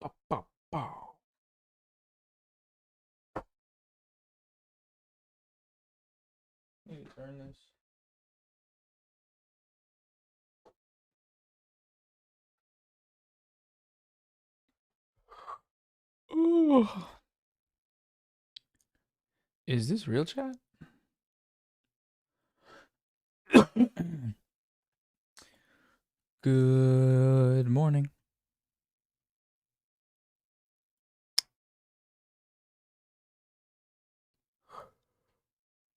Bow, bow, bow. Maybe turn this. Ooh. Is this real chat? Good morning.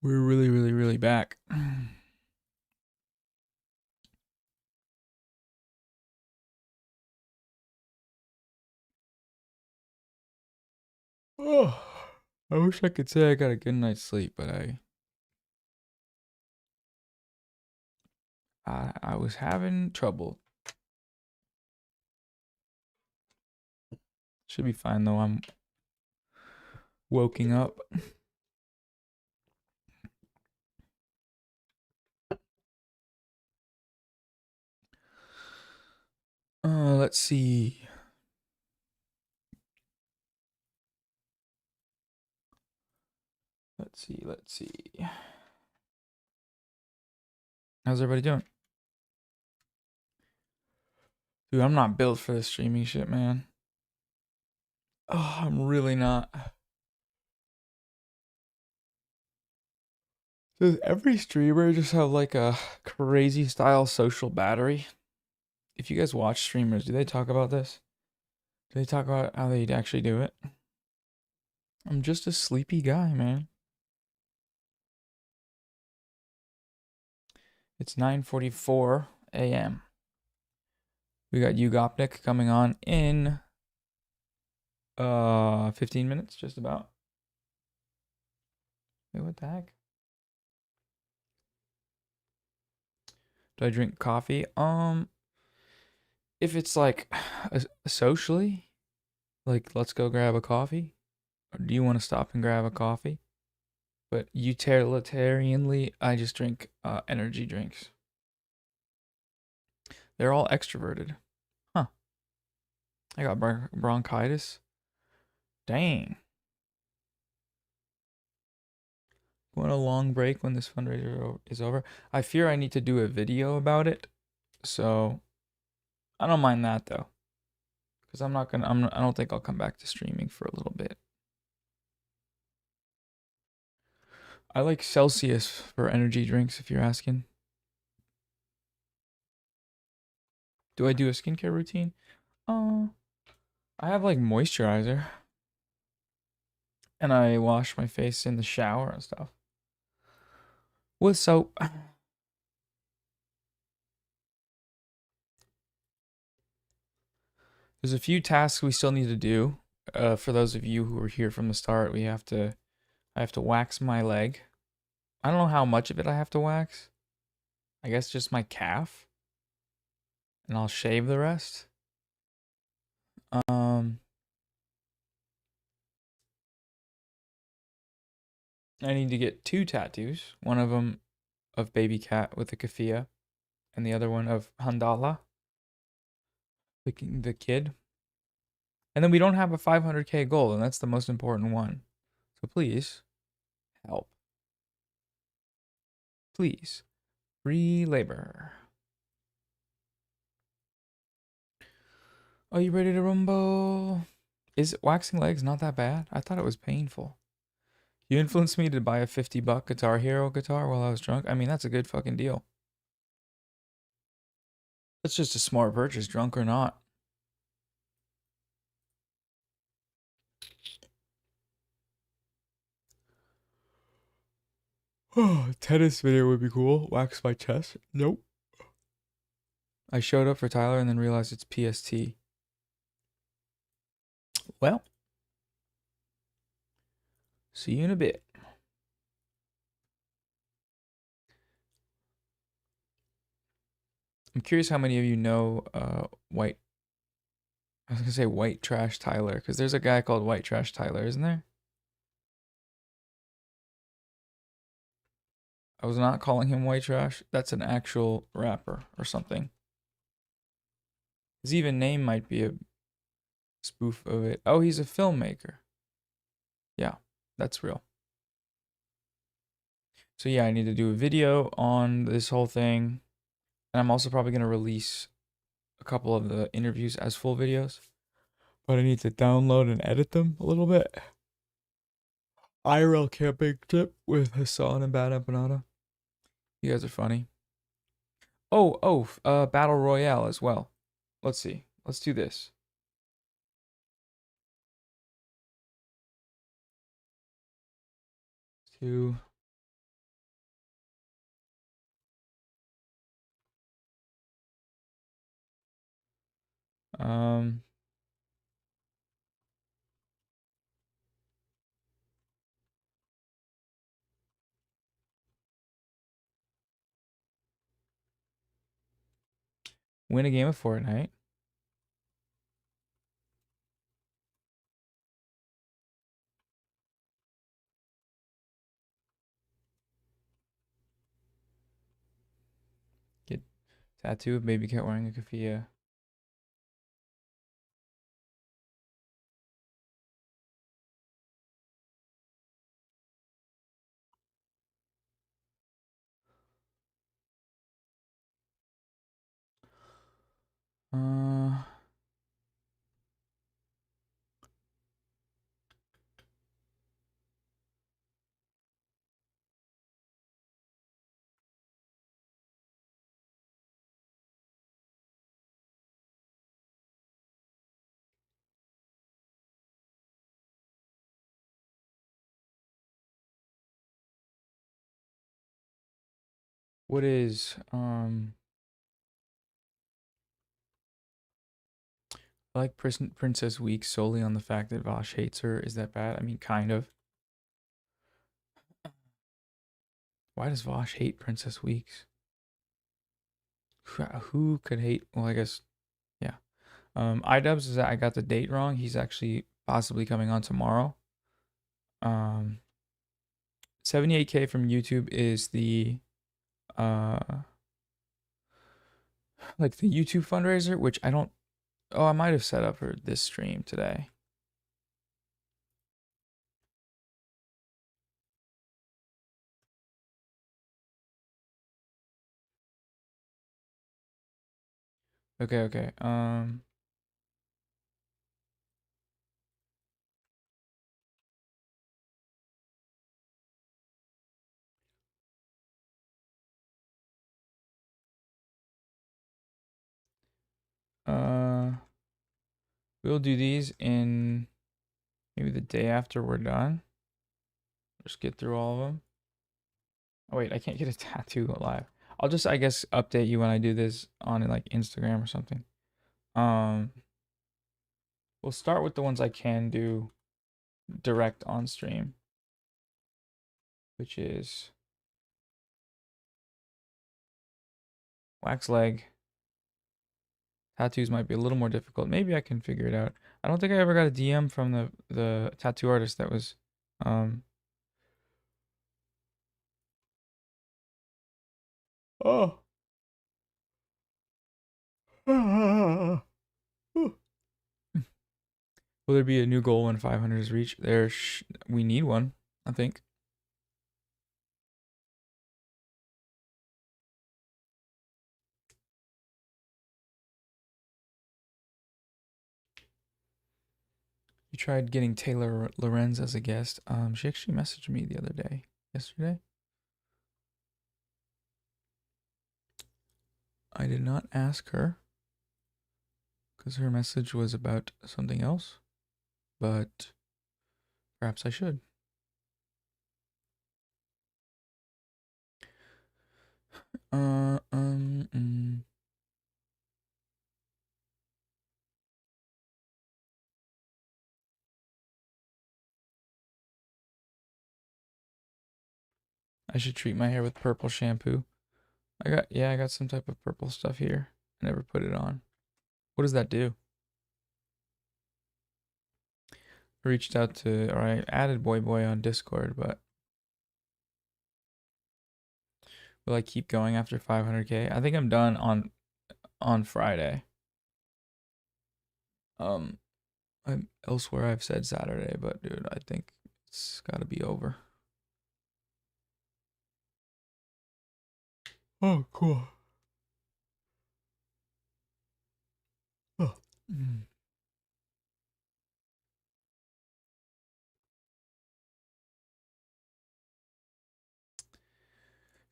We're really back. Oh, I wish I could say I got a good night's sleep, but I was having trouble. Should be fine though. I'm woken up. Let's see. Let's see. How's everybody doing? Dude, I'm not built for this streaming shit, man. Oh, I'm really not. Does every streamer just have like a crazy style social battery? If you guys watch streamers, do they talk about this? Do they talk about how they actually do it? I'm just a sleepy guy, man. It's 9:44 a.m. We got Ugopnik coming on in 15 minutes, just about. Wait, what the heck? Do I drink coffee? If it's like socially, like let's go grab a coffee, or do you want to stop and grab a coffee? But utilitarianly, I just drink energy drinks. They're all extroverted. Huh. I got bronchitis. Dang. Going a long break when this fundraiser is over. I fear I need to do a video about it. So I don't mind that though. Because I don't think I'll come back to streaming for a little bit. I like Celsius for energy drinks if you're asking. Do I do a skincare routine? I have like moisturizer. And I wash my face in the shower and stuff. With soap. There's a few tasks we still need to do. For those of you who were here from the start, I have to wax my leg. I don't know how much of it I have to wax. I guess just my calf. And I'll shave the rest. I need to get 2 tattoos. One of them of baby cat with a kafia, and the other one of Handala, the kid. And then we don't have a 500k goal, and that's the most important one. So please help. Please. Free labor. Are you ready to rumble? Is waxing legs not that bad? I thought it was painful. You influenced me to buy a $50 Guitar Hero guitar while I was drunk. I mean, that's a good fucking deal. That's just a smart purchase, drunk or not. Oh, tennis video would be cool. Wax my chest. Nope. I showed up for Tyler and then realized it's PST. Well, see you in a bit. I'm curious how many of you know White. I was gonna say White Trash Tyler, because there's a guy called White Trash Tyler, isn't there? I was not calling him White Trash. That's an actual rapper or something. His even name might be spoof of it. Oh, he's a filmmaker. Yeah, that's real. So yeah, I need to do a video on this whole thing. And I'm also probably going to release a couple of the interviews as full videos. But I need to download and edit them a little bit. IRL camping trip with Hassan and Bad Empanada. You guys are funny. Battle Royale as well. Let's see. Let's do this. Two. Um, Win a game of Fortnite. Get tattoo of baby cat wearing a keffiyeh. Uh, what is I like Princess Week solely on the fact that Vosh hates her. Is that bad? I mean, kind of. Why does Vosh hate Princess Weeks? Who could hate? Well, I guess, yeah. iDubbbz is that I got the date wrong. He's actually possibly coming on tomorrow. 78K from YouTube is the uh like the YouTube fundraiser, which I don't. Oh, I might have set up for this stream today. Okay. Uh, we'll do these in maybe the day after we're done. Just get through all of them. Oh wait, I can't get a tattoo live. I'll just, I guess, update you when I do this on like Instagram or something. Um, we'll start with the ones I can do direct on stream, which is wax leg. Tattoos might be a little more difficult. Maybe I can figure it out. I don't think I ever got a DM from the tattoo artist that was um oh. Will there be a new goal when 500 is reached? We need one, I think. You tried getting Taylor Lorenz as a guest. She actually messaged me the other day, yesterday. I did not ask her because her message was about something else, but perhaps I should. Uh, um, mm. I should treat my hair with purple shampoo. I got some type of purple stuff here. I never put it on. What does that do? I reached out to, or I added Boy Boy on Discord, but will I keep going after 500K? I think I'm done on Friday. Um, Elsewhere I've said Saturday, but dude, I think it's got to be over. Oh, cool. Oh. Mm.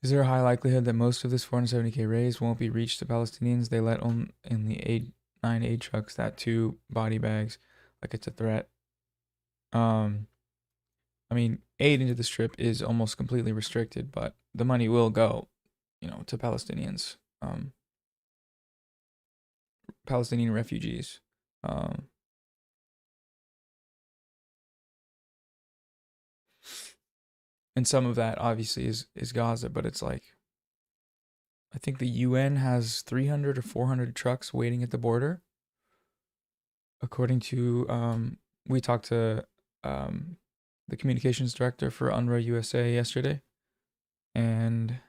Is there a high likelihood that most of this 470K raise won't be reached to Palestinians? They let on in the nine aid trucks that two body bags, like it's a threat. Um, I mean, aid into the strip is almost completely restricted, but the money will go, to Palestinians, Palestinian refugees. Um, and some of that obviously is Gaza, but it's like I think the UN has 300 or 400 trucks waiting at the border, according to we talked to the communications director for Unrwa USA yesterday, and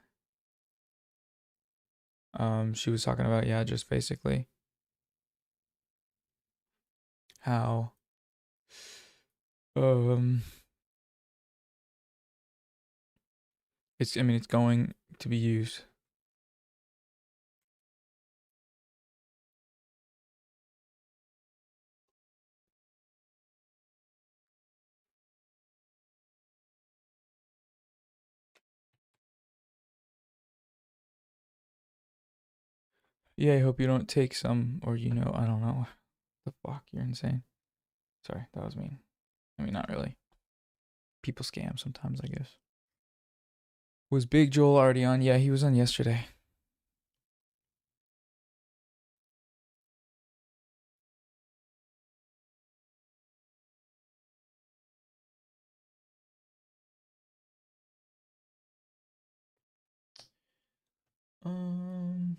she was talking about just basically how um it's going to be used. Yeah, I hope you don't take some, or I don't know. The fuck, you're insane. Sorry, that was mean. I mean, not really. People scam sometimes, I guess. Was Big Joel already on? Yeah, he was on yesterday. Um,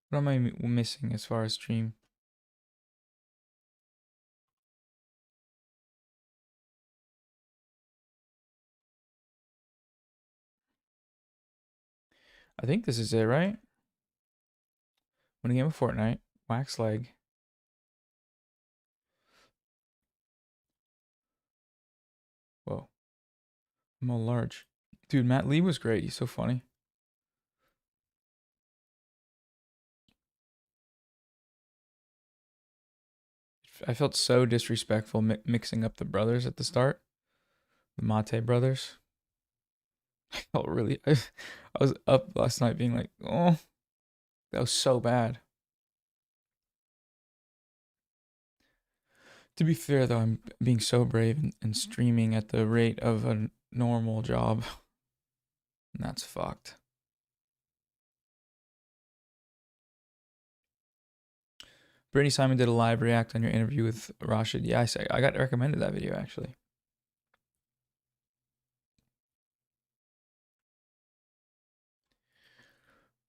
what am I missing as far as stream? I think this is it, right? Win a game of Fortnite, wax leg. Whoa, I'm all large. Dude, Matt Lee was great. He's so funny. I felt so disrespectful mixing up the brothers at the start, the Mate brothers. I felt really. I was up last night being like, oh, that was so bad. To be fair, though, I'm being so brave and streaming at the rate of a normal job. And that's fucked. Brittany Simon did a live react on your interview with Rashid. Yeah, I got recommended that video actually.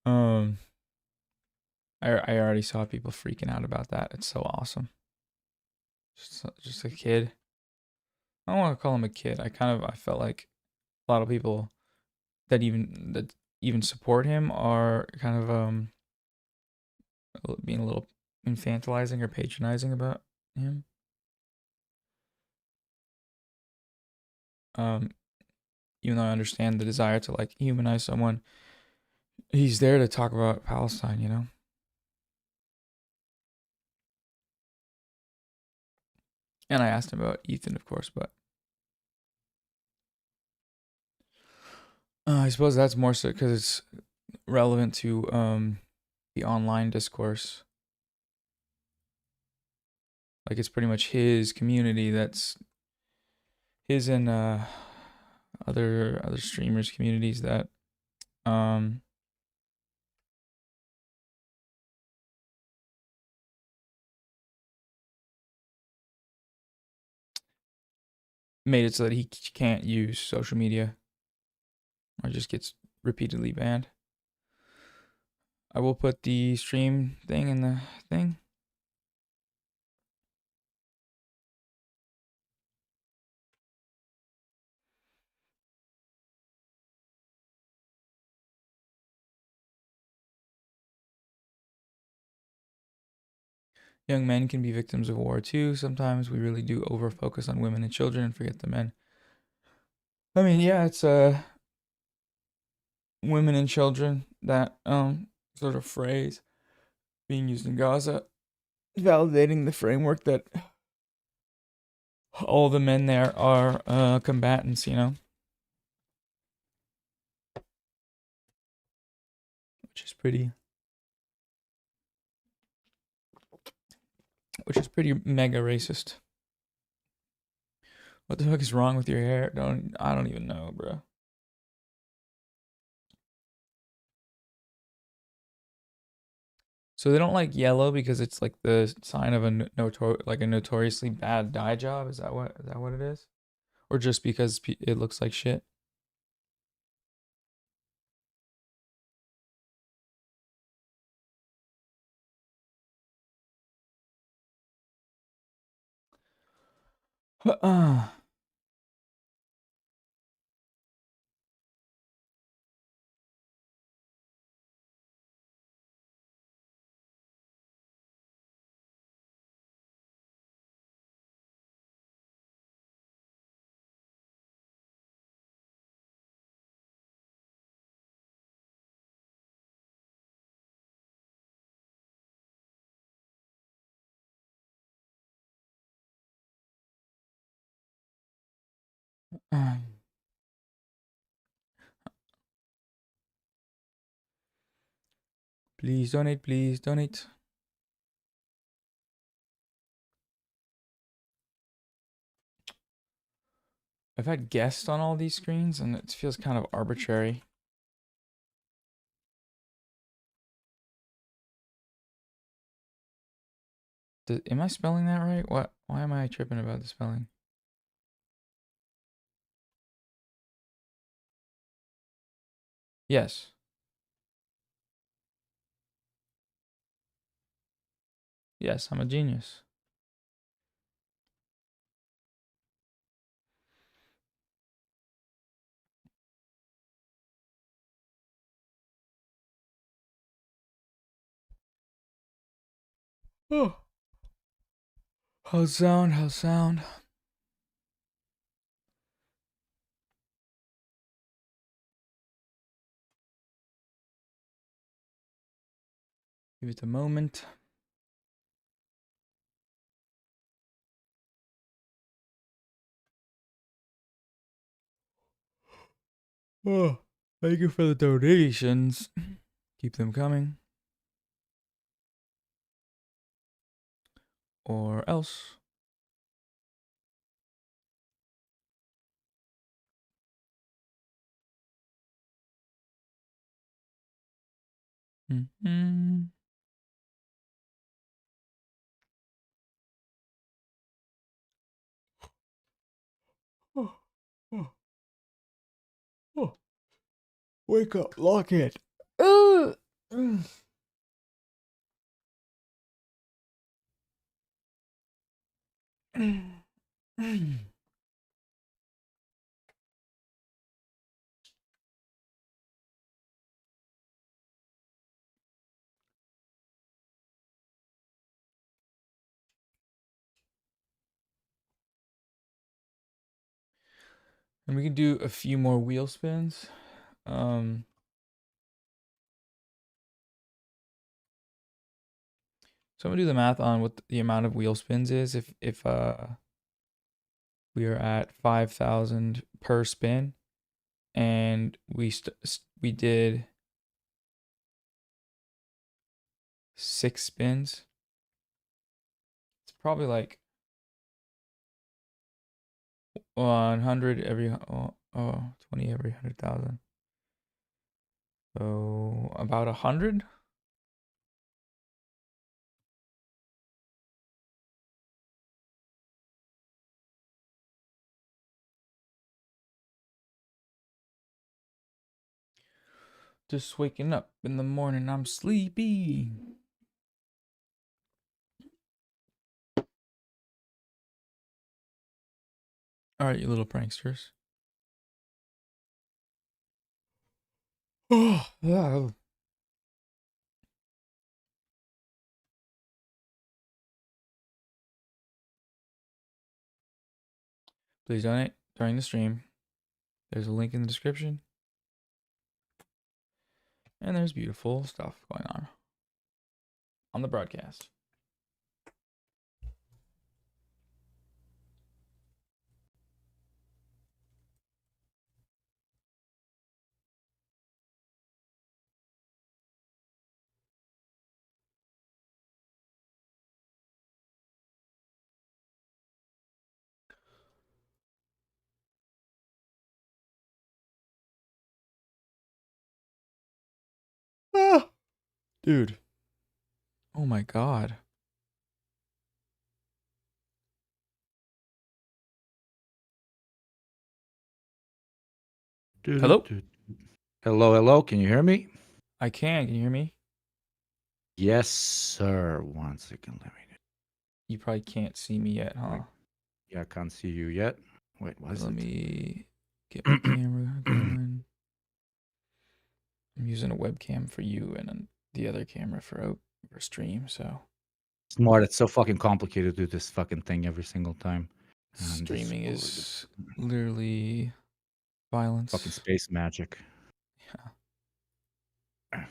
Um, I already saw people freaking out about that. It's so awesome. Just a kid. I don't want to call him a kid. I felt like a lot of people that even support him are kind of being a little infantilizing or patronizing about him. Um, Even though I understand the desire to like humanize someone, he's there to talk about Palestine. And I asked him about Ethan, of course, but I suppose that's more so because it's relevant to the online discourse. Like it's pretty much his community that's his and other streamers communities that um made it so that he can't use social media or just gets repeatedly banned. I will put the stream thing in the thing. Young men can be victims of war too. Sometimes we really do over focus on women and children and forget the men. I mean, yeah, it's women and children, that sort of phrase being used in Gaza, validating the framework that all the men there are combatants, which is pretty mega racist. What the fuck is wrong with your hair? I don't even know, bro. So they don't like yellow because it's like the sign of a notoriously bad dye job. Is that what it is? Or just because it looks like shit? Please donate, please donate. I've had guests on all these screens and it feels kind of arbitrary. Am I spelling that right? What? Why am I tripping about the spelling? Yes. Yes, I'm a genius. Oh. How's sound? How's sound? Give it a moment. Oh, thank you for the donations. Keep them coming. Or else. Mm-hmm. Oh, oh, oh. Wake up, lock it. And we can do a few more wheel spins. So I'm gonna do the math on what the amount of wheel spins is if we are at 5,000 per spin, and we did 6 spins. It's probably like 100 every 20 every 100,000. So about 100. Just waking up in the morning, I'm sleepy. All right, you little pranksters. Oh, yeah. Please donate during the stream. There's a link in the description. And there's beautiful stuff going on the broadcast. Ah, dude. Oh my god. Hello? Hello, hello. Can you hear me? I can. Can you hear me? Yes, sir. 1 second. Let me. You probably can't see me yet, huh? Yeah, I can't see you yet. Wait, what is Let it? me get my camera going. I'm using a webcam for you and the other camera for stream, so Smart. It's so fucking complicated to do this fucking thing every single time. And this streaming is literally violence. fucking space magic. Yeah.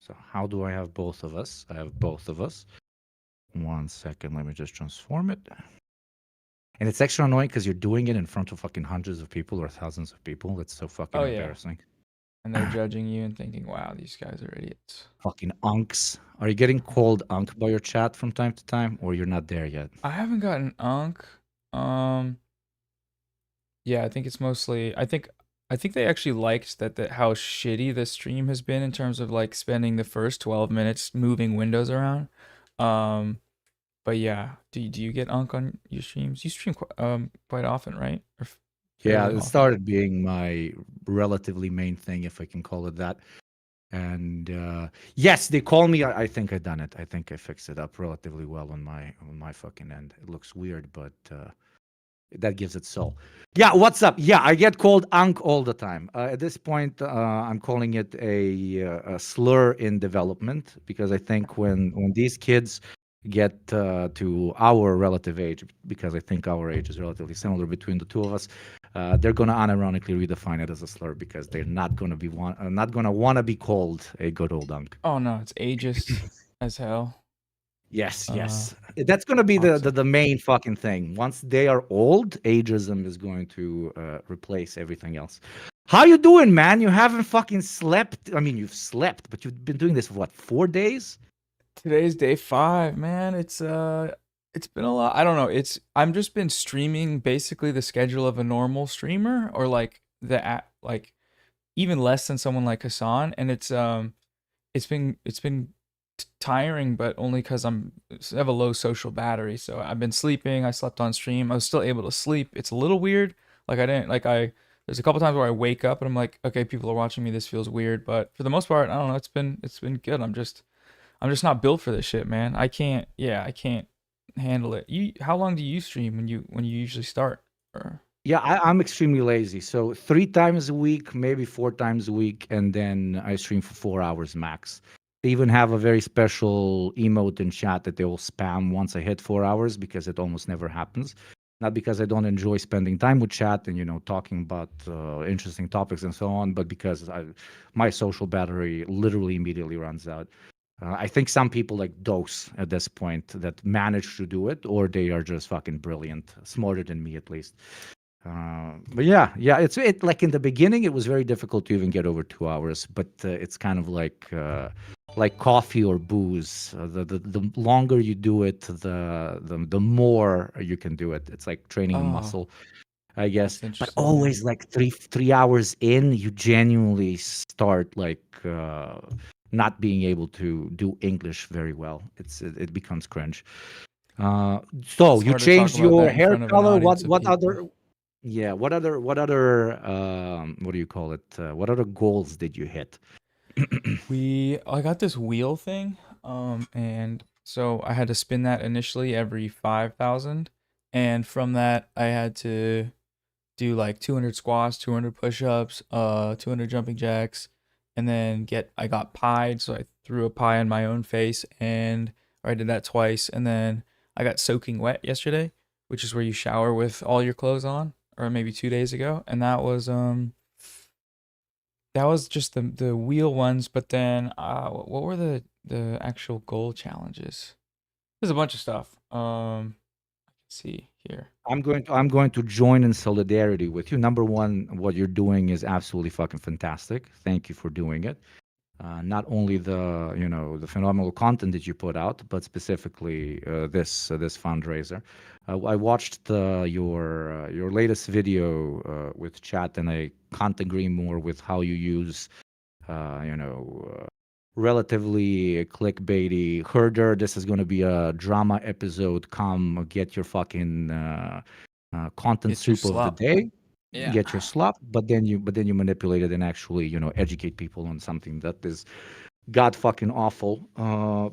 So how do I have both of us? I have both of us. 1 second. Let me just transform it. And it's extra annoying because you're doing it in front of fucking hundreds of people or thousands of people. It's so fucking embarrassing. And they're judging you and thinking, wow, these guys are idiots. Fucking unks. Are you getting called unk by your chat from time to time, or you're not there yet? I haven't gotten unk. Yeah, I think it's mostly I think they actually liked that how shitty the stream has been in terms of like spending the first 12 minutes moving windows around. Um but yeah, do you get unk on your streams? You stream quite often, right? Or Yeah, fairly it often. started being my relatively main thing, if I can call it that. And yes, they call me. I think I done it. I think I fixed it up relatively well on my fucking end. It looks weird, but that gives it soul. Yeah, what's up? Yeah, I get called Ankh all the time. At this point, I'm calling it a slur in development because I think when these kids get to our relative age, because I think our age is relatively similar between the two of us, they're gonna unironically redefine it as a slur because they're not gonna want to be called a good old Ankh. Oh no, it's ageist as hell. Yes, yes. That's going to be the, Toxic. the main fucking thing. Once they are old, ageism is going to replace everything else. How you doing, man? You haven't fucking slept. I mean, you've slept, but you've been doing this for what, 4 days? Today's day 5, man. It's been a lot. I don't know. I'm just been streaming basically the schedule of a normal streamer or like like even less than someone like Hassan, and it's been tiring, but only cuz I have a low social battery. So I've been sleeping. I slept on stream. I was still able to sleep. It's a little weird. Like I didn't like I there's a couple times where I wake up and I'm like, okay, people are watching me. This feels weird, but for the most part, I don't know. It's been good. I'm just not built for this shit, man. I can't handle it. How long do you stream when you usually start? Or Yeah, I'm extremely lazy. So 3 times a week, maybe 4 times a week, and then I stream for 4 hours max. They even have a very special emote in chat that they will spam once I hit 4 hours because it almost never happens. Not because I don't enjoy spending time with chat and talking about interesting topics and so on, but because my social battery literally immediately runs out. I think some people like Dose at this point that manage to do it, or they are just fucking brilliant, smarter than me at least. But yeah, it like in the beginning, it was very difficult to even get over 2 hours. But it's kind of like coffee or booze. The longer you do it, the more you can do it. It's like training a oh, muscle, I guess. that's But interesting. Yeah. always like three hours in, you genuinely start like not being able to do English very well. It becomes cringe. So It's you hard to talk changed about your that in hair front of an color. What audience of what people. other yeah, what do you call it? What other goals did you hit? I got this wheel thing, and so I had to spin that initially every 5,000, and from that I had to do like 200 squats, 200 push-ups, 200 jumping jacks, and then I got pied, so I threw a pie on my own face, or I did that twice, and then I got soaking wet yesterday, which is where you shower with all your clothes on, or maybe 2 days ago, and that was just the wheel ones. But then what were the actual goal challenges? There's a bunch of stuff. Let's see here. I'm going to join in solidarity with you. Number one, what you're doing is absolutely fucking fantastic. Thank you for doing it. Not only the phenomenal content that you put out, but specifically this fundraiser. I watched your latest video with chat, and I can't agree more with how you use uh, you know uh, relatively clickbaity herder. This is going to be a drama episode. Come get your fucking content Get your soup of the slop. day, Yeah. get your slop, but then you manipulate it and actually educate people on something that is god fucking awful.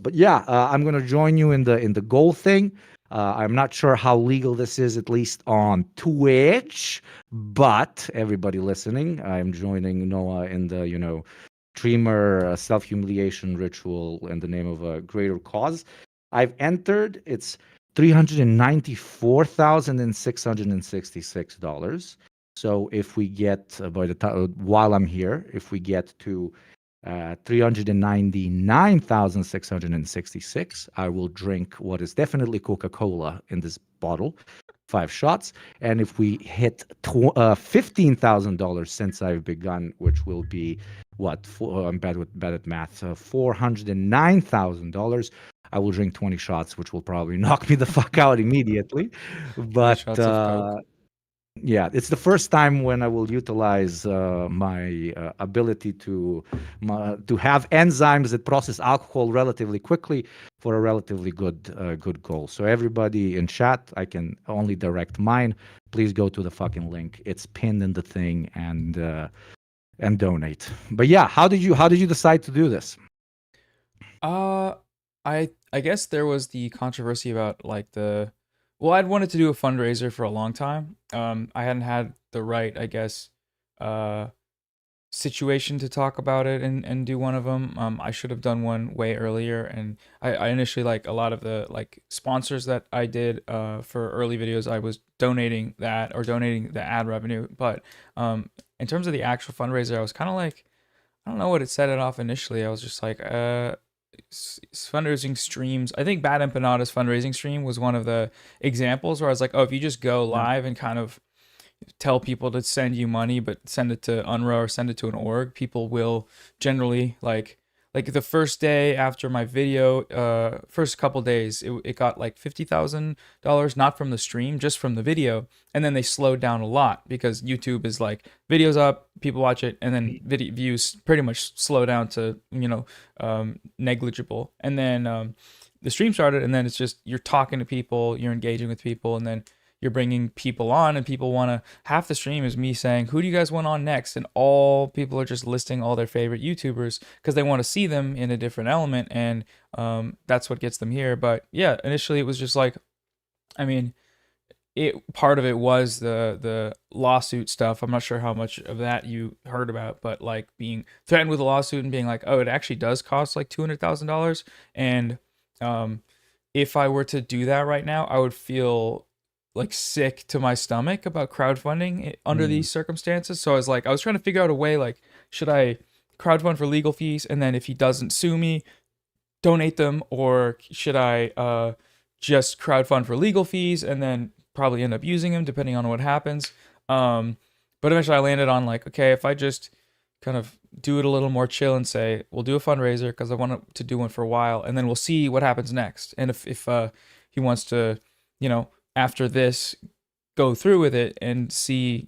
But yeah, I'm gonna join you in the goal thing. I'm not sure how legal this is, at least on Twitch, but everybody listening, I'm joining Noah in the streamer self-humiliation ritual in the name of a greater cause. I've entered. It's $394,666. So if we get by the time while I'm here, if we get to 399,666, I will drink what is definitely Coca-Cola in this bottle, 5 shots. And if we hit $15,000 since I've begun, which will be what? I'm bad at math. $409,000. I will drink 20 shots, which will probably knock me the fuck out immediately. 20 But shots of Coke. yeah, it's the first time when I will utilize my ability to have enzymes that process alcohol relatively quickly for a relatively good goal. So everybody in chat, I can only direct mine. Please go to the fucking link. It's pinned in the thing, and donate. But yeah, how did you decide to do this? Uh, I guess there was the controversy about like well, I'd wanted to do a fundraiser for a long time. I hadn't had the right, I guess, uh, situation to talk about it and do one of them. I should have done one way earlier, and I initially, like, a lot of the like sponsors that I did for early videos, I was donating that or donating the ad revenue. But in terms of the actual fundraiser, I was kind of like, I don't know what it set it off initially. I was just like, fundraising streams. I think Bad Empanada's fundraising stream was one of the examples where I was like, oh, if you just go Yeah. live and kind of tell people to send you money, but send it to Unrwa or send it to an org, people will generally like the first day after my video, first couple days, it got like $50,000, not from the stream, just from the video. And then they slowed down a lot because YouTube is like, videos up, people watch it, and then video views pretty much slow down to, negligible. And then the stream started, and then it's just, you're talking to people, you're engaging with people, and then you're bringing people on, and people want to, half the stream is me saying, who do you guys want on next? And all people are just listing all their favorite YouTubers because they want to see them in a different element. And that's what gets them here. But yeah, initially it was just like, I mean, part of it was the lawsuit stuff. I'm not sure how much of that you heard about, but like being threatened with a lawsuit and being like, oh, it actually does cost like $200,000. And if I were to do that right now, I would feel like sick to my stomach about crowdfunding under Mm. these circumstances. So I was trying to figure out a way, like, should I crowdfund for legal fees, and then if he doesn't sue me, donate them, or should I just crowdfund for legal fees and then probably end up using them depending on what happens. But eventually I landed on, like, okay, if I just kind of do it a little more chill and say we'll do a fundraiser because I want to do one for a while, and then we'll see what happens next. And if he wants to, after this, go through with it and see,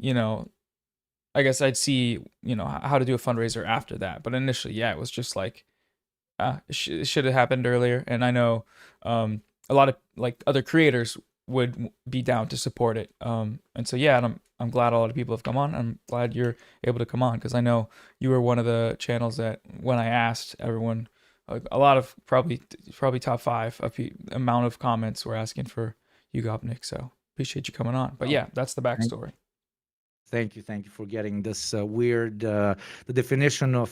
I guess I'd see, how to do a fundraiser after that. But initially, yeah, it was just like, it should have happened earlier. And I know a lot of like other creators would be down to support it. And so yeah, and I'm glad a lot of people have come on. I'm glad you're able to come on because I know you were one of the channels that when I asked everyone, a lot of probably top five of amount of comments were asking for you, Gopnik. So appreciate you coming on. But Oh, yeah, that's the thank backstory. thank you for getting this weird the definition of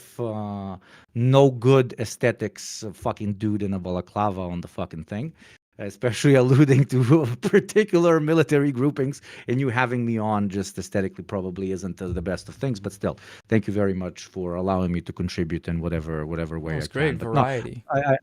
no good aesthetics fucking dude in a balaclava on the fucking thing. especially alluding to particular military groupings, and you having me on just aesthetically probably isn't the best of things, but still, thank you very much for allowing me to contribute in whatever Oh, way I it's great can. But no, variety. I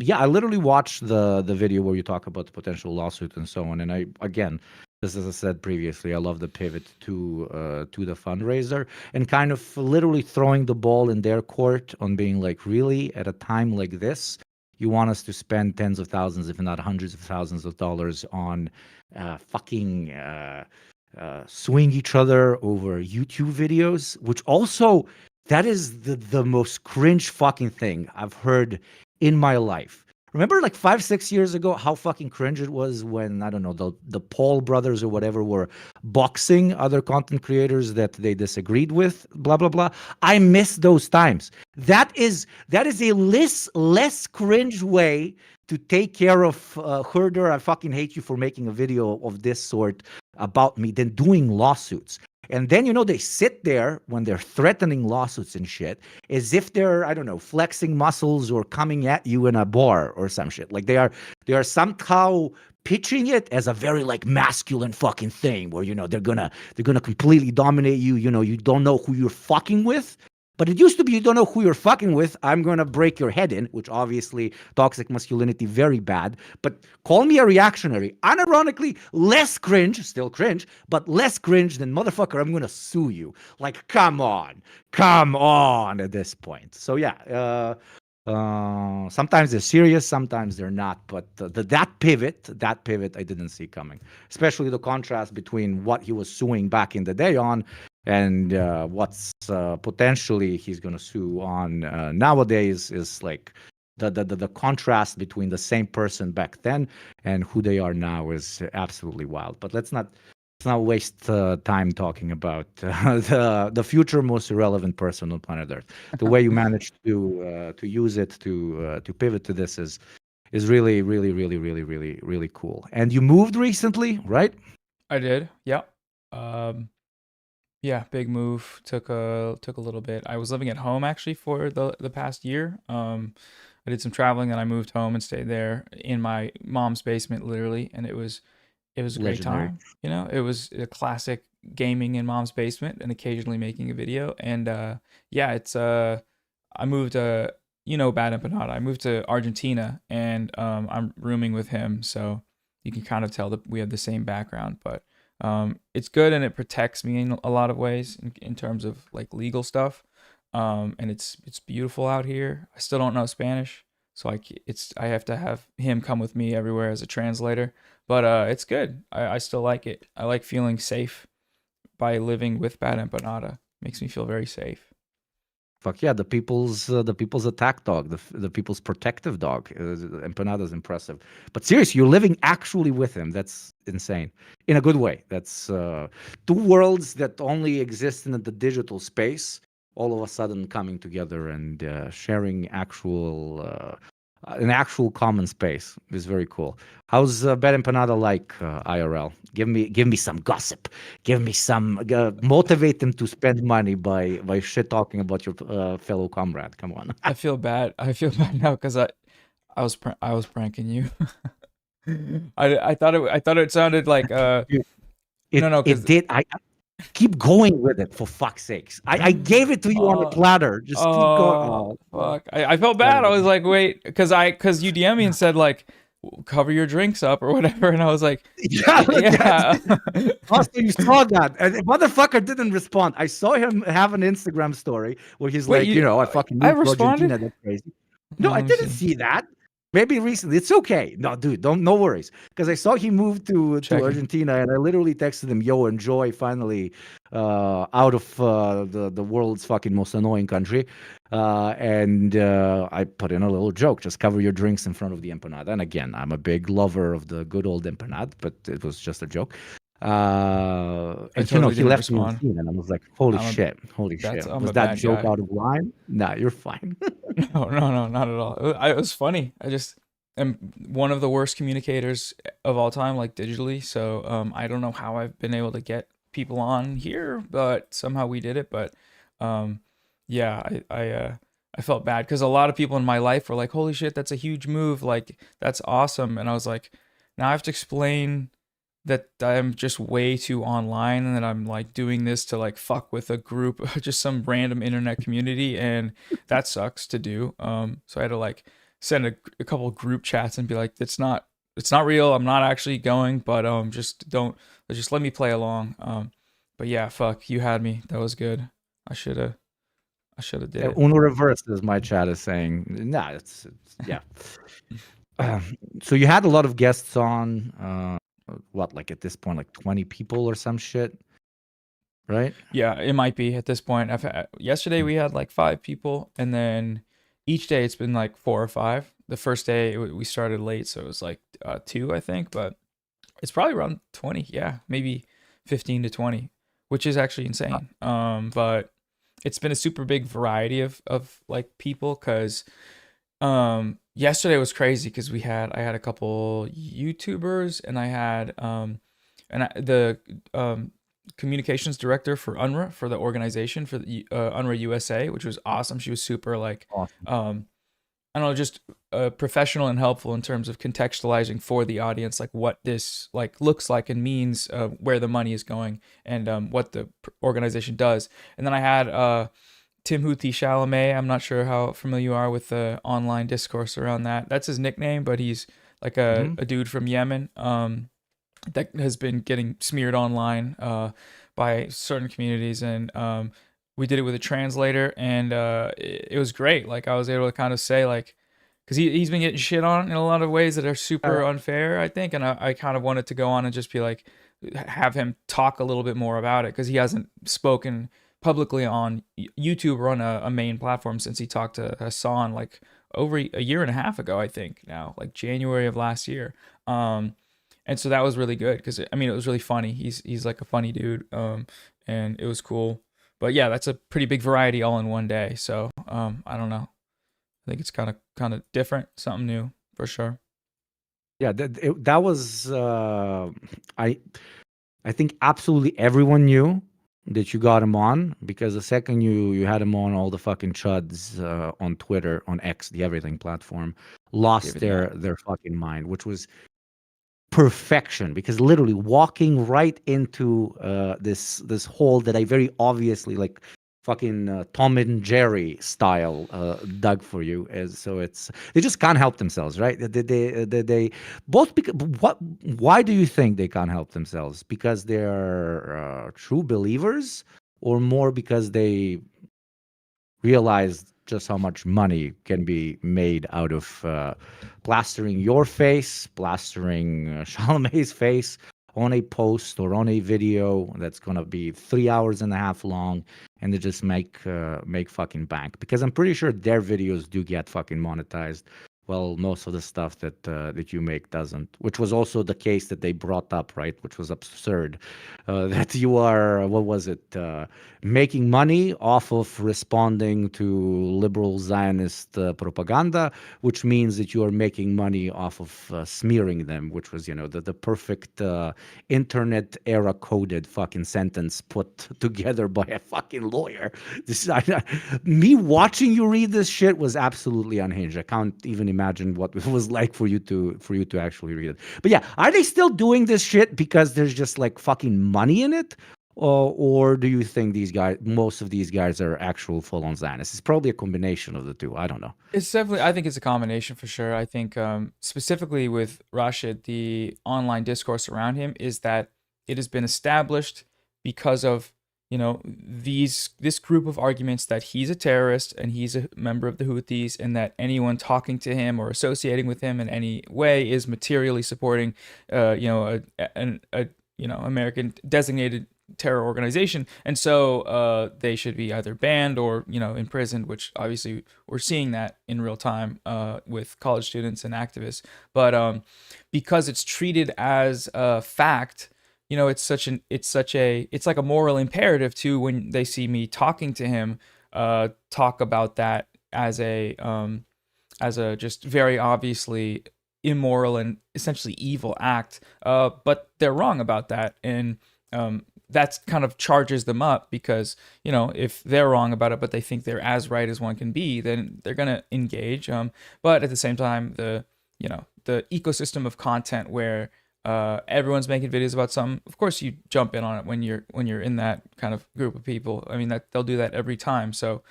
yeah, I literally watched the video where you talk about the potential lawsuit and so on, and I again. Just as I said previously, I love the pivot to the fundraiser and kind of literally throwing the ball in their court on being like, really, at a time like this, you want us to spend tens of thousands, if not hundreds of thousands of dollars on fucking suing each other over YouTube videos, which also, that is the most cringe fucking thing I've heard in my life. Remember, like 5, 6 years ago, how fucking cringe it was when, I don't know, the Paul brothers or whatever were boxing other content creators that they disagreed with, blah blah blah. I miss those times. That is a less cringe way to take care of Herder. I fucking hate you for making a video of this sort about me than doing lawsuits. And then, they sit there when they're threatening lawsuits and shit as if they're, I don't know, flexing muscles or coming at you in a bar or some shit. Like they are somehow pitching it as a very like masculine fucking thing where, they're gonna completely dominate you. You don't know who you're fucking with. But it used to be you don't know who you're fucking with. I'm going to break your head in, which obviously toxic masculinity, very bad. But call me a reactionary. Unironically, less cringe, still cringe, but less cringe than motherfucker, I'm going to sue you. Like, come on. Come on at this point. So, yeah. Sometimes they're serious, sometimes they're not. But that pivot, I didn't see coming. Especially the contrast between what he was suing back in the day on and what's potentially he's going to sue on nowadays is like the contrast between the same person back then and who they are now is absolutely wild. But let's not waste time talking about the future most irrelevant person on planet Earth. The way you managed to use it to pivot to this is really really really really really really cool. And you moved recently, right? I did. Yeah. Um, yeah, big move. Took a little bit. I was living at home actually for the past year. I did some traveling and I moved home and stayed there in my mom's basement literally, and it was a great Legendary. time. It was a classic gaming in mom's basement and occasionally making a video. And yeah, it's I moved Bad Empanada. I moved to Argentina and I'm rooming with him, so you can kind of tell that we have the same background. But it's good and it protects me in a lot of ways in terms of like legal stuff. And it's beautiful out here. I still don't know Spanish, so I have to have him come with me everywhere as a translator. But it's good. I still like it. I like feeling safe by living with Bad Empanada. Makes me feel very safe. Fuck yeah, the people's attack dog, the people's protective dog. Empanada's impressive, but seriously, you're living actually with him. That's insane in a good way. That's two worlds that only exist in the digital space. All of a sudden coming together and sharing an actual common space is very cool. How's Bad Empanada like IRL? Give me some gossip. Give me some motivate them to spend money by shit talking about your fellow comrade. Come on. I feel bad. I feel bad now because I was pranking you. I thought it sounded like Dude, no it no it because did. I keep going with it for fuck's sakes. I gave it to you on a oh platter. Just keep going. oh Oh, fuck I felt bad. I whatever. was like wait because you DM me and said like cover your drinks up or whatever, and I was like Yeah, that's yeah. also you saw that. And the motherfucker didn't respond. I saw him have an Instagram story where he's Wait, like, I fucking I moved to responded. Argentina. That's crazy. No, I Let me didn't see. see that. Maybe recently. It's okay. No, dude, don't no worries. Because I saw he moved to Checking. Argentina, and I literally texted him, "Yo, enjoy finally out of the world's fucking most annoying country." And I put in a little joke: just cover your drinks in front of the empanada. And again, I'm a big lover of the good old empanada, but it was just a joke. I And totally he didn't left me respond. unseen, and I was like, "Holy I'm a shit, holy shit!" I'm Was a that bad joke guy. out of line? Nah, you're fine. No, no, no, not at all. It was funny. I just am one of the worst communicators of all time, like digitally. So I don't know how I've been able to get people on here, but somehow we did it. But um, yeah, I felt bad because a lot of people in my life were like, "Holy shit, that's a huge move! Like, that's awesome!" And I was like, now I have to explain that I'm just way too online and that I'm like doing this to like fuck with a group, just some random internet community, and that sucks to do. So I had to like send a couple of group chats and be like, it's not real. I'm not actually going, but just don't, just let me play along. But yeah, fuck, you had me. That was good. I should have, I should have did it. Uno reverse, as my chat is saying. Nah, it's yeah. So you had a lot of guests on. What, like at this point, like 20 people or some shit, right? Yeah, it might be at this point. Yesterday we had like 5 people, and then each day it's been like 4 or 5. The first day we started late, so it was like 2, I think, but it's probably around 20. Yeah, maybe 15 to 20, which is actually insane. But it's been a super big variety of like people because yesterday was crazy because I had a couple YouTubers and I had the communications director for Unrwa, for the organization, for the Unrwa USA, which was awesome. She was super like Awesome. I don't know, just professional and helpful in terms of contextualizing for the audience like what this like looks like and means, where the money is going, and what the organization does. And then I had Timothy Chalamet. I'm not sure how familiar you are with the online discourse around that. That's his nickname, but he's like Hmm. a dude from Yemen, that has been getting smeared online by certain communities. And we did it with a translator, and it was great. Like I was able to kind of say like, because he's been getting shit on in a lot of ways that are super unfair, I think. And I kind of wanted to go on and just be like, have him talk a little bit more about it because he hasn't spoken publicly on YouTube or on a main platform since he talked to Hassan like over a year and a half ago, I think now, like January of last year. And so that was really good because I mean it was really funny. He's like a funny dude, and it was cool. But yeah, that's a pretty big variety all in one day. So I don't know. I think it's kind of different, something new for sure. Yeah, that was I I think absolutely everyone knew that you got him on, because the second you had him on, all the fucking chuds on Twitter, on X, the everything platform, The lost everything app. their fucking mind, which was perfection, because literally walking right into this hole that I very obviously, like, fucking Tom and Jerry style dug for you. As so it's they just can't help themselves, right? They both, because what, why do you think they can't help themselves? Because they're true believers, or more because they realized just how much money can be made out of plastering your face, plastering Chalamet's face on a post or on a video that's gonna be 3 hours and a half long, and they just make fucking bank? Because I'm pretty sure their videos do get fucking monetized. Well, most of the stuff that you make doesn't, which was also the case that they brought up, right? Which was absurd. That you are, what was it? Making money off of responding to liberal Zionist propaganda, which means that you are making money off of smearing them, which was, the perfect internet era coded fucking sentence put together by a fucking lawyer. This me watching you read this shit was absolutely unhinged. I can't even imagine what it was like for you to actually read it. But yeah, are they still doing this shit because there's just like fucking money in it? Or do you think most of these guys are actual full-on Zionists? It's probably a combination of the two. I don't know. It's definitely, I think it's a combination for sure. I think specifically with Rashid, the online discourse around him is that it has been established because of, this group of arguments that he's a terrorist and he's a member of the Houthis, and that anyone talking to him or associating with him in any way is materially supporting, American designated terror organization. And so they should be either banned or imprisoned, which obviously we're seeing that in real time with college students and activists. But because it's treated as a fact, it's like a moral imperative too, when they see me talking to him, talk about that as a just very obviously immoral and essentially evil act. But they're wrong about that. And that's kind of charges them up because, you know, if they're wrong about it but they think they're as right as one can be, then they're going to engage. But at the same time, the, you know, the ecosystem of content where everyone's making videos about something, of course you jump in on it when you're in that kind of group of people. I mean, that they'll do that every time. So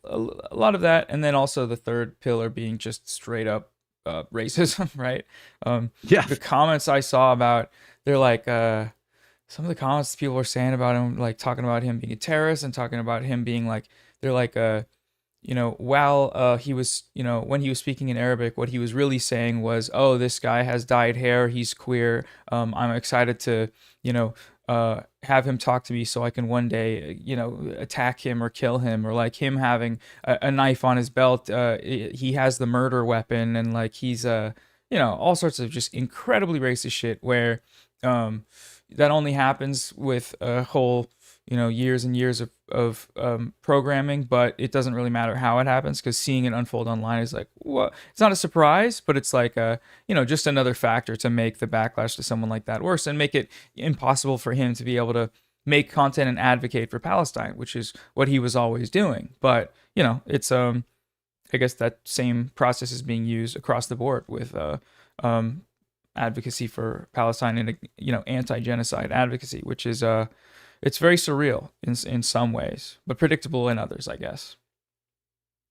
a lot of that, and then also the third pillar being just straight up racism, right? Yeah. The comments I saw about, they're like, some of the comments people were saying about him, like talking about him being a terrorist and talking about him being like, they're like, you know, while he was, you know, when he was speaking in Arabic, what he was really saying was, "Oh, this guy has dyed hair. He's queer. I'm excited to, you know, have him talk to me so I can one day, you know, attack him or kill him, or like him having a knife on his belt. He has the murder weapon, and like he's you know, all sorts of just incredibly racist shit where that only happens with a whole, you know, years and years of programming, but it doesn't really matter how it happens because seeing it unfold online is like, what? It's not a surprise, but it's like you know, just another factor to make the backlash to someone like that worse and make it impossible for him to be able to make content and advocate for Palestine, which is what he was always doing. But you know, it's I guess that same process is being used across the board with um, advocacy for Palestine and, you know, anti-genocide advocacy, which is it's very surreal in some ways, but predictable in others, I guess.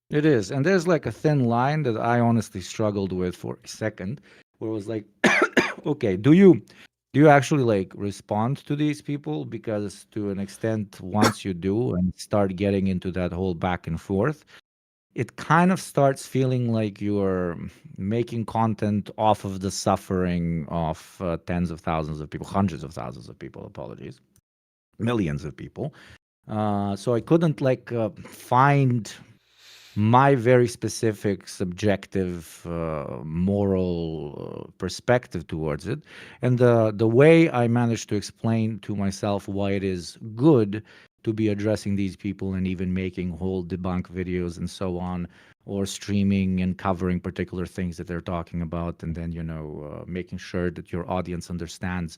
It is. And there's like a thin line that I honestly struggled with for a second, where it was like, okay, do you actually like respond to these people? Because to an extent, once you do and start getting into that whole back and forth, it kind of starts feeling like you're making content off of the suffering of tens of thousands of people, hundreds of thousands of people, apologies, millions of people. So I couldn't like find my very specific subjective moral perspective towards it, and the way I managed to explain to myself why it is good to be addressing these people and even making whole debunk videos and so on, or streaming and covering particular things that they're talking about, and then making sure that your audience understands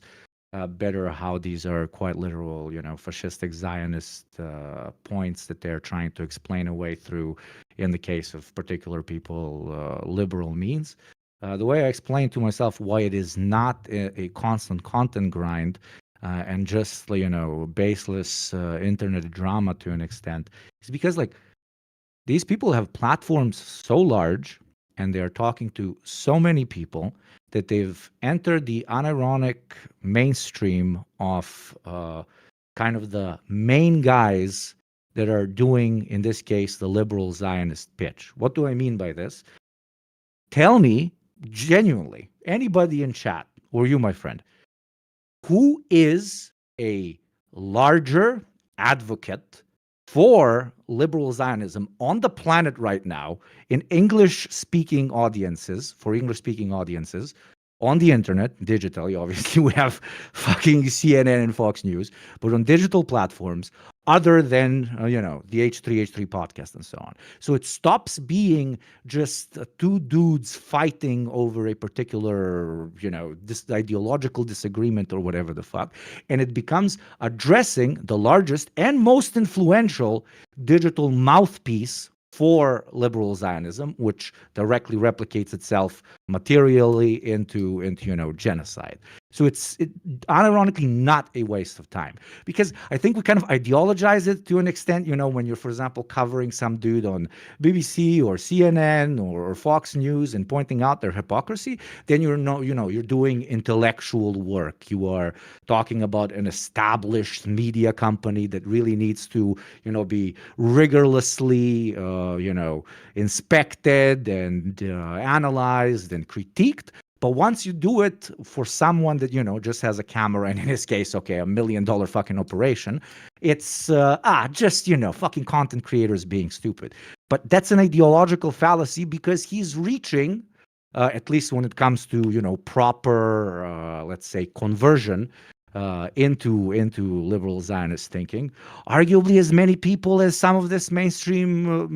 better how these are quite literal, fascistic Zionist points that they're trying to explain away through, in the case of particular people, liberal means. The way I explain to myself why it is not a constant content grind and just, baseless internet drama to an extent is because, like, these people have platforms so large and they're talking to so many people that they've entered the unironic mainstream of kind of the main guys that are doing, in this case, the liberal Zionist pitch. What do I mean by this? Tell me, genuinely, anybody in chat, or you, my friend, who is a larger advocate for liberal Zionism on the planet right now in English speaking audiences, for English speaking audiences, on the internet, digitally, obviously, we have fucking CNN and Fox News, but on digital platforms, other than, the H3 podcast and so on. So it stops being just two dudes fighting over a particular, this ideological disagreement or whatever the fuck. And it becomes addressing the largest and most influential digital mouthpiece for liberal Zionism, which directly replicates itself materially into genocide. So it's unironically not a waste of time, because I think we kind of ideologize it to an extent. When you're, for example, covering some dude on BBC or CNN or Fox News and pointing out their hypocrisy, then you're doing intellectual work. You are talking about an established media company that really needs to be rigorously inspected and analyzed and critiqued. But once you do it for someone that, just has a camera, and in his case, okay, $1 million fucking operation, it's, just, fucking content creators being stupid. But that's an ideological fallacy, because he's reaching, at least when it comes to, proper, let's say, conversion into liberal Zionist thinking, arguably as many people as some of these mainstream,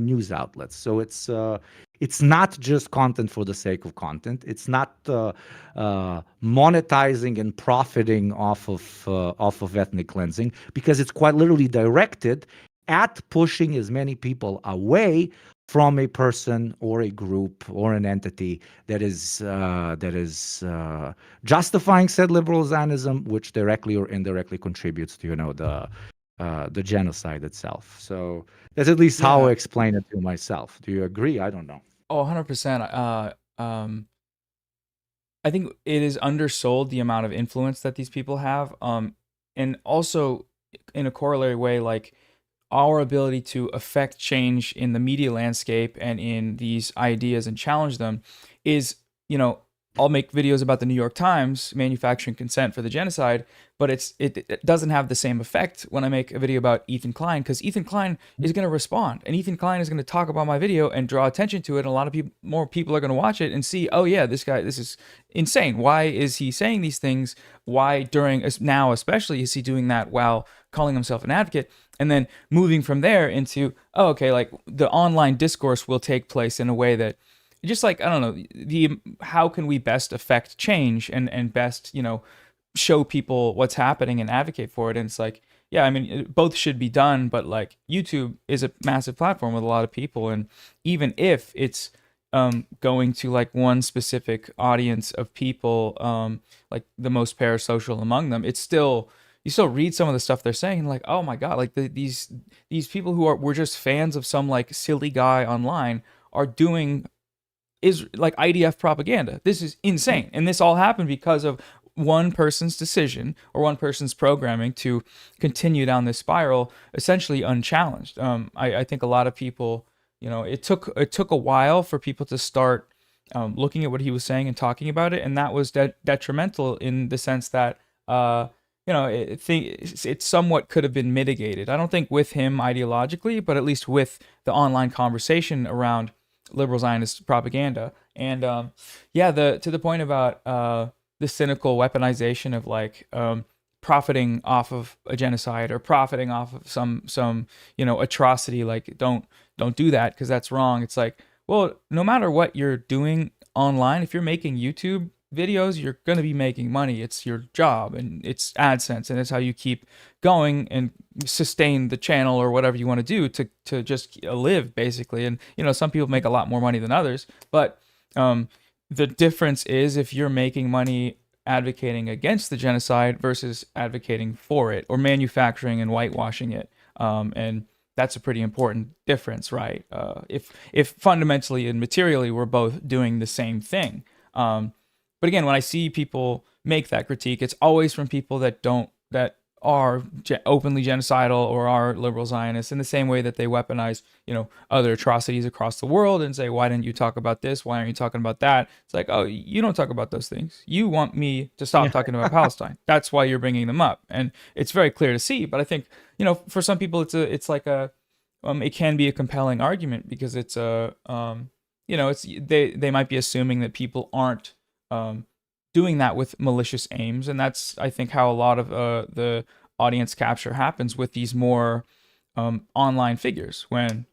news outlets. So It's not just content for the sake of content. It's not monetizing and profiting off of ethnic cleansing, because it's quite literally directed at pushing as many people away from a person or a group or an entity that is justifying said liberal Zionism, which directly or indirectly contributes to the genocide itself. So that's at least how I Yeah. explain it to myself. Do you agree? I don't know. Oh, 100%. I think it is undersold the amount of influence that these people have. And also in a corollary way, like our ability to affect change in the media landscape and in these ideas and challenge them is, you know, I'll make videos about the New York Times manufacturing consent for the genocide, but it doesn't have the same effect when I make a video about Ethan Klein, because Ethan Klein is going to respond and Ethan Klein is going to talk about my video and draw attention to it, and a lot of people, more people are going to watch it and see, oh yeah, this guy, this is insane. Why is he saying these things? Why during now especially is he doing that while calling himself an advocate? And then moving from there into, oh, okay, like the online discourse will take place in a way that, just like, I don't know, the how can we best affect change and best, show people what's happening and advocate for it. And it's like, yeah, I mean, both should be done, but like YouTube is a massive platform with a lot of people, and even if it's going to like one specific audience of people, like the most parasocial among them, it's still, you still read some of the stuff they're saying, and like, oh my god, like these people who were just fans of some like silly guy online are doing is like IDF propaganda. This is insane. And this all happened because of one person's decision or one person's programming to continue down this spiral, essentially unchallenged. I think a lot of people, it took a while for people to start looking at what he was saying and talking about it, and that was detrimental in the sense that it somewhat could have been mitigated. I don't think with him ideologically, but at least with the online conversation around liberal Zionist propaganda. And yeah, to the point about the cynical weaponization of like profiting off of a genocide or profiting off of some atrocity. Like don't do that because that's wrong. It's like, well, no matter what you're doing online, if you're making YouTube videos, you're going to be making money. It's your job and it's AdSense, and it's how you keep going and sustain the channel or whatever you want to do to just live basically. And some people make a lot more money than others, but the difference is if you're making money advocating against the genocide versus advocating for it or manufacturing and whitewashing it. And that's a pretty important difference, right? If fundamentally and materially we're both doing the same thing. But again, when I see people make that critique, it's always from people that are openly genocidal or are liberal Zionists, in the same way that they weaponize, other atrocities across the world and say, why didn't you talk about this? Why aren't you talking about that? It's like, oh, you don't talk about those things. You want me to stop talking about Palestine. That's why you're bringing them up. And it's very clear to see. But I think, for some people, it's like it can be a compelling argument because it's they might be assuming that people aren't doing that with malicious aims, and that's, I think, how a lot of the audience capture happens with these more online figures when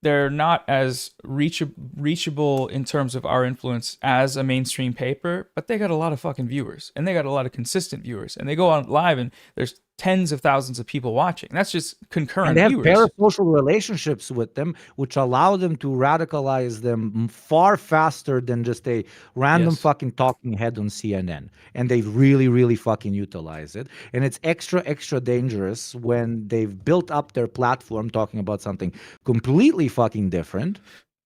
they're not as reachable in terms of our influence as a mainstream paper, but they got a lot of fucking viewers, and they got a lot of consistent viewers, and they go on live and there's tens of thousands of people watching. That's just And concurrent they have viewers. parasocial relationships with them, which allow them to radicalize them far faster than just a random Yes. fucking talking head on CNN. And they really, really fucking utilize it. And it's extra, extra dangerous when they've built up their platform talking about something completely fucking different.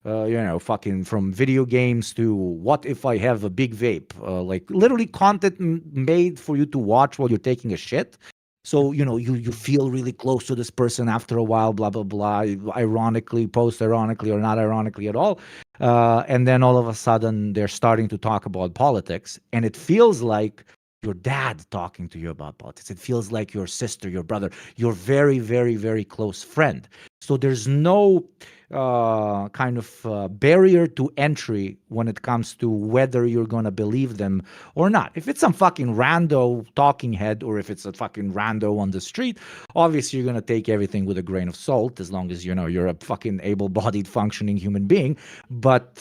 Fucking from video games to what if I have a big vape, like literally content made for you to watch while you're taking a shit. So, you feel really close to this person after a while, blah, blah, blah, ironically, post-ironically, or not ironically at all. And then all of a sudden, they're starting to talk about politics. And it feels like your dad talking to you about politics. It feels like your sister, your brother, your very, very, very close friend. So there's no kind of barrier to entry when it comes to whether you're going to believe them or not. If it's some fucking rando talking head, or if it's a fucking rando on the street, obviously you're going to take everything with a grain of salt, as long as, you know, you're a fucking able-bodied functioning human being. But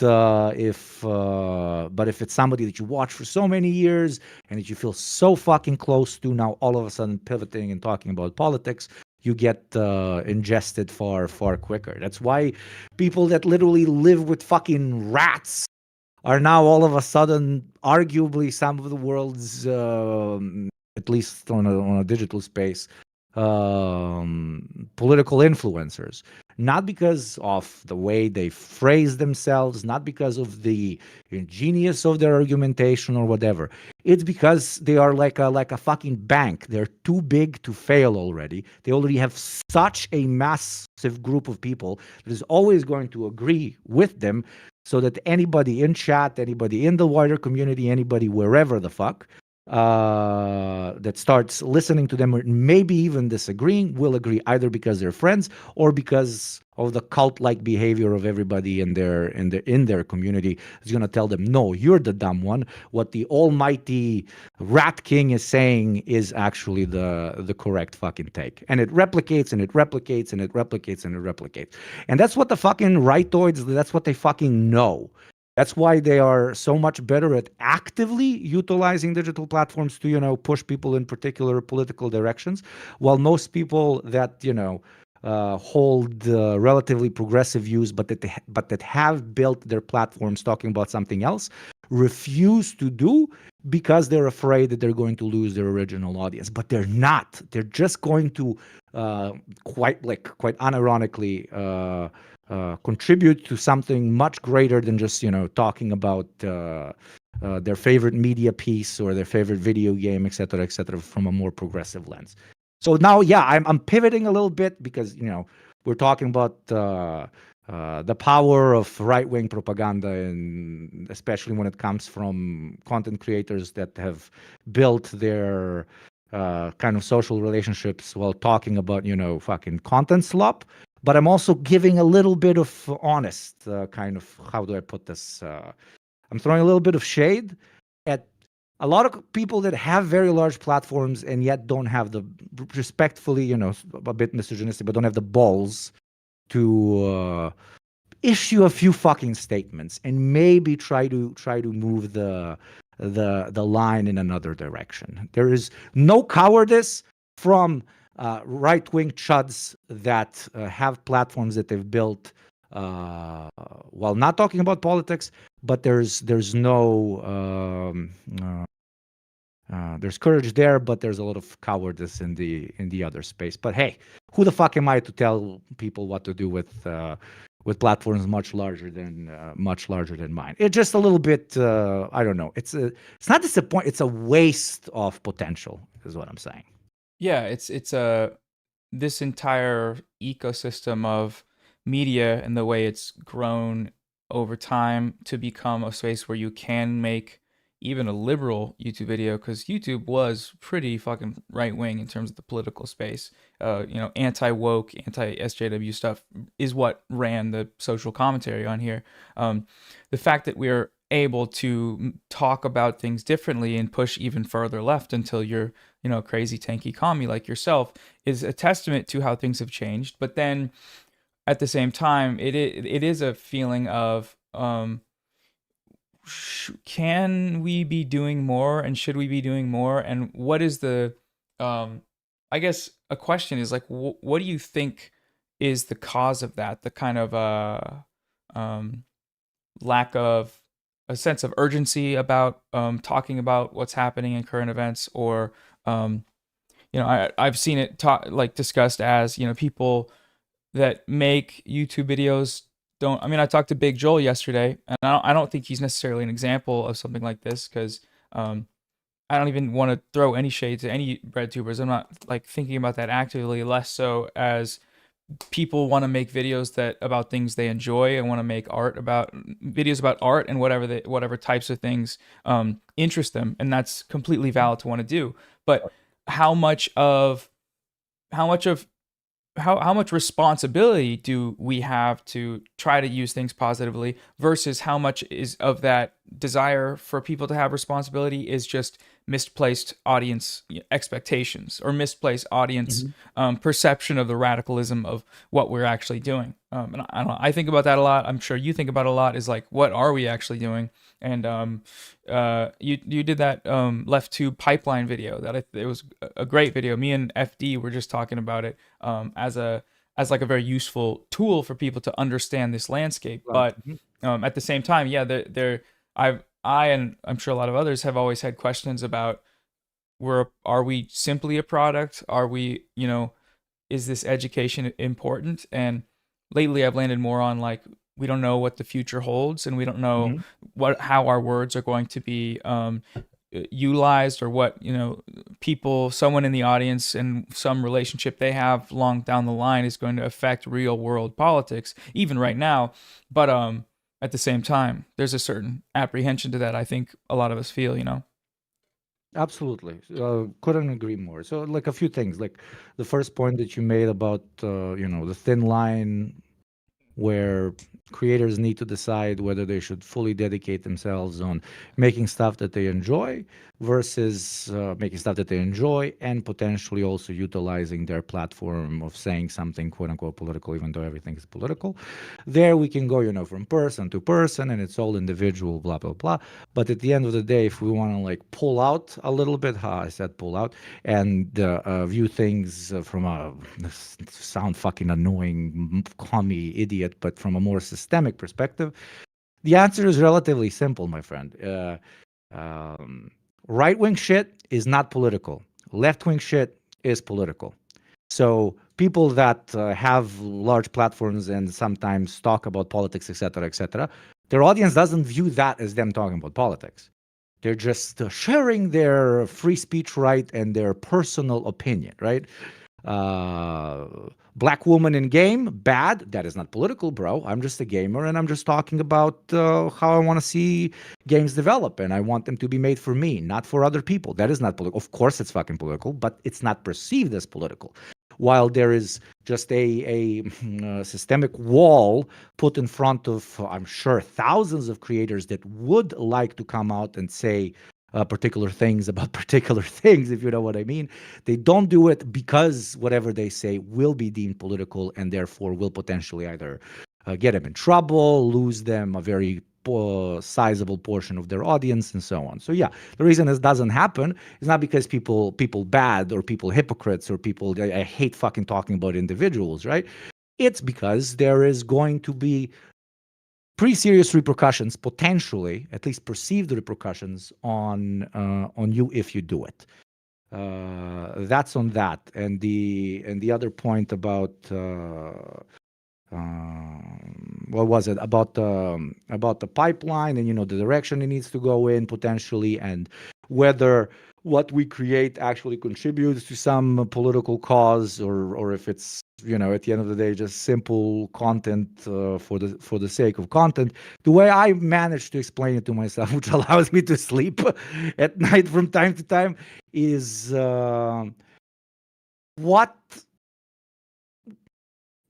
if it's somebody that you watch for so many years and that you feel so fucking close to, now all of a sudden pivoting and talking about politics, you get ingested far quicker. That's why people that literally live with fucking rats are now all of a sudden arguably some of the world's, at least on a digital space, political influencers. Not because of the way they phrase themselves, not because of the ingenious of their argumentation or whatever. It's because they are like a fucking bank. They're too big to fail already. They already have such a massive group of people that is always going to agree with them, so that anybody in chat, anybody in the wider community, anybody wherever the fuck, that starts listening to them or maybe even disagreeing, will agree, either because they're friends or because of the cult-like behavior of everybody in their community is going to tell them, no, you're the dumb one. What the almighty Rat King is saying is actually the correct fucking take. And it replicates and it replicates and it replicates and it replicates. And that's what the fucking rightoids, that's what they fucking know. That's why they are so much better at actively utilizing digital platforms to, push people in particular political directions, while most people that, hold relatively progressive views, but that have built their platforms talking about something else, refuse to do, because they're afraid that they're going to lose their original audience. But they're not. They're just going to quite unironically contribute to something much greater than just talking about their favorite media piece or their favorite video game, et cetera, from a more progressive lens. So now, yeah, I'm pivoting a little bit because we're talking about the power of right-wing propaganda, and especially when it comes from content creators that have built their kind of social relationships while talking about fucking content slop. But I'm also giving a little bit of honest kind of, how do I put this? I'm throwing a little bit of shade at a lot of people that have very large platforms and yet don't have the, respectfully, a bit misogynistic, but don't have the balls to issue a few fucking statements and maybe try to move the line in another direction. There is no cowardice from right-wing chuds that have platforms that they've built while not talking about politics, but there's there's courage there, but there's a lot of cowardice in the other space. But hey, who the fuck am I to tell people what to do with platforms much larger than mine? It's just a little bit, I don't know. It's not disappointing. It's a waste of potential, is what I'm saying. Yeah, it's a this entire ecosystem of media and the way it's grown over time to become a space where you can make even a liberal YouTube video, because YouTube was pretty fucking right wing in terms of the political space. Anti woke, anti SJW stuff is what ran the social commentary on here. The fact that we're able to talk about things differently and push even further left until you're crazy tanky commie like yourself is a testament to how things have changed. But then at the same time, it is a feeling of can we be doing more, and should we be doing more, and what is the I guess a question is like, what do you think is the cause of that, the kind of lack of a sense of urgency about talking about what's happening in current events, or I've seen it discussed as people that make YouTube videos don't. I mean, I talked to Big Joel yesterday, and I don't think he's necessarily an example of something like this, because I don't even want to throw any shade to any bread tubers. I'm not thinking about that actively, less so as people want to make videos about things they enjoy and want to make videos about art and whatever types of things interest them, and that's completely valid to want to do. But how much of how much responsibility do we have to try to use things positively versus how much is of that desire for people to have responsibility is just misplaced audience expectations or misplaced audience Mhm. perception of the radicalism of what we're actually doing. And I don't know, I think about that a lot. I'm sure you think about it a lot. Is like, what are we actually doing? And you did that left tube pipeline video that it was a great video. Me and FD were just talking about it as like a very useful tool for people to understand this landscape. Right. But at the same time, yeah, I and I'm sure a lot of others have always had questions about, are we simply a product? Are we, is this education important? And lately I've landed more on like, we don't know what the future holds, and we don't know Mhm. how our words are going to be utilized, or what, people, someone in the audience and some relationship they have long down the line is going to affect real world politics, even right now. But at the same time, there's a certain apprehension to that. I think a lot of us feel. Absolutely. Couldn't agree more. So, like a few things, like the first point that you made about, the thin line where creators need to decide whether they should fully dedicate themselves on making stuff that they enjoy versus making stuff that they enjoy and potentially also utilizing their platform of saying something quote unquote political, even though everything is political. There we can go, from person to person, and it's all individual, blah, blah, blah. But at the end of the day, if we want to like pull out a little bit, I said pull out, and view things from a sound fucking annoying, call me idiot, but from a more systemic perspective, the answer is relatively simple, my friend. Um, right wing shit is not political. Left wing shit is political. So people that have large platforms and sometimes talk about politics, etc., their audience doesn't view that as them talking about politics. They're just sharing their free speech right and their personal opinion, right? Uh, Black woman in game, bad. That is not political, bro. I'm just a gamer and I'm just talking about how I want to see games develop, and I want them to be made for me, not for other people. That is not political. Of course, it's fucking political, but it's not perceived as political. While there is just a systemic wall put in front of, I'm sure, thousands of creators that would like to come out and say particular things about particular things, if you know what I mean. They don't do it because whatever they say will be deemed political and therefore will potentially either get them in trouble, lose them a very sizable portion of their audience, and so on. So yeah, the reason this doesn't happen is not because people bad or people hypocrites or people. I hate fucking talking about individuals, right? It's because there is going to be pretty serious repercussions, potentially, at least perceived repercussions on you if you do it. That's on that, and the other point about what was it about the pipeline and the direction it needs to go in potentially, and whether what we create actually contributes to some political cause, or if it's at the end of the day just simple content for the sake of content. The way I manage to explain it to myself, which allows me to sleep at night from time to time, is what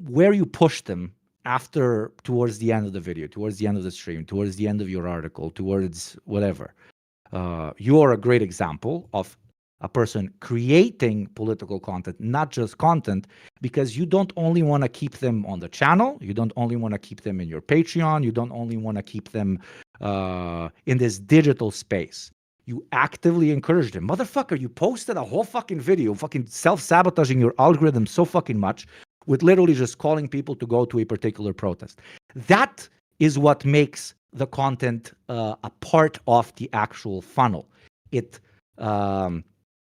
where you push them after, towards the end of the video, towards the end of the stream, towards the end of your article, towards whatever. You are a great example of a person creating political content, not just content, because you don't only want to keep them on the channel, you don't only want to keep them in your Patreon, you don't only want to keep them in this digital space. You actively encourage them. Motherfucker, you posted a whole fucking video, fucking self-sabotaging your algorithm so fucking much with literally just calling people to go to a particular protest. That is what makes the content a part of the actual funnel. It um,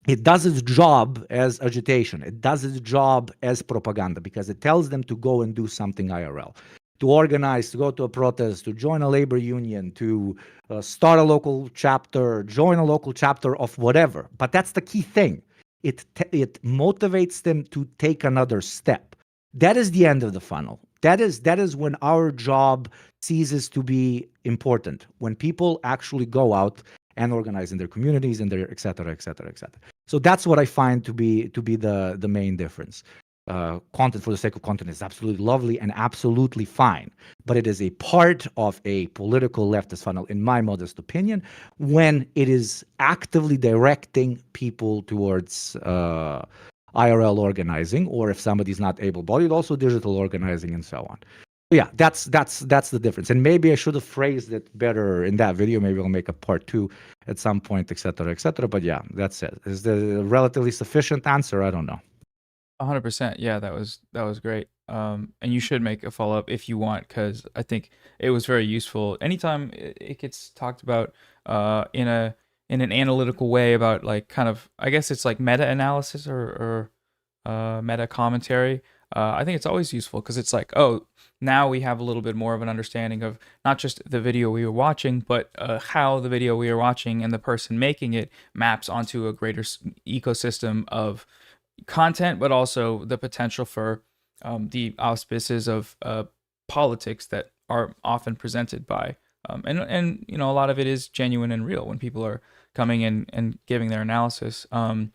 it does its job as agitation. It does its job as propaganda because it tells them to go and do something IRL, to organize, to go to a protest, to join a labor union, to start a local chapter, join a local chapter of whatever. But that's the key thing. It motivates them to take another step. That is the end of the funnel. That is when our job ceases to be important. When people actually go out and organize in their communities and their et cetera, et cetera, et cetera. So that's what I find to be the main difference. content for the sake of content is absolutely lovely and absolutely fine, but it is a part of a political leftist funnel, in my modest opinion, when it is actively directing people towards IRL organizing, or if somebody's not able-bodied, also digital organizing and so on. Yeah, that's the difference. And maybe I should have phrased it better in that video. Maybe I'll make a part 2 at some point, etc., etc. But yeah, that's it. Is the relatively sufficient answer? I don't know. 100%. Yeah, that was great. And you should make a follow up if you want, because I think it was very useful. Anytime it gets talked about in an analytical way about like kind of, I guess it's like meta analysis or meta commentary. I think it's always useful because it's like, oh, now we have a little bit more of an understanding of not just the video we were watching, but how the video we were watching and the person making it maps onto a greater ecosystem of content, but also the potential for the auspices of politics that are often presented by. And you know, a lot of it is genuine and real when people are coming in and giving their analysis. One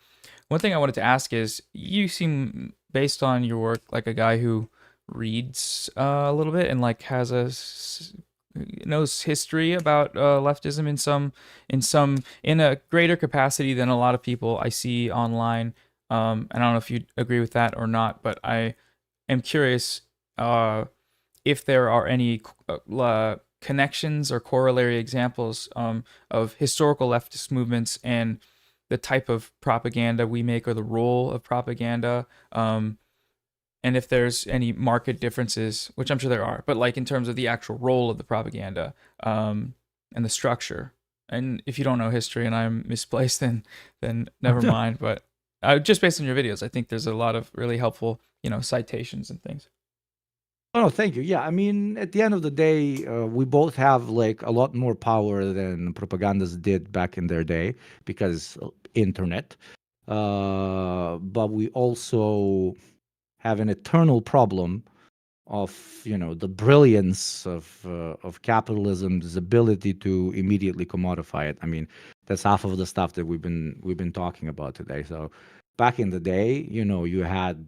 thing I wanted to ask is, you seem, based on your work, like a guy who reads a little bit and like has knows history about leftism in a greater capacity than a lot of people I see online. And I don't know if you agree with that or not, but I am curious if there are any connections or corollary examples of historical leftist movements and the type of propaganda we make, or the role of propaganda, and if there's any marked differences, which I'm sure there are, but like in terms of the actual role of the propaganda and the structure. And if you don't know history and I'm misplaced, then never mind. But just based on your videos, I think there's a lot of really helpful, you know, citations and things. Oh, thank you. Yeah, I mean, at the end of the day, we both have like a lot more power than propagandas did back in their day because internet. But we also have an eternal problem of, you know, the brilliance of capitalism's ability to immediately commodify it. I mean, that's half of the stuff that we've been talking about today. So back in the day, you know, you had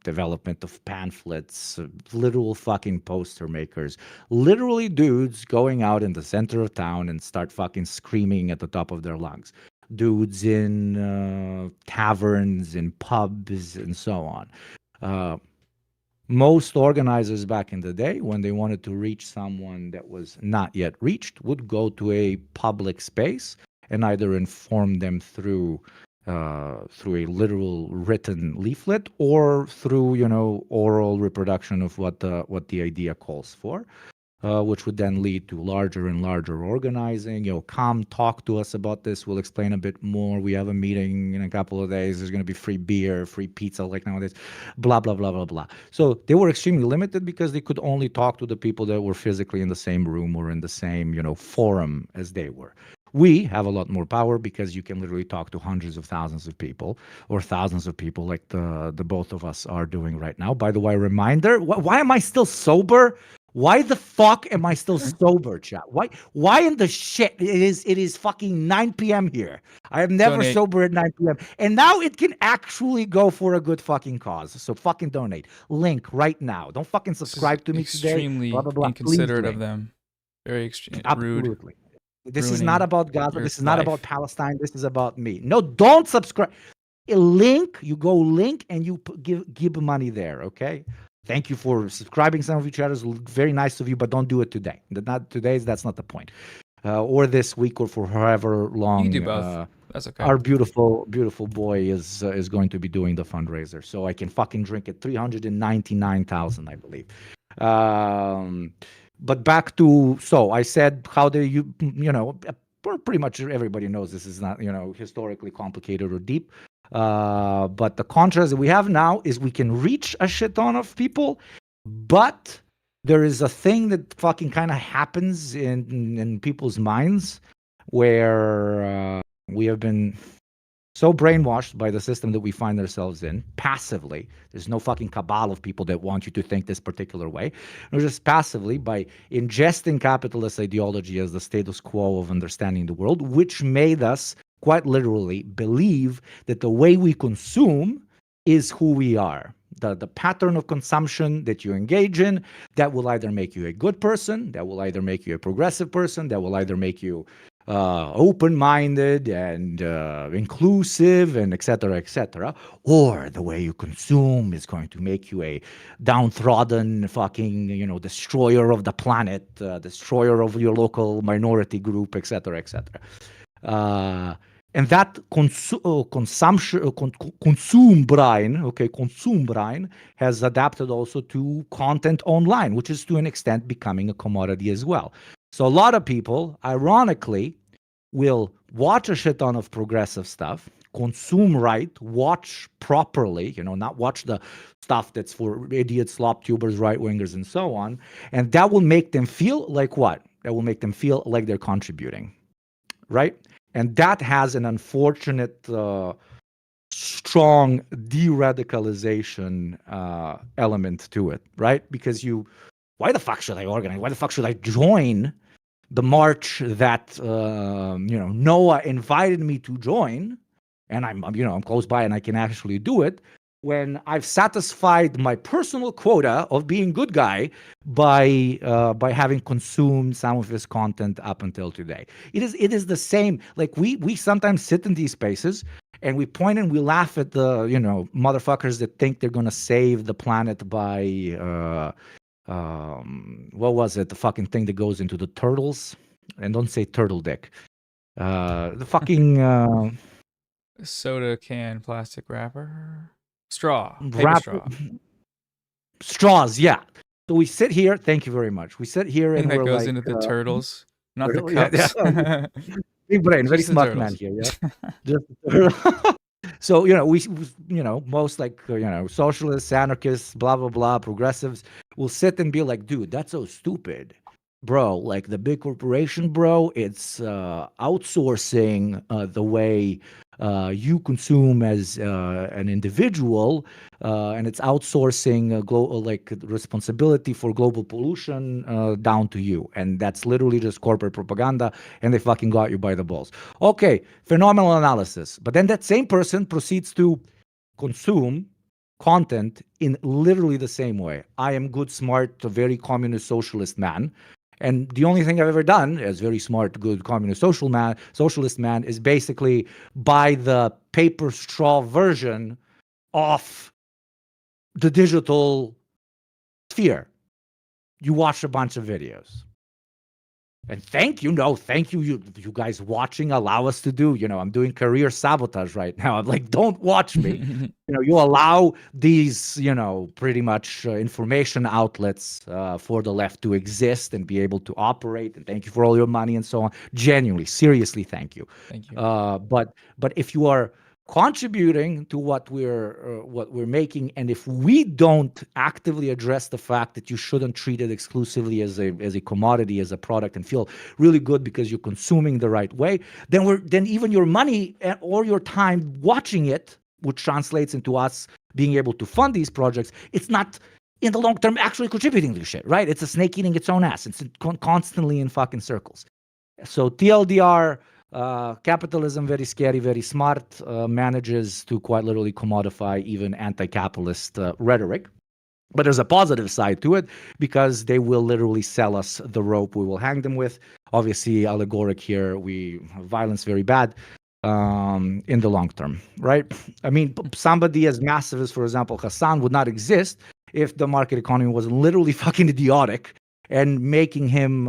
development of pamphlets, literal fucking poster makers, literally dudes going out in the center of town and start fucking screaming at the top of their lungs. Dudes in taverns, in pubs, and so on. Most organizers back in the day, when they wanted to reach someone that was not yet reached, would go to a public space and either inform them through a literal written leaflet, or through, you know, oral reproduction of what the idea calls for, which would then lead to larger and larger organizing. You know, come talk to us about this. We'll explain a bit more. We have a meeting in a couple of days. There's going to be free beer, free pizza, like nowadays, blah, blah, blah, blah, blah. So they were extremely limited because they could only talk to the people that were physically in the same room or in the same, you know, forum as they were. We have a lot more power because you can literally talk to hundreds of thousands of people, or thousands of people, like the both of us are doing right now. By the way, reminder, why am I still sober? Why the fuck am I still sober, chat? Why in the shit? It is fucking 9 p.m. here. I am never Donate. sober at 9 p.m. And now it can actually go for a good fucking cause. So fucking donate. Link right now. Don't fucking This is subscribe to me today. Blah extremely blah blah. Please inconsiderate of link. them. Very rude, Absolutely. This is not ruining about Gaza. your This is not about life. Palestine. This is about me. No, don't subscribe. A link, you go link and you give money there, okay? Thank you for subscribing. Some of you chatters, very nice of you, but don't do it today. Not today's. That's not the point. Or this week, or for however You can do long. both. That's okay. Our beautiful, beautiful boy is going to be doing the fundraiser, so I can fucking drink it. 399,000, I believe. But back to, so I said, how do you know, pretty much everybody knows this is not, you know, historically complicated or deep. But the contrast that we have now is we can reach a shit ton of people, but there is a thing that fucking kind of happens in people's minds where we have been so brainwashed by the system that we find ourselves in passively. There's no fucking cabal of people that want you to think this particular way. Or just passively by ingesting capitalist ideology as the status quo of understanding the world, which made us quite literally believe that the way we consume is who we are. The pattern of consumption that you engage in, that will either make you a good person, that will either make you a progressive person, that will either make you open-minded and inclusive, and et cetera, or the way you consume is going to make you a downtrodden fucking, destroyer of the planet, destroyer of your local minority group, et cetera, et cetera. And that consume brain, okay, consume brain has adapted also to content online, which is to an extent becoming a commodity as well. So a lot of people, ironically, will watch a shit ton of progressive stuff, consume right, watch properly, not watch the stuff that's for idiots, slop tubers, right wingers, and so on. And that will make them feel like what? That will make them feel like they're contributing, right? And that has an unfortunate, strong de-radicalization element to it, right? Because why the fuck should I organize? Why the fuck should I join the march that Noah invited me to join, and I'm close by and I can actually do it, when I've satisfied my personal quota of being good guy by having consumed some of his content up until today. It is the same. Like we sometimes sit in these spaces and we point and we laugh at the motherfuckers that think they're gonna save the planet by what was it? The fucking thing that goes into the turtles, and don't say turtle dick. The fucking Soda can plastic wrapper. Straw. Paper wrap straw. straws. Yeah. So we sit here. Thank you very much. We sit here Thing and that we're goes like, into the turtles, not the yeah, yeah. cups. Big brain, very Just the smart man turtles. here. Yeah. Just so we most like socialists, anarchists, blah blah blah, progressives will sit and be like, dude, that's so stupid, bro. Like the big corporation, bro, it's outsourcing the way you consume as an individual, and it's outsourcing like responsibility for global pollution down to you, and that's literally just corporate propaganda, and they fucking got you by the balls. Okay, phenomenal analysis. But then that same person proceeds to consume content in literally the same way. I am good, smart, a very communist socialist man. And the only thing I've ever done as very smart, good communist socialist man is basically buy the paper straw version of the digital sphere. You watch a bunch of videos. And thank you, you guys watching allow us to do. I'm doing career sabotage right now. I'm like, don't watch me. You allow these, pretty much information outlets for the left to exist and be able to operate. And thank you for all your money and so on. Genuinely, seriously, thank you. Thank you. But if you are contributing to what we're making, and if we don't actively address the fact that you shouldn't treat it exclusively as a commodity, as a product, and feel really good because you're consuming the right way, then even your money or your time watching it, which translates into us being able to fund these projects, it's not in the long term actually contributing to shit, right? It's a snake eating its own ass. It's constantly in fucking circles. So TLDR, capitalism, very scary, very smart, manages to quite literally commodify even anti-capitalist rhetoric. But there's a positive side to it, because they will literally sell us the rope we will hang them with. Obviously, allegoric here, violence very bad in the long term, right? I mean, somebody as massive as, for example, Hassan would not exist if the market economy was literally fucking idiotic, and making him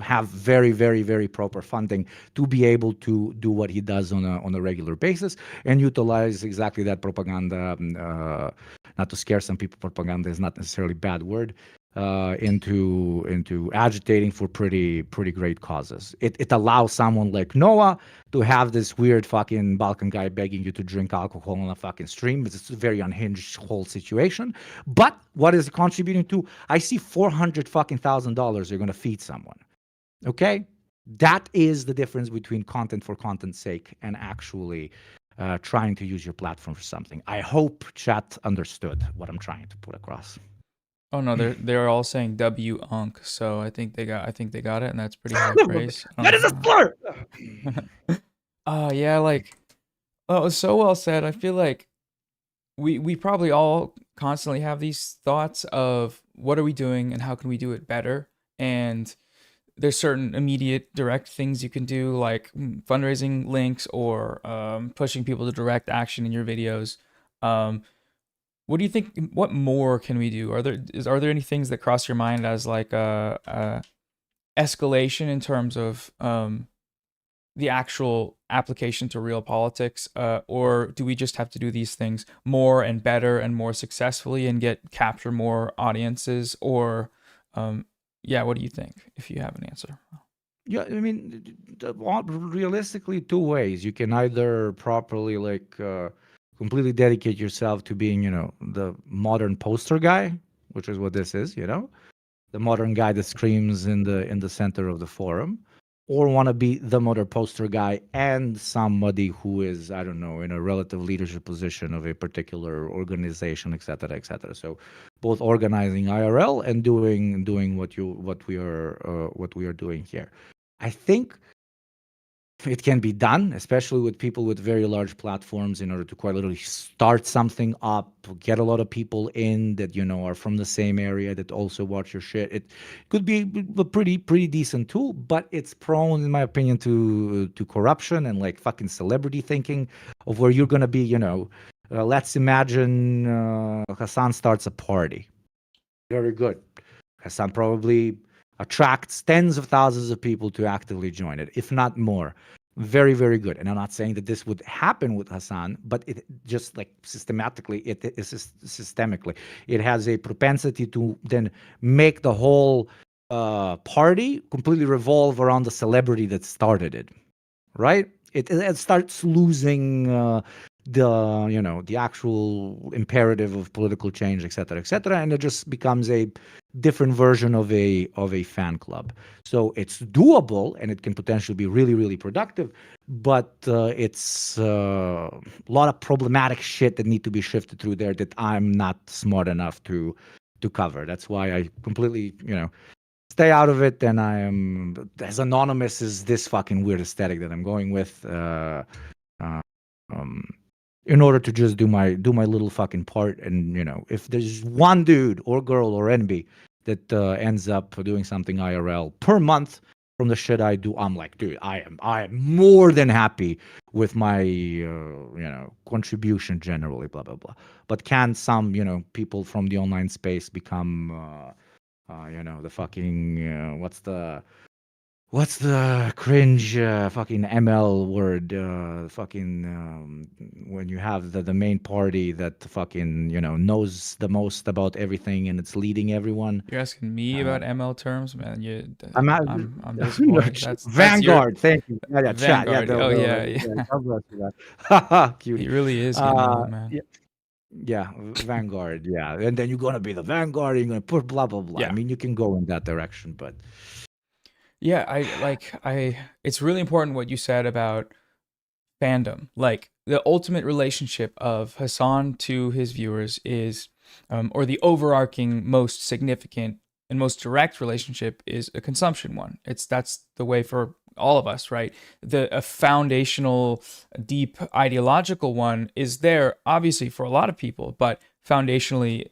have very, very, very proper funding to be able to do what he does on a regular basis, and utilize exactly that propaganda. Not to scare some people, propaganda is not necessarily a bad word. Into agitating for pretty great causes. It allows someone like Noah to have this weird fucking Balkan guy begging you to drink alcohol on a fucking stream. It's a very unhinged whole situation. But what is it contributing to? I see $400,000 you're gonna feed someone. Okay, that is the difference between content for content's sake and actually trying to use your platform for something. I hope chat understood what I'm trying to put across. Oh no, they're all saying W unk, so I think they got it, and that's pretty high praise. That is a slur. Oh yeah, like, oh, it was so well said. I feel like we probably all constantly have these thoughts of what are we doing and how can we do it better. And there's certain immediate direct things you can do, like fundraising links or pushing people to direct action in your videos. Um, what do you think? What more can we do? Are there any things that cross your mind as like a escalation in terms of the actual application to real politics, or do we just have to do these things more and better and more successfully and get capture more audiences? Or, yeah, what do you think? If you have an answer. Yeah, I mean, realistically, two ways. You can either properly, like, completely dedicate yourself to being, the modern poster guy, which is what this is, the modern guy that screams in the center of the forum, or want to be the modern poster guy and somebody who is, I don't know, in a relative leadership position of a particular organization, et cetera, et cetera. So both organizing IRL and doing what we are doing here. I think it can be done, especially with people with very large platforms, in order to quite literally start something up, get a lot of people in that are from the same area that also watch your shit. It could be a pretty decent tool, but it's prone, in my opinion, to corruption and like fucking celebrity thinking of where you're gonna be. Let's imagine Hassan starts a party. Very good. Hassan probably attracts tens of thousands of people to actively join it, if not more. Very, very good. And I'm not saying that this would happen with Hassan, but it just like systematically, it is systemically, it has a propensity to then make the whole party completely revolve around the celebrity that started it, right? It starts losing the actual imperative of political change, et cetera, and it just becomes a different version of a fan club. So it's doable and it can potentially be really, really productive, but it's a lot of problematic shit that need to be shifted through there that I'm not smart enough to cover. That's why I completely stay out of it. And I am as anonymous as this fucking weird aesthetic that I'm going with. Uh, um, in order to just do my little fucking part. And if there's one dude or girl or NB that ends up doing something IRL per month from the shit I do, I'm like, dude, I am more than happy with my contribution generally, blah blah blah. But can some people from the online space become the fucking what's the cringe fucking ML word? Fucking when you have the main party that fucking knows the most about everything and it's leading everyone. You're asking me Uh, about ML terms, man. I'm not I'm disappointed. That's your Vanguard. Thank you. Yeah, yeah, chat. Yeah, Vanguard. Oh yeah, yeah. yeah. God bless you, man. He Cutie. really is getting Uh, old, man. yeah, yeah, Vanguard. Yeah, and then you're gonna be the Vanguard. You're gonna put blah blah blah. I Yeah. mean, you can go in that direction, but Yeah, it's really important what you said about fandom. Like the ultimate relationship of Hassan to his viewers is, or the overarching most significant and most direct relationship is a consumption one. That's the way for all of us, right? A foundational, deep ideological one is there, obviously, for a lot of people, but foundationally,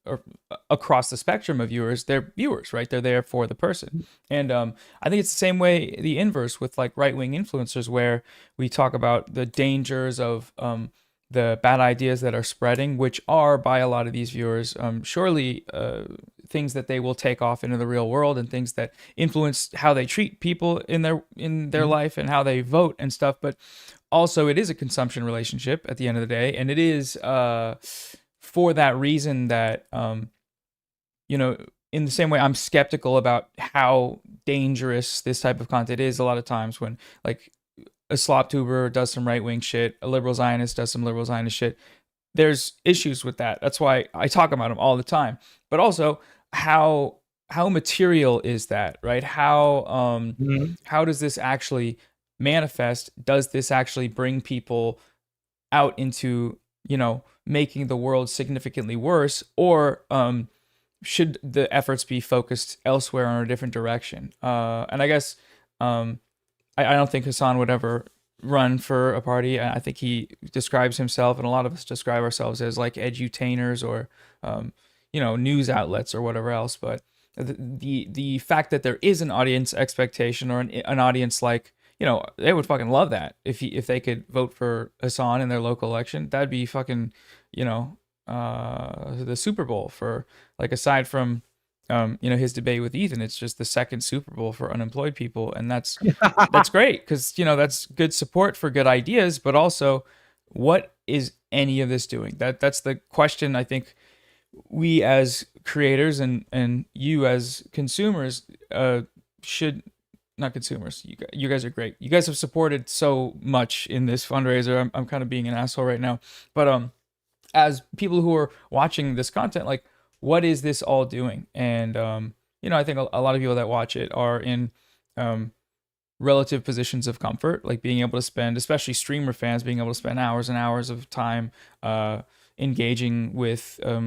or across the spectrum of viewers, they're viewers, right? They're there for the person. And I think it's the same way, the inverse with like right wing influencers, where we talk about the dangers of the bad ideas that are spreading, which are by a lot of these viewers, surely things that they will take off into the real world and things that influence how they treat people in their life and how they vote and stuff. But also, it is a consumption relationship at the end of the day, and it is for that reason that you know, in the same way, I'm skeptical about how dangerous this type of content is. A lot of times when like a slop tuber does some right wing shit, a liberal Zionist does some liberal Zionist shit, there's issues with that. That's why I talk about them all the time. But also, how material is that, right? Mhm. How does this actually manifest? Does this actually bring people out into making the world significantly worse, or should the efforts be focused elsewhere in a different direction? And I guess I don't think Hassan would ever run for a party. I think he describes himself, and a lot of us describe ourselves as like edutainers or, um, news outlets or whatever else. But the fact that there is an audience expectation or an audience like, they would fucking love that if they could vote for Hassan in their local election. That'd be fucking, the Super Bowl for, like, aside from his debate with Ethan, it's just the second Super Bowl for unemployed people, and that's great because that's good support for good ideas. But also, what is any of this doing? That's the question I think we as creators and you as consumers should, not consumers. You guys are great. You guys have supported so much in this fundraiser. I'm kind of being an asshole right now, but as people who are watching this content, like, what is this all doing? And I think a lot of people that watch it are in relative positions of comfort, like being able to spend, especially streamer fans, being able to spend hours and hours of time engaging with a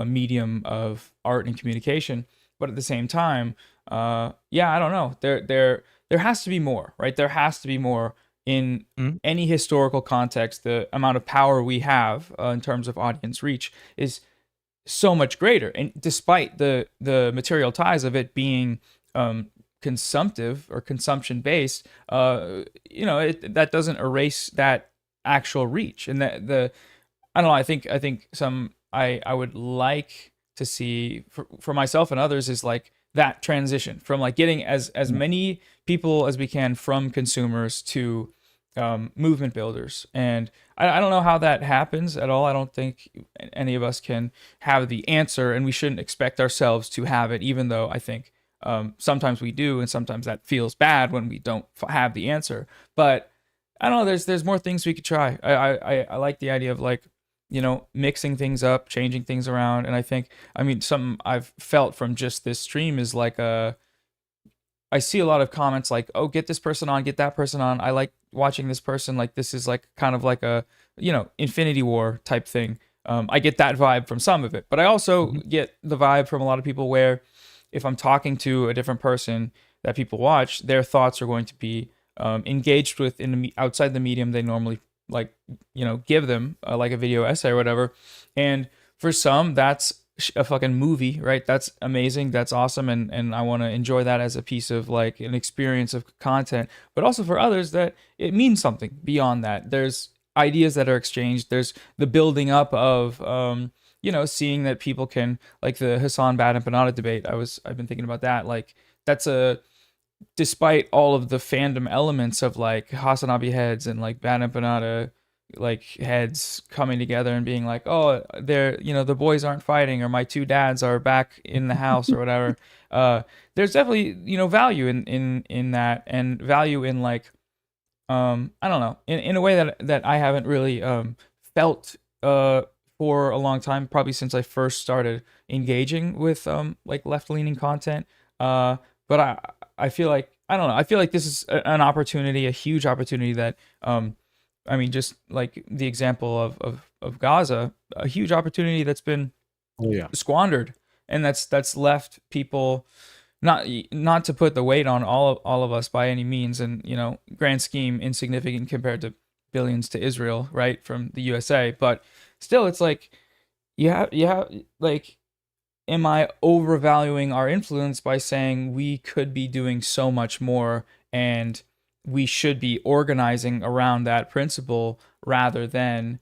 medium of art and communication. But at the same time, yeah, I don't know. There has to be more, right? There has to be more in Mhm. any historical context. The amount of power we have in terms of audience reach is so much greater, and despite the material ties of it being consumptive or consumption based, that doesn't erase that actual reach. And the I don't know. I think I would like to see for myself and others is like that transition from like getting as Yeah. many people as we can from consumers to movement builders. And I don't know how that happens at all. I don't think any of us can have the answer, and we shouldn't expect ourselves to have it, even though I think sometimes we do, and sometimes that feels bad when we don't have the answer. But I don't know. There's more things we could try. I like the idea of like, mixing things up, changing things around. And I mean, something I've felt from just this stream is like I see a lot of comments like, "Oh, get this person on, get that person on. I like watching this person. Like, this is like kind of like a, Infinity War type thing." I get that vibe from some of it, but I also Mhm. get the vibe from a lot of people where if I'm talking to a different person that people watch, their thoughts are going to be engaged with outside the medium they normally like, give them, like a video essay or whatever. And for some, that's a fucking movie, right? That's amazing. That's awesome. And I want to enjoy that as a piece of like an experience of content. But also for others, that it means something beyond that. There's ideas that are exchanged. There's the building up of, seeing that people can, like the Hassan Bad and Panada debate. I've been thinking about that. Like, that's a, despite all of the fandom elements of like Hasanabi heads and like Bad Empanada like heads coming together and being like, oh, they're, the boys aren't fighting, or my two dads are back in the house or whatever. Uh, there's definitely, value in that, and value in like, I don't know, in a way that I haven't really felt for a long time, probably since I first started engaging with like left leaning content. But I feel like, I don't know, I feel like this is an opportunity, a huge opportunity that I mean, just like the example of Gaza, a huge opportunity that's been Oh yeah. squandered, and that's left people, not to put the weight on all of us by any means, and grand scheme insignificant compared to billions to Israel, right, from the USA. But still, it's like you have like, am I overvaluing our influence by saying we could be doing so much more, and we should be organizing around that principle rather than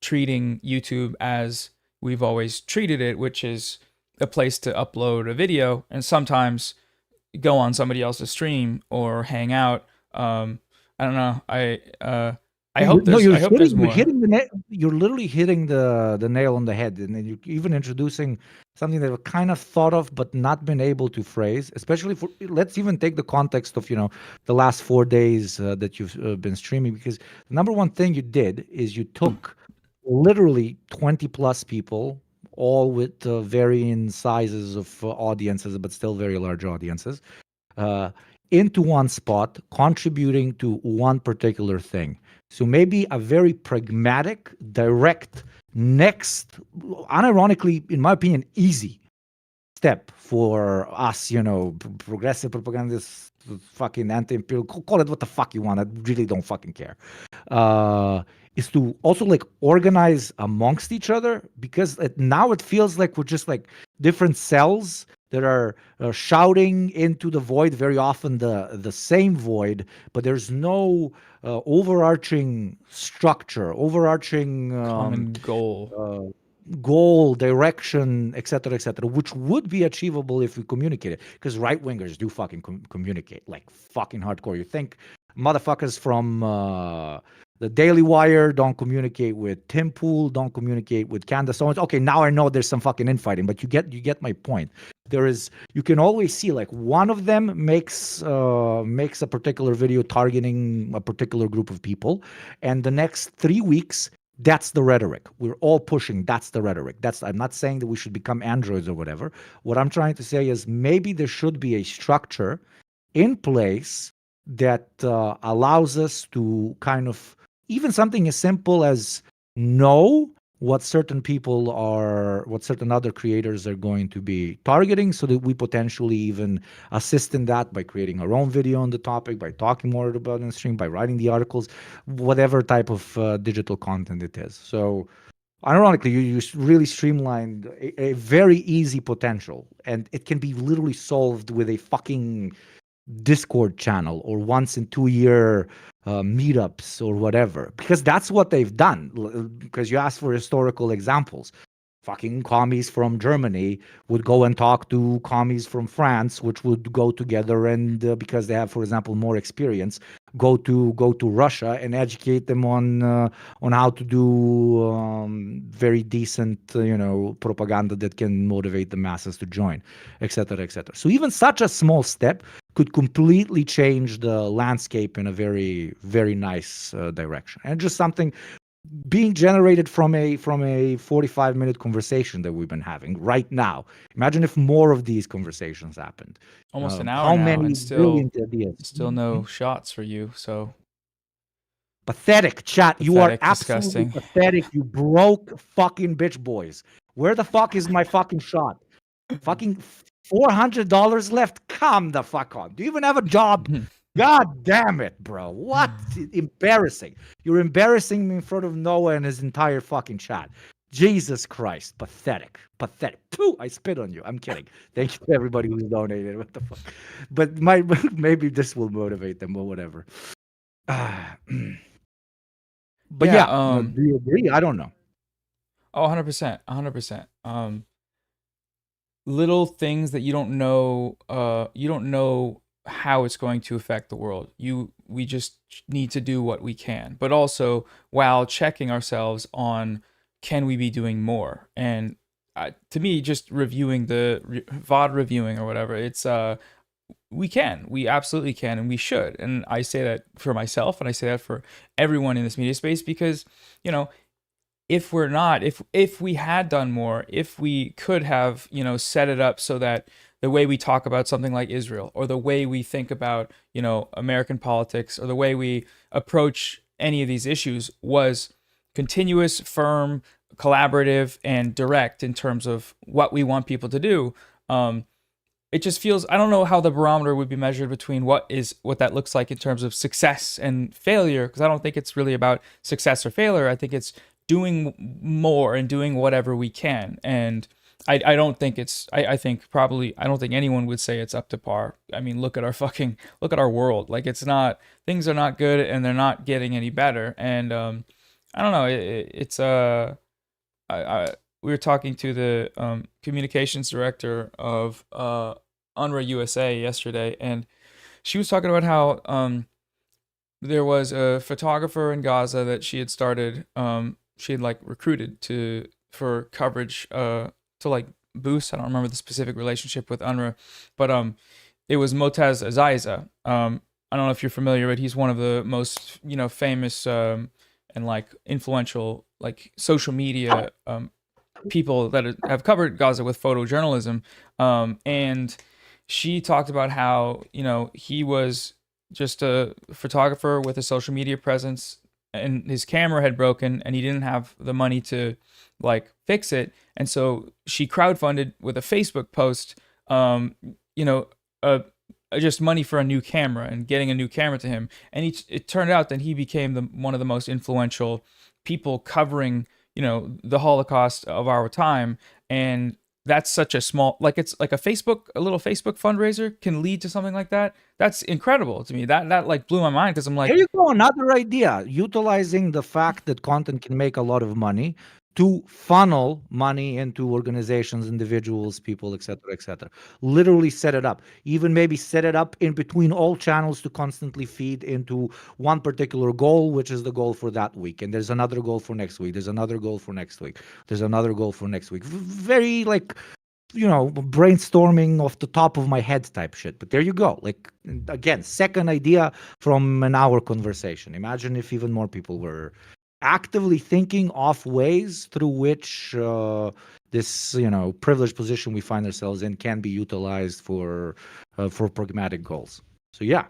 treating YouTube as we've always treated it, which is a place to upload a video and sometimes go on somebody else's stream or hang out. I don't know. I hope No, there's I hope there's you're more. hitting you're literally hitting the nail on the head, and then you're even introducing something that we kind of thought of but not been able to phrase. Especially for, let's even take the context of the last 4 days that you've been streaming, because the number one thing you did is you took literally 20 plus people, all with varying sizes of audiences, but still very large audiences, uh, into one spot, contributing to one particular thing. So maybe a very pragmatic, direct, next, unironically, in my opinion, easy step for us, progressive propagandists, fucking anti-imperial, call it what the fuck you want. I really don't fucking care. Uh, is to also like organize amongst each other, because now it feels like we're just like different cells that are shouting into the void, very often the same void, but there's no overarching structure, overarching Common goal. uh, goal, direction, etc., which would be achievable if we communicate it. Because right wingers do fucking communicate like fucking hardcore. You think motherfuckers from the Daily Wire don't communicate with Tim Pool, don't communicate with Candace Owens. Okay, now I know there's some fucking infighting, but you get my point. You can always see like one of them makes a particular video targeting a particular group of people, and the next 3 weeks that's the rhetoric. We're all pushing. That's the rhetoric. I'm not saying that we should become androids or whatever. What I'm trying to say is maybe there should be a structure in place that allows us to kind of, even something as simple as know what certain other creators are going to be targeting, so that we potentially even assist in that by creating our own video on the topic, by talking more about it on stream, by writing the articles, whatever type of digital content it is. So ironically, you really streamlined a very easy potential, and it can be literally solved with a fucking Discord channel or once in 2 year meetups or whatever, because that's what they've done. Because you asked for historical examples. Fucking commies from Germany would go and talk to commies from France, which would go together, and because they have, for example, more experience, go to Russia and educate them on how to do very decent, propaganda that can motivate the masses to join, etc., etc. So even such a small step could completely change the landscape in a very, very nice direction, and just something being generated from a 45-minute conversation that we've been having right now. Imagine if more of these conversations happened. Almost an hour How now, many and still brilliant ideas? still no shots for you. So Pathetic, chat. You are pathetic, absolutely disgusting. pathetic. You broke fucking bitch boys. Where the fuck is my fucking shot? Fucking $400 left. Come the fuck on. Do you even have a job? God damn it, bro. What? Embarrassing. You're embarrassing me in front of Noah and his entire fucking chat. Jesus Christ. Pathetic. Pathetic. Pooh, I spit on you. I'm kidding. Thank you to everybody who's donated. What the fuck? But maybe this will motivate them or whatever. But Yeah, yeah, do you agree? I don't know. oh, 100%, 100%. Little things that you don't know how it's going to affect the world. We just need to do what we can, but also while checking ourselves on, can we be doing more? And to me, just reviewing VOD reviewing or whatever, it's we absolutely can, and we should. And I say that for myself, and I say that for everyone in this media space, because you know if we're not, if we had done more, if we could have, set it up so that the way we talk about something like Israel, or the way we think about, American politics, or the way we approach any of these issues was continuous, firm, collaborative, and direct in terms of what we want people to do. It just feels, I don't know how the barometer would be measured between what that looks like in terms of success and failure, because I don't think it's really about success or failure. I think it's doing more and doing whatever we can. And I don't think I think probably, I don't think anyone would say it's up to par. I mean, look at our world. Like, it's not, things are not good, and they're not getting any better. And I don't know, we were talking to the communications director of Unrwa USA yesterday, and she was talking about how there was a photographer in Gaza that she had started, she had like recruited for coverage to like boost. I don't remember the specific relationship with Unrwa, but it was Motaz Azaiza. I don't know if you're familiar, but he's one of the most famous and like influential like social media people that have covered Gaza with photojournalism. And she talked about how he was just a photographer with a social media presence and his camera had broken and he didn't have the money to like fix it, and so she crowdfunded with a Facebook post, um you know uh just money for a new camera and getting a new camera to him, and it turned out that he became one of the most influential people covering the Holocaust of our time. And that's such a small, like, it's like a little Facebook fundraiser can lead to something like that. That's incredible to me. That like blew my mind, because I'm There like, you go, another idea. Utilizing the fact that content can make a lot of money to funnel money into organizations, individuals, people, etc., etc. Literally set it up. Even maybe set it up in between all channels to constantly feed into one particular goal, which is the goal for that week. And there's another goal for next week. There's another goal for next week. There's another goal for next week. Very like, brainstorming off the top of my head type shit. But there you go. Like, again, second idea from an hour conversation. Imagine if even more people were actively thinking of ways through which this, privileged position we find ourselves in can be utilized for pragmatic goals. So yeah,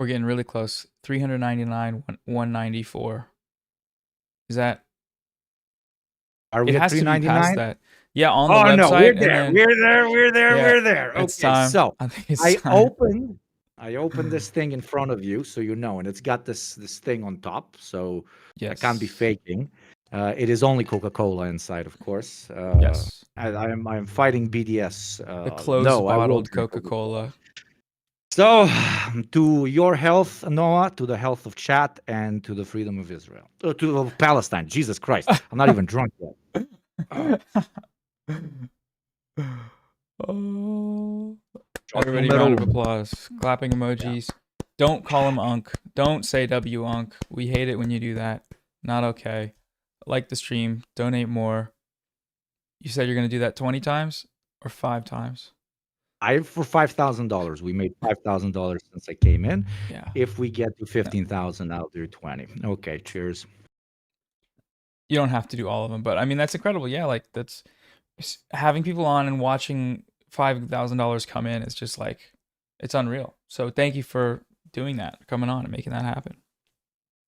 we're getting really close. 399, 194. Is that? are It we at has to be past 399? that. Yeah, on the Oh no, website, we're and there. then We're there. We're there. yeah, We're there. it's Okay, time. so I think it's I time. opened I opened this thing in front of you, so you know, and it's got this thing on top, so I can't be Yes. faking. It is only Coca-Cola inside, of course. Yes. I'm fighting BDS. The closed No, I won't bottled drink Coca-Cola. Coca-Cola. So, to your health, Noah, to the health of chat, and to the freedom of Israel, to Palestine. Jesus Christ, I'm not even drunk yet. Oh. Shot Everybody, numero round of uno. applause. Clapping Yeah. emojis. Don't call him Unk. Don't say W Unk. We hate it when you do that. Not okay. Like the stream. Donate more. You said you're going to do that 20 times or 5 times? For $5,000. We made $5,000 since I came in. Yeah. If we get to No, 15,000, I'll do 20. Okay, cheers. you don't have to do all of them, but I mean, that's incredible. Yeah, like that's having people on and watching $5,000 come in is just like, it's unreal. So thank you for doing that, coming on and making that happen.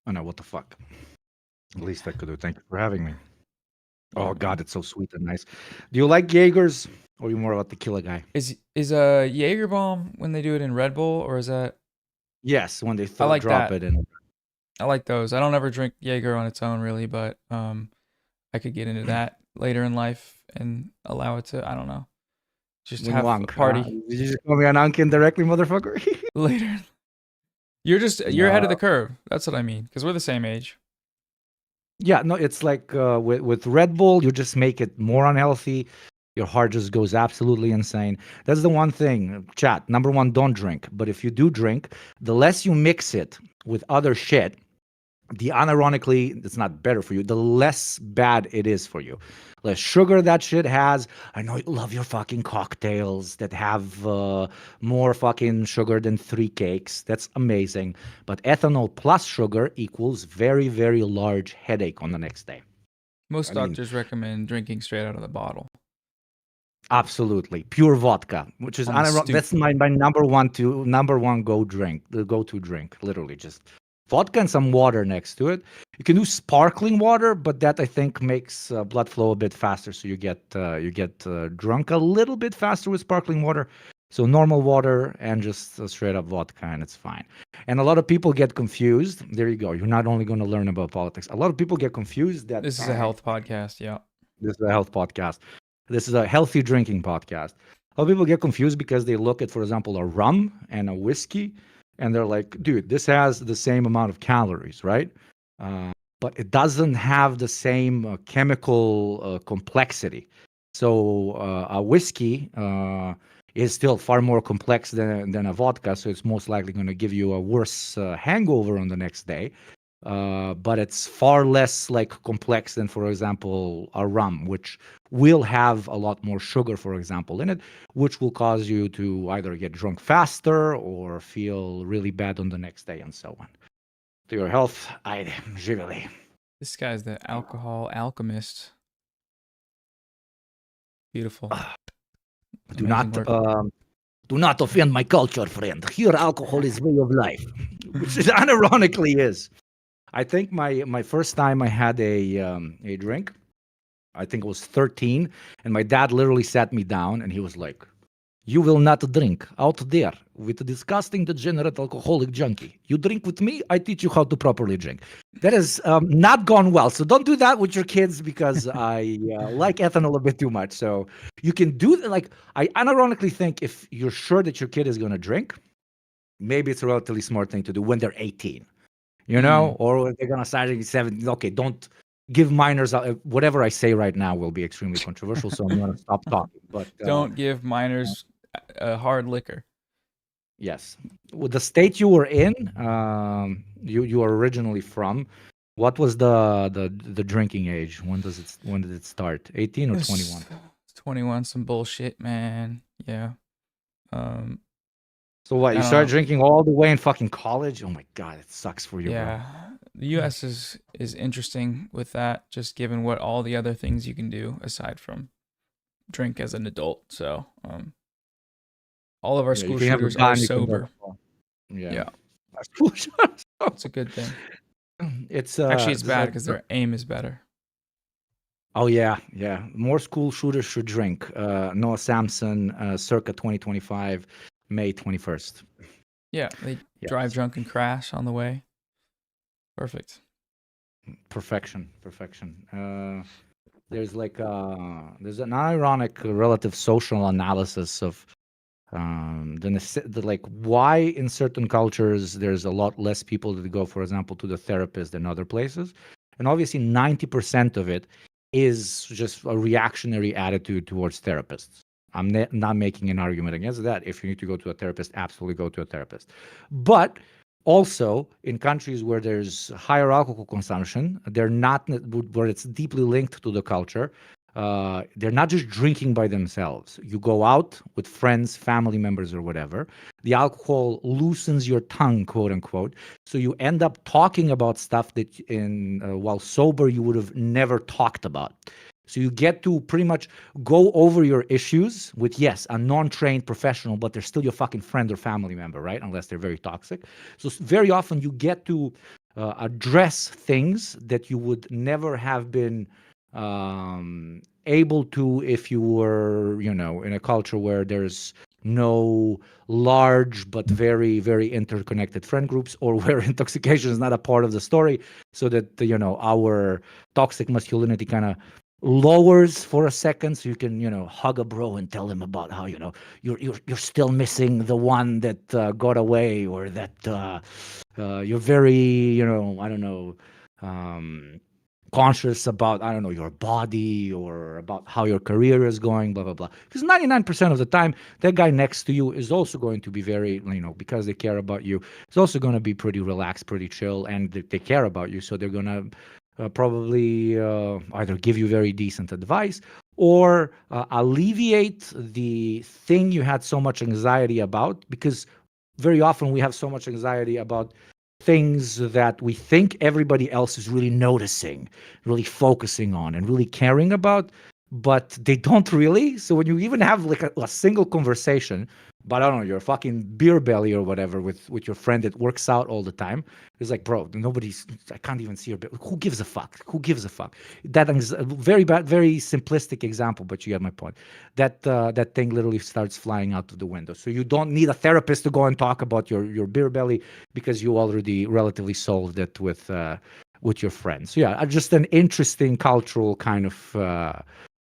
Oh no, what the fuck? At least I could do. Thank you for having me. Yeah, Oh man. God, it's so sweet and nice. Do you like Jaegers, or are you more about tequila guy? Is a Jaeger bomb when they do it in Red Bull, or is that? Yes, when they I like drop that. it in. I like those. I don't ever drink Jaeger on its own really, but I could get into that later in life and allow it to, I don't know, just When you have a unk, huh? party Did you just call me an unk indirectly, motherfucker? later. You're ahead of the No. curve. That's what I mean, because we're the same age. Yeah, no, it's like with Red Bull, you just make it more unhealthy. Your heart just goes absolutely insane. That's the one thing, chat. Number one, don't drink. But if you do drink, the less you mix it with other shit, the unironically, it's not better for you, the less bad it is for you. Less sugar that shit has. I know you love your fucking cocktails that have more fucking sugar than 3 cakes. That's amazing. But ethanol plus sugar equals very, very large headache on the next day. Most I mean, doctors recommend drinking straight out of the bottle absolutely. Pure vodka, which is on the stoop. that's my number one the go-to drink, literally just vodka and some water next to it. You can do sparkling water, but that I think makes blood flow a bit faster, so you get drunk a little bit faster with sparkling water. So normal water and just straight up vodka, and it's fine. And a lot of people get confused. There you go. You're not only going to learn about politics. A lot of people get confused that This is a health podcast. Yeah. this is a health podcast. This is a healthy drinking podcast. A lot of people get confused because they look at, for example, a rum and a whiskey, and they're like, dude, this has the same amount of calories, right? But it doesn't have the same chemical complexity. So a whiskey is still far more complex than a vodka, so it's most likely going to give you a worse hangover on the next day. But it's far less like complex than, for example, a rum, which will have a lot more sugar, for example, in it, which will cause you to either get drunk faster or feel really bad on the next day, and so on. To your health, I živeli. This guy's the alcohol alchemist. Beautiful. Do Amazing not work. do not offend my culture, friend. Here, alcohol is way of life, which it unironically is. I think my first time I had a drink, I think it was 13, and my dad literally sat me down and he was like, "You will not drink out there with a disgusting, degenerate alcoholic junkie. You drink with me, I teach you how to properly drink." That has not gone well. So don't do that with your kids because I like ethanol a bit too much. So you can do like I unironically think if you're sure that your kid is going to drink, maybe it's a relatively smart thing to do when they're 18, Mm. or they're going to start at 17. Okay, don't give minors whatever I say right now will be extremely controversial. So I'm going to stop talking. But Don't give minors hard liquor. yes. With the state you were in, you are originally from, what was the drinking age? When did it start? 18 or It's 21? 21, some bullshit, man. Yeah. Um, So what, I you don't started know. drinking all the way in fucking college? Oh my God, it sucks for you, bro. Yeah. The US is interesting with that, just given what all the other things you can do aside from drink as an adult. So, all of our Yeah, you school can have a shooters are gun, you can drive sober. a car. Yeah. Yeah. It's a good thing. It's Actually, it's this is bad because their aim is better. oh yeah, yeah. More school shooters should drink. Noah Samson, circa 2025, May 21st. Yeah, they drive Yes. drunk and crash on the way. Perfect. Perfection, perfection. There's like there's an ironic relative social analysis of the like why in certain cultures there's a lot less people that go, for example, to the therapist than other places, and obviously 90% of it is just a reactionary attitude towards therapists. I'm not making an argument against that. If you need to go to a therapist, absolutely go to a therapist. But also in countries where there's higher alcohol consumption, they're not where it's deeply linked to the culture. They're not just drinking by themselves. You go out with friends, family members, or whatever. The alcohol loosens your tongue, quote unquote. So you end up talking about stuff that, in while sober, you would have never talked about. So you get to pretty much go over your issues with, yes, a non-trained professional, but they're still your fucking friend or family member, right? Unless they're very toxic. So very often you get to address things that you would never have been able to if you were, in a culture where there's no large but very, very interconnected friend groups, or where intoxication is not a part of the story, so that, our toxic masculinity kind of lowers for a second, so you can, hug a bro and tell him about how, you're still missing the one that got away, or that you're very, I don't know, um conscious about, I don't know, your body, or about how your career is going, blah blah blah. Because 99% of the time, that guy next to you is also going to be very, because they care about you, it's also going to be pretty relaxed, pretty chill, and they care about you, so they're going to probably either give you very decent advice, or alleviate the thing you had so much anxiety about. Because very often we have so much anxiety about things that we think everybody else is really noticing, really focusing on, and really caring about, but they don't really. So when you even have like a single conversation, but I don't know, your fucking beer belly or whatever with your friend that works out all the time, it's like, bro, I can't even see your belly. Who gives a fuck? Who gives a fuck? That is a very bad, very simplistic example, but you get my point. That thing literally starts flying out of the window. So you don't need a therapist to go and talk about your beer belly, because you already relatively solved it with your friends. So yeah, just an interesting cultural kind of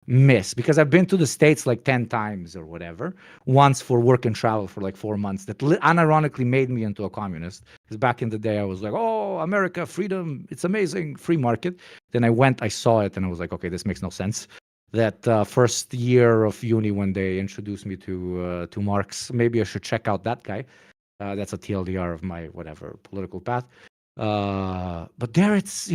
miss, because I've been to the States like 10 times or whatever, once for work and travel for like 4 months, that unironically made me into a communist. Because back in the day I was like, oh, America, freedom, it's amazing, free market. Then I went, I saw it, and I was like, okay, this makes no sense. That first year of uni, when they introduced me to Marx, maybe I should check out that guy. That's a TLDR of my whatever political path. But there it's,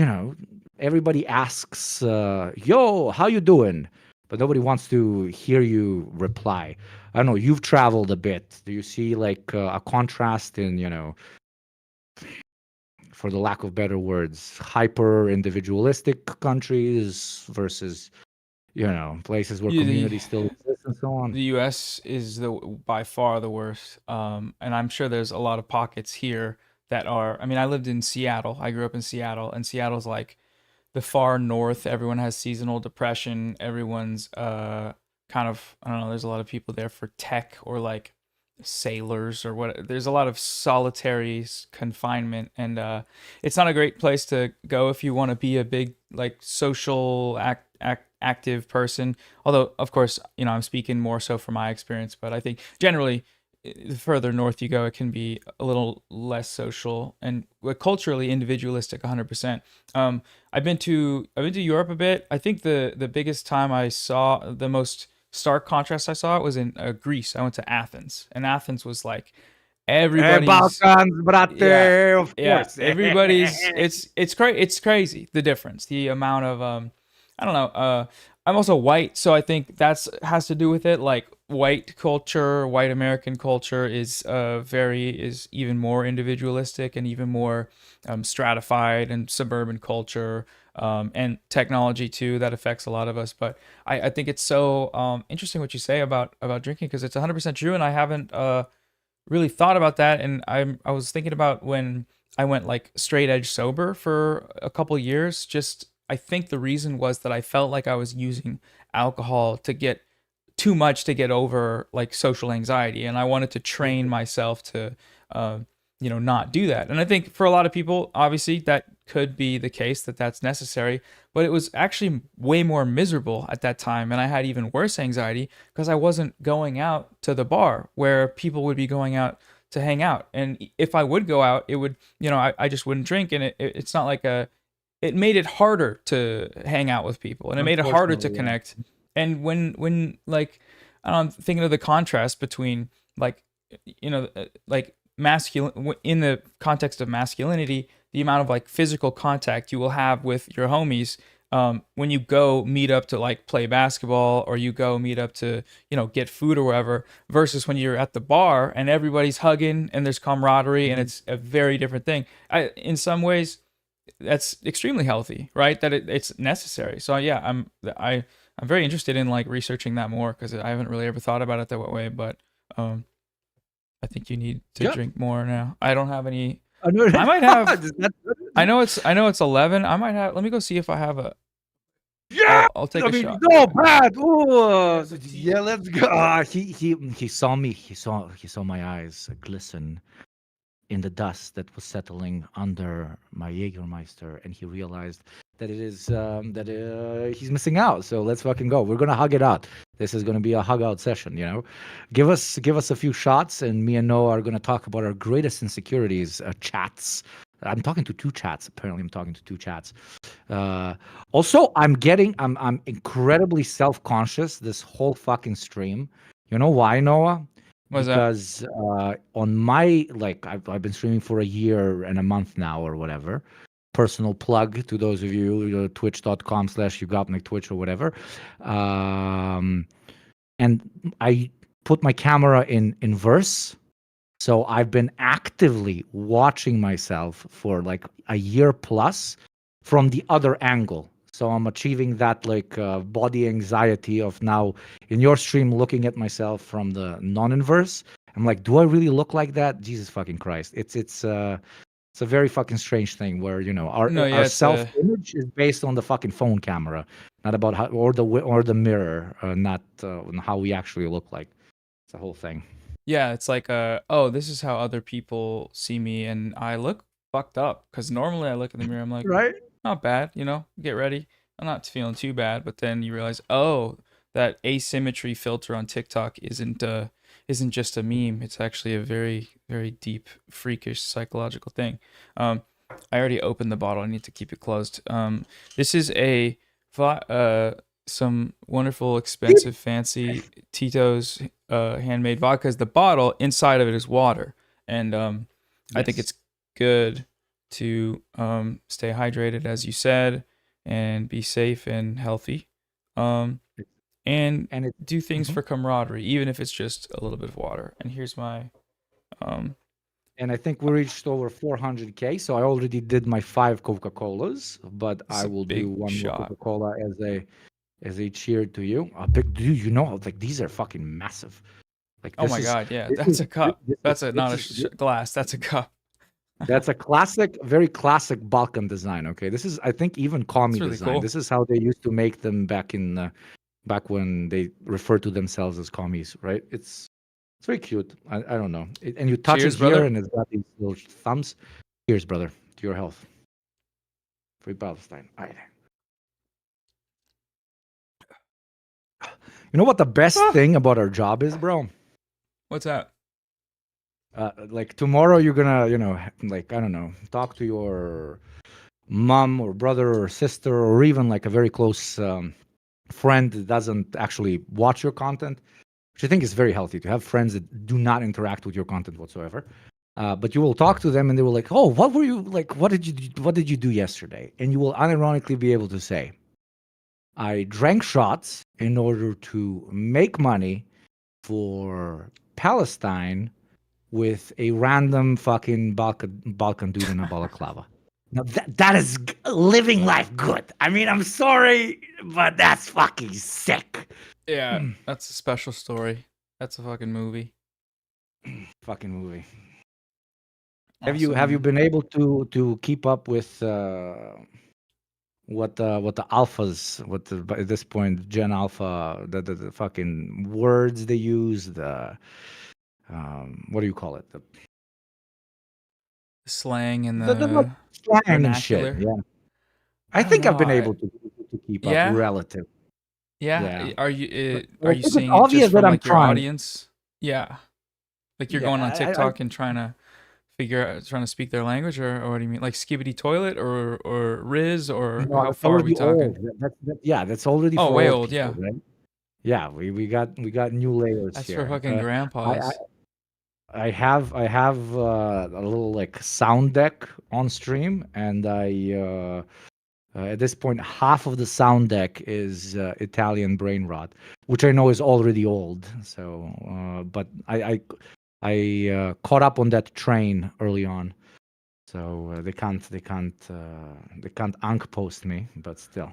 everybody asks, yo, how you doing? But nobody wants to hear you reply. I don't know, you've traveled a bit. Do you see like a contrast in, for the lack of better words, hyper individualistic countries versus, places where Yeah, community still exists and so on? the U.S. is the by far the worst, and I'm sure there's a lot of pockets here that are. I mean, I lived in Seattle. I grew up in Seattle, and Seattle's like the far north. Everyone has seasonal depression. Everyone's kind of, I don't know. There's a lot of people there for tech or like sailors or what. There's a lot of solitary confinement, and it's not a great place to go if you want to be a big like social active person. Although, of course, I'm speaking more so from my experience, but I think generally the further north you go, it can be a little less social and culturally individualistic. 100%. I've been to Europe a bit. I think the biggest time I saw the most stark contrast I saw it was in Greece. I went to Athens, and Athens was like everybody's Balkans, yeah, brate, of yeah, course. everybody's it's crazy the difference, the amount of I don't know, I'm also white, so I think that's has to do with it. Like white culture, white American culture is even more individualistic and even more stratified, and suburban culture and technology too that affects a lot of us. But I think it's so interesting what you say about drinking, because it's 100% true, and I haven't really thought about that. And I was thinking about when I went like straight edge sober for a couple years. Just I think the reason was that I felt like I was using alcohol to get too much to get over like social anxiety, and I wanted to train myself to uh, not do that. And I think for a lot of people, obviously that could be the case, that that's necessary, but it was actually way more miserable at that time, and I had even worse anxiety because I wasn't going out to the bar where people would be going out to hang out. And if I would go out, it would, I just wouldn't drink, and it's not like it made it harder to hang out with people, and it made it harder to Unfortunately, yeah. connect. And when like I don't know, I'm thinking of the contrast between like like masculine, in the context of masculinity, the amount of like physical contact you will have with your homies when you go meet up to like play basketball, or you go meet up to get food or whatever, versus when you're at the bar and everybody's hugging and there's camaraderie, and Mhm. it's a very different thing. In some ways that's extremely healthy, right? That it's necessary. So yeah, I'm very interested in like researching that more, because I haven't really ever thought about it that way. But um, I think you need to Yeah. drink more now. I don't have any. I know I might have. that. I know it's 11. I might have. Let me go see if I have a. Yeah! I'll take I a mean, shot. no, bad. Ooh, yeah, let's go. He saw me. He saw my eyes glisten in the dust that was settling under my Jägermeister, and he realized that it is that he's missing out. So let's fucking go. We're gonna hug it out. This is gonna be a hug out session. Give us a few shots, and me and Noah are gonna talk about our greatest insecurities. Chats. I'm talking to two chats. Apparently, I'm talking to two chats. Uh, Also, I'm incredibly self conscious this whole fucking stream. You know why, Noah? What is that? Because on my like I've been streaming for a year and a month now or whatever. Personal plug to those of you, twitch.com/YouGotMeTwitch Twitch or whatever. Um, and I put my camera in verse, so I've been actively watching myself for like a year plus from the other angle. So I'm achieving that like body anxiety of now in your stream looking at myself from the non-inverse. I'm like, do I really look like that? Jesus fucking Christ. It's a very fucking strange thing where our No, yeah, our it's a self-image is based on the fucking phone camera, not about how or the mirror, not on how we actually look like. It's a whole thing. yeah, it's like oh, this is how other people see me, and I look fucked up, because normally I look in the mirror, I'm like, Right? not bad, get ready. I'm not feeling too bad, but then you realize, oh, that asymmetry filter on TikTok isn't just a meme. It's actually a very, very deep, freakish psychological thing. I already opened the bottle. I need to keep it closed. This is some wonderful, expensive, fancy Tito's handmade vodka. 'Cause the bottle inside of it is water, and I think Yes. it's good to stay hydrated, as you said, and be safe and healthy, um, and And it do things mhm. for camaraderie, even if it's just a little bit of water. And here's my um, And I think we reached over 400K. So I already did my 5 Coca-Colas, but this is I a will do big one more shot. Coca-Cola as a cheer to you. A big, do you know? Like these are fucking massive. Like Oh this my is god, yeah, this is that's a this cup. is That's a this not a is this, glass. That's a cup. That's a classic, very classic Balkan design. Okay, this is, I think, even It's commie really design. cool. This is how they used to make them back when they referred to themselves as commies, right? It's very cute. I don't know. And you touch it Cheers, here, brother. and it's got these little thumbs. Cheers, brother, to your health. Free Palestine. Aye. You know what the best Ah, thing about our job is, bro? what's that? Like tomorrow, you're gonna, like, I don't know, talk to your mom or brother or sister, or even like a very close friend that doesn't actually watch your content, which I think is very healthy to have friends that do not interact with your content whatsoever. But you will talk to them, and they will like, "Oh, what were you like? What did you do yesterday?" And you will unironically be able to say, "I drank shots in order to make money for Palestine with a random fucking Balkan dude in a balaclava." Now that is living life good. I mean, I'm sorry, but that's fucking sick. Yeah, that's a special story. That's a fucking movie. Fucking movie. Awesome, Have you man. been able to keep up with what the alphas, at this point, Gen Alpha, the fucking words they use, the what do you call it, The slang and the like, the slang and shit? vernacular. Yeah, I I don't think I've know. been able to keep up Yeah, relative. yeah. Yeah, Are I you think it's seeing it just obvious that from I'm like your trying. audience? Yeah, like you're Yeah, going on I TikTok and trying to figure out, trying to speak their language, or what do you mean? Like Skibbity Toilet or Riz, or no, how that's far are we already talking? old. Yeah, that's already Oh, for way old old. people, Yeah, right? Yeah, we got new layers that's for here. fucking I, I grandpas. I have a little like sound deck on stream, and at this point half of the sound deck is Italian brain rot, which I know is already old. So, but I caught up on that train early on, so they can't unk post me, but still.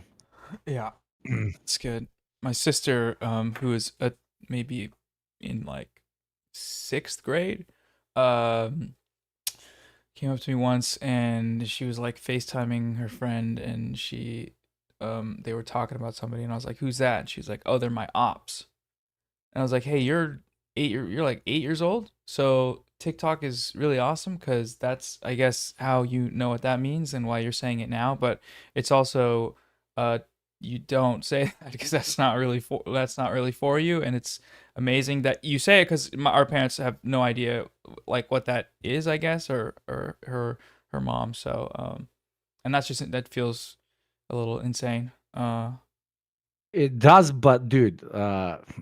Yeah, it's good. My sister, who is maybe in like sixth grade, um, came up to me once and she was like FaceTiming her friend and they were talking about somebody and I was like, "Who's that?" And she's like, "Oh, they're my ops." And I was like, "Hey, you're like 8 years old, so TikTok is really awesome because that's, I guess, how you know what that means and why you're saying it now. But it's also, uh, you don't say that because that's not really for you. And it's amazing that you say it because our parents have no idea like what that is, I guess, or her mom. So and that's just that feels a little insane. It does, but dude,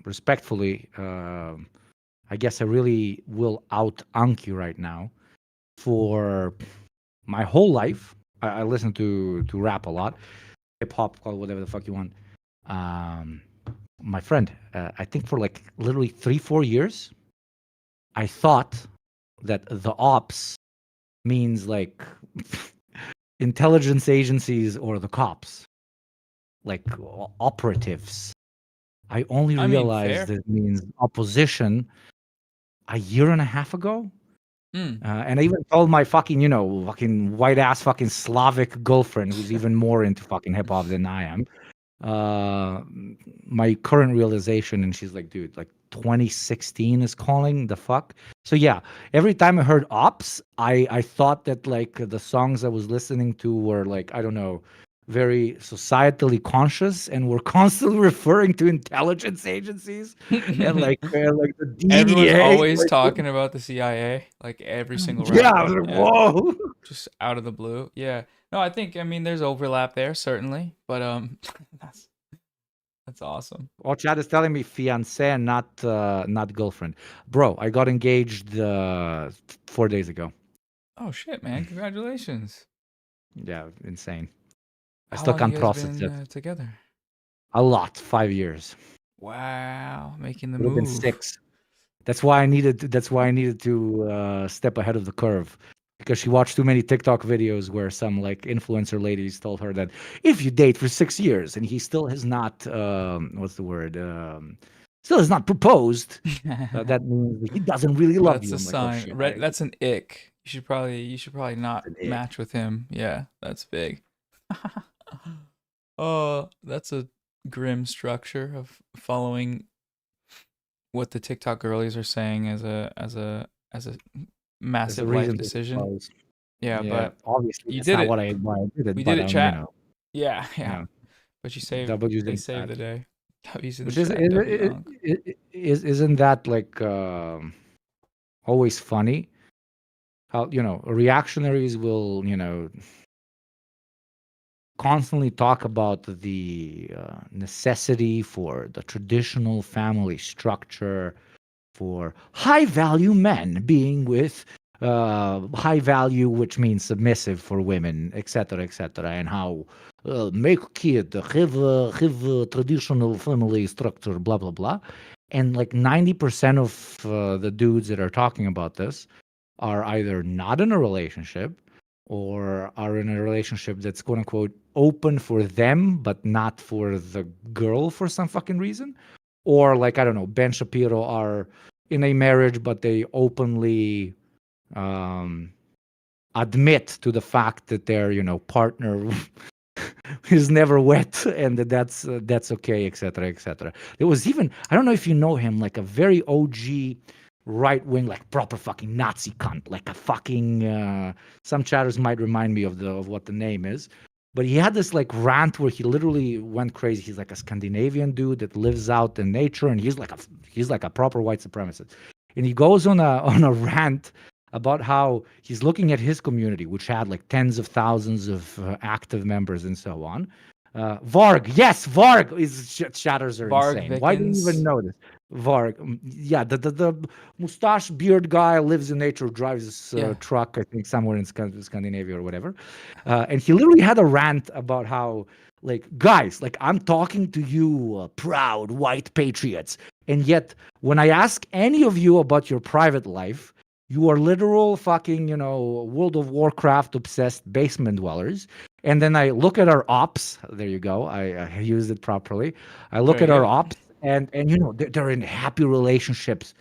respectfully, I guess I really will out unk you right now. For my whole life, I listen to rap a lot, hip hop, call it whatever the fuck you want. Um, my friend, I think for like literally 3 4 years, I thought that the ops means like intelligence agencies or the cops, like operatives. I only I mean, realized fair. that it means opposition a year and a half ago. Mm. And I even told my fucking, fucking white ass fucking Slavic girlfriend who's even more into fucking hip hop than I am. Uh, my current realization, and she's like, dude, like 2016 is calling the fuck. So yeah, every time I heard ops, I thought that like the songs I was listening to were like, I don't know, very societally conscious and were constantly referring to intelligence agencies and like the Everyone's DEA. always Like, talking about the CIA, like every single yeah, I was rapper. like, Yeah, whoa. just out of the blue. Yeah. No, I mean there's overlap there certainly, but that's that's awesome. Oh, Chad is telling me fiance, not girlfriend. Bro, I got engaged 4 days ago. Oh shit, man! Congratulations. Yeah, insane. I How still long you can't guys process been it. together? A lot, 5 years. Wow, making the Would have been move. 6. That's why I needed to step ahead of the curve, because she watched too many TikTok videos where some like influencer ladies told her that if you date for 6 years and he still has not what's the word still has not proposed, that means that he doesn't really love That's you. a I'm like, oh sign. shit. Red. That's an ick. you should probably not an ick. match with him. Yeah, that's big. Oh, that's a grim structure of following what the TikTok girlies are saying as a There's a massive life reason to decision. close. Yeah, Yeah, but obviously you that's did not it. why I did We it, did but it, chat. Yeah, you yeah. know, But W's they in saved chat. the day. W's in the Which is chat. W Unk. isn't that like always funny? How reactionaries will constantly talk about the necessity for the traditional family structure, for high value men being with high value, which means submissive for women, etc., etc., and how make a kid have a traditional family structure, blah blah blah. And like 90% of the dudes that are talking about this are either not in a relationship or are in a relationship that's quote unquote open for them but not for the girl for some fucking reason, or like I don't know, Ben Shapiro are in a marriage but they openly um admit to the fact that their partner is never wet and that's okay, etc., etc. There was even, I don't know if you know him, like a very OG right wing, like proper fucking Nazi cunt, like a fucking some chatters might remind me of what the name is, but he had this like rant where he literally went crazy. He's like a Scandinavian dude that lives out in nature, and he's like a proper white supremacist, and he goes on a on a rant about how he's looking at his community, which had like tens of thousands of active members and so on. Varg, yes, Varg is shatters are Varg insane. Why do you even Vickens. know this? Varg, yeah, the mustache beard guy lives in nature, drives his Yeah. truck, I think somewhere in Scandinavia or whatever, and he literally had a rant about how, like, guys, like I'm talking to you, proud white patriots, and yet when I ask any of you about your private life, you are literal fucking, World of Warcraft obsessed basement dwellers. And then I look at our ops. There you go. I used it properly. I look Very at our good. ops, and they're in happy relationships.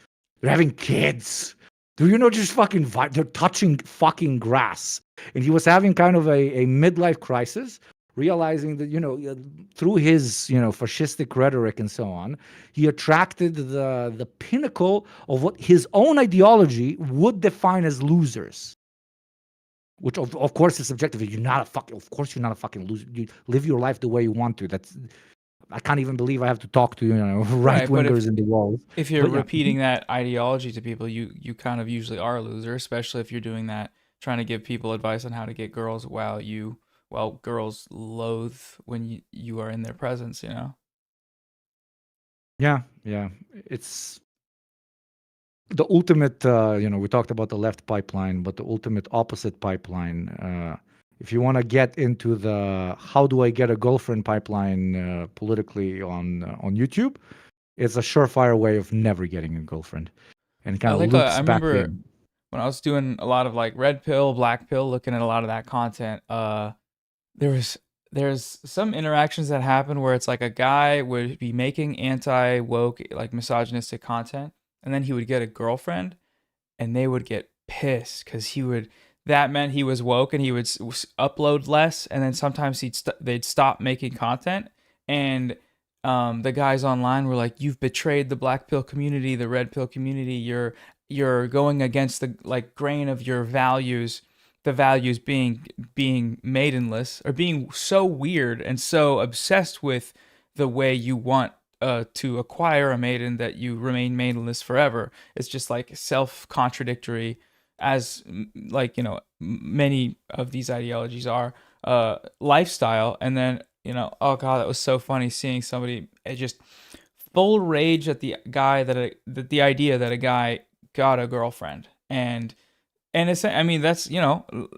They're having kids. Do you know just fucking vibe? They're touching fucking grass. And he was having kind of a midlife crisis, realizing that through his fascistic rhetoric and so on, he attracted the pinnacle of what his own ideology would define as losers. Which of course is subjective. You're not a fucking. Of course, you're not a fucking loser. You live your life the way you want to. That's. I can't even believe I have to talk to right Right, but if wingers in the walls. if you're But yeah, repeating that ideology to people, you kind of usually are a loser, especially if you're doing that, trying to give people advice on how to get girls while girls loathe when you are in their presence, you know? yeah, yeah. It's the ultimate. We talked about the left pipeline, but the ultimate opposite pipeline. If you want to get into the how do I get a girlfriend pipeline politically on YouTube, it's a surefire way of never getting a girlfriend, and I kind of like I loops back remember in. when I was doing a lot of like red pill, black pill, looking at a lot of that content, there was there's some interactions that happen where it's like a guy would be making anti woke like misogynistic content, and then he would get a girlfriend and they would get pissed because that meant he was woke and he would upload less, and then sometimes they'd stop making content, and the guys online were like, "You've betrayed the black pill community, the red pill community. You're going against the like grain of your values." The values being maidenless, or being so weird and so obsessed with the way you want to acquire a maiden that you remain maidenless forever. It's just like self contradictory, as like many of these ideologies are, lifestyle. And then oh god, that was so funny seeing somebody just full rage at the guy that the idea that a guy got a girlfriend. And it's, I mean, that's,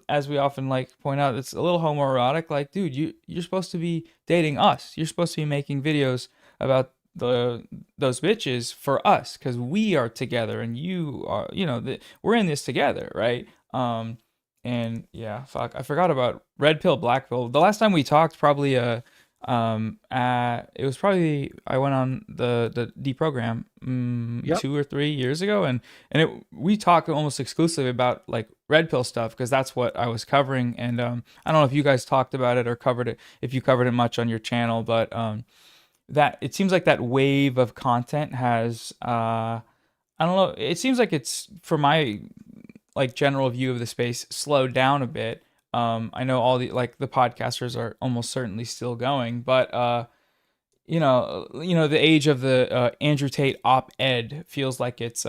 as we often like point out, it's a little homoerotic. Like, dude, you're supposed to be dating us. You're supposed to be making videos about those bitches for us because we are together and you are, we're in this together, right? And yeah, fuck, I forgot about red pill, black pill. The last time we talked, probably it was probably I went on the deprogram Yep. 2 or 3 years ago, and we talk almost exclusively about like red pill stuff because that's what I was covering. And I don't know if you guys talked about it or covered it, if you covered it much on your channel, but that it seems like that wave of content has I don't know. It seems like it's, for my like general view of the space, slowed down a bit. I know all the like the podcasters are almost certainly still going, but the age of the Andrew Tate op-ed feels like it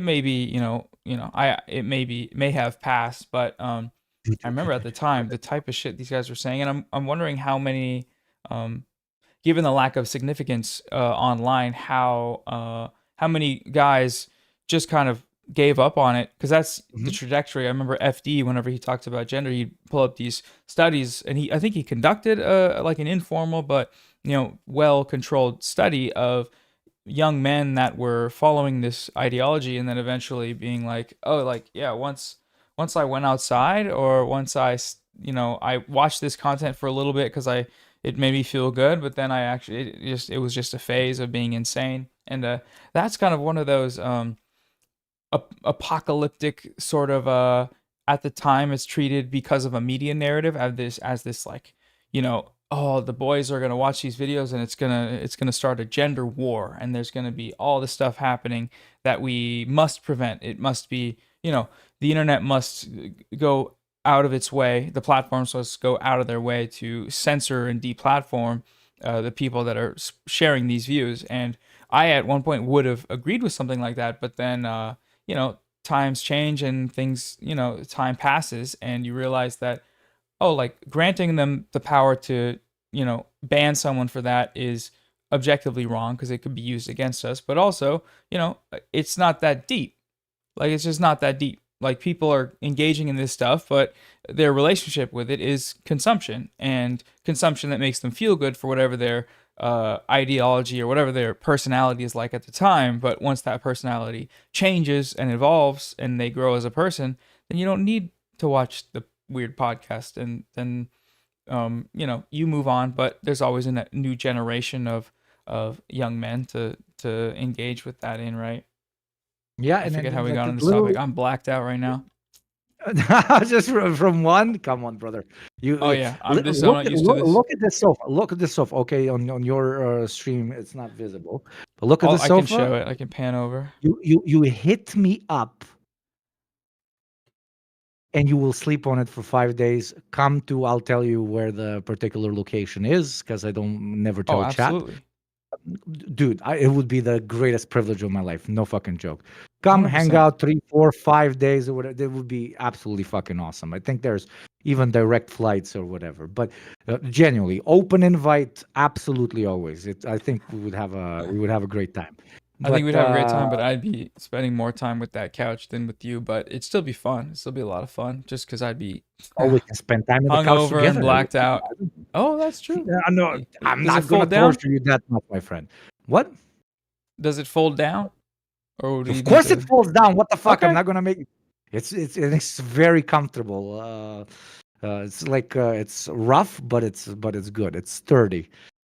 may be, I it may have passed, but I remember at the time the type of shit these guys were saying, and I'm wondering how many, um, given the lack of significance online, how many guys just kind of gave up on it, because that's the Mhm. trajectory. I remember FD, whenever he talked about gender, he'd pull up these studies, and I think he conducted like an informal but well controlled study of young men that were following this ideology, and then eventually being like, oh, like, yeah, once I went outside, or once I watched this content for a little bit because I it made me feel good, but then I actually it was just a phase of being insane. And that's kind of one of those apocalyptic sort of at the time it's treated, because of a media narrative, as this like, oh, the boys are going to watch these videos and it's going to start a gender war, and there's going to be all this stuff happening that we must prevent. It must be, the internet must go out of its way, the platforms must go out of their way to censor and deplatform the people that are sharing these views. And I at one point would have agreed with something like that, but then times change and things, time passes, and you realize that, oh, like, granting them the power to, ban someone for that is objectively wrong because it could be used against us, but also, it's not that deep. Like, it's just not that deep. Like, people are engaging in this stuff, but their relationship with it is consumption, and consumption that makes them feel good for whatever their ideology or whatever their personality is like at the time. But once that personality changes and evolves and they grow as a person, then you don't need to watch the weird podcast, and then you move on. But there's always a new generation of young men to engage with that in, right? Yeah, I and forget then how we like got on this topic. literally I'm blacked out right now. just from one. Come on, brother. Oh You yeah, I'm look not at used to this. look at this sofa. Look at this sofa. Okay, on your stream, it's not visible, but look at the I can sofa. show it. I can pan over. You hit me up, and you will sleep on it for 5 days. Come to, I'll tell you where the particular location is because I don't never Oh, tell chat. absolutely. Dude, it would be the greatest privilege of my life. No fucking joke. Come hang 100%. out 3, 4, 5 days or whatever. It would be absolutely fucking awesome. I think there's even direct flights or whatever. But genuinely, open invite, absolutely always. I think we would have a great time. I think But we'd have a great time, but I'd be spending more time with that couch than with you. But it'd still be fun. It'd still be a lot of fun, just because I'd be oh, we can spend time on the couch hungover and together. blacked out. Oh, that's true. No, I'm Does it not gonna fold down? torture you that much, my friend. What? Does it fold down, or do you Of need course it to? falls down. What the fuck? I'm Okay, not gonna make it's very comfortable. It's like it's rough, but it's good. It's sturdy.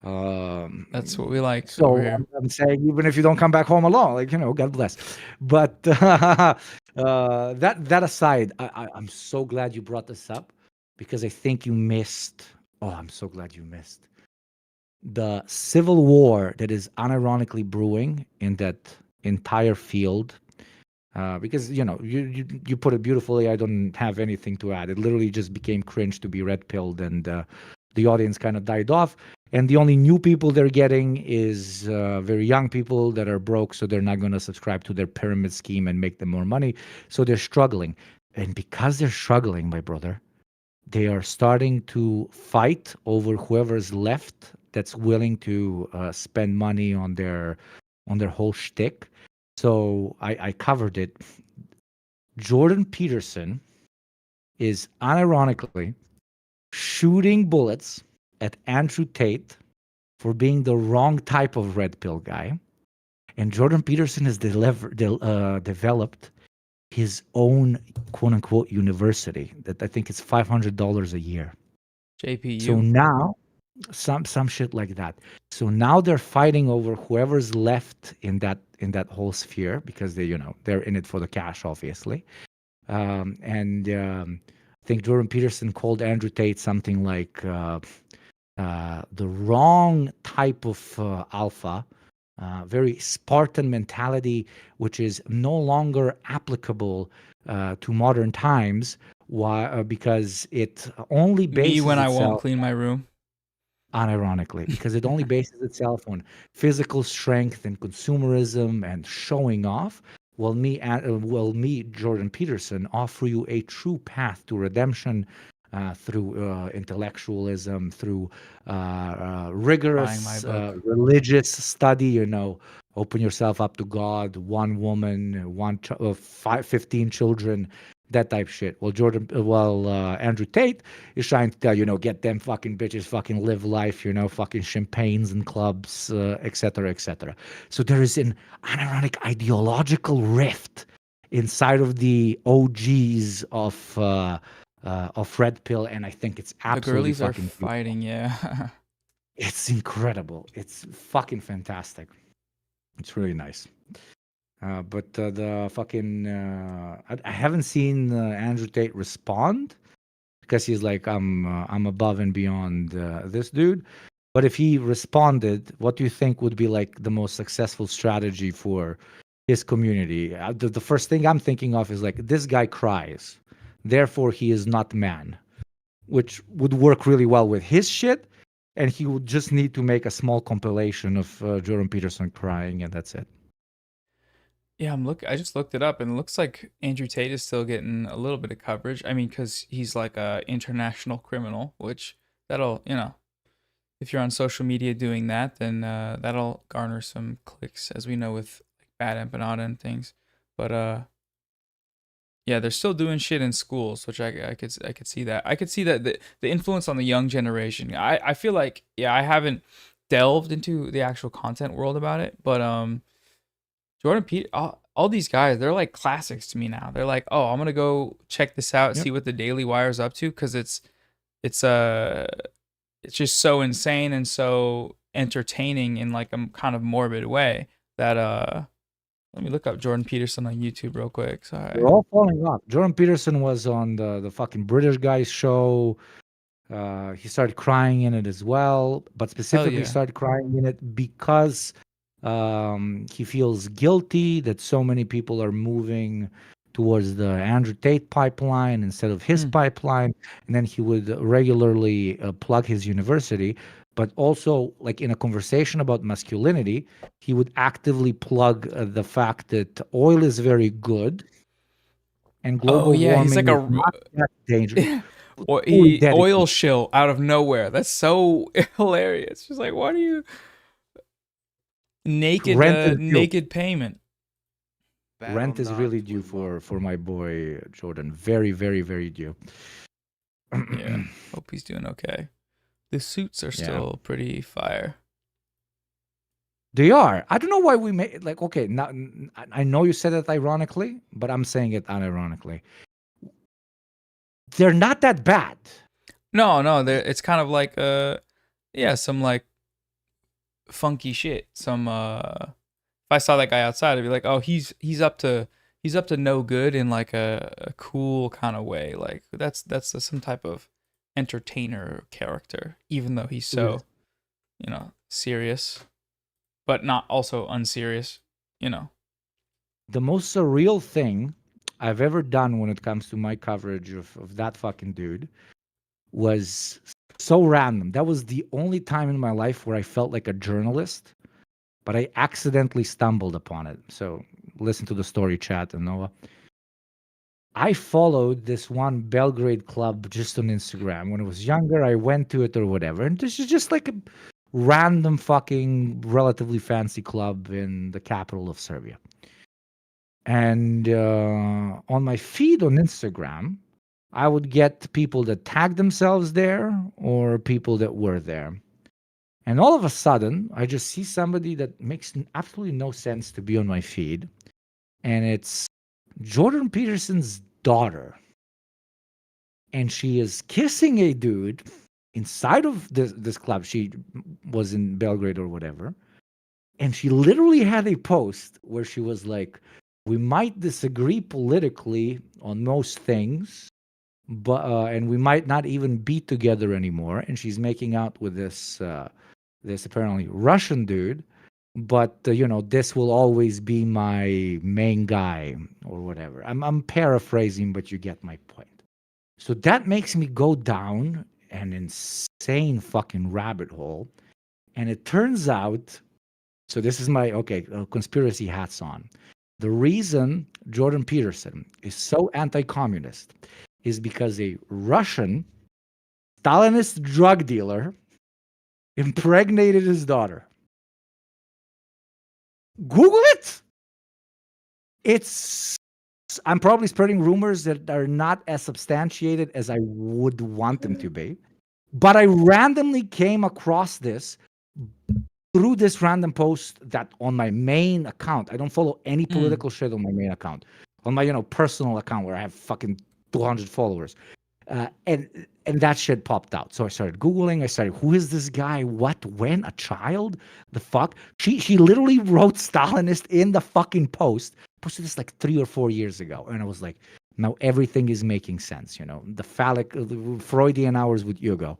that's what we like over So here. I'm saying even if you don't come back home alone, like God bless. But that aside, I'm so glad you brought this up because I think you missed. Oh, I'm so glad you missed the civil war that is unironically brewing in that entire field. Because you put it beautifully. I don't have anything to add. It literally just became cringe to be red pilled, and the audience kind of died off. And the only new people they're getting is very young people that are broke, so they're not going to subscribe to their pyramid scheme and make them more money. So they're struggling, and because they're struggling, my brother, they are starting to fight over whoever's left that's willing to spend money on their whole shtick. So I covered it. Jordan Peterson is unironically shooting bullets at Andrew Tate for being the wrong type of red pill guy. And Jordan Peterson has developed his own quote unquote university that I think is $500 a year. So JPU. now, some shit like that. So now they're fighting over whoever's left in that whole sphere because they're in it for the cash, obviously. And I think Jordan Peterson called Andrew Tate something like the wrong type of alpha, very Spartan mentality, which is no longer applicable to modern times. Why? Because it only Me bases when I won't itself, clean my room. unironically, because it only bases itself on physical strength and consumerism and showing off. Well, me, Jordan Peterson, offer you a true path to redemption through intellectualism, through Buying my rigorous book. religious study. Open yourself up to God, one woman, 15 children, that type shit. Andrew Tate is trying to tell get them fucking bitches, fucking live life, fucking champagnes and clubs, etc., etc. So there is an unironic ideological rift inside of the OGs of Red Pill, and I think it's The absolutely girlies are fucking beautiful. fighting, yeah. It's incredible. It's fucking fantastic. It's really nice. But the fucking I haven't seen Andrew Tate respond because he's like, I'm above and beyond this dude. But if he responded, what do you think would be like the most successful strategy for his community? The first thing I'm thinking of is like, this guy cries, therefore he is not man, which would work really well with his shit. And he would just need to make a small compilation of Jordan Peterson crying, and that's it. Yeah, I just looked it up and it looks like Andrew Tate is still getting a little bit of coverage. I mean, cuz he's like a international criminal, which that'll, if you're on social media doing that, then that'll garner some clicks as we know with like bad empanada and things. But yeah, they're still doing shit in schools, which I could see that. I could see that the influence on the young generation. I feel like yeah, I haven't delved into the actual content world about it, but Jordan Pete, all these guys, they're like classics to me now. They're like, oh, I'm gonna go check this out, Yep. see what the Daily Wire's up to, because it's uh it's just so insane and so entertaining in like a kind of morbid way that let me look up Jordan Peterson on YouTube real quick. They're Sorry. all falling off. Jordan Peterson was on the fucking British guy's show. He started crying in it as well, but Hell specifically yeah. started crying in it because he feels guilty that so many people are moving towards the Andrew Tate pipeline instead of his Hmm. pipeline. And then he would regularly plug his university, but also, like in a conversation about masculinity, he would actively plug the fact that oil is very good and Oh global yeah, he's like warming is a not that dangerous. or Fully he oil dedicated. shill out of nowhere. That's so hilarious. Just like, why do you Rent is due. naked payment? Rent is really due for my boy Jordan. Very, very, very due. Yeah. Hope he's doing okay. The suits are Yeah, still pretty fire. they are. I don't know why we made like okay. Now I know you said it ironically, but I'm saying it unironically. They're not that bad. No, no, it's kind of like yeah, some like funky shit. Some if I saw that guy outside, I'd be like, "Oh, he's up to no good in like a cool kind of way." Like that's some type of entertainer character, even though he's so, serious, but not also unserious, you know. The most surreal thing I've ever done when it comes to my coverage of that fucking dude was so random. That was the only time in my life where I felt like a journalist, but I accidentally stumbled upon it. So listen to the story, chat and Noah. I followed this one Belgrade club just on Instagram. When I was younger, I went to it or whatever. And this is just like a random fucking relatively fancy club in the capital of Serbia. And on my feed on Instagram, I would get people that tagged themselves there or people that were there. And all of a sudden, I just see somebody that makes absolutely no sense to be on my feed. And it's Jordan Peterson's daughter. And she is kissing a dude inside of this club. She was in Belgrade or whatever, and she literally had a post where she was like, "We might disagree politically on most things, but and we might not even be together anymore." And she's making out with this apparently Russian dude, but this will always be my main guy or whatever. I'm paraphrasing, but you get my point. So that makes me go down an insane fucking rabbit hole, and it turns out. So this is my conspiracy hats on. The reason Jordan Peterson is so anti-communist is because a Russian Stalinist drug dealer impregnated his daughter. Google it. It's I'm probably spreading rumors that are not as substantiated as I would want them to be. But I randomly came across this through this random post that on my main account. I don't follow any political shit on my main account. On my personal account where I have fucking 200 followers. And that shit popped out. So I started Googling. I started, who is this guy? What? When? A child? The fuck? She literally wrote Stalinist in the fucking post. Posted this like 3 or 4 years ago. And I was like, now everything is making sense. The phallic, the Freudian hours with Hugo.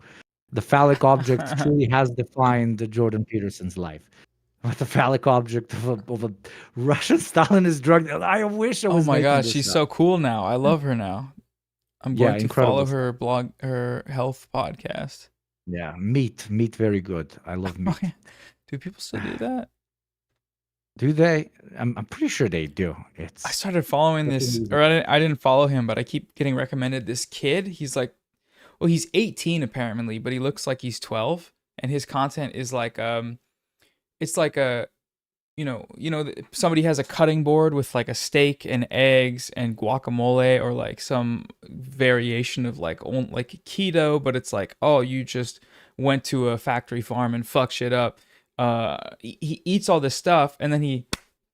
The phallic object truly has defined Jordan Peterson's life. But the phallic object of a Russian Stalinist drug. I wish I Oh was my making god, this she's up. so cool now. I love her now. I'm Yeah, going to follow incredible her stuff. blog, her health podcast. Yeah, meat, very good. I love Oh, meat. yeah. Do people still do that? Do they? I'm pretty sure they do. I It's started following this, fucking or I didn't follow him, but I keep getting recommended this kid. He's like, well, he's 18 apparently, but he looks like he's 12, and his content is like, it's like a, somebody has a cutting board with like a steak and eggs and guacamole, or like some variation of like keto, but it's like, oh, you just went to a factory farm and fuck shit up. He eats all this stuff, and then he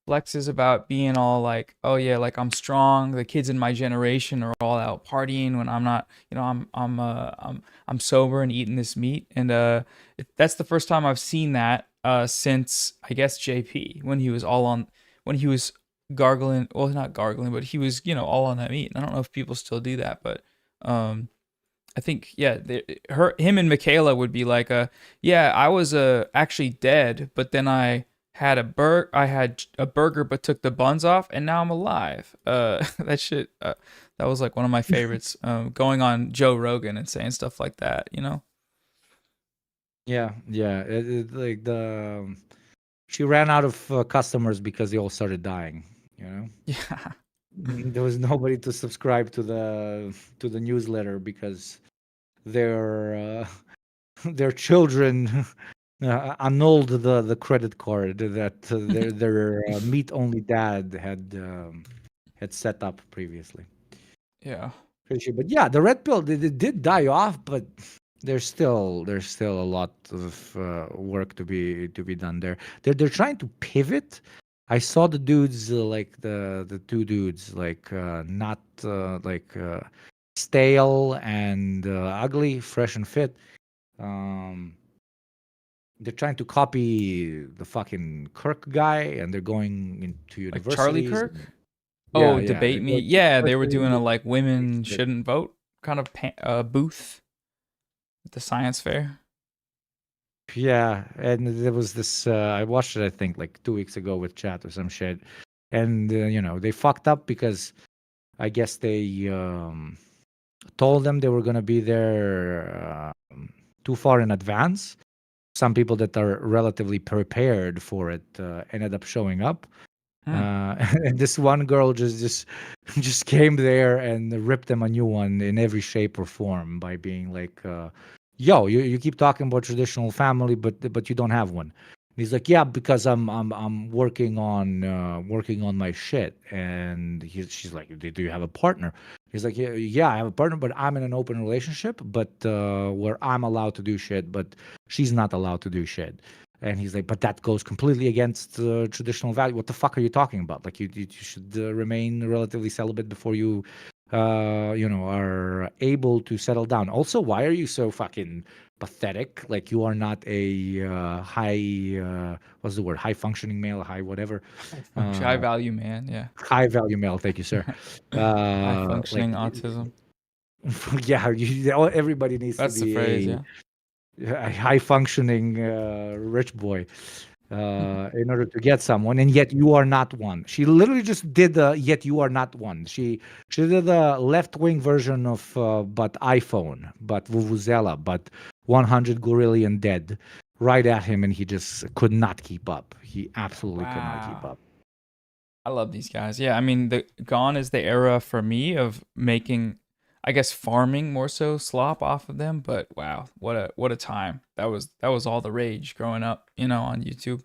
flexes about being all like, oh yeah, like I'm strong. The kids in my generation are all out partying when I'm not. I'm sober and eating this meat, and that's the first time I've seen that since I guess JP, when he was when he was gargling. Well, not gargling, but he was all on that meat. And I don't know if people still do that, but um, I think yeah, him and Michaela would be like yeah, I was actually dead, but then I had a burger but took the buns off, and now I'm alive. That shit that was like one of my favorites. Going on Joe Rogan and saying stuff like that. yeah. Like she ran out of customers because they all started dying. You know, Yeah. There was nobody to subscribe to the newsletter because their their children annulled the credit card that their meat only dad had set up previously. Yeah. Pretty sure. But yeah, the red pill it did die off, but there's still a lot of work to be done there. They're trying to pivot. I saw the dudes like the two dudes like not like stale and ugly, fresh and fit. Um, they're trying to copy the fucking Kirk guy, and they're going into Like Charlie universities. Kirk. Yeah, Oh, yeah, they're debate me. going Yeah, to they were doing a universities. like women That shouldn't vote kind of booth at the science fair. Yeah, and there was this. I watched it, I think, like 2 weeks ago with chat or some shit, and they fucked up because I guess they told them they were gonna be there too far in advance. Some people that are relatively prepared for it ended up showing up, Hmm. and this one girl just came there and ripped them a new one in every shape or form by being like, "Yo, you keep talking about traditional family, but you don't have one." And he's like, "Yeah, because I'm working on my shit." And she's like, "Do you have a partner?" He's like, "Yeah, I have a partner, but I'm in an open relationship, but where I'm allowed to do shit, but she's not allowed to do shit." And he's like, but that goes completely against traditional value. What the fuck are you talking about? Like, you should remain relatively celibate before you are able to settle down. Also, why are you so fucking pathetic? Like you are not a high, what's the word? High functioning male, high whatever, High uh, value man. Yeah. high value male. Thank you, sir. High Like, functioning autism. yeah, everybody needs to That's the phrase. be Yeah. a high functioning rich boy in order to get someone, and yet you are not one. She literally just did the yet you are not one. She did the left wing version of but iPhone, but Vuvuzela, but 100 gorillion dead right at him, and he just could not keep up. He absolutely could not keep Wow. up. I love these guys. Yeah, I mean, the gone is the era for me of making, I guess, farming more so slop off of them. But wow, what a time. That was all the rage growing up, on YouTube.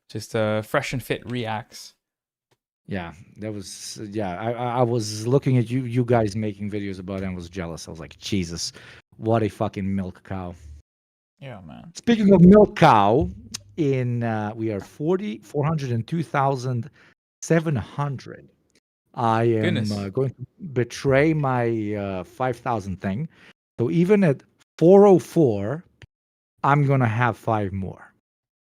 Just fresh and fit reacts. Yeah, that was yeah. I was looking at you guys making videos about it and was jealous. I was like, Jesus, what a fucking milk cow. Yeah, man. Speaking of milk cow, in we are 402,700. I am Goodness. going to betray my 5,000 thing. So even at 404, I'm gonna have five more.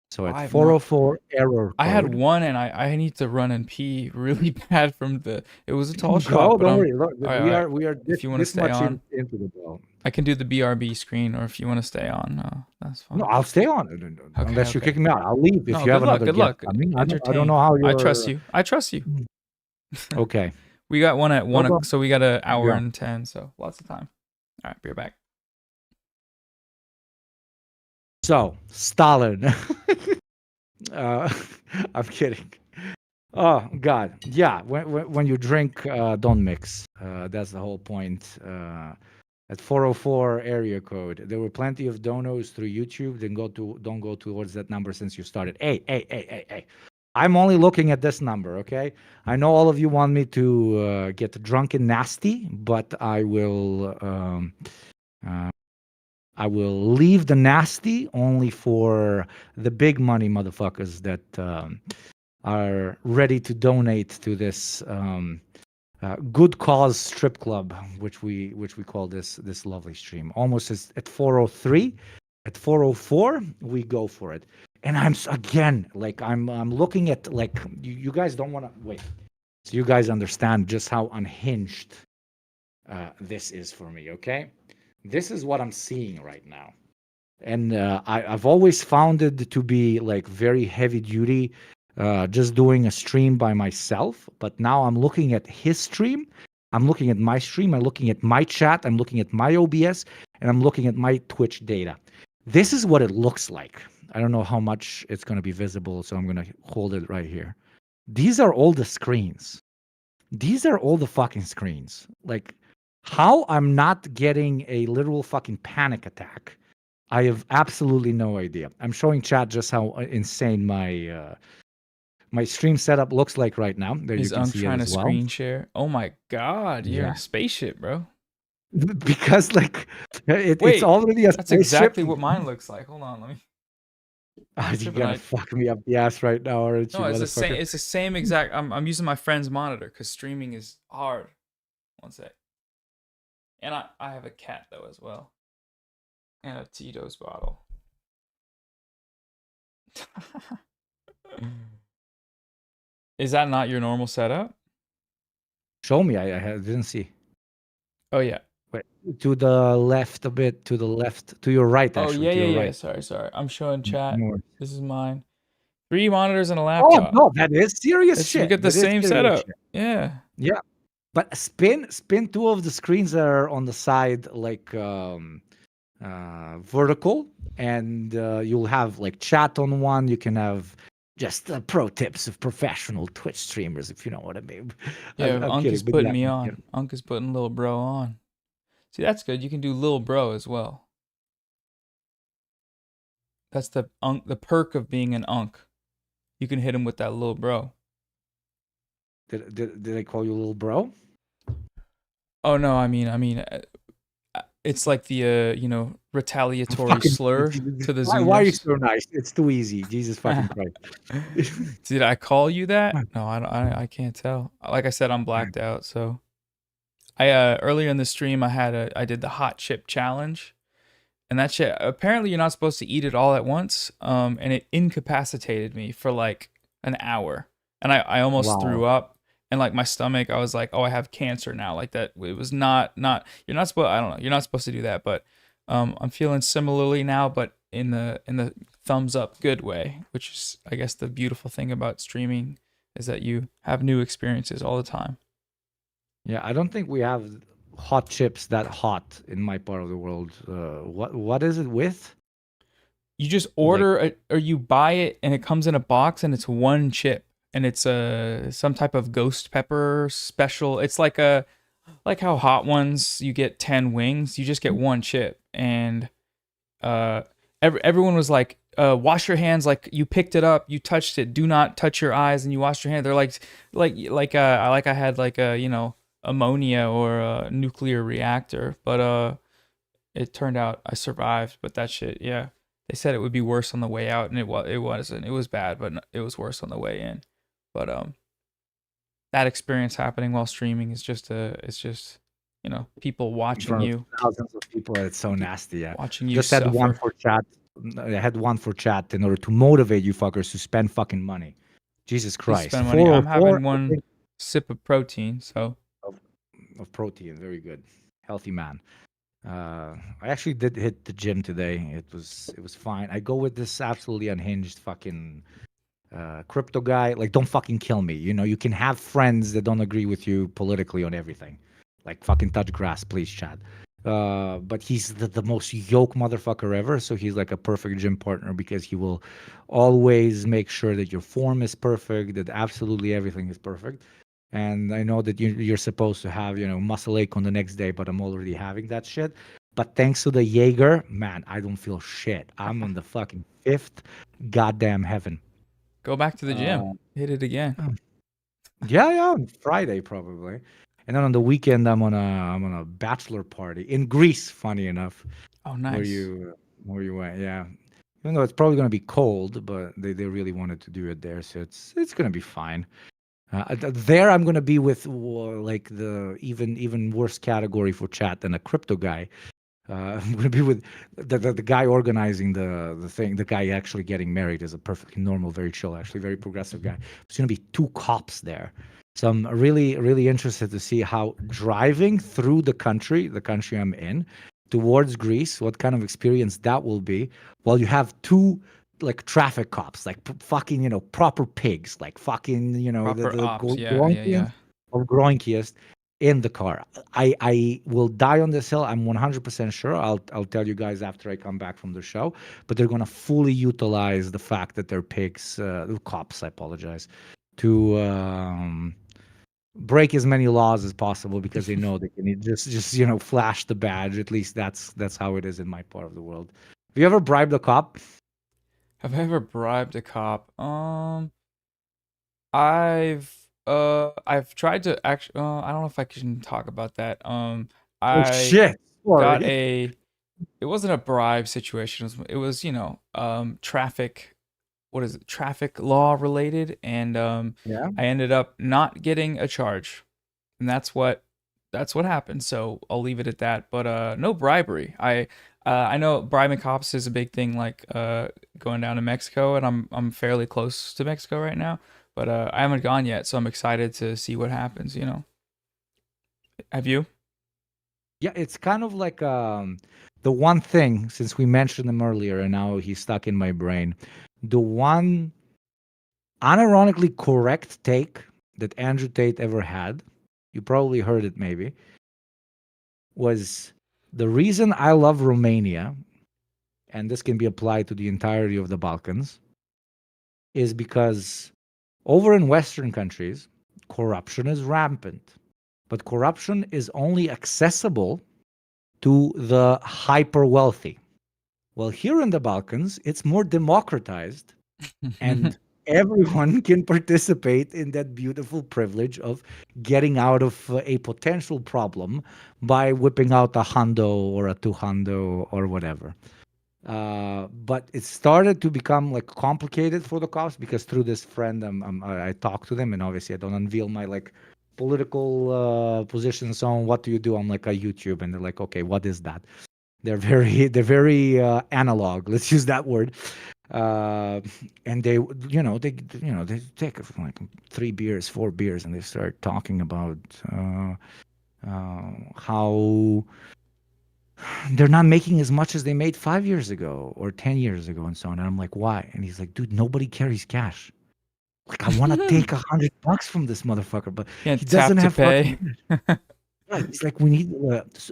So at Five more. 404 error I had code, one and I need to run and pee really bad from the it was a tall shot, go. but Don't worry. Look, all right, all right. we are If you want to this stay much on, into the ball. I can do the BRB screen, or if you want to stay on, that's No, fine. I'll stay on Okay, unless you okay. kick me out. I'll leave if No, you have good luck, another good guest luck. coming. I don't know Entertain. how I trust you're. you. I trust you. Okay. We got one at Go, one, go. so we got an hour Yeah. and 10, so lots of time. All right, be right back. So Stalin. uh, I'm kidding. Oh God, yeah. When you drink, don't mix. That's the whole point. At 404 area code, there were plenty of donos through YouTube. Then don't go towards that number since you started. Hey. I'm only looking at this number, okay? I know all of you want me to get drunk and nasty, but uh, I will leave the nasty only for the big money motherfuckers that are ready to donate to this good cause strip club, which we call this lovely stream. Almost as at 403, at 404 we go for it. And again, like I'm looking at, like, you guys don't want to wait. So you guys understand just how unhinged this is for me. Okay, this is what I'm seeing right now. And I've always found it to be like very heavy duty, just doing a stream by myself. But now I'm looking at his stream, I'm looking at my stream, I'm looking at my chat, I'm looking at my OBS, and I'm looking at my Twitch data. This is what it looks like. I don't know how much it's going to be visible, so I'm going to hold it right here. These are all the screens. These are all the fucking screens. Like, how I'm not getting a literal fucking panic attack, I have absolutely no idea. I'm showing chat just how insane my stream setup looks like right now. There you Is can Unk see it trying to as well. screen share? Oh my God, you're in Yeah, a spaceship, bro. because like it's Wait, already a that's spaceship. exactly what mine looks like. Hold on, let me. Oh, I'm you're tripping. gonna fuck me up the ass right now, aren't No, you, it's the same. motherfucker? It's the same exact. I'm using my friend's monitor because streaming is hard. One sec. And I have a cat though as well, and a Tito's bottle. Is that not your normal setup? Show me. I didn't see. Oh yeah. Wait, to the left a bit. To the left. To your right, Oh actually. yeah, To your yeah, yeah. right. Sorry. I'm showing chat. More. This is mine. 3 monitors and a Oh laptop. no, that is serious It's we shit. get the That is same serious setup. shit. Yeah. Yeah. But spin two of the screens that are on the side, like vertical, and you'll have like chat on one. You can have just pro tips of professional Twitch streamers, if you know what I mean. Yeah, I'm Unk kidding, is but putting yeah, me yeah. on. Unk is putting little bro on. See, that's good. You can do little bro as well. That's the perk of being an Unk. You can hit him with that little bro. Did I call you a little bro? Oh no, it's like the I'm retaliatory fucking. slur to the Why are you Zoomers. so nice? It's too easy. Jesus fucking Christ. Did I call you that? No, I can't tell. Like I said, I'm blacked out, so I earlier in the stream I did the hot chip challenge, and that shit apparently you're not supposed to eat it all at once. And it incapacitated me for like an hour, and I almost threw Wow. up. And like my stomach, I was like, oh, I have cancer now. Like that, it was not. You're not supposed. I don't know. You're not supposed to do that, but I'm feeling similarly now, but in the thumbs up good way, which is I guess the beautiful thing about streaming is that you have new experiences all the time. Yeah, I don't think we have hot chips that hot in my part of the world. What is it with? You just Like, order it or you buy it and it comes in a box and it's one chip and it's some type of ghost pepper special. It's like how hot ones you get 10 wings, you just get one chip. And uh everyone was like wash your hands, like you picked it up, you touched it, do not touch your eyes, and you washed your hand. They're like I had like a, ammonia or a nuclear reactor, but it turned out I survived. But that shit, yeah, they said it would be worse on the way out, and it wasn't. It was bad, but it was worse on the way in. But that experience happening while streaming is just people in watching front of you, thousands of people, it's so nasty. Yeah, watching you just had one suffer. for chat. I had one for chat in order to motivate you fuckers to spend fucking money. Jesus Please Christ, spend money. four or I'm four having I one think, sip of protein, so of, of protein. Very good, healthy man. I actually did hit the gym today. It was fine. I go with this absolutely unhinged fucking crypto guy. Like, don't fucking kill me. You know, you can have friends that don't agree with you politically on everything. Like, fucking touch grass, please, Chad. But he's the most yoke motherfucker ever. So he's like a perfect gym partner because he will always make sure that your form is perfect, that absolutely everything is perfect. And I know that you're supposed to have, muscle ache on the next day, but I'm already having that shit. But thanks to the Jaeger, man, I don't feel shit. I'm on the fucking fifth goddamn heaven. go back to the gym, Uh, hit it again. yeah, yeah, on Friday probably. And then on the weekend, I'm on a bachelor party in Greece. Funny enough, Oh, where nice. you went, yeah. Even though it's probably gonna be cold, but they really wanted to do it there, so it's gonna be fine. There, I'm gonna be with like the even worse category for chat than a crypto guy. I'm gonna be with the guy organizing the thing. The guy actually getting married is a perfectly normal, very chill, actually very progressive guy. There's gonna be two cops there, so I'm really really interested to see how driving through the country I'm in, towards Greece, what kind of experience that will be. While you have two like traffic cops, like fucking proper pigs, like fucking the Proper the ops. Yeah, yeah, Gronkians yeah. of Gronkiest in the car. I will die on this hill. I'm 100% sure. I'll tell you guys after I come back from the show. But they're gonna fully utilize the fact that they're pigs, cops. I apologize, to break as many laws as possible because they know they can just flash the badge. At least that's how it is in my part of the world. Have you ever bribed a cop? Have I ever bribed a cop? I've tried to actually. I don't know if I can talk about that. Oh I shit! got Sorry. a. It wasn't a bribe situation. It was traffic. What is it? Traffic law related, and Yeah. I ended up not getting a charge, and that's what happened. So I'll leave it at that. But no bribery. I know bribing cops is a big thing, like going down to Mexico, and I'm fairly close to Mexico right now, but I haven't gone yet, so I'm excited to see what happens. Have you? Yeah, it's kind of like the one thing, since we mentioned him earlier and now he's stuck in my brain. The one unironically correct take that Andrew Tate ever had, you probably heard it maybe, was the reason I love Romania, and this can be applied to the entirety of the Balkans, is because over in Western countries, corruption is rampant. But corruption is only accessible to the hyper wealthy. Well, here in the Balkans, it's more democratized, and everyone can participate in that beautiful privilege of getting out of a potential problem by whipping out a hundo or a two hundo or whatever. But it started to become like complicated for the cops because through this friend, I talk to them, and obviously I don't unveil my like political positions and so on. What do you do? I'm like, I YouTube, and they're like, okay, what is that? They're very analog. Let's use that word. Uh, and they take like 3 beers, 4 beers, and they start talking about how they're not making as much as they made 5 years ago or 10 years ago, and so on. And I'm like, why? And he's like, dude, nobody carries cash. Like, I want to take $100 from this motherfucker, but he Can't doesn't tap to have pay. fucking. Right. It's like we need,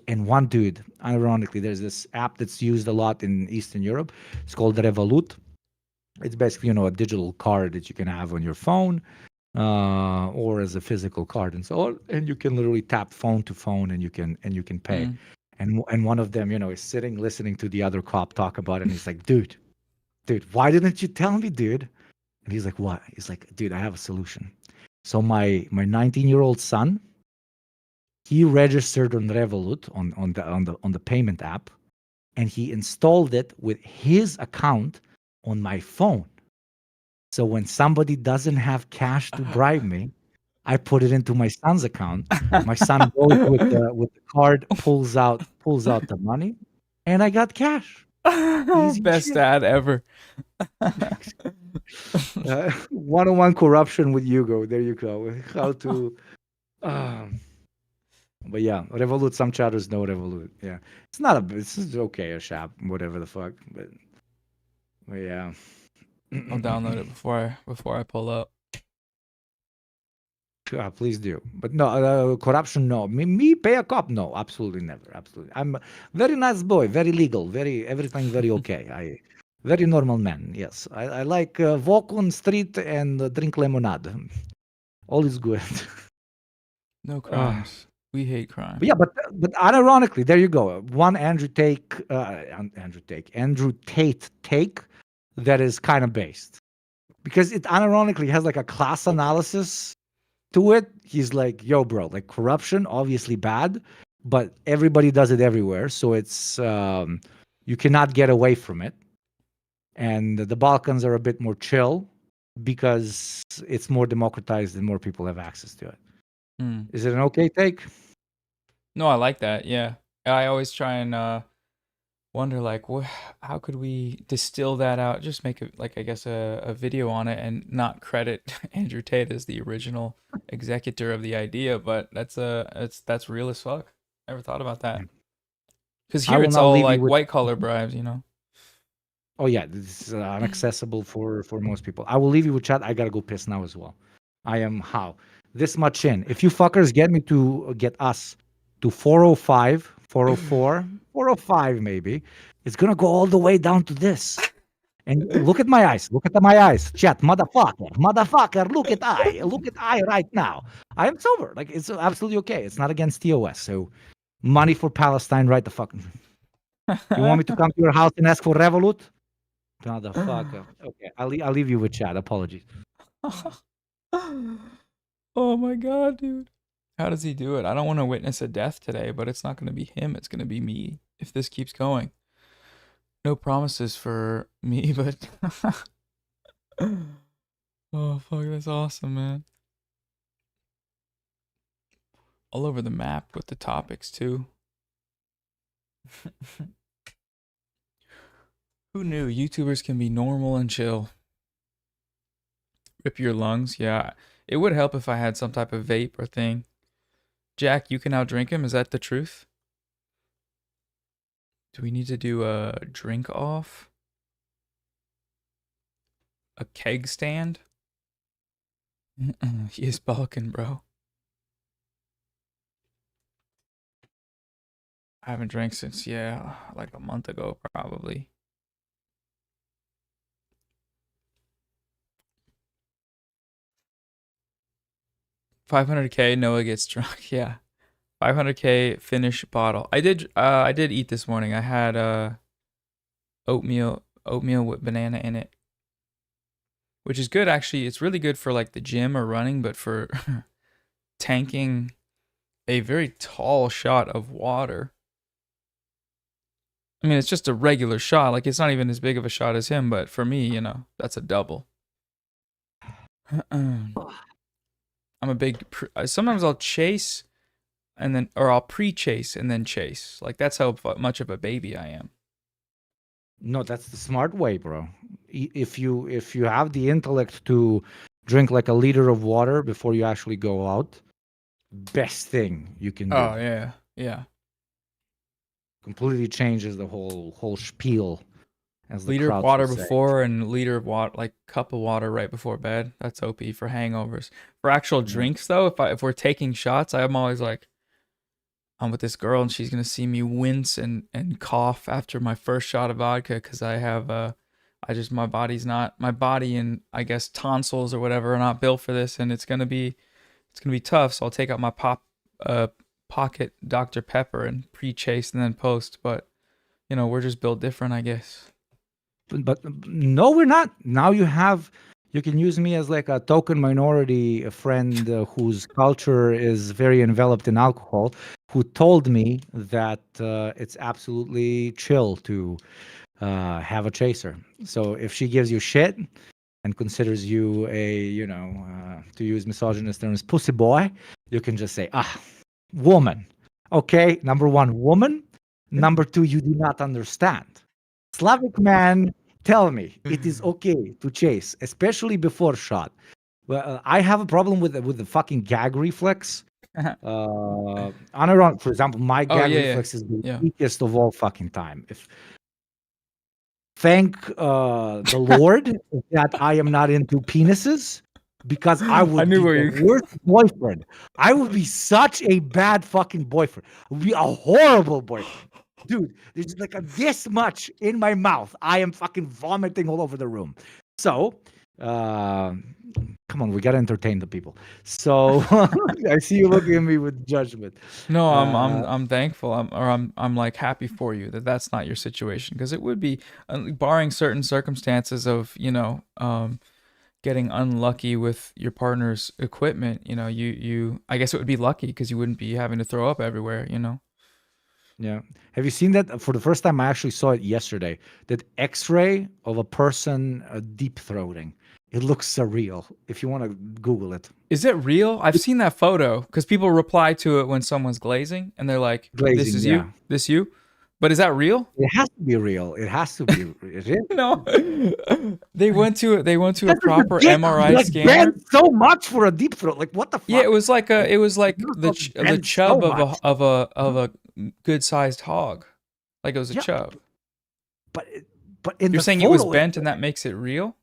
and one dude, ironically, there's this app that's used a lot in Eastern Europe. It's called Revolut. It's basically, a digital card that you can have on your phone or as a physical card and so on. And you can literally tap phone to phone and you can pay. Mm. And one of them, is sitting listening to the other cop talk about it. And he's like, dude, why didn't you tell me, dude? And he's like, what? He's like, dude, I have a solution. So my 19-year-old son, he registered on Revolut on the payment app, and he installed it with his account on my phone. So when somebody doesn't have cash to bribe me, I put it into my son's account. My son goes with the card, pulls out the money, and I got cash. Easy Best shit. dad ever. 101 corruption with Hugo. There you go. How to. Um, but yeah, Revolut. Some chatters know Revolut. Yeah, it's not a. It's okay, a shop, whatever the fuck. But yeah. I'll download it before I pull up. Please do. But no, corruption, no. Me pay a cop, no. Absolutely never. Absolutely. I'm a very nice boy, very legal, everything very okay. Very normal man. Yes, I like walk on street and drink lemonade. All is good. No uh, crimes. We hate crime. but yeah, but unironically, there you go. One Andrew Tate take that is kind of based because it unironically has like a class analysis to it. He's like, yo, bro, like corruption, obviously bad, but everybody does it everywhere. So it's you cannot get away from it. And the Balkans are a bit more chill because it's more democratized and more people have access to it. Mm. Is it an okay take? No, I like that. Yeah. I always try and wonder like how could we distill that out? Just make it like I guess a video on it and not credit Andrew Tate as the original executor of the idea, but that's real as fuck. Never thought about Yeah. that. Because I here will it's not all leave you like with. white collar bribes, you know. Oh yeah, this is inaccessible for most people. I will leave you with chat. I gotta go piss now as well. I am how this much in. If you fuckers get us to 405, 404, 405 maybe, it's gonna go all the way down to this. And look at my eyes. Look at my eyes. Chat, motherfucker. Look at I right now. I am sober. Like it's absolutely okay. It's not against TOS. So money for Palestine, right the fucking. You want me to come to your house and ask for Revolut? Motherfucker. Okay, I'll leave you with chat. Apologies. Oh my god, dude. How does he do it? I don't want to witness a death today, but it's not going to be him. It's going to be me if this keeps going. No promises for me, but oh fuck, that's awesome, man. All over the map with the topics too. Who knew YouTubers can be normal and chill? Rip your lungs. Yeah, it would help if I had some type of vape or thing. Jack, you can outdrink him. Is that the truth? Do we need to do a drink off? A keg stand? He is Balkan, bro. I haven't drank since, yeah, like a month ago, probably. $500K, Noah gets drunk. Yeah, 500K finish bottle. I did eat this morning. I had oatmeal with banana in it, which is good actually. It's really good for like the gym or running, but for tanking a very tall shot of water. I mean, it's just a regular shot. Like it's not even as big of a shot as him, but for me, that's a double. I'm a big. Sometimes I'll chase and then, or I'll pre-chase and then chase. Like that's how much of a baby I am. No, that's the smart way, bro. If you have the intellect to drink like a liter of water before you actually go out, best thing you can do. Oh yeah, yeah. Completely changes the whole spiel, as the Liter of crowds water would say. before and liter of water, like cup of water right before bed. That's OP for hangovers. For actual Yeah. drinks though, if we're taking shots, I'm always like, I'm with this girl and she's gonna see me wince and cough after my first shot of vodka because I have my body's not, my body and I guess tonsils or whatever are not built for this, and it's gonna be tough. So I'll take out my uh pocket Dr Pepper and pre-chase and then post. But we're just built different, I guess. But no, we're not. Now you can use me as like a token minority, a friend whose culture is very enveloped in alcohol, who told me that it's absolutely chill to have a chaser. So if she gives you shit and considers you a, to use misogynist terms, pussy boy, you can just say, woman. Okay, number one, woman. Number two, you do not understand. Slavic man, tell me, it is okay to chase, especially before shot. Well, I have a problem with the fucking gag reflex. Unironic, for example, my Oh gag yeah, yeah, reflex is the yeah. weakest of all fucking time. If Thank the Lord that I am not into penises, because I I would knew be where the you. worst boyfriend. I would be such a bad fucking boyfriend. I would be a horrible boyfriend. Dude, there's like this much in my mouth. I am fucking vomiting all over the room. So, uh, come on, we gotta entertain the people. So I see you looking at me with judgment. No, I'm Uh, I'm I'm thankful. I'm like happy for you that that's not your situation, because it would be, barring certain circumstances of getting unlucky with your partner's equipment. You I guess it would be lucky because you wouldn't be having to throw up everywhere. Yeah. Have you seen that? For the first time, I actually saw it yesterday. That X-ray of a person deep throating. It looks surreal. If you want to Google it, Is it real? I've seen that photo because people reply to it when someone's glazing and they're like, "This glazing. is Yeah, you, this you," but is that real? it has to be real. It has to be. It is. No, they went to a Because your proper dick MRI like scanner. bends so much for a deep throat. Like what the Yeah, it fuck? was like Like, I never thought it the bends so chub of much. a good sized hog, like it was a Yeah, chub. but in You're the saying it was photo, bent and that makes it real?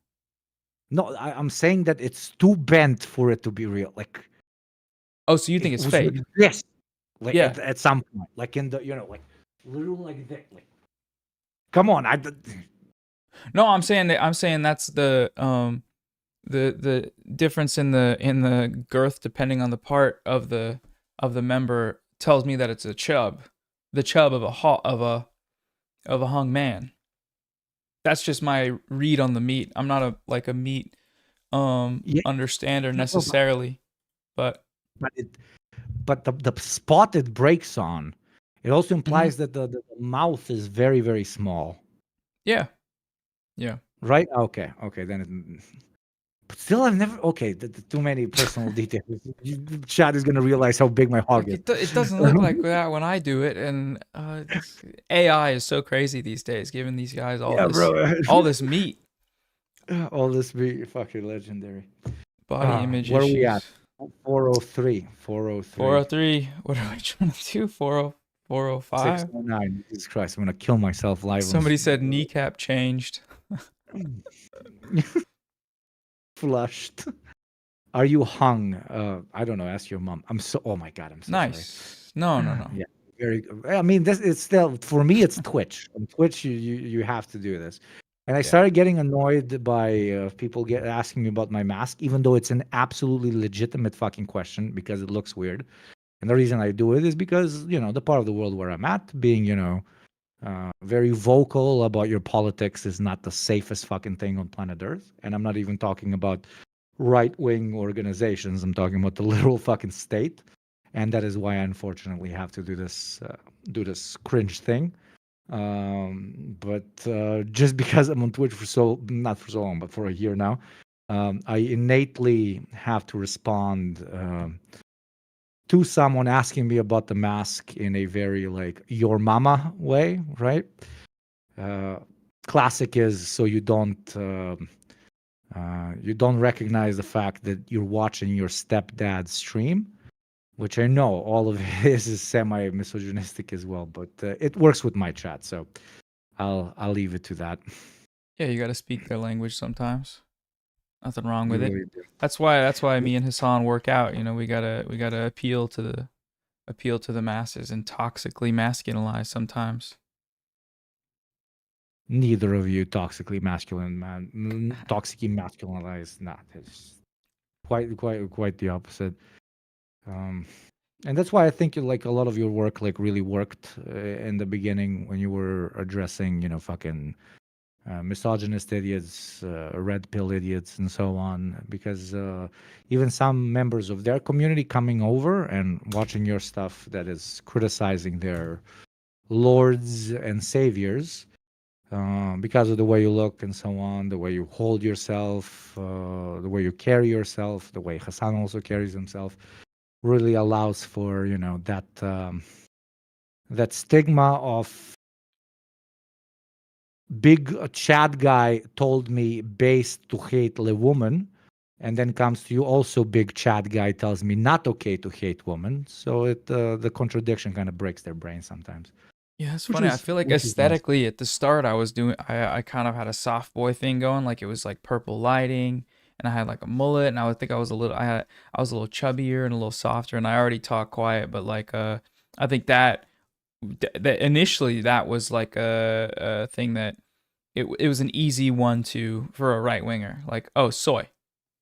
no. I'm saying that it's too bent for it to be real. Like Oh, so you think it it's was like fake? this. Like Yeah. at some point, like in the like literally like that. Like come on, No, I'm saying that's the difference in the girth depending on the part of the member tells me that it's a chub, the chub of a hung man. That's just my read on the meat. I'm not a meat yeah, understander no, necessarily, but but the spot it breaks on, it also mhm. implies that the mouth is very very small, Yeah, yeah. right? Okay, okay, then but still, I've never. Okay, too many personal details. Chad is gonna realize how big my hog Like is. it doesn't look like that when I do it, and AI is so crazy these days, giving these guys all Yeah, this bro. all this meat, All this be fucking legendary. body image Where are we at? issues. 403. 403. 403. What are we trying to do? 405. 609. Jesus Christ, I'm gonna kill myself live on. Somebody said kneecap changed. Flushed. Are you hung? I don't know. Ask your mom. Oh my God, I'm so sorry. Nice. No, no, no. Yeah, very. I mean, this it's still for me. It's Twitch. On Twitch, you have to do this. And I Yeah. started getting annoyed by people asking me about my mask, even though it's an absolutely legitimate fucking question because it looks weird. And the reason I do it is because the part of the world where I'm at, being very vocal about your politics is not the safest fucking thing on planet Earth. And I'm not even talking about right wing organizations. I'm talking about the literal fucking state, and that is why I unfortunately have to do this cringe thing. But just because I'm on Twitch for not for so long, but for a year now, I innately have to respond to someone asking me about the mask in a very like your mama way, right? Uh, Classic is so you don't recognize the fact that you're watching your stepdad's stream, which I know all of it is semi misogynistic as well, but it works with my chat, so I'll leave it to that. Yeah, you got to speak their language sometimes. Nothing wrong You with it. really do. That's why me and Hassan work out. You know, we gotta appeal to the masses and toxically masculinize sometimes. Neither of you toxically masculine, man. Toxically masculinized, not. It's quite the opposite. Um, and that's why I think like a lot of your work like really worked in the beginning when you were addressing, fucking misogynist idiots, red pill idiots, and so on. Because even some members of their community coming over and watching your stuff that is criticizing their lords and saviors because of the way you look and so on, the way you hold yourself, the way you carry yourself, the way Hassan also carries himself, really allows for that stigma of big Chad guy told me base to hate the woman, and then comes to you also big Chad guy tells me not okay to hate woman. So the contradiction kind of breaks their brain sometimes, Yeah, it's which funny. I is feel like which is nice. aesthetically at the start I kind of had a soft boy thing going, like it was like purple lighting and I had like a mullet and I would think I was a little chubbier and a little softer and I already talk quiet, but like I think that initially that was like a thing that it was an easy one to for a right winger. Like, oh, soy.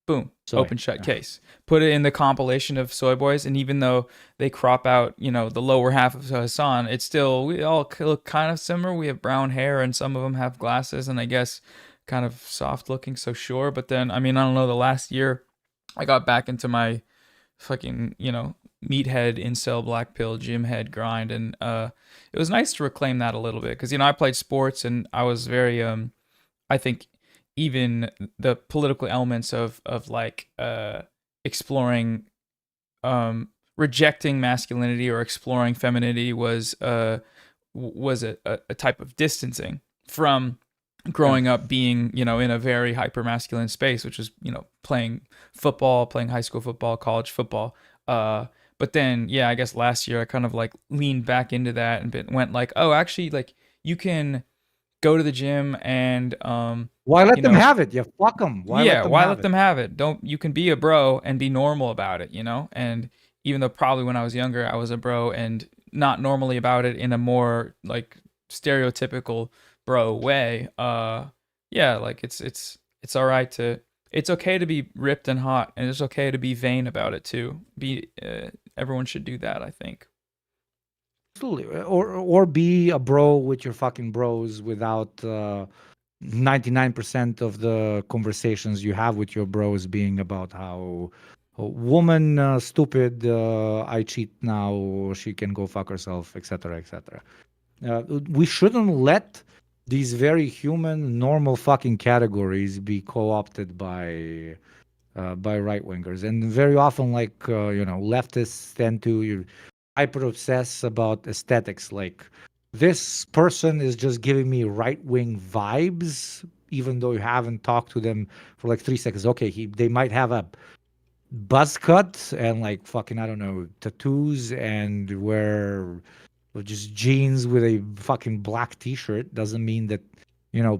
Boom, So open shut case. Put it in the compilation of Soy Boys, and even though they crop out, the lower half of Hassan, it's still we all look kind of similar. We have brown hair, and some of them have glasses, and I guess kind of soft looking. So sure, but then I mean I don't know. The last year, I got back into my fucking meathead incel black pill gym head grind, and it was nice to reclaim that a little bit because I played sports and I was very I think even the political elements of like exploring rejecting masculinity or exploring femininity was a type of distancing from yeah, growing up being in a very hyper masculine space, which is playing football, playing high school football, college football. But then yeah, I guess last year I kind of like leaned back into that and went like, oh, actually, like you can go to the gym and why let you them know have it? Yeah, fuck them. Why let yeah, them why have let it? them have it? Don't You can be a bro and be normal about it, and even though probably when I was younger I was a bro and not normally about it in a more like stereotypical bro way, yeah, like it's all right to it's okay to be ripped and hot, and it's okay to be vain about it too. Be Everyone should do that, I think. Absolutely, or be a bro with your fucking bros without 99% of the conversations you have with your bros being about how woman stupid, I cheat now, she can go fuck herself, etc., etc. We shouldn't let these very human, normal fucking categories be co-opted by right wingers, and very often, like leftists tend to hyper obsess about aesthetics. Like this person is just giving me right wing vibes, even though you haven't talked to them for like 3 seconds. Okay, they might have a buzz cut and like fucking I don't know tattoos and wear just jeans with a fucking black t-shirt. Doesn't mean that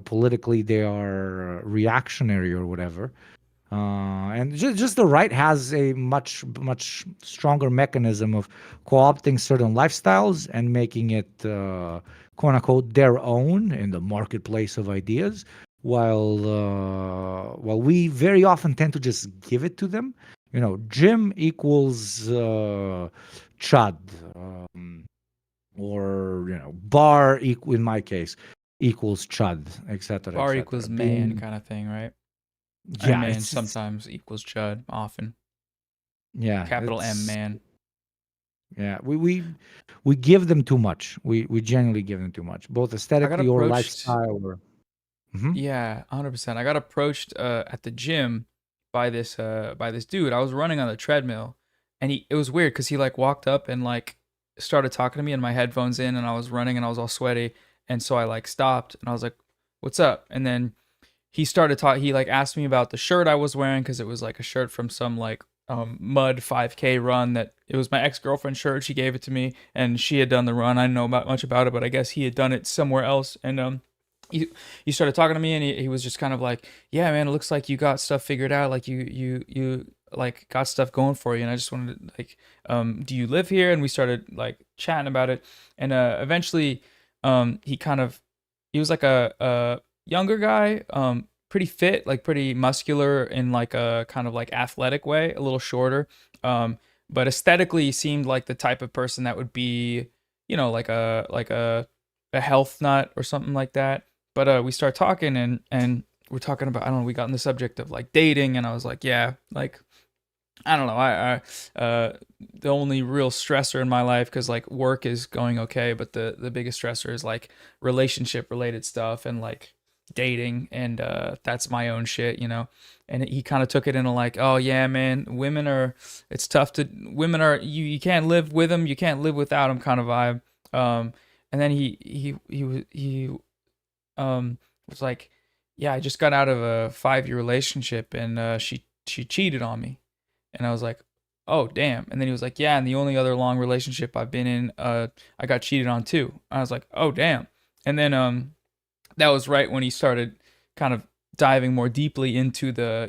politically they are reactionary or whatever. And just the right has a much stronger mechanism of co-opting certain lifestyles and making it quote unquote their own in the marketplace of ideas, while we very often tend to just give it to them. Gym equals chud, or bar in my case equals chud, etc., Bar etc. equals man Being kind of thing, right? And yeah, man it's sometimes equals chud, often. yeah, Capital M it's man. yeah. We give them too much. We genuinely give them too much, both I got aesthetically or approached lifestyle. Or Mhm. Yeah, 100%. I got approached at the gym by this dude. I was running on the treadmill, and it was weird because he like walked up and like started talking to me, and my headphones in, and I was running, and I was all sweaty, and so I like stopped, and I was like, "What's up?" And then he started talking. He like asked me about the shirt I was wearing because it was like a shirt from some like mud 5K run that it was my ex-girlfriend's shirt. She gave it to me, and she had done the run. I didn't know about much about it, but I guess he had done it somewhere else. And he he started talking to me, and he was just kind of like, yeah, man, it looks like you got stuff figured out. Like you like got stuff going for you. And I just wanted to like, do you live here? And we started like chatting about it, and eventually, he kind of he was like a younger guy, pretty fit, like pretty muscular in like a kind of like athletic way, a little shorter, but aesthetically seemed like the type of person that would be, like a health nut or something like that. But we start talking, and we're talking about, I don't know, we got in the subject of like dating, and I was like, yeah, like I don't know. The only real stressor in my life, because like work is going okay, but the biggest stressor is like relationship related stuff and like dating, and that's my own shit. And he kind of took it into like, oh yeah, man, it's tough to women are you can't live with them, you can't live without them kind of vibe. And then he was like, yeah, I just got out of a 5 year relationship, and she cheated on me. And I was like, oh, damn. And then he was like, yeah, and the only other long relationship I've been in, I got cheated on too. I was like, oh, damn. And then that was right when he started kind of diving more deeply into the,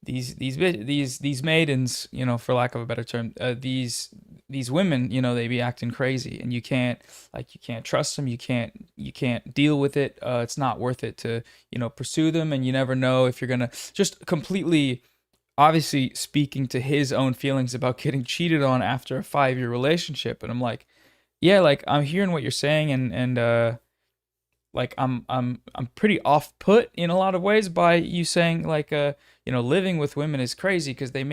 these maidens, for lack of a better term, these women, they be acting crazy, and you can't trust them, you can't deal with it. It's not worth it to pursue them, and you never know if you're gonna just completely, obviously speaking to his own feelings about getting cheated on after a 5 year relationship. And I'm like, yeah, like I'm hearing what you're saying, and like I'm pretty off put in a lot of ways by you saying like living with women is crazy because they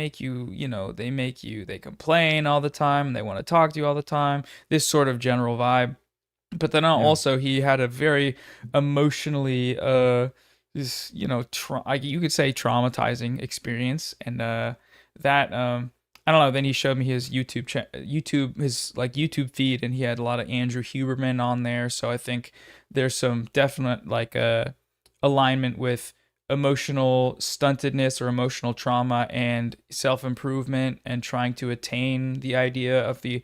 complain all the time, they want to talk to you all the time, this sort of general vibe. But then Yeah. also he had a very emotionally this you could say traumatizing experience, and that I don't know. Then he showed me his his like YouTube feed, and he had a lot of Andrew Huberman on there. So I think there's some definite like alignment with emotional stuntedness or emotional trauma and self improvement and trying to attain the idea of the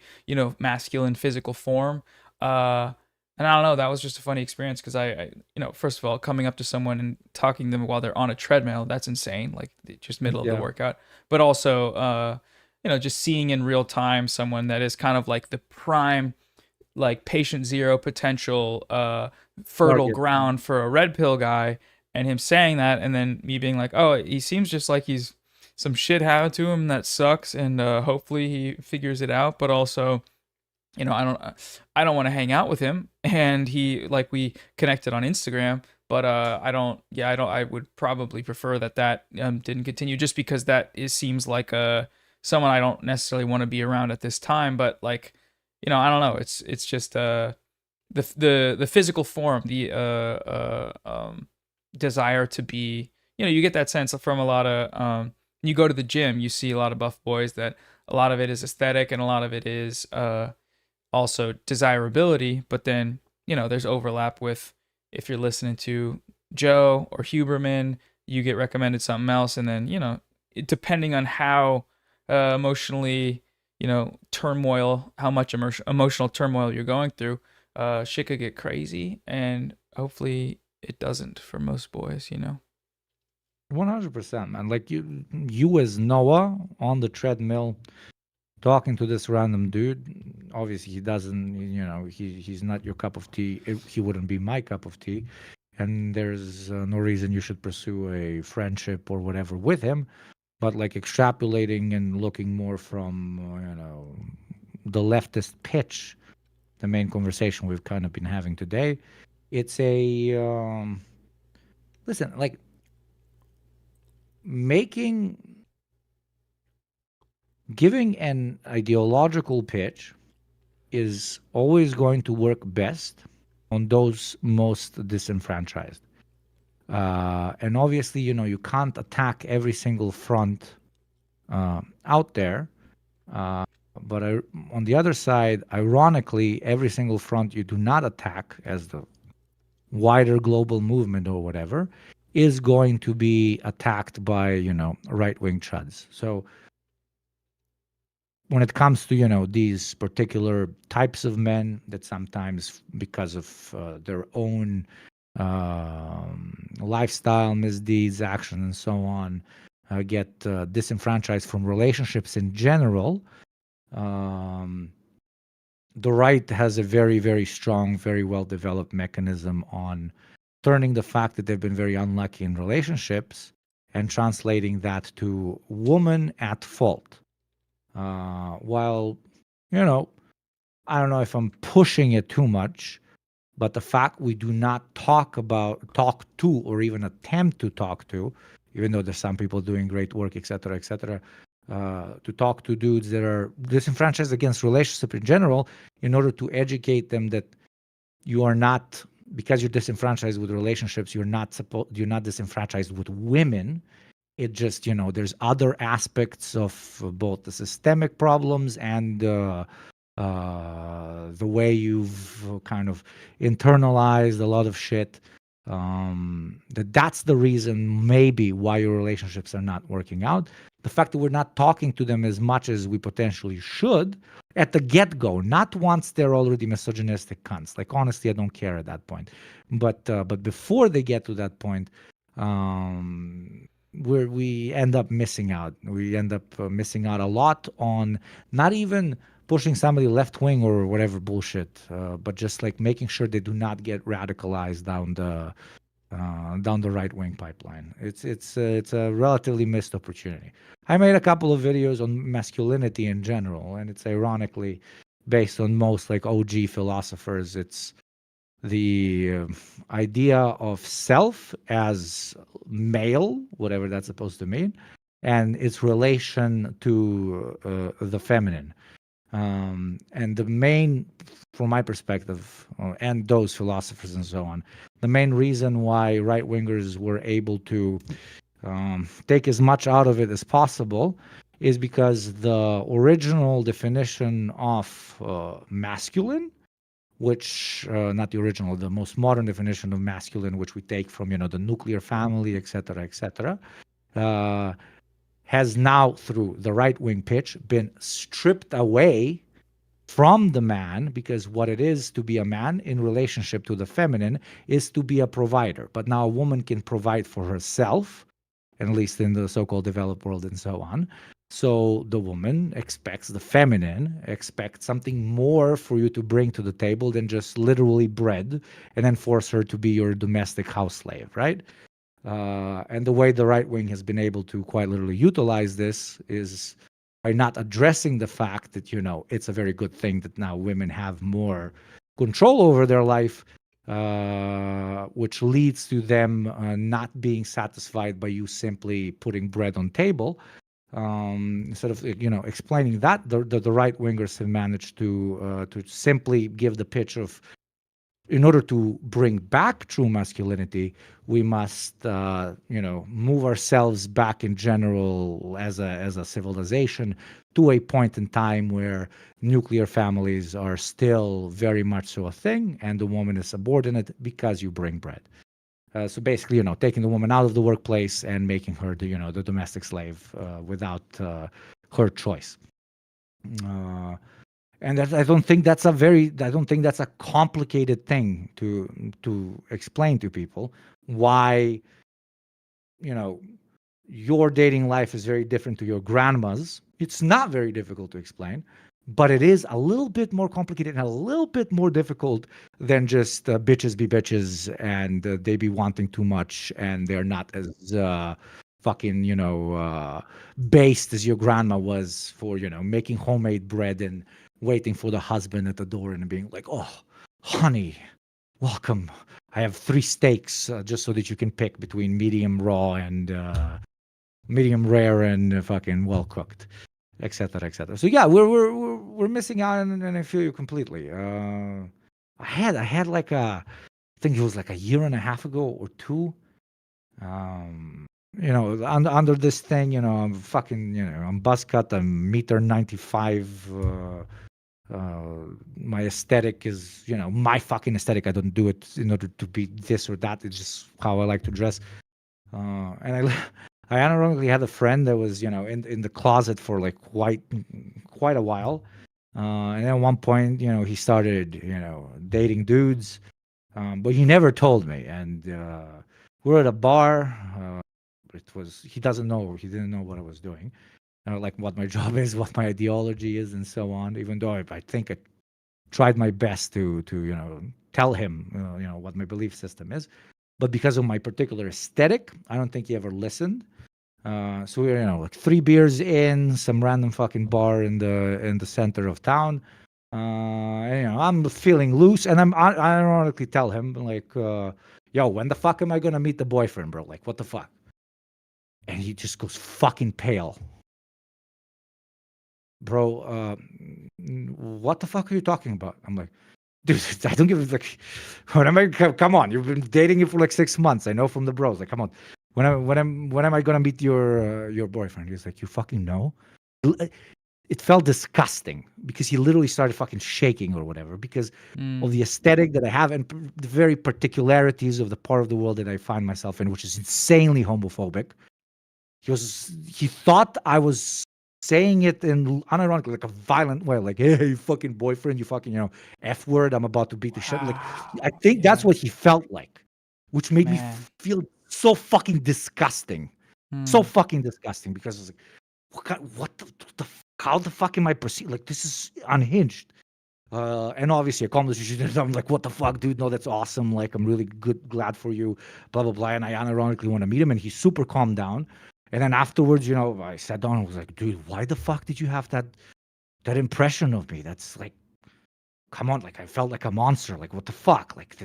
masculine physical form. And I don't know, that was just a funny experience because first of all, coming up to someone and talking to them while they're on a treadmill, that's insane, like just middle of the Yeah. workout. But also, just seeing in real time someone that is kind of like the prime, like patient zero potential, fertile Target. ground for a red pill guy, and him saying that, and then me being like, oh, he seems just like he's some shit happened to him that sucks, and hopefully he figures it out. But also, I don't want to hang out with him, and he like we connected on Instagram, but I would probably prefer that didn't continue, just because seems like someone I don't necessarily want to be around at this time. But like, I don't know, it's just the physical form, the desire to be, you get that sense from a lot of you go to the gym, you see a lot of buff boys that a lot of it is aesthetic, and a lot of it is also desirability. But then there's overlap with, if you're listening to Joe or Huberman, you get recommended something else, and then depending on how emotionally turmoil, how much emotional turmoil you're going through, shit could get crazy, and hopefully it doesn't for most boys. 100%, man. Like you as Noah on the treadmill talking to this random dude. Obviously, he doesn't. He's not your cup of tea. He wouldn't be my cup of tea, and there's no reason you should pursue a friendship or whatever with him. But like extrapolating and looking more from the leftist pitch, the main conversation we've kind of been having today, it's a listen, like making giving an ideological pitch is always going to work best on those most disenfranchised. And obviously, you can't attack every single front out there. Uh, but on the other side, ironically, every single front you do not attack as the wider global movement or whatever is going to be attacked by, right wing chuds. So when it comes to, these particular types of men that sometimes because of their own lifestyle, misdeeds, actions, and so on, get disenfranchised from relationships in general, um, the right has a very, very strong, very well developed mechanism on turning the fact that they've been very unlucky in relationships and translating that to woman at fault. While, you know, I don't know if I'm pushing it too much, but the fact we do not talk to, or even attempt to talk to, even though there's some people doing great work, et cetera, to talk to dudes that are disenfranchised against relationship in general, in order to educate them that you are not, because you're disenfranchised with relationships, you're not disenfranchised with women. It just, there's other aspects of both the systemic problems and the way you've kind of internalized a lot of shit. That's the reason maybe why your relationships are not working out. The fact that we're not talking to them as much as we potentially should at the get-go, not once they're already misogynistic cunts. Like, honestly, I don't care at that point. But before they get to that point, where we end up missing out. We end up missing out a lot on not even pushing somebody left wing or whatever bullshit, but just like making sure they do not get radicalized down the right wing pipeline. It's a relatively missed opportunity. I made a couple of videos on masculinity in general, and it's ironically based on most like OG philosophers. It's the idea of self as male, whatever that's supposed to mean, and its relation to the feminine. And the main, from my perspective, and those philosophers and so on, the main reason why right wingers were able to take as much out of it as possible is because the original definition of masculine, which not the original, the most modern definition of masculine, which we take from the nuclear family, etc., uh, has now through the right wing pitch been stripped away from the man, because what it is to be a man in relationship to the feminine is to be a provider. But now a woman can provide for herself, at least in the so-called developed world and so on. So the woman expects, the feminine expects something more for you to bring to the table than just literally bread, and then force her to be your domestic house slave, right? And the way the right wing has been able to quite literally utilize this is by not addressing the fact that, it's a very good thing that now women have more control over their life, which leads to them not being satisfied by you simply putting bread on table. Instead of explaining that, the right wingers have managed to simply give the pitch of, in order to bring back true masculinity, we must, move ourselves back in general as a civilization to a point in time where nuclear families are still very much so a thing, and the woman is subordinate because you bring bread. So basically, taking the woman out of the workplace and making her the domestic slave without her choice. And I don't think that's a complicated thing to explain to people why, you know, your dating life is very different to your grandma's. It's not very difficult to explain, but it is a little bit more complicated and a little bit more difficult than just bitches be bitches, and they be wanting too much, and they're not as fucking, based as your grandma was for, making homemade bread and waiting for the husband at the door and being like, "Oh, honey, welcome. I have 3 steaks just so that you can pick between medium raw and medium rare and fucking well cooked," etc., etc. So yeah, we're missing out, and I feel you completely. I had like I think it was like a year and a half ago or two. Um, under this thing, I'm fucking, I'm buzz cut. I'm meter 95. My aesthetic is, my fucking aesthetic. I don't do it in order to be this or that. It's just how I like to dress. And I ironically had a friend that was, in the closet for like quite a while. And then at one point, he started, dating dudes, but he never told me. And we're at a bar. He doesn't know, he didn't know what I was doing, like what my job is, what my ideology is, and so on. Even though I think I tried my best to tell him, what my belief system is. But because of my particular aesthetic, I don't think he ever listened. So we were, like 3 beers in some random fucking bar in the center of town. And, I'm feeling loose, and I ironically tell him like, "Yo, when the fuck am I gonna meet the boyfriend, bro? Like, what the fuck?" And he just goes fucking pale, bro. What the fuck are you talking about? I'm like, dude, I don't give a like. When am I? Come on, you've been dating you for like 6 months. I know from the bros. Like, come on. When am I gonna meet your boyfriend? He's like, you fucking know. It felt disgusting because he literally started fucking shaking or whatever because of Mm. the aesthetic that I have and the very particularities of the part of the world that I find myself in, which is insanely homophobic. He thought I was saying it in unironically, like a violent way, like, "Hey, you fucking boyfriend, you fucking, F word, I'm about to beat the shit." Like, I Wow. think that's Yeah. what he felt like, which made me Man. feel so fucking disgusting. So Mm. fucking disgusting because I was like, how the fuck am I perceived? Like, this is unhinged. And obviously a conversation. I'm like, what the fuck, dude? No, that's awesome. Like, I'm really glad for you, blah, blah, blah. And I unironically want to meet him. And he's super calmed down. And then afterwards, I sat down and was like, dude, why the fuck did you have that impression of me? That's like, come on, like I felt like a monster. Like, what the fuck? Like,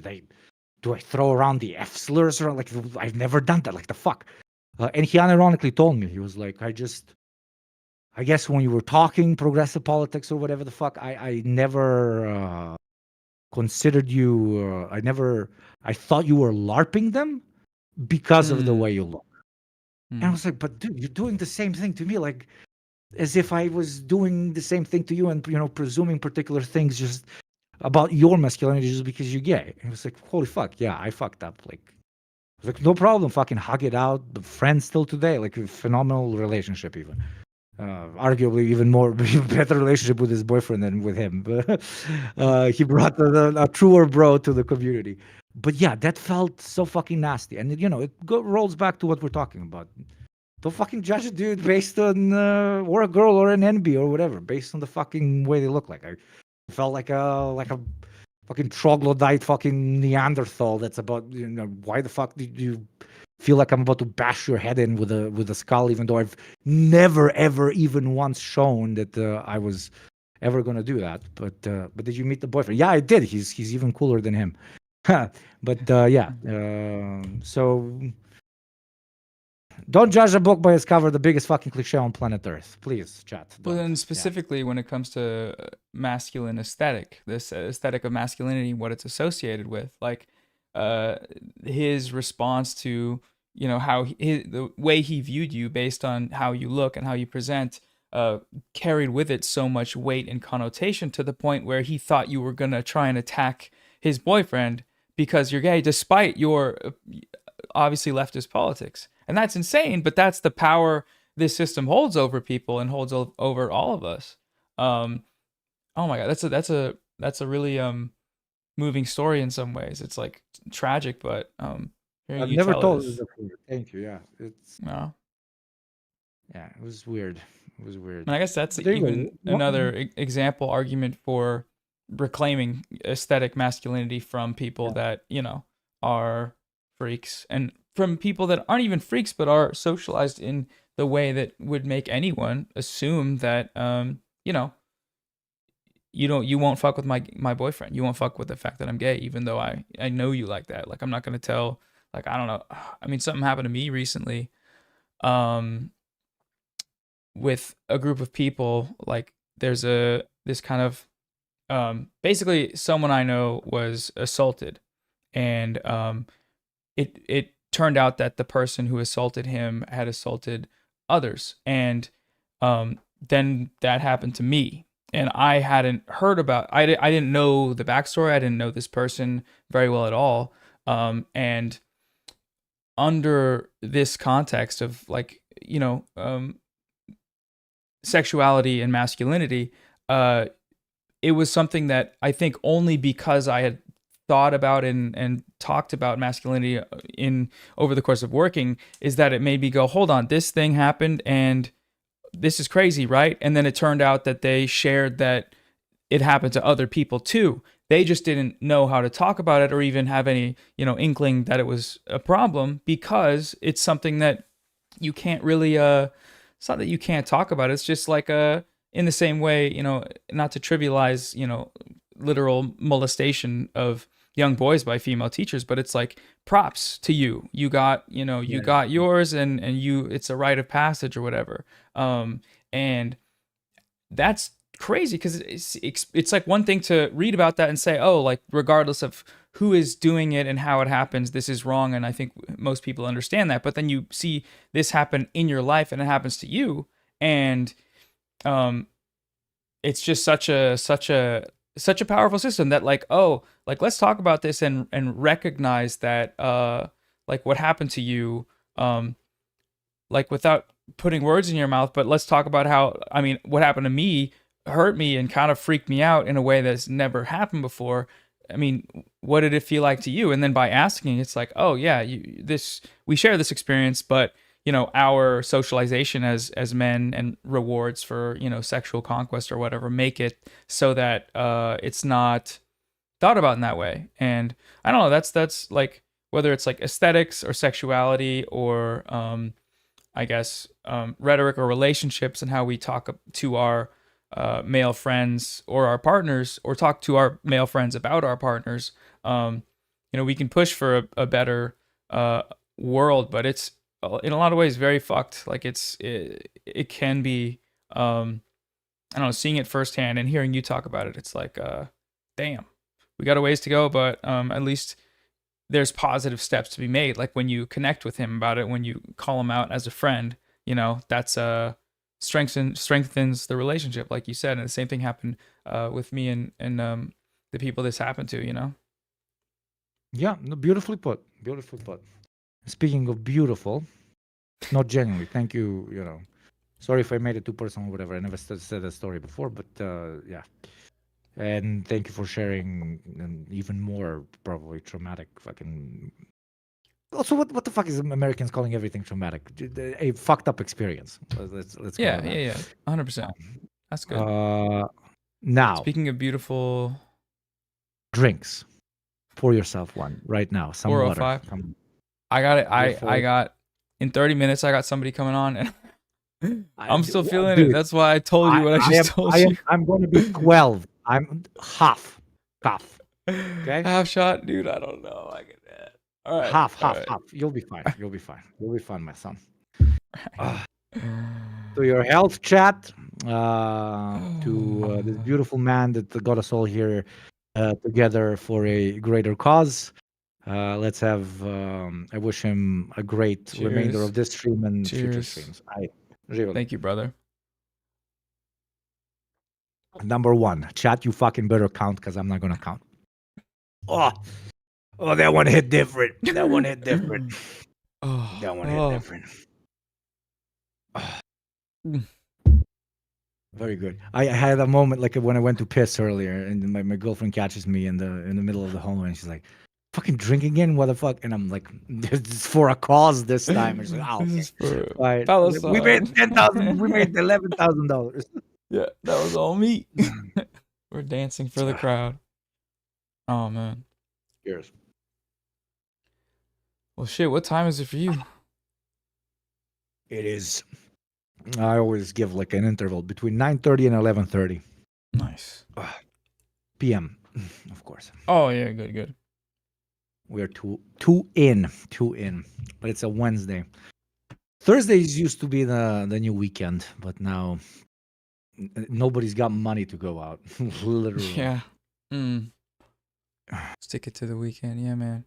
do I throw around the F slurs or like I've never done that? Like the fuck. And he unironically told me, he was like, I guess when you were talking progressive politics or whatever the fuck, I never considered you. I thought you were LARPing them because of the way Mm. you look. And I Mm. was like, but dude, you're doing the same thing to me, like as if I was doing the same thing to you and presuming particular things just about your masculinity just because you're gay. And it was like, holy fuck, yeah, I fucked up. Like, I was like, no problem, fucking hug it out. Friends still today, like a phenomenal relationship even. Arguably even more better relationship with his boyfriend than with him. But he brought a truer bro to the community. But yeah, that felt so fucking nasty, and rolls back to what we're talking about. Don't fucking judge a dude based on or a girl or an NB or whatever, based on the fucking way they look like. I felt like a fucking troglodyte, fucking Neanderthal. That's about why the fuck did you feel like I'm about to bash your head in with a skull, even though I've never ever even once shown that I was ever gonna do that. But did you meet the boyfriend? Yeah, I did. He's even cooler than him. But yeah. So don't judge a book by its cover. The biggest fucking cliche on planet Earth. Please, chat. Well, Don't. then Yeah. specifically when it comes to masculine aesthetic, this aesthetic of masculinity, what it's associated with, like uh, his response to how the way he viewed you based on how you look and how you present, uh, carried with it so much weight and connotation to the point where he thought you were gonna try and attack his boyfriend because you're gay, despite your obviously leftist politics, and that's insane. But that's the power this system holds over people and holds over all of us. Um, oh my god, that's a really moving story in some ways. It's like tragic, but hearing I've you never tell it told you is before. Thank you. Yeah. no. Yeah, it was weird. It was weird. And I guess that's But there you even go. another example argument for reclaiming aesthetic masculinity from people Yeah. that are freaks, and from people that aren't even freaks but are socialized in the way that would make anyone assume that you won't fuck with my boyfriend. You won't fuck with the fact that I'm gay, even though I know you like that. Like, I'm not gonna tell. Like, I don't know. I mean, something happened to me recently, um, with a group of people. Like, there's this kind of basically someone I know was assaulted, and it turned out that the person who assaulted him had assaulted others, and then that happened to me. And I hadn't heard about. I didn't know the backstory. I didn't know this person very well at all. And under this context of like sexuality and masculinity, it was something that I think only because I had thought about and talked about masculinity in over the course of working, is that it made me go, hold on, this thing happened and this is crazy, right? And then it turned out that they shared that it happened to other people too. They just didn't know how to talk about it or even have any, inkling that it was a problem, because it's something that you can't really it's not that you can't talk about it. It's just like in the same way, not to trivialize, literal molestation of young boys by female teachers, but it's like, props to you. You got, you got yours, and you, it's a rite of passage or whatever. And that's crazy, because it's like one thing to read about that and say, oh, like regardless of who is doing it and how it happens, this is wrong. And I think most people understand that. But then you see this happen in your life and it happens to you, and it's just such a powerful system that like, oh, like let's talk about this and recognize that like what happened to you, like without putting words in your mouth, but let's talk about how, I mean, what happened to me hurt me and kind of freaked me out in a way that's never happened before. I mean, what did it feel like to you? And then by asking, it's like, oh yeah, we share this experience, but our socialization as men and rewards for sexual conquest or whatever make it so that it's not thought about in that way. And I don't know, that's like, whether it's like aesthetics or sexuality or I guess rhetoric or relationships, and how we talk to our male friends or our partners, or talk to our male friends about our partners. We can push for a better world, but it's in a lot of ways very fucked. Like it can be, I don't know, seeing it firsthand and hearing you talk about it, it's like, damn, we got a ways to go, but at least there's positive steps to be made. Like when you connect with him about it, when you call him out as a friend, that's strengthens the relationship, like you said. And the same thing happened with me and the people this happened to. Yeah, no, beautifully put. Beautifully put. Speaking of beautiful, not genuinely. Thank you. Sorry if I made it too personal or whatever. I never said that story before, but yeah. And thank you for sharing an even more probably traumatic fucking. Also, what the fuck is Americans calling everything traumatic? A fucked up experience. Let's call it that. Yeah, 100%. That's good. Now, speaking of beautiful, drinks. Pour yourself one right now. Some water. I got it. I got in 30 minutes. I got somebody coming on, and I'm still feeling it. That's why I told you what I just told you. I'm going to be 12. I'm half. Okay. Half shot, dude. I don't know. I get that. All right. Half. You'll be fine. You'll be fine, my son. To your health, chat. To this beautiful man that got us all here together for a greater cause. Let's have. I wish him a great remainder of this stream and future streams. Thank you, brother. Number one, chat. You fucking better count, because I'm not gonna count. Oh, that one hit different. That one hit different. That one hit different. Very good. I had a moment like when I went to piss earlier, and my girlfriend catches me in the middle of the hallway, and she's like, "Fucking drink again? What the fuck?" And I'm like, "It's for a cause this time." And she's like, "Oh, okay. Right. We made $10,000. We made $11,000. Yeah, that was all me. We're dancing for the crowd. Oh man. Cheers. Well, shit. What time is it for you? It is. I always give like an interval between 9:30 and 11:30. Nice. PM, of course. Oh yeah, good. We're two in, but it's a Wednesday. Thursdays used to be the new weekend, but now nobody's got money to go out. Literally. Yeah. Stick it to the weekend, yeah, man.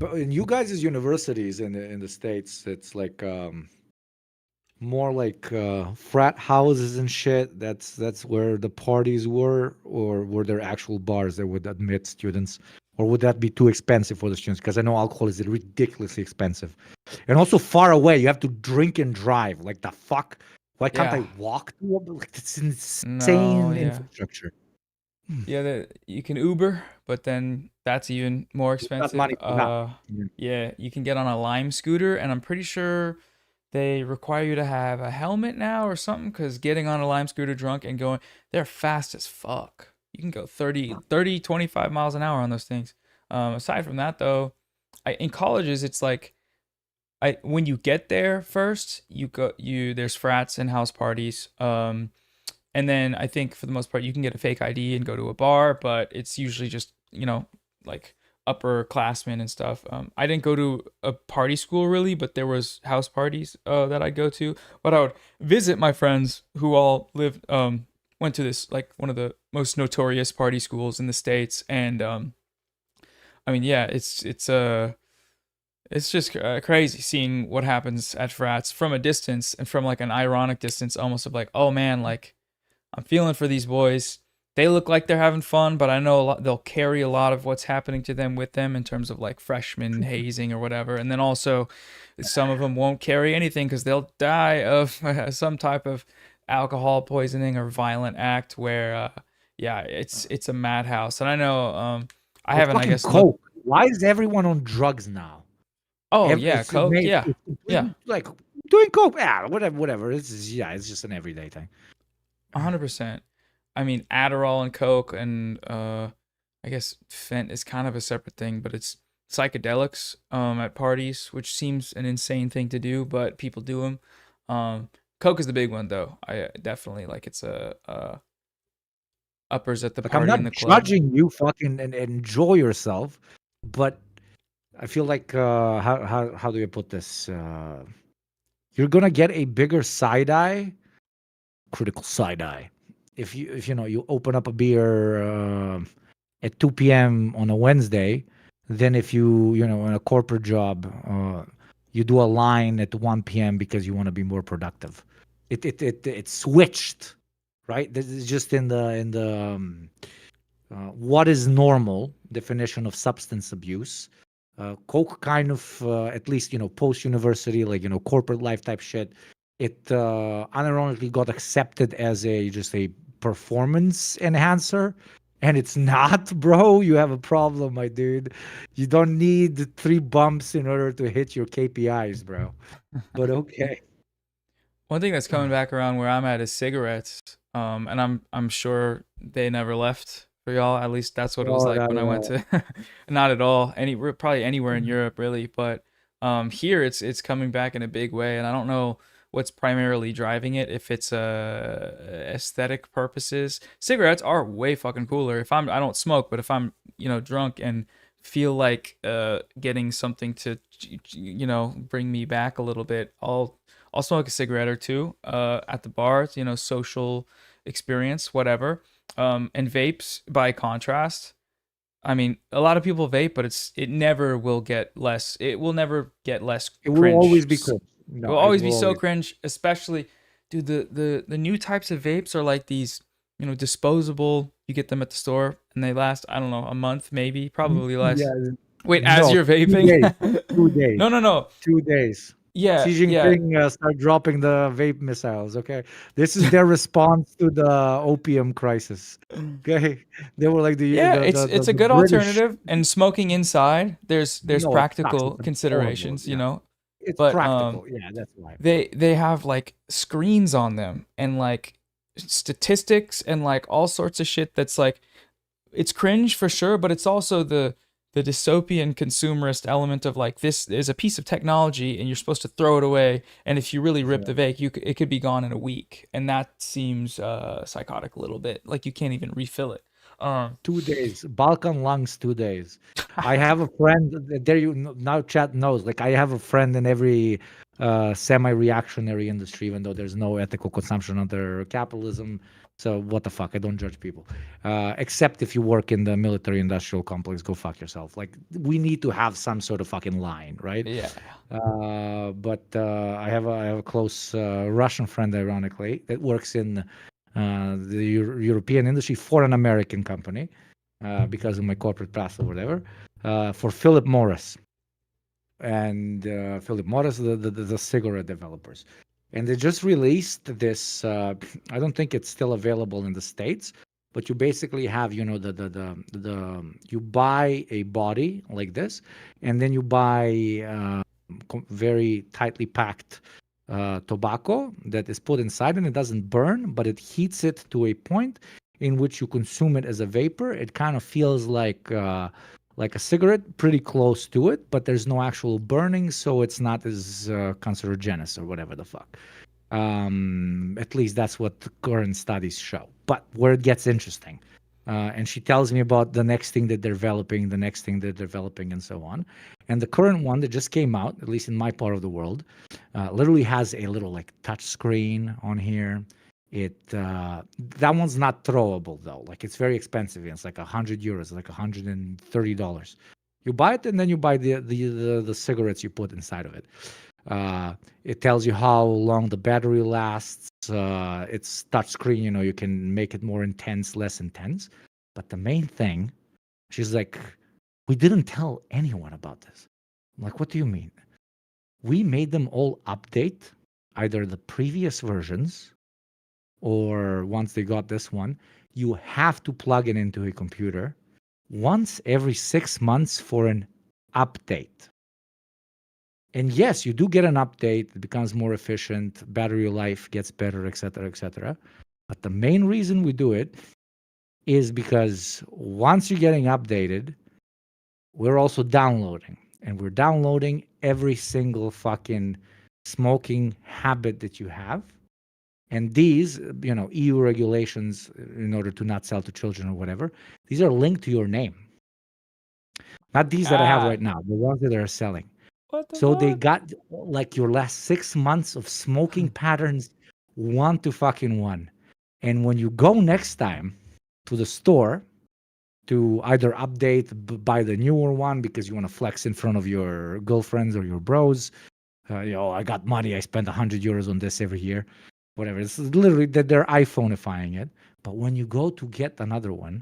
But in you guys' universities in the States, it's like more like frat houses and shit. That's where the parties were, or were there actual bars that would admit students, or would that be too expensive for the students? Because I know alcohol is ridiculously expensive, and also far away. You have to drink and drive. Like the fuck? Why can't I Yeah. walk to? Like it's No, insane yeah. infrastructure. Hmm. Yeah, you can Uber, but then that's even more It's not expensive. money for nothing. Yeah. Yeah, you can get on a Lime scooter, and I'm pretty sure they require you to have a helmet now or something, because getting on a Lime scooter drunk and going, they're fast as fuck. You can go 25 miles an hour on those things. Aside from that, though, in colleges, it's like, when you get there first, there's frats and house parties. And then I think for the most part, you can get a fake ID and go to a bar, but it's usually just, like upperclassmen and stuff. I didn't go to a party school really, but there was house parties that I'd go to. But I would visit my friends who all went to this, like, one of the most notorious party schools in the States. And I mean, yeah, it's just crazy seeing what happens at frats from a distance, and from like an ironic distance, almost, of like, oh man, like, I'm feeling for these boys. They look like they're having fun, but I know they'll carry a lot of what's happening to them with them in terms of like freshman hazing or whatever. And then also, some of them won't carry anything because they'll die of some type of alcohol poisoning or violent act where, yeah, it's a madhouse. And I know, I Or haven't, I fucking guess, looked. coke. Why is everyone on drugs now? Oh yeah, It's Coke. made Yeah, it's yeah. completely like doing coke. Yeah, whatever. It's just an everyday thing. 100%. I mean, Adderall and Coke and I guess Fent is kind of a separate thing, but it's psychedelics at parties, which seems an insane thing to do, but people do them. Coke is the big one though. I definitely like, it's a uppers at the Like I'm party in the not club. judging you, fucking, and enjoy yourself, but I feel like how do I put this? You're gonna get a bigger side eye, critical side eye, if you know you open up a beer at 2 p.m. on a Wednesday, then if you know in a corporate job, you do a line at 1 p.m. because you want to be more productive. It switched, right? This is just what is normal definition of substance abuse. Coke kind of at least post university, like corporate life type shit. It unironically got accepted as a just a performance enhancer, and it's not, bro. You have a problem, my dude. You don't need 3 bumps in order to hit your KPIs, bro. But okay. One thing that's coming back around where I'm at is cigarettes. And I'm sure they never left for y'all. At least that's what it was Oh, like when I went to. Not at all. Probably anywhere in Europe really, but here it's coming back in a big way, and I don't know what's primarily driving it. If it's aesthetic purposes, cigarettes are way fucking cooler. I don't smoke, but if I'm drunk and feel like getting something to bring me back a little bit, I'll smoke a cigarette or two at the bar, social experience, whatever. And vapes, by contrast, I mean, a lot of people vape, but it never will get less. It will never get less it will cringe. always be cool. It No, will it always be will so always. cringe, especially, dude. The new types of vapes are like these, disposable. You get them at the store, and they last, I don't know, a month, maybe, probably less. Yeah, Wait, as no, you're 2 days, vaping? 2 days. No, no, no. 2 days. Yeah, Xi yeah. Jinping start dropping the vape missiles. Okay, this is their response to the opium crisis. Okay, they were like Yeah, it's a the good British. alternative. And smoking inside, there's No, it's toxic practical and horrible. considerations, Yeah, it's but practical. Yeah, that's why. they have like screens on them and like statistics and like all sorts of shit that's like, it's cringe for sure, but it's also the dystopian consumerist element of like, this is a piece of technology and you're supposed to throw it away, and if you really rip Yeah. the vape, it could be gone in a week, and that seems psychotic a little bit. Like, you can't even refill it. 2 days. Balkan lungs, 2 days. I have a friend there. Now chat knows. Like I have a friend in every semi-reactionary industry, even though there's no ethical consumption under capitalism. So what the fuck? I don't judge people, except if you work in the military-industrial complex. Go fuck yourself. Like we need to have some sort of fucking line, right? Yeah. But I have a close Russian friend, ironically, that works in the European industry for an American company because of my corporate path or whatever, for Philip Morris and Philip Morris, the cigarette developers. And they just released this. I don't think it's still available in the States, but you basically have, you buy a body like this, and then you buy very tightly packed tobacco that is put inside, and it doesn't burn, but it heats it to a point in which you consume it as a vapor. It kind of feels like a cigarette, pretty close to it, but there's no actual burning, so it's not as cancerogenous or whatever the fuck. At least that's what the current studies show. But where it gets interesting, and she tells me about the next thing that they're developing, the next thing they're developing, and so on. And the current one that just came out, at least in my part of the world, literally has a little like touch screen on here. That one's not throwable though. Like it's very expensive. It's like €100, like $130. You buy it and then you buy the cigarettes you put inside of it. It tells you how long the battery lasts. It's touchscreen. You can make it more intense, less intense. But the main thing, she's like, we didn't tell anyone about this. I'm like, what do you mean? We made them all update either the previous versions or once they got this one. You have to plug it into a computer once every 6 months for an update. And yes, you do get an update. It becomes more efficient. Battery life gets better, etc., etc. But the main reason we do it is because once you're getting updated, we're also downloading. And we're downloading every single fucking smoking habit that you have. And these, EU regulations, in order to not sell to children or whatever, these are linked to your name. Not these that I have right God. now, the ones that are selling. What the So they fuck? got like your last 6 months of smoking patterns, one to fucking one. And when you go next time to the store to either update, buy the newer one because you want to flex in front of your girlfriends or your bros, I got money. I spend €100 on this every year, whatever. It's literally that they're iPhoneifying it. But when you go to get another one,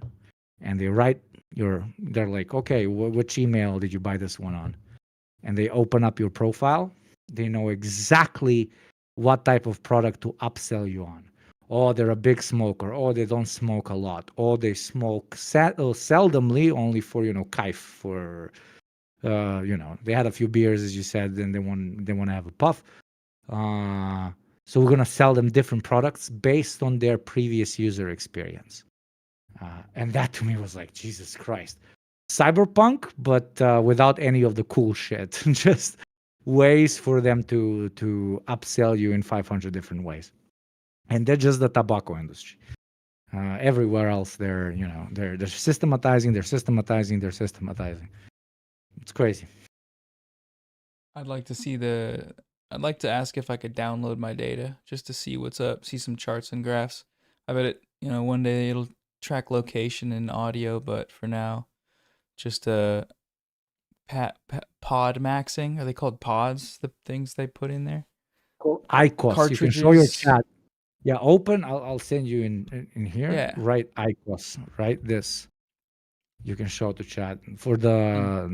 and they're like, okay, which email did you buy this one on? And they open up your profile, they know exactly what type of product to upsell you on. Oh, they're a big smoker. Oh, they don't smoke a lot. Oh, they smoke seldomly, only for kaif. For they had a few beers, as you said, and they want to have a puff. So we're gonna sell them different products based on their previous user experience. And that to me was like, Jesus Christ. Cyberpunk, but without any of the cool shit. Just ways for them to upsell you in 500 different ways. And they're just the tobacco industry. Everywhere else, they're systematizing, they're systematizing, they're systematizing. It's crazy. I'd like to see the. I'd like to ask if I could download my data just to see what's up, see some charts and graphs. I bet it, one day it'll track location and audio, but for now, just pod maxing. Are they called pods? The things they put in there? IQOS. You can show your Cartridges. chat. Yeah, open. I'll send you in here. Yeah. Write IQOS. Write this. You can show to chat for And the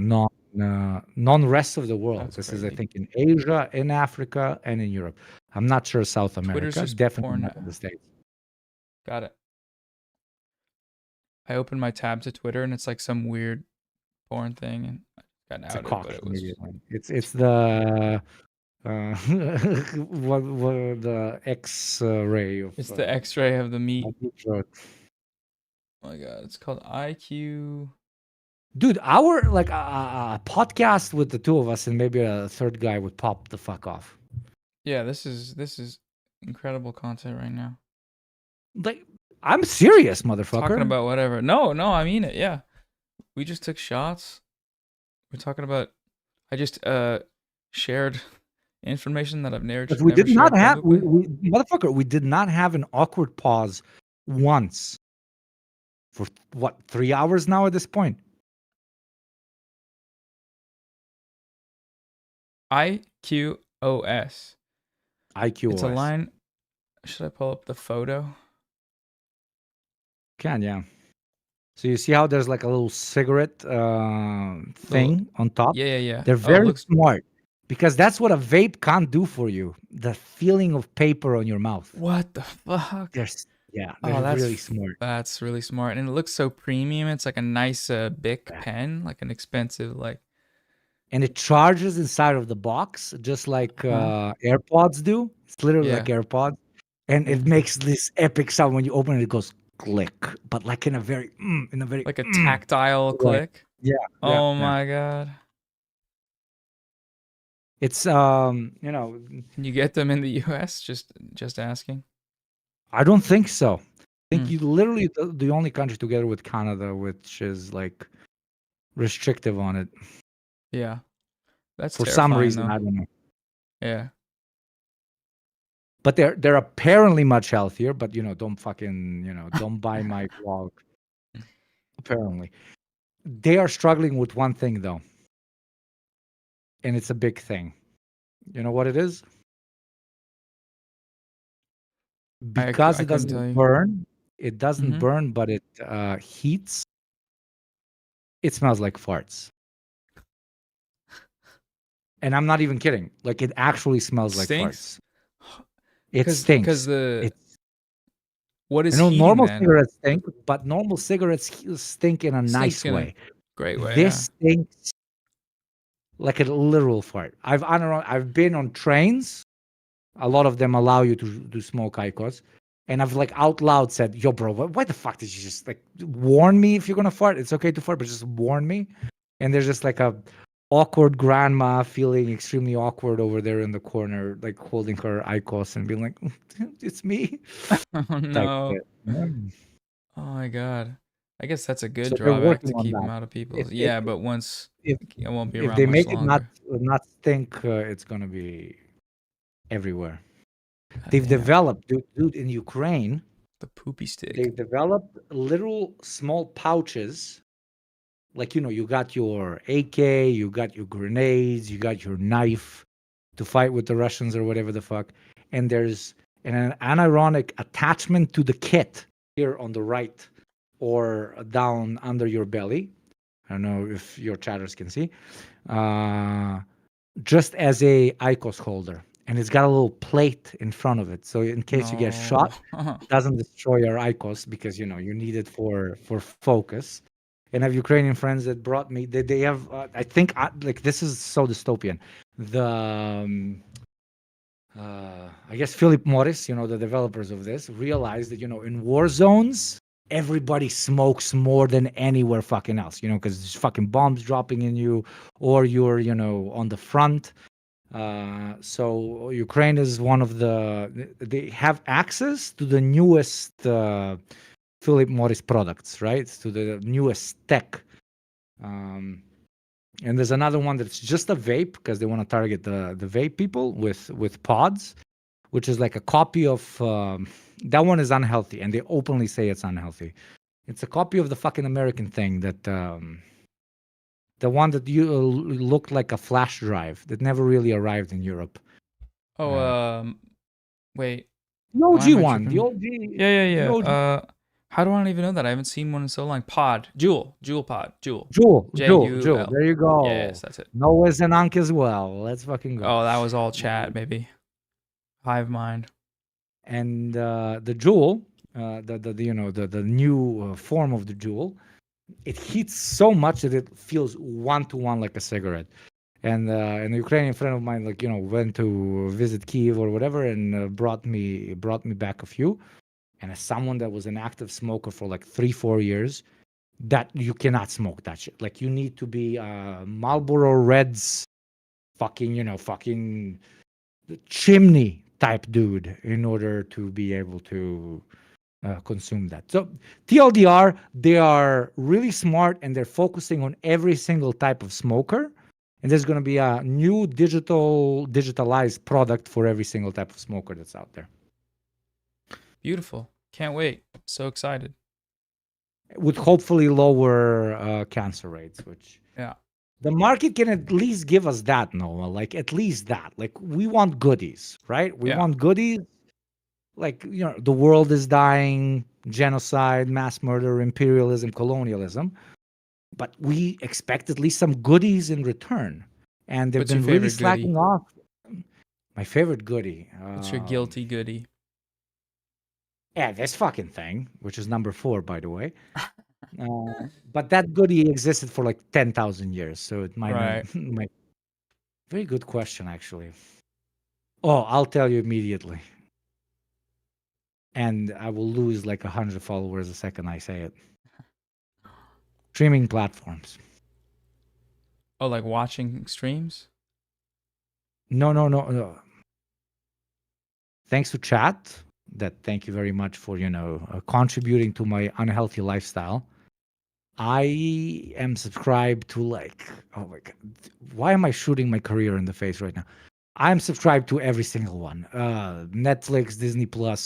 non rest of the world. that's This is, I crazy. think, in Asia, in Africa, and in Europe. I'm not sure South Twitter's America. just Definitely porn. not in the States. Got it. I opened my tab to Twitter and it's like some weird porn thing and I got It's a outed, cock but it was immediately. It's the the X-ray of it's the X-ray of the meat. throat. Oh my god, it's called IQ. Dude, our like a podcast with the two of us and maybe a third guy would pop the fuck off. Yeah, this is incredible content right now. Like I'm serious, motherfucker. Talking about whatever. No, I mean it. Yeah, we just took shots. We're talking about. I just shared information that I've But we never did not shared have publicly. motherfucker. We did not have an awkward pause once for what 3 hours now at this point. IQOS. It's a IQOS. line. Should I pull up the photo? Can yeah. So you see how there's like a little cigarette Little. thing on top? Yeah. They're Oh, it very looks. smart because that's what a vape can't do for you. The feeling of paper on your mouth. What the fuck? They're Oh, really smart. that's really smart, and it looks so premium. It's like a nice Bic Yeah. pen, like an expensive like. And it charges inside of the box just like Huh? AirPods do. It's literally like Yeah. AirPods. And Yeah. it makes this epic sound when you open it. It goes click, but like in a very Like a tactile way. click. Yeah, yeah, Oh yeah. my god. It's Can you get them in the US? Just asking. I don't think so. I think Hmm. you literally the only country together with Canada which is like restrictive on it Yeah. That's for some terrifying reason. though. I don't know. Yeah. But they're apparently much healthier. But don't fucking don't buy my blog. Apparently, they are struggling with one thing though, and it's a big thing. You know what it is? Because I it couldn't tell doesn't you. burn. It doesn't Mhm. burn, but it heats. It smells like farts. And I'm not even kidding. Like it actually smells like Stinks? farts. It Cuz stinks. the It's what is I know heating normal then? cigarettes stink, but normal cigarettes stink in a Stinks nice in a way. great way, yeah. This stinks like a literal fart. I've been on trains. A lot of them allow you to smoke IQOS. And I've like out loud said, "Yo, bro, why the fuck did you just like warn me if you're gonna fart? It's okay to fart, but just warn me." And there's just like a awkward grandma feeling extremely awkward over there in the corner, like holding her IQOS and being like, "It's me." Oh Type no. shit. Yeah. Oh my god. I guess that's a good So they're drawback working to on keep them that. out of If people's. if Yeah, but once if it won't be if around they much make it not longer. stink, it's gonna be everywhere. God They've damn. developed, dude, in Ukraine. The poopy stick. They've developed little small pouches. Like you got your AK, you got your grenades, you got your knife to fight with the Russians or whatever the fuck. And there's an unironic attachment to the kit here on the right or down under your belly. I don't know if your chatters can see. Uh, just as a IQOS holder, and it's got a little plate in front of it, so in case you get No. shot, it doesn't destroy your IQOS because you need it for focus. And I have Ukrainian friends that brought me. They have. I think like this is so dystopian. The I guess Philip Morris, the developers of this, realized that in war zones everybody smokes more than anywhere fucking else. Because there's fucking bombs dropping in you, or you're on the front. So Ukraine is one of they have access to the newest Philip Morris products, right? To the newest tech. Um, and there's another one that's just a vape because they want to target the vape people with pods, which is like a copy of that one is unhealthy, and they openly say it's unhealthy. It's a copy of the fucking American thing that the one that you looked like a flash drive that never really arrived in Europe. Oh, Uh, wait. the Why am OG I one, the tripping? OG, Yeah. the OG How do I not even know that? I haven't seen one in so long. Pod. Jewel pod. Jewel. Jewel. J-U-L. There you Yes, go. that's it. Noah's and Ankh as well. Let's fucking go. Oh, that was all chat, Um, maybe. Hive mind. and the Jewel, the new form of the Jewel, it heats so much that it feels 1-to-1 like a cigarette. And an Ukrainian friend of mine, like went to visit Kiev or whatever, and brought me back a few. And as someone that was an active smoker for like 3-4 years, that you cannot smoke that shit. Like you need to be Marlboro Reds, fucking chimney type dude in order to be able to consume that. So TLDR, they are really smart and they're focusing on every single type of smoker. And there's going to be a new digitalized product for every single type of smoker that's out there. Beautiful. Can't wait. So excited. Would hopefully lower cancer rates, which Yeah. the market can at least give us that, Noah. Like at least that. Like we want goodies, right? We Yeah. want goodies. Like the world is dying, genocide, mass murder, imperialism, colonialism. But we expect at least some goodies in return, and they've What's your been really favorite slacking goodie? off. My favorite goodie. What's your guilty goodie? Yeah, this fucking thing, which is number 4, by the way. But that goodie existed for like 10,000 years, so it might not. Right. Might, very good question, actually. Oh, I'll tell you immediately, and I will lose like 100 followers the second I say it. Streaming platforms. Oh, like watching streams? No, no, no, no. Thanks to chat. Thank you very much for contributing to my unhealthy lifestyle. I am subscribed to like, oh my god, why am I shooting my career in the face right now? I'm subscribed to every single one. Netflix, Disney Plus,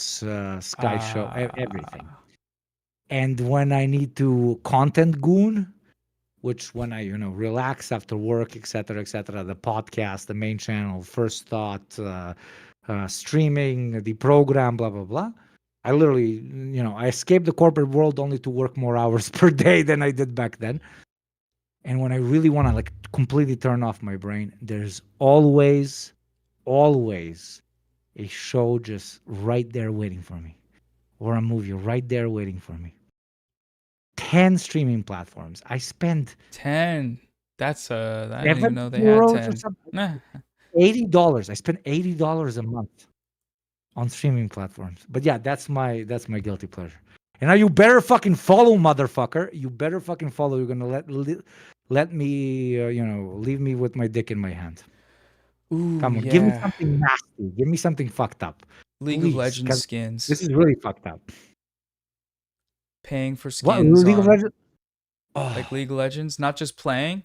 Sky Show, everything. Ah. And when I need to content goon, which when I relax after work, etc., the podcast, the main channel, first thought, streaming, the program, blah blah blah. I literally, I escaped the corporate world only to work more hours per day than I did back then. And when I really want to like completely turn off my brain, there's always, always a show just right there waiting for me, or a movie right there waiting for me. 10 streaming platforms. I spend 10. That's I didn't even know they had €7 or 10. something. Nah. $80. I spend $80 a month on streaming platforms. But yeah, that's my guilty pleasure. And now you better fucking follow, motherfucker. You better fucking follow. You're gonna let me, leave me with my dick in my hand. Ooh, Come on, give me yeah. something nasty. Give me something fucked up, League of please. Legends Because skins. this is really fucked up. Paying for What skins League of on Legends? like Oh, League of Legends, not just playing.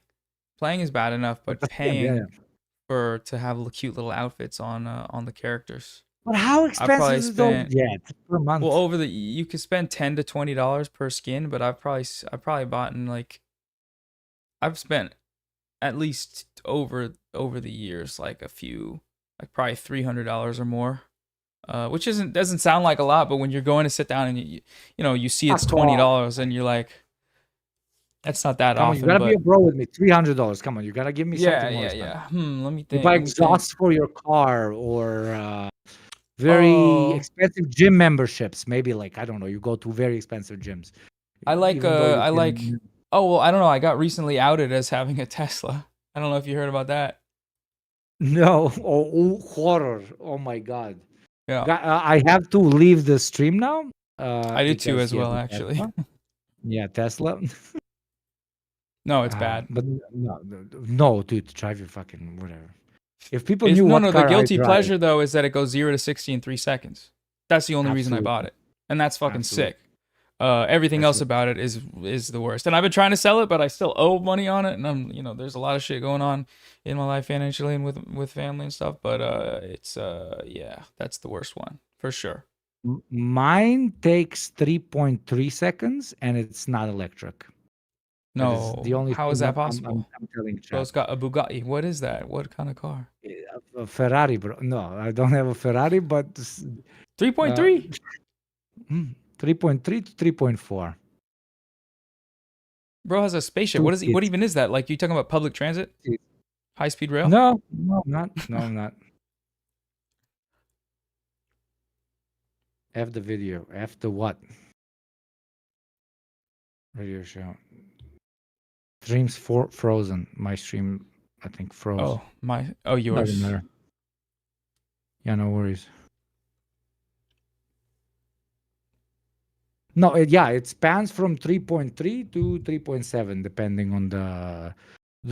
Playing is bad enough, but that's good. Yeah, paying yeah. for to have cute little outfits on the characters. But how I expensive probably is it though? spent Yeah, it's per well month. over the you could spend $10 to $20 per skin, but I've probably bought in like I've spent at least over the years like a few like probably $300 or more. Which doesn't sound like a lot, but when you're going to sit down and you see it's Fuck twenty off. dollars and you're like, that's not that Come on, you often, gotta be a but bro with me. $300. Come on, you gotta give me yeah, something more yeah, expensive. yeah. Let me You think. buy Let me think. exhaust for your car or very Oh, expensive gym memberships. Maybe like I don't know. You go to very expensive gyms, even though you I like. can. Oh well, I don't know. I got recently outed as having a Tesla. I don't know if you heard about that. No, horror. Oh my god. Yeah, I have to leave the stream now. I did too Because as he has well, a actually. Tesla. Yeah, Tesla. No, it's bad. But no, dude, drive your fucking whatever. If people It's knew no, what no. The car I guilty drive, pleasure though is that it goes 0 to 60 in 3 seconds. That's the only reason I bought absolutely, it, and that's fucking absolutely, sick. Everything that's else what. about it is the worst. And I've been trying to sell it, but I still owe money on it. And there's a lot of shit going on in my life financially and with family and stuff. But it's yeah, that's the worst one for sure. Mine takes 3.3 seconds, and it's not electric. That is the No, only how is thing that possible? I'm telling chat. Bro's got a Bugatti. What is that? What kind of car? A Ferrari, bro. No, I don't have a Ferrari, but uh, 3.3. 3.3 to 3.4. Bro has a spaceship. Two What is he? What seats. even is that? Like you talking about public transit, high speed rail? No, no, I'm not. No, I'm not. F the video. F the what? Radio show. Streams for frozen. My stream, I think, froze. Oh my. Oh Doesn't yours. matter. Yeah, no worries. No, yeah, it spans from 3.3 to 3.7, depending on the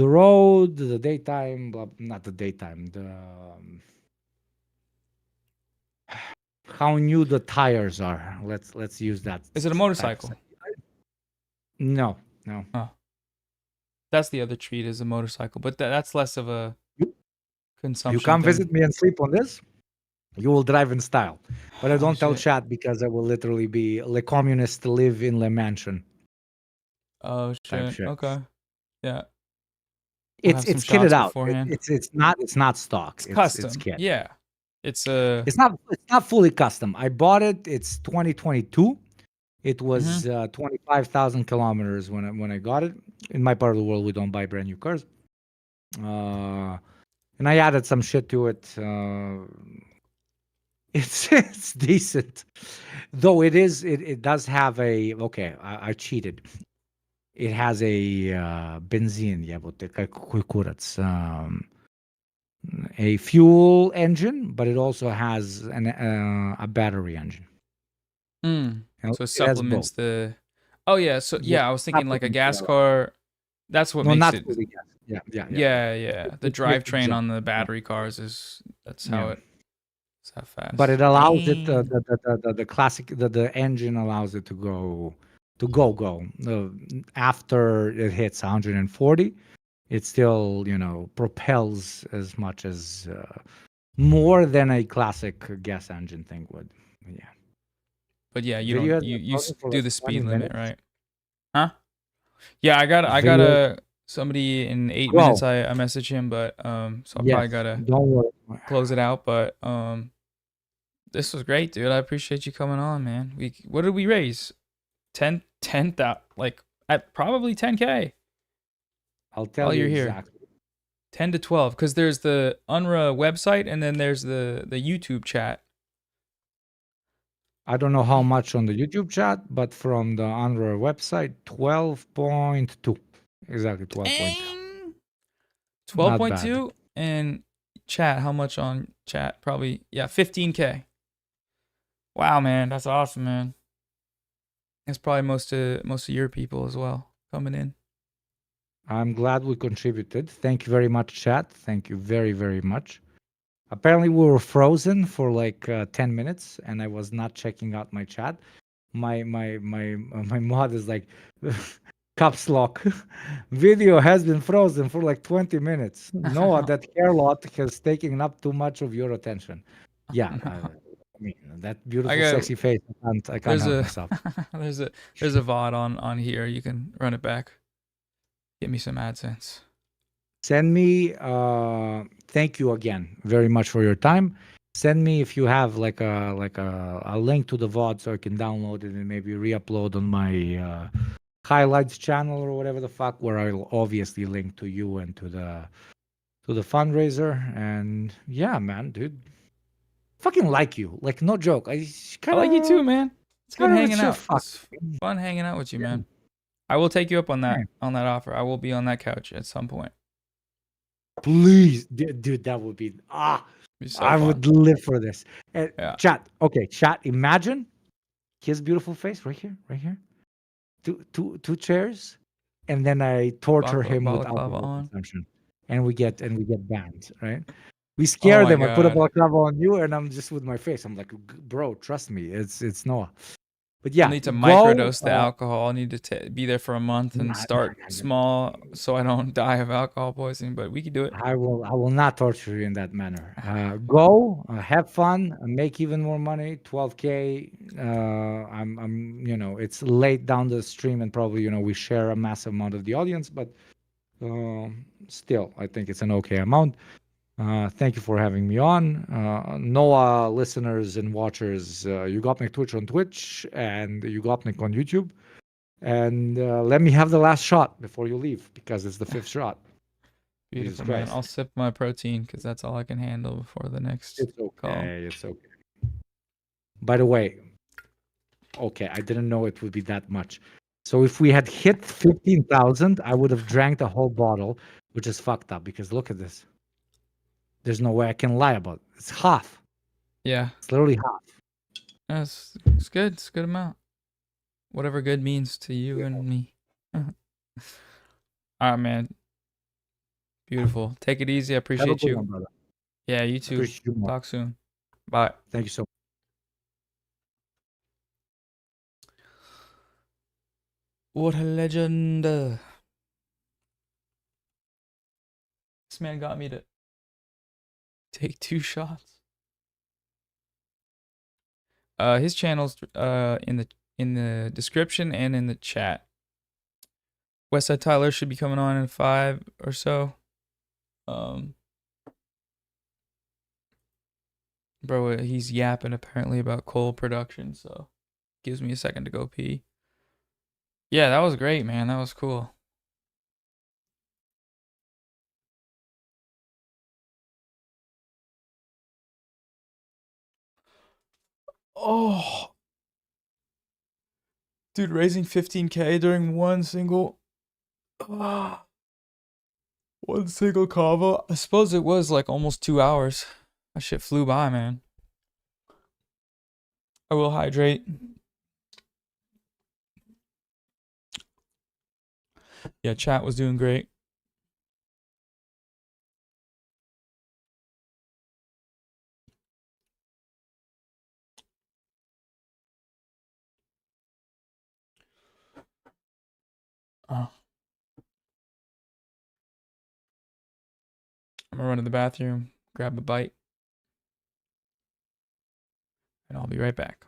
road, the daytime, not the daytime, how new the tires are. Let's use that Is it a type of motorcycle? thing. No, no. Oh, that's the other treat is a motorcycle, but that's less of a You, you consumption come thing. visit me and sleep on this. You will drive in style. But I Oh don't tell shit. chat because I will literally be le communist live in le mansion Oh type shit. shit. Okay. Yeah. We'll It's have some it's kitted shots out. beforehand. It's not stock. It's It's custom. kit. Yeah. It's a. It's not fully custom. I bought it. It's 2022. It Mhm. was 25,000 kilometers when I got it. In my part of the world, we don't buy brand new cars. Uh, and I added some shit to it. It's decent, though. It does have a okay. I cheated. It has a benzene. Yeah, but a fuel engine, but it also has a battery engine. Mm. And So it it has both. supplements the. Oh yeah. So Yeah, yeah, I was thinking like a supplements gas the car. That's what no, makes not it. fully gas. Yeah. Yeah, yeah. The It makes it drivetrain jump. on the Yeah, battery cars is that's how yeah. it's how But fast. it allows it Dang. the classic the engine allows it to go. After it hits 140, it still propels as much as more than a classic gas engine thing would. Yeah. But yeah, you Video don't has you been you frozen for do like the 20 speed limit, minutes. right? Huh? Yeah, I got Video a somebody in 8 minutes. go. I message him, but so I Yes. probably gotta Don't worry. close it out. But this was great, dude. I appreciate you coming on, man. We what did we raise? 10,000, like at probably 10K I'll tell while you you're here. exactly. 10 to 12, because there's the Unrwa website and then there's the YouTube chat. I don't know how much on the YouTube chat, but from the Unrwa website, 12.2. Exactly 12.2. Dang. Not bad. 12.2 and chat. How much on chat? Probably yeah, 15K. Wow, man, that's awesome, man. That's probably most of your people as well coming in. I'm glad we contributed. Thank you very much, chat. Thank you very, very much. Apparently, we were frozen for like 10 minutes, and I was not checking out my chat. My mod is like, caps lock. Video has been frozen for like 20 minutes. Noah, that hair lot has taken up too much of your attention. Yeah, I mean that I beautiful, got sexy face. I can't there's help a myself. there's a VOD on here. You can run it back. Get me some AdSense. Send me. Thank you again very much for your time. Send me if you have like a link to the VOD so I can download it and maybe re-upload on my highlights channel or whatever the fuck, where I'll obviously link to you and to the fundraiser. And yeah, man, dude, fucking like you. Like no joke. I I kind like you too, of man. It's good kind of hanging it's your out. fuck. It's fun hanging out with you, Yeah, man. I will take you up yeah. on that offer. I will be on that couch at some point. Please, dude, that would be Be so I fun. would live for this. Yeah. Chat. Okay, chat. Imagine his beautiful face right here, right here. Two chairs, and then I torture him with Balaclava alcohol on. consumption, and we get banned, right? We Oh scare my them. I put a god. balaclava on you, and I'm just with my face. I'm like, bro, trust me, it's Noah. But I'll yeah, need to go. microdose the alcohol. I'll need to be there for a month and Nah, nah, start nah, nah. small so I don't die of alcohol poisoning. But we can do it. I will not torture you in that manner. Go, have fun, make even more money. 12K. It's late down the stream, and probably we share a massive amount of the audience, but still, I think it's an okay amount. Thank you for having me on. Noah listeners and watchers, you got me Twitch on Twitch, and you got me on YouTube. And let me have the last shot before you leave, because it's the fifth shot. Jesus Beautiful, man. Christ. I'll sip my protein because that's all I can handle before the next It's call. okay. It's okay. By the way, okay, I didn't know it would be that much. So if we had hit 15,000, I would have drank the whole bottle, which is fucked up because look at this. There's no way I can lie about it. It's half. Yeah. It's literally half. It's good. It's a good amount. Whatever good means to you Yeah. and me. All right, man. Beautiful. Take it easy. I Have a appreciate good you. one, brother. Yeah, you too. Appreciate you more. Talk soon. Bye. Thank you so much. What a legend. This man got me to take 2 shots. His channel's in the description and in the chat. Westside Tyler should be coming on in 5 or so. Bro, he's yapping apparently about coal production, so gives me a second to go pee. Yeah, that was great, man. That was cool. Oh, dude, raising 15K during one single convo. I suppose it was like almost 2 hours. That shit flew by, man. I will hydrate. Yeah, chat was doing great. I'm gonna run to the bathroom, grab a bite, and I'll be right back.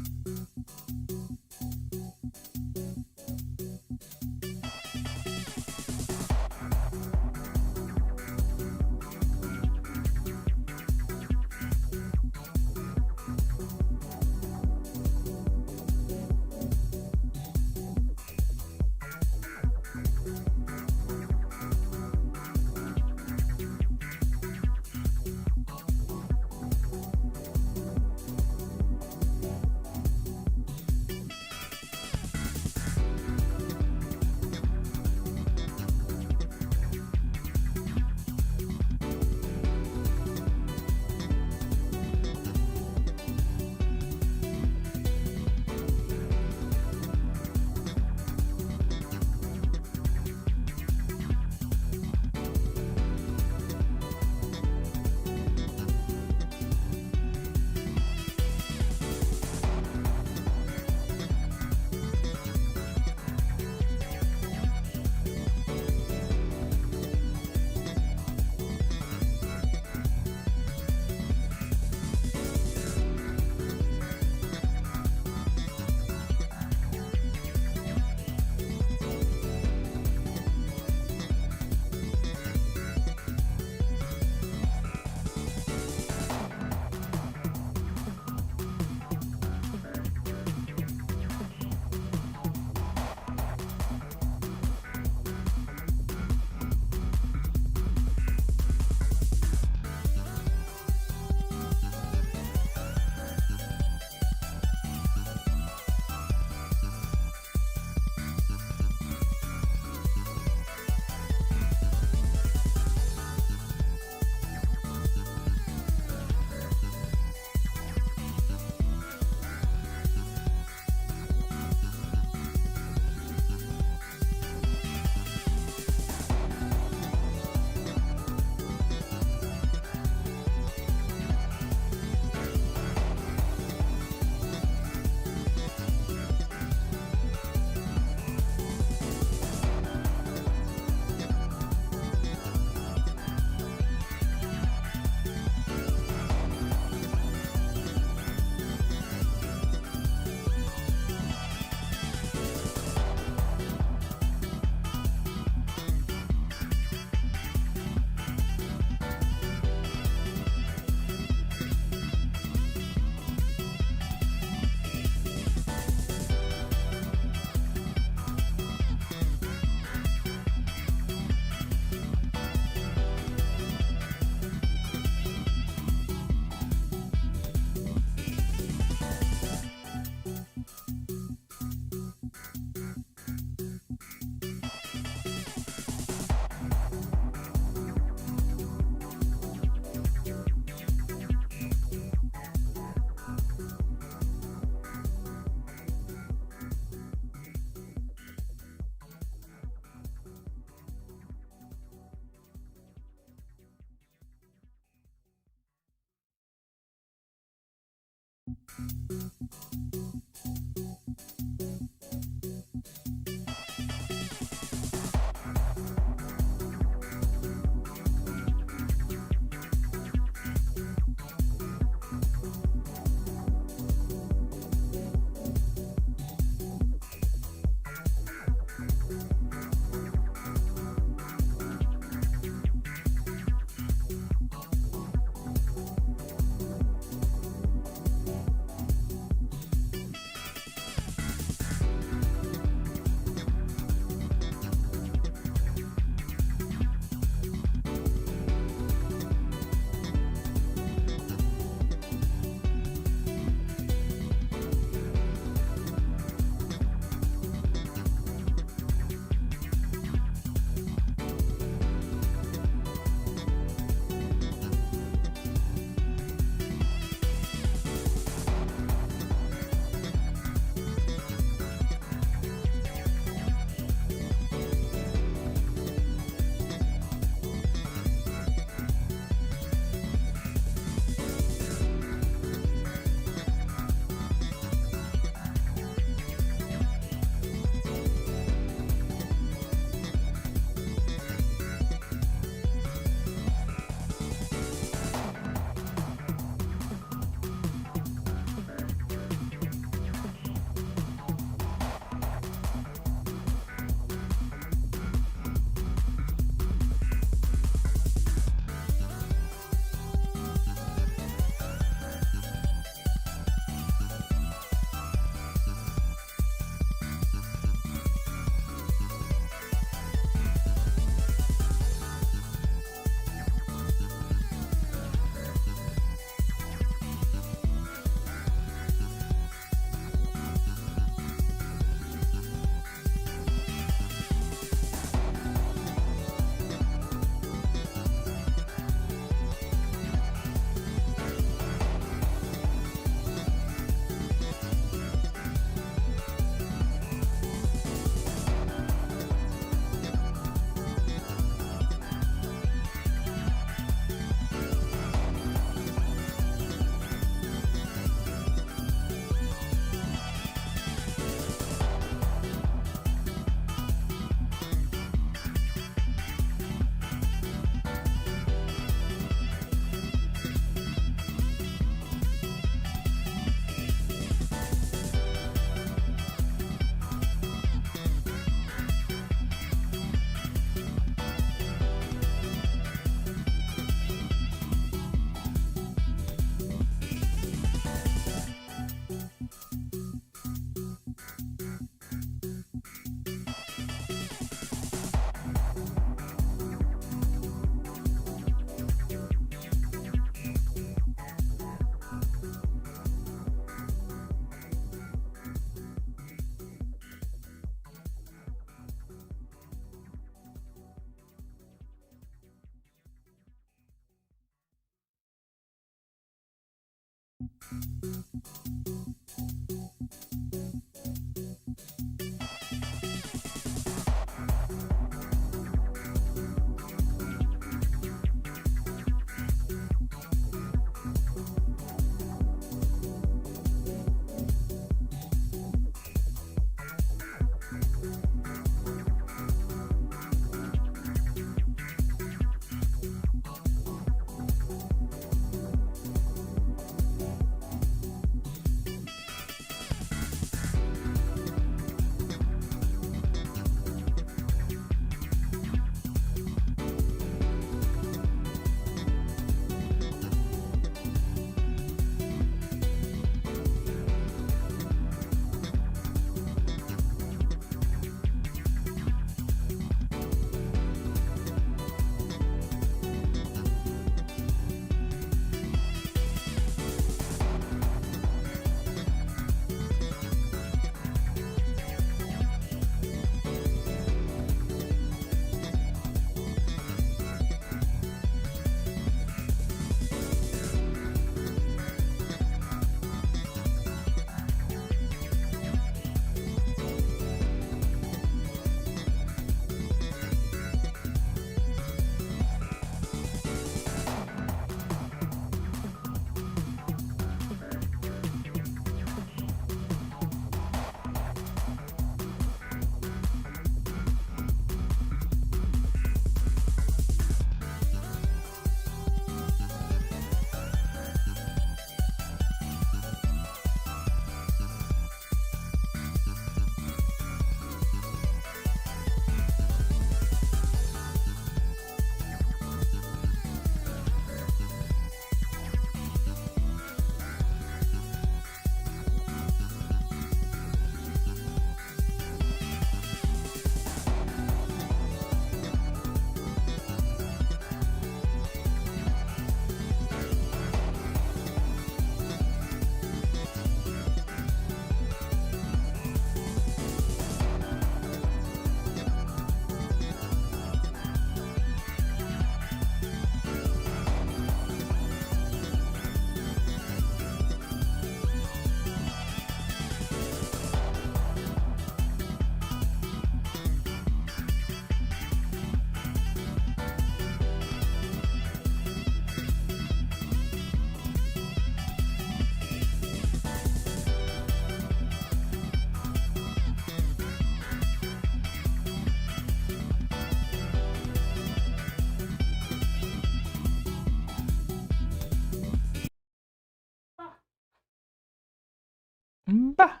Bah.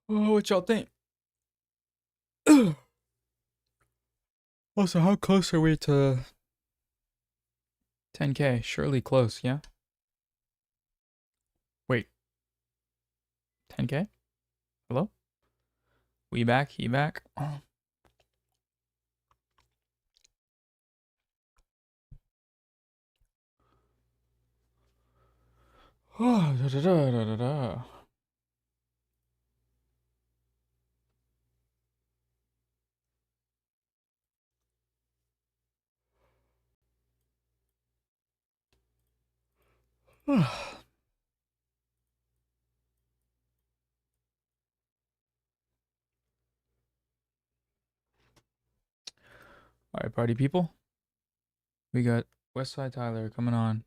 Oh, what y'all think? Also, how close are we to 10K? Surely close, yeah? Wait, 10K? Hello? We back? He back? Oh. Oh, da da da da da da. All right, party people. We got Westside Tyler coming on.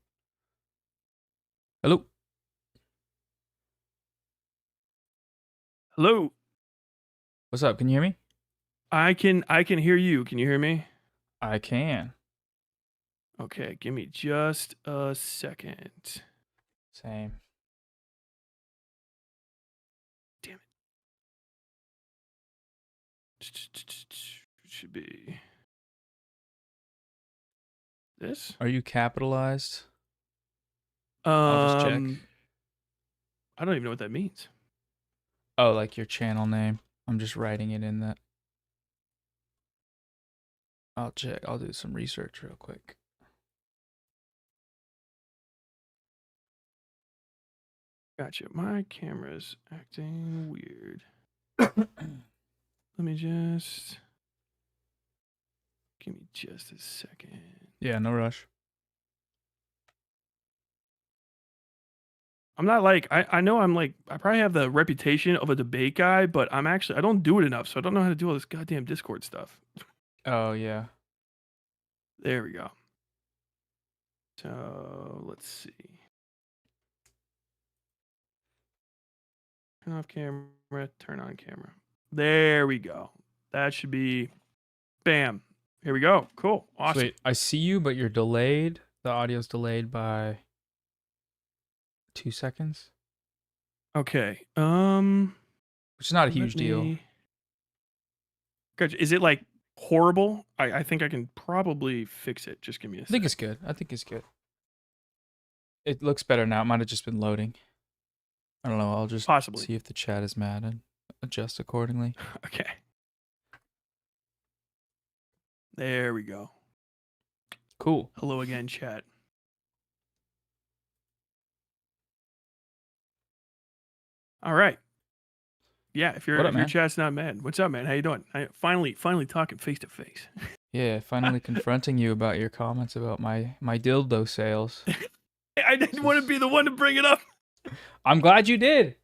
Hello. Hello. What's up? Can you hear me? I can hear you. Can you hear me? I can. Okay, give me just a second. Same. Damn it. Should be this. Are you capitalized? I'll just check. I don't even know what that means. Oh, like your channel name. I'm just writing it in that. I'll check. I'll do some research real quick. Gotcha. My camera's acting weird. Let me just give me just a second. Yeah, no rush. I'm not like I know I'm like I probably have the reputation of a debate guy, but I don't do it enough, so I don't know how to do all this goddamn Discord stuff. Oh yeah. There we go. So let's see. Turn off camera, turn on camera. There we go. That should be bam. Here we go. Cool. Awesome. Wait, I see you, but you're delayed. The audio's delayed by 2 seconds, Okay. which is not a let huge deal. me- Gotcha. Is it like horrible? I think I can probably fix it. Just give me a I think sec. it's good. I think it's good. It looks better now. It might have just been loading. I don't know. I'll just Possibly. see if the chat is mad and adjust accordingly. Okay. There we go. Cool. Hello again, chat. All right. Yeah, if What up, your man? chat's not mad. What's up, man? How you doing? Finally talking face to face. Yeah, finally confronting you about your comments about my dildo sales. I didn't want to be the one to bring it up. I'm glad you did.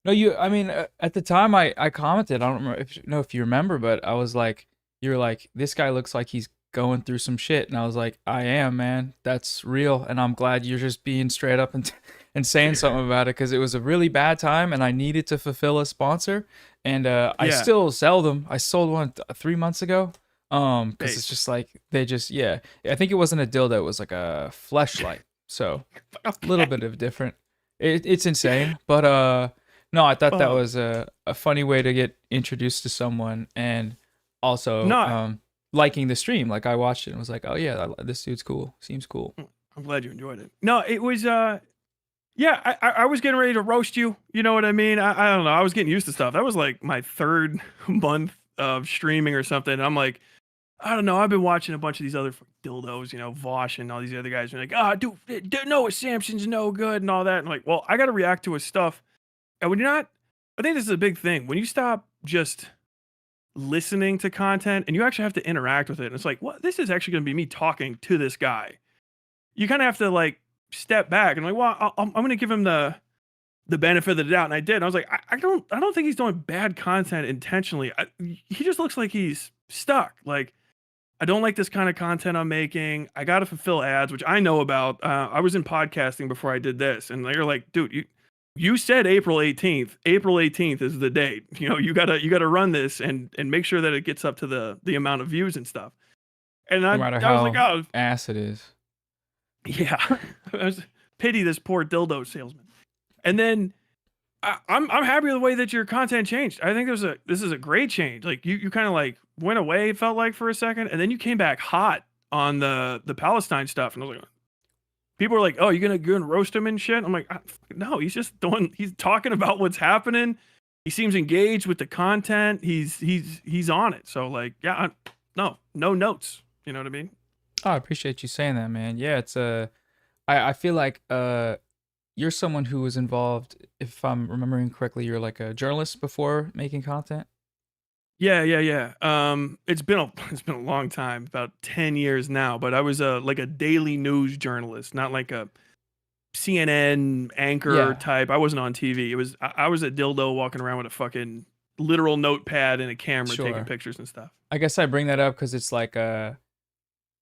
No, I mean, at the time I commented. I don't know if you remember, but I was like, you're like, this guy looks like he's going through some shit, and I was like, I am, man. That's real, and I'm glad you're just being straight up and saying something about it, because it was a really bad time, and I needed to fulfill a sponsor, and I Yeah. still sell them. I sold one 3 months ago. Because Base. it's just like I think it wasn't a dildo, it was like a fleshlight, so a little bit of different. It's insane, but no, I thought that Oh. was a funny way to get introduced to someone, and also No. liking the stream. Like, I watched it and was like, oh yeah, this dude's cool, seems cool. I'm glad you enjoyed it. No, it was yeah, I was getting ready to roast you. You know what I mean? I don't know. I was getting used to stuff. That was like my third month of streaming or something. And I'm like, I don't know. I've been watching a bunch of these other dildos, you know, Vosh and all these other guys. And like, dude, Noah Samson's no good and all that. And I'm like, well, I got to react to his stuff. And when you're not, I think this is a big thing. When you stop just listening to content and you actually have to interact with it, and it's like, well, this is actually going to be me talking to this guy. You kind of have to like step back and like, well, I'm going to give him the benefit of the doubt, and I did. And I was like, I don't think he's doing bad content intentionally. He just looks like he's stuck. Like, I don't like this kind of content I'm making. I got to fulfill ads, which I know about. I was in podcasting before I did this, and they're like, dude, you said April 18th. April 18th is the date. You know, you gotta run this and make sure that it gets up to the amount of views and stuff. And No I matter was how like, oh ass it is. yeah, I was pity this poor dildo salesman. And then I'm happy with the way that your content changed. I think this is a great change. Like you kind of like went away, it felt like, for a second, and then you came back hot on the Palestine stuff, and I was like, people were like, "Oh, you're gonna roast him and shit." I'm like, no, he's talking about what's happening. He seems engaged with the content. He's on it. So like, yeah, no notes. You know what I mean? Oh, I appreciate you saying that, man. Yeah, it's I feel like you're someone who was involved, if I'm remembering correctly, you're like a journalist before making content. Yeah. It's been a long time, about 10 years now. But I was like a daily news journalist, not like a CNN anchor Yeah. type. I wasn't on TV. I was a dildo walking around with a fucking literal notepad and a camera Sure. taking pictures and stuff. I guess I bring that up because it's like a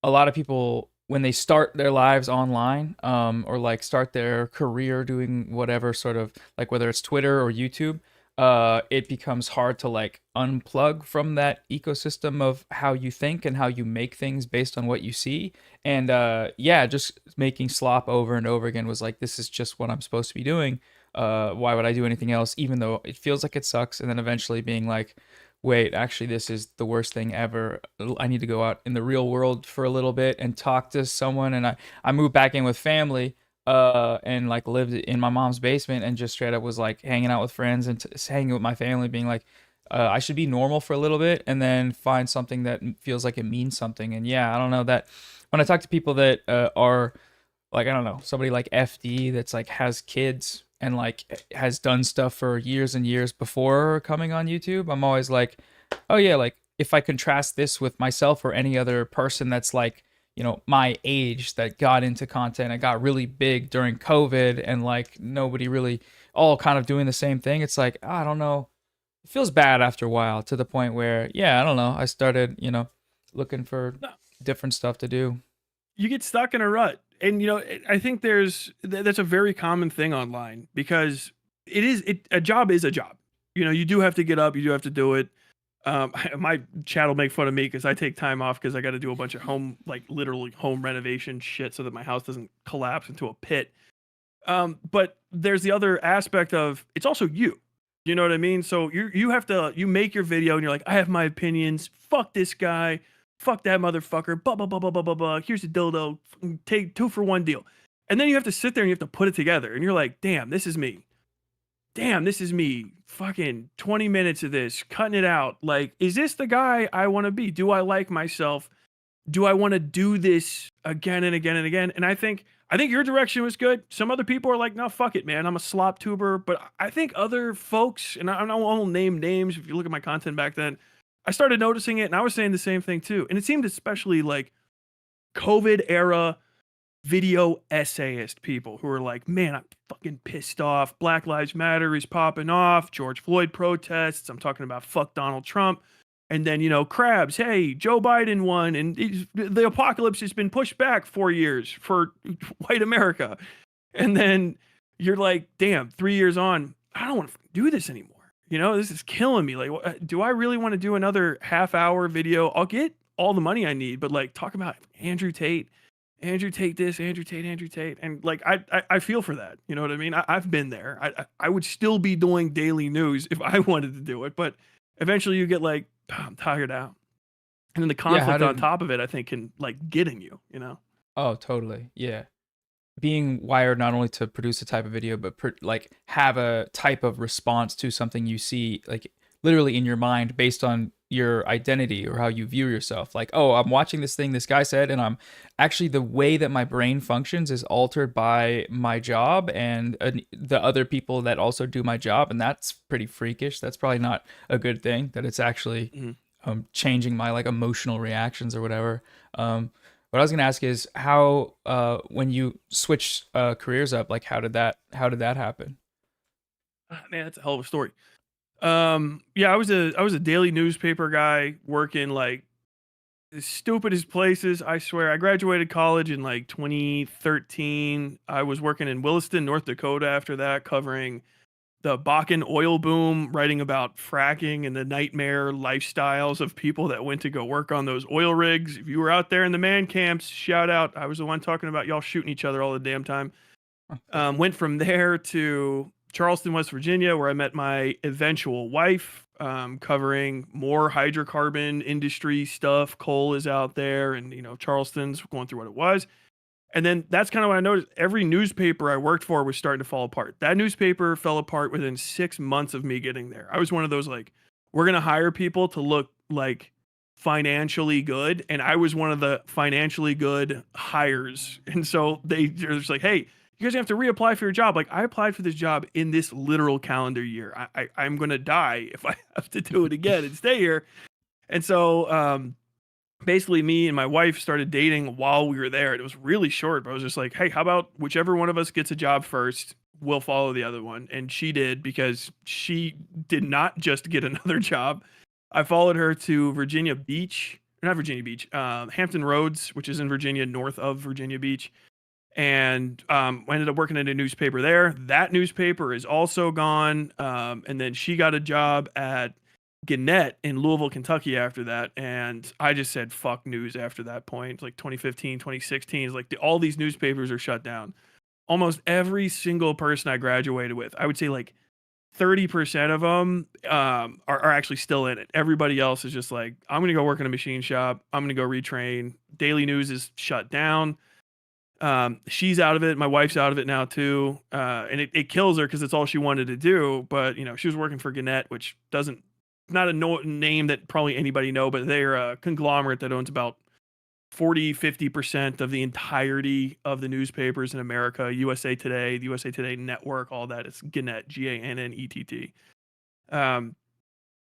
lot of people, when they start their lives online, or like start their career doing whatever sort of, like whether it's Twitter or YouTube, it becomes hard to like unplug from that ecosystem of how you think and how you make things based on what you see. And yeah, just making slop over and over again was like, this is just what I'm supposed to be doing. Why would I do anything else, even though it feels like it sucks? And then eventually being like, wait, actually, this is the worst thing ever. I need to go out in the real world for a little bit and talk to someone. And I moved back in with family, and like lived in my mom's basement and just straight up was like hanging out with friends and hanging with my family, being like, I should be normal for a little bit and then find something that feels like it means something. And yeah, I don't know, that when I talk to people that are like, I don't know, somebody like FD that's like has kids and like has done stuff for years and years before coming on YouTube, I'm always like, oh yeah, like if I contrast this with myself or any other person that's like, my age that got into content. It got really big during COVID, and like nobody really all kind of doing the same thing. It's like, I don't know. It feels bad after a while, to the point where, yeah, I don't know. I started, looking for No, different stuff to do. you get stuck in a rut. And I think that's a very common thing online, because a job is a job. You do have to get up, you do have to do it. My chat will make fun of me because I take time off because I got to do a bunch of literally home renovation shit so that my house doesn't collapse into a pit. But there's the other aspect of, it's also you. You know what I mean? So you make your video and you're like, I have my opinions. Fuck this guy. Fuck that motherfucker. Blah blah blah blah blah blah blah. Here's a dildo. Take 2-for-1 deal. And then you have to sit there and you have to put it together. And you're like, damn, this is me. Damn, this is me. Fucking 20 minutes of this, cutting it out. Like, is this the guy I want to be? Do I like myself? Do I want to do this again and again and again? And I think your direction was good. Some other people are like, no, fuck it, man. I'm a slop tuber. But I think other folks, and I won't name names. If you look at my content back then, I started noticing it, and I was saying the same thing too. And it seemed especially like COVID era video essayist people who are like, man, I'm fucking pissed off. Black Lives Matter is popping off. George Floyd protests. I'm talking about fuck Donald Trump. And then, crabs, hey, Joe Biden won, and the apocalypse has been pushed back 4 years for white America. And then you're like, damn, 3 years on, I don't want to do this anymore. This is killing me. Like, do I really want to do another half-hour video? I'll get all the money I need, but like, talk about Andrew Tate this, Andrew Tate. And like, I feel for that. You know what I mean? I've been there. I would still be doing daily news if I wanted to do it, but eventually you get like, I'm tired out. And then the conflict on top of it, I think, can like get in you, Oh, totally. Yeah. Being wired not only to produce a type of video, but like have a type of response to something you see, like literally in your mind based on your identity or how you view yourself. Like, oh, I'm watching this thing this guy said, and I'm actually, the way that my brain functions is altered by my job and the other people that also do my job. And that's pretty freakish. That's probably not a good thing, that it's actually changing my like emotional reactions or whatever. What I was gonna ask is how, when you switch careers up, like how did that happen? Man, that's a hell of a story. Yeah, I was a daily newspaper guy working like the stupidest places. I swear, I graduated college in like 2013. I was working in Williston, North Dakota after that, covering the Bakken oil boom, writing about fracking and the nightmare lifestyles of people that went to go work on those oil rigs. If you were out there in the man camps, shout out. I was the one talking about y'all shooting each other all the damn time. Went from there to Charleston, West Virginia, where I met my eventual wife, covering more hydrocarbon industry stuff. Coal is out there, and Charleston's going through what it was. And then that's kind of what I noticed. Every newspaper I worked for was starting to fall apart. That newspaper fell apart within 6 months of me getting there. I was one of those, like, we're going to hire people to look like financially good. And I was one of the financially good hires. And so they're just like, hey, you guys have to reapply for your job. Like, I applied for this job in this literal calendar year. I'm going to die if I have to do it again and stay here. And so, basically me and my wife started dating while we were there. It was really short, but I was just like, hey, how about whichever one of us gets a job first, we'll follow the other one. And she did, because she did not just get another job. I followed her to Virginia Beach, not Virginia Beach, Hampton Roads, which is in Virginia, north of Virginia Beach. And I ended up working at a newspaper there. That newspaper is also gone. And then she got a job at Gannett in Louisville, Kentucky after that. And I just said, fuck news after that point. Like 2015, 2016 is like all these newspapers are shut down. Almost every single person I graduated with, I would say like 30% of them are actually still in it. Everybody else is just like, I'm going to go work in a machine shop. I'm going to go retrain. Daily news is shut down. She's out of it. My wife's out of it now too. And it kills her because it's all she wanted to do. But she was working for Gannett, which not a name that probably anybody know, but they're a conglomerate that owns about 40-50% of the entirety of the newspapers in America. USA Today, the USA Today Network, all that. It's Gannett, Gannett.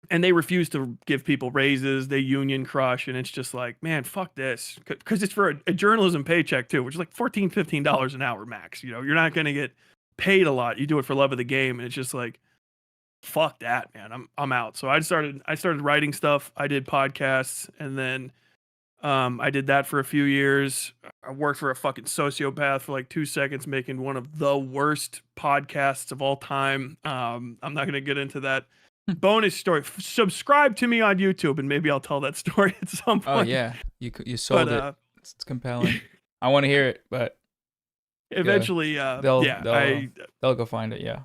and they refuse to give people raises. They union crush, and it's just like, man, fuck this, because it's for a journalism paycheck too, which is like $14-15 an hour max. You know, you're not gonna get paid a lot. You do it for love of the game, and it's just like, fuck that, man. I'm out. So I started writing stuff. I did podcasts, and then I did that for a few years. I worked for a fucking sociopath for like 2 seconds, making one of the worst podcasts of all time. I'm not gonna get into that. Bonus story. Subscribe to me on YouTube, and maybe I'll tell that story at some Oh point. yeah, you sold it. It's compelling. I want to hear it, but eventually, they'll they'll go find it. Yeah.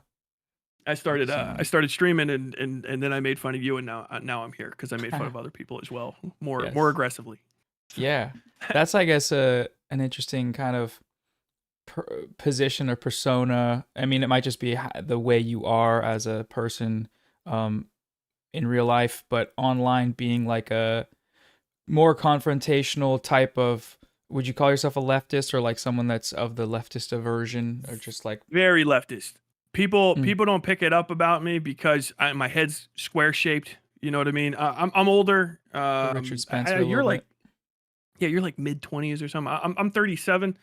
I started streaming, and then I made fun of you, and now I'm here because I made fun of other people as well, more aggressively. Yeah, that's, I guess, an interesting kind of position or persona. I mean, it might just be the way you are as a person in real life, but online being like a more confrontational type of. Would you call yourself a leftist, or like someone that's of the leftist aversion, or just like very leftist? People don't pick it up about me because my head's square shaped. You know what I mean? I'm older. Richard Spencer. You're like, yeah, you're like mid-20s or something. I'm 37.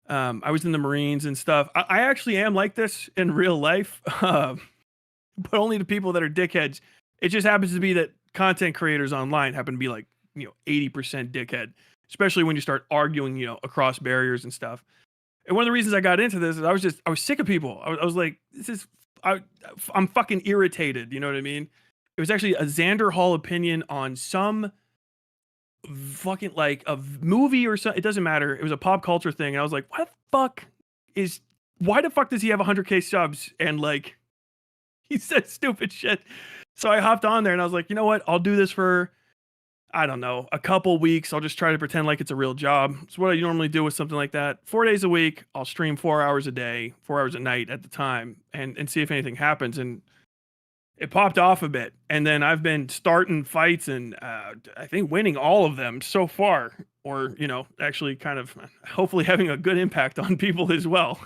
I was in the Marines and stuff. I actually am like this in real life, but only to people that are dickheads. It just happens to be that content creators online happen to be like, 80% dickhead, especially when you start arguing, across barriers and stuff. And one of the reasons I got into this is I was sick of people. I was like, I'm fucking irritated. You know what I mean? It was actually a Xander Hall opinion on some fucking like a movie or something. It doesn't matter. It was a pop culture thing. And I was like, why the fuck does he have 100K subs? And like, he said stupid shit. So I hopped on there and I was like, you know what? I'll do this for, I don't know, a couple weeks. I'll just try to pretend like it's a real job. It's what I normally do with something like that. 4 days a week. I'll stream 4 hours a day, 4 hours a night at the time, and see if anything happens. And it popped off a bit. And then I've been starting fights and I think winning all of them so far, or, actually kind of hopefully having a good impact on people as well.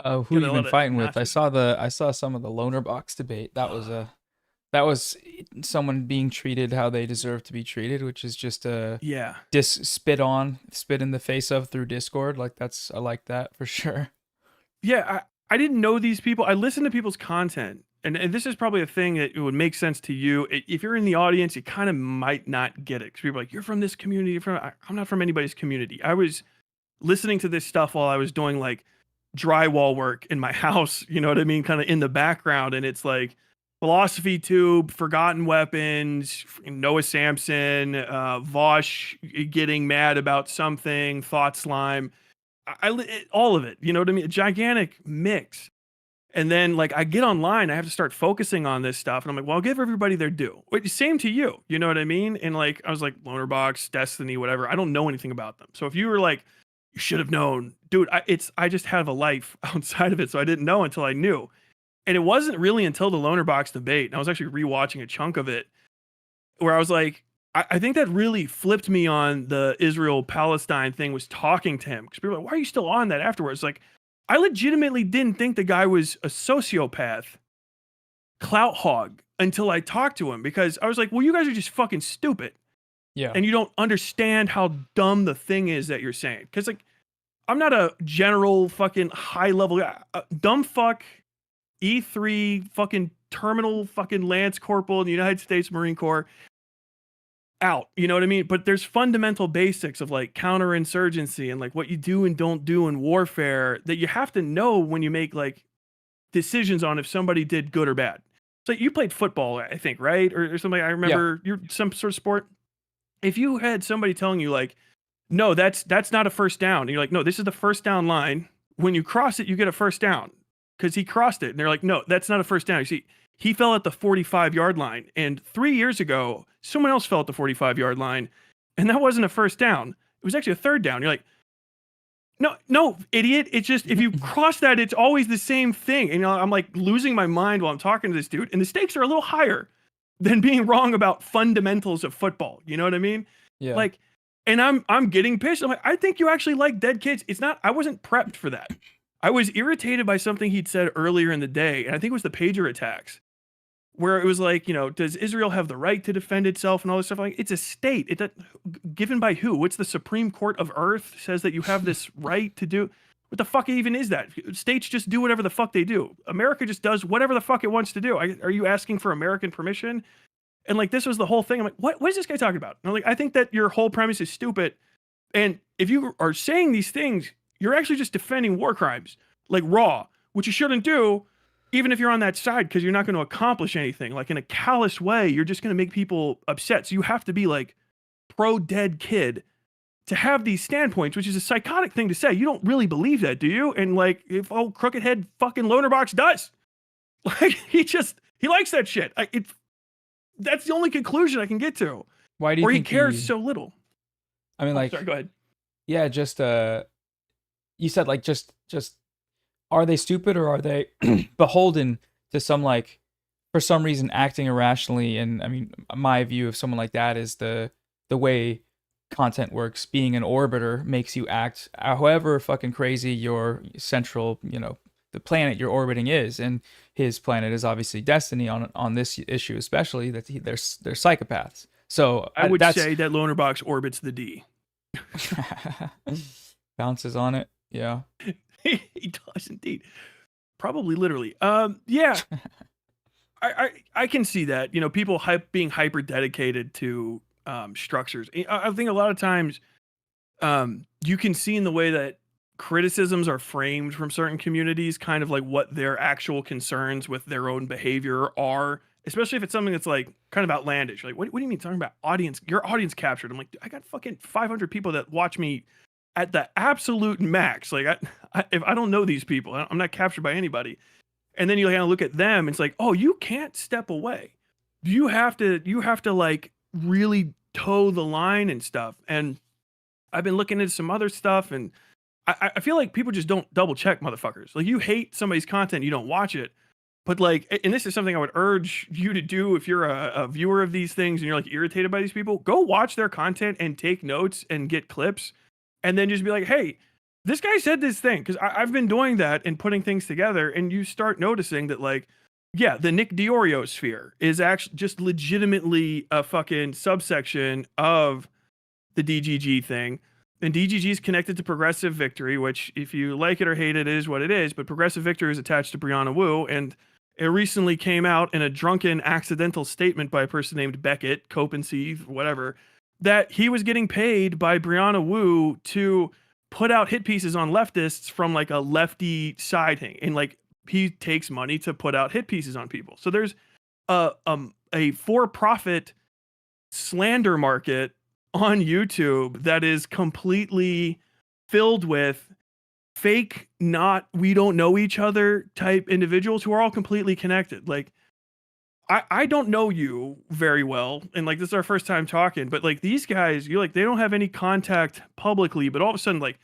Who you been fighting with? I saw some of the loner box debate. That was someone being treated how they deserve to be treated, which is just spit in the face of through Discord. Like I like that for sure. Yeah, I didn't know these people. I listened to people's content, and this is probably a thing that it would make sense to you. If you're in the audience, you kind of might not get it because people are like, you're from this community. I'm not from anybody's community. I was listening to this stuff while I was doing like drywall work in my house, you know what I mean? Kind of in the background. And it's like Philosophy Tube, Forgotten Weapons, Noah Samson, Vosh getting mad about something, Thought Slime. All of it, you know what I mean? A gigantic mix. And then like I get online, I have to start focusing on this stuff. And I'm like, well, I'll give everybody their due. Same to you. You know what I mean? And like, I was like, Lonerbox, Destiny, whatever. I don't know anything about them. So if you were like, you should have known, dude, I just have a life outside of it. So I didn't know until I knew. And it wasn't really until the Lonerbox debate, and I was actually rewatching a chunk of it, where I was like, I think that really flipped me on the Israel-Palestine thing, was talking to him. Because people were like, why are you still on that afterwards? Like, I legitimately didn't think the guy was a sociopath, clout hog, until I talked to him. Because I was like, well, you guys are just fucking stupid. Yeah. And you don't understand how dumb the thing is that you're saying. Because, like, I'm not a general fucking high-level guy. Dumb fuck, E3 fucking terminal fucking Lance Corporal in the United States Marine Corps. Out, you know what I mean? But there's fundamental basics of like counterinsurgency and like what you do and don't do in warfare that you have to know when you make like decisions on if somebody did good or bad. So you played football, I think, right? Or something. I remember you're some sort of sport. If you had somebody telling you like, no, that's not a first down. And you're like, no, this is the first down line. When you cross it, you get a first down because he crossed it. And they're like, no, that's not a first down. You see, he fell at the 45-yard line. And 3 years ago, someone else fell at the 45-yard line. And that wasn't a first down. It was actually a third down. You're like, no, idiot. It's just, if you cross that, it's always the same thing. And I'm like losing my mind while I'm talking to this dude. And the stakes are a little higher than being wrong about fundamentals of football. You know what I mean? Yeah. Like, and I'm getting pissed. I'm like, I think you actually like dead kids. I wasn't prepped for that. I was irritated by something he'd said earlier in the day. And I think it was the pager attacks, where it was like, does Israel have the right to defend itself and all this stuff? Like, it's a state. Given by who? What's the Supreme Court of Earth says that you have this right to do? What the fuck even is that? States just do whatever the fuck they do. America just does whatever the fuck it wants to do. Are you asking for American permission? And like, this was the whole thing. I'm like, what is this guy talking about? And I'm like, I think that your whole premise is stupid. And if you are saying these things, you're actually just defending war crimes, like raw, which you shouldn't do, even if you're on that side, because you're not going to accomplish anything. Like, in a callous way, you're just going to make people upset. So you have to be like pro-dead kid to have these standpoints, which is a psychotic thing to say. You don't really believe that, do you? And like, if old crooked head fucking Lonerbox does, like, he likes that shit. That's the only conclusion I can get to. Why do you or think he cares so little? I mean, like, sorry, go ahead. Yeah, just you said like just are they stupid or are they beholden to some, like, for some reason acting irrationally? And I mean, my view of someone like that is the way content works. Being an orbiter makes you act however fucking crazy your central, the planet you're orbiting is, and his planet is obviously Destiny on this issue, especially that they're psychopaths. So I would say that Lonerbox orbits the D. Bounces on it. Yeah. He does indeed. Probably literally. Yeah. I can see that. People being hyper dedicated to structures. I think a lot of times you can see in the way that criticisms are framed from certain communities, kind of like what their actual concerns with their own behavior are, especially if it's something that's like kind of outlandish. Like, what do you mean talking about audience? Your audience captured. I'm like, I got fucking 500 people that watch me at the absolute max. Like, if I don't know these people, I'm not captured by anybody. And then you kind of look at them, and it's like, oh, you can't step away. You have to like really toe the line and stuff. And I've been looking into some other stuff, and I feel like people just don't double check motherfuckers. Like, you hate somebody's content, you don't watch it. But like, and this is something I would urge you to do if you're a viewer of these things and you're like irritated by these people, go watch their content and take notes and get clips, and then just be like, hey, this guy said this thing. Because I've been doing that and putting things together, and you start noticing that, like, yeah, the Nick Diorio sphere is actually just legitimately a fucking subsection of the DGG thing. And DGG is connected to Progressive Victory, which, if you like it or hate it, is what it is. But Progressive Victory is attached to Brianna Wu, and it recently came out in a drunken, accidental statement by a person named Beckett, Copency, whatever, that he was getting paid by Brianna Wu to put out hit pieces on leftists from like a lefty side thing. And like, he takes money to put out hit pieces on people. So there's a for-profit slander market on YouTube that is completely filled with fake, we don't know each other type individuals who are all completely connected. Like, I don't know you very well, and like, this is our first time talking, but like, these guys, you're like, they don't have any contact publicly, but all of a sudden, like,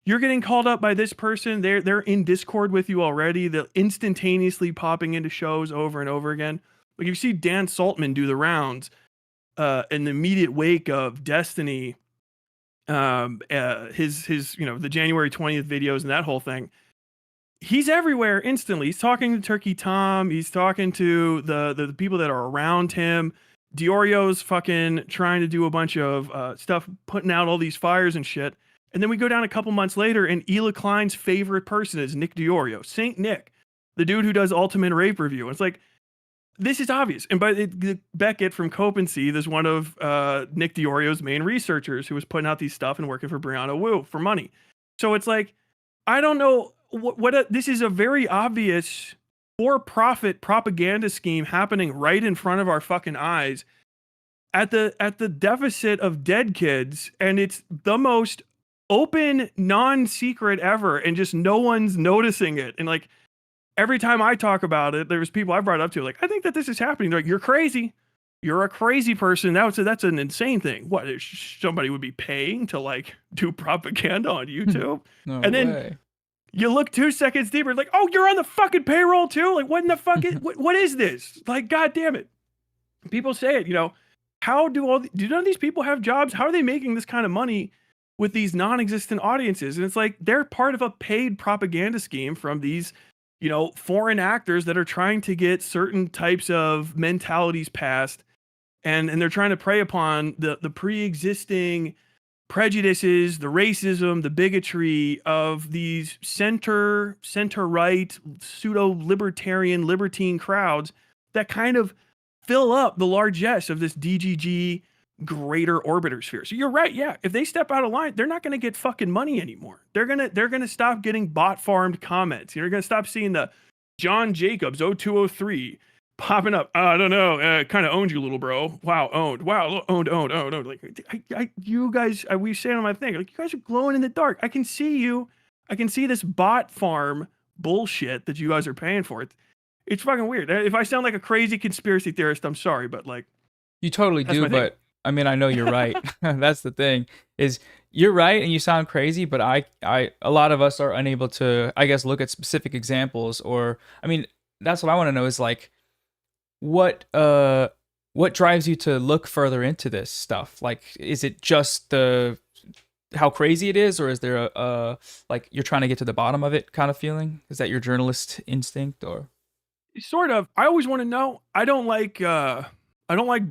you're getting called up by this person, they're in Discord with you already, they're instantaneously popping into shows over and over again. Like, you see Dan Saltman do the rounds in the immediate wake of Destiny, his the January 20th videos and that whole thing. He's everywhere instantly. He's talking to Turkey Tom. He's talking to the people that are around him. Diorio's fucking trying to do a bunch of stuff, putting out all these fires and shit. And then we go down a couple months later, and Ela Klein's favorite person is Nick Diorio, Saint Nick, the dude who does Ultimate Rape Review. And it's like, this is obvious. And by Beckett from Copency, there's one of Nick Diorio's main researchers who was putting out these stuff and working for Brianna Wu for money. So it's like, I don't know this is a very obvious for-profit propaganda scheme happening right in front of our fucking eyes at the deficit of dead kids, and it's the most open non-secret ever, and just no one's noticing it. And like, every time I talk about it, there's people I brought up to, like, I think that this is happening. They're like, you're crazy. You're a crazy person. That's an insane thing. What, somebody would be paying to like do propaganda on YouTube? No and then way. You look 2 seconds deeper, like, oh, you're on the fucking payroll too? Like, what in the fuck is, what is this? Like, God damn it. People say it, how do none of these people have jobs? How are they making this kind of money with these non-existent audiences? And it's like, they're part of a paid propaganda scheme from these foreign actors that are trying to get certain types of mentalities passed, and they're trying to prey upon the pre-existing prejudices, the racism, the bigotry of these center right, pseudo libertine crowds that kind of fill up the largesse of this DGG greater orbiter sphere. So you're right, yeah. If they step out of line, they're not going to get fucking money anymore. They're gonna stop getting bot farmed comments. You're gonna stop seeing the John Jacobs 0203 popping up. I don't know. Kind of owned you, little bro. Wow, owned. Wow, owned. Like, you guys, we say on my thing, like, you guys are glowing in the dark. I can see you. I can see this bot farm bullshit that you guys are paying for. It's fucking weird. If I sound like a crazy conspiracy theorist, I'm sorry, but like, You totally that's do, my thing. but I mean, I know you're right. That's the thing, is you're right and you sound crazy, but a lot of us are unable to, I guess, look at specific examples, or, I mean, that's what I want to know is like, what drives you to look further into this stuff? Like, is it just how crazy it is, or is there a like you're trying to get to the bottom of it kind of feeling? Is that your journalist instinct, or? Sort of. I always want to know. I don't like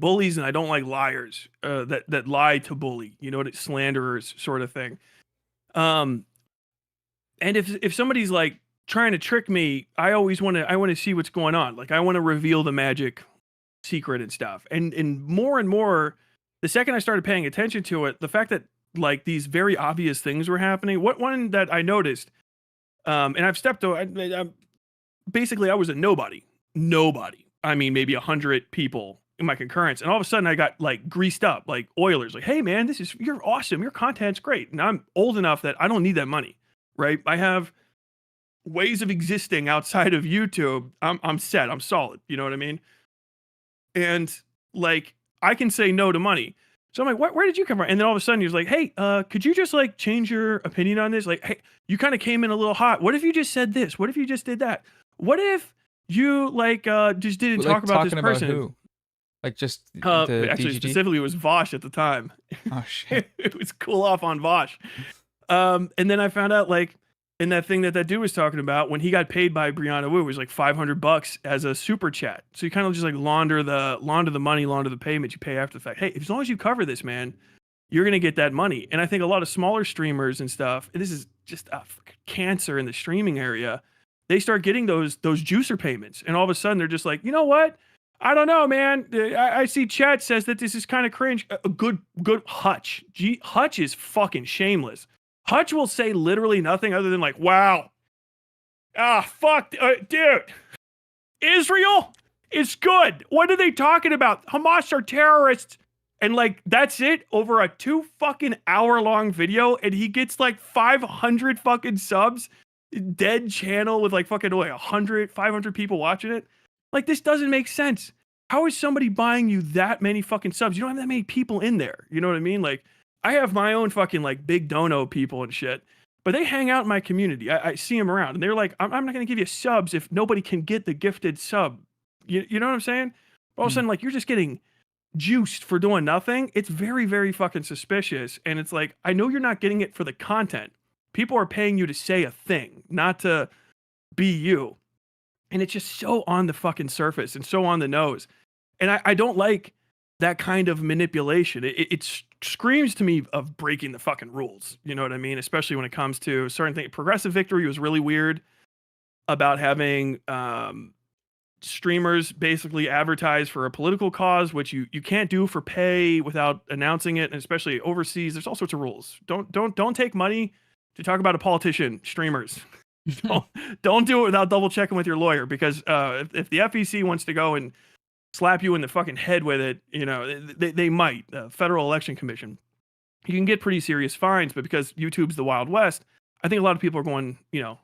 bullies, and I don't like liars that lie to bully. Slanderers sort of thing. And if somebody's like trying to trick me, I always want to see what's going on. Like, I want to reveal the magic secret and stuff. And more, the second I started paying attention to it, the fact that like these very obvious things were happening. What one that I noticed, and I've stepped to, basically I was a nobody. I mean, maybe 100 people in my concurrence, and all of a sudden I got like greased up, like Oilers. Like, hey man, you're awesome. Your content's great, and I'm old enough that I don't need that money, right? I have ways of existing outside of YouTube. I'm set. I'm solid. You know what I mean? And like, I can say no to money. So I'm like, where did you come from? And then all of a sudden he was like, hey, could you just like change your opinion on this? Like, hey, you kind of came in a little hot. What if you just said this? What if you just did that? What if you like just didn't talk about this Talking person? about who? Like, just the Actually, DGG? specifically, it was Vosh at the time. Oh shit. It was cool off on Vosh. And then I found out, like, in that thing that dude was talking about, when he got paid by Brianna Wu, it was like $500 as a super chat. So you kind of just like launder the money, launder the payment you pay after the fact. Hey, as long as you cover this, man, you're gonna get that money. And I think a lot of smaller streamers and stuff, and this is just a cancer in the streaming area, they start getting those juicer payments, and all of a sudden they're just like, you know what? I don't know, man. I see chat says that this is kind of cringe. Good Hutch. Hutch is fucking shameless. Hutch will say literally nothing other than like, wow. Fuck, dude. Israel is good. What are they talking about? Hamas are terrorists. And like, that's it over a 2 fucking hour long video. And he gets like 500 fucking subs. Dead channel with like fucking 100, 500 people watching it. Like, this doesn't make sense. How is somebody buying you that many fucking subs? You don't have that many people in there. You know what I mean? Like, I have my own fucking like big dono people and shit, but they hang out in my community. I see them around, and they're like, I'm not going to give you subs if nobody can get the gifted sub. You know what I'm saying? All of a sudden, like, you're just getting juiced for doing nothing. It's very, very fucking suspicious. And it's like, I know you're not getting it for the content. People are paying you to say a thing, not to be you. And it's just so on the fucking surface and so on the nose. And I don't like that kind of manipulation. It screams to me of breaking the fucking rules. You know what I mean? Especially when it comes to certain things. Progressive Victory was really weird about having streamers basically advertise for a political cause, which you can't do for pay without announcing it, and especially overseas. There's all sorts of rules. Don't take money to talk about a politician, streamers. don't do it without double checking with your lawyer, because if the FEC wants to go and slap you in the fucking head with it, you know, they might. Federal Election Commission. You can get pretty serious fines, but because YouTube's the Wild West, I think a lot of people are going, you know,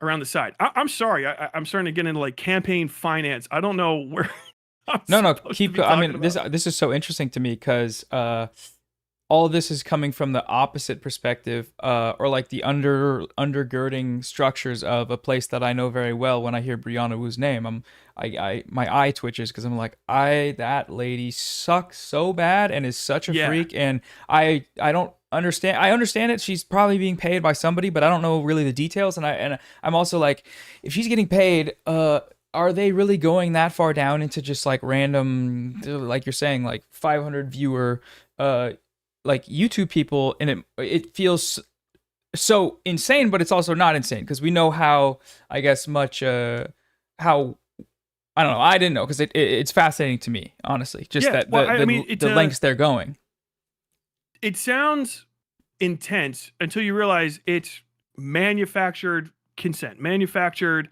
around the side. I'm sorry. I'm starting to get into like campaign finance. I don't know where. No, keep. I mean, this is so interesting to me because all of this is coming from the opposite perspective, or like the undergirding structures of a place that I know very well. When I hear Brianna Wu's name, my eye twitches because I'm like, that lady sucks so bad and is such a freak, and I don't understand it. She's probably being paid by somebody, but I don't know really the details. And I'm also like, if she's getting paid, are they really going that far down into just like random, like you're saying, like 500 viewer, like YouTube people? And it feels so insane, but it's also not insane because we know how, I guess, much how, I don't know. I didn't know because it's fascinating to me, honestly. Just Yeah, that well, I mean, the lengths they're going. It sounds intense until you realize it's manufactured consent, manufactured,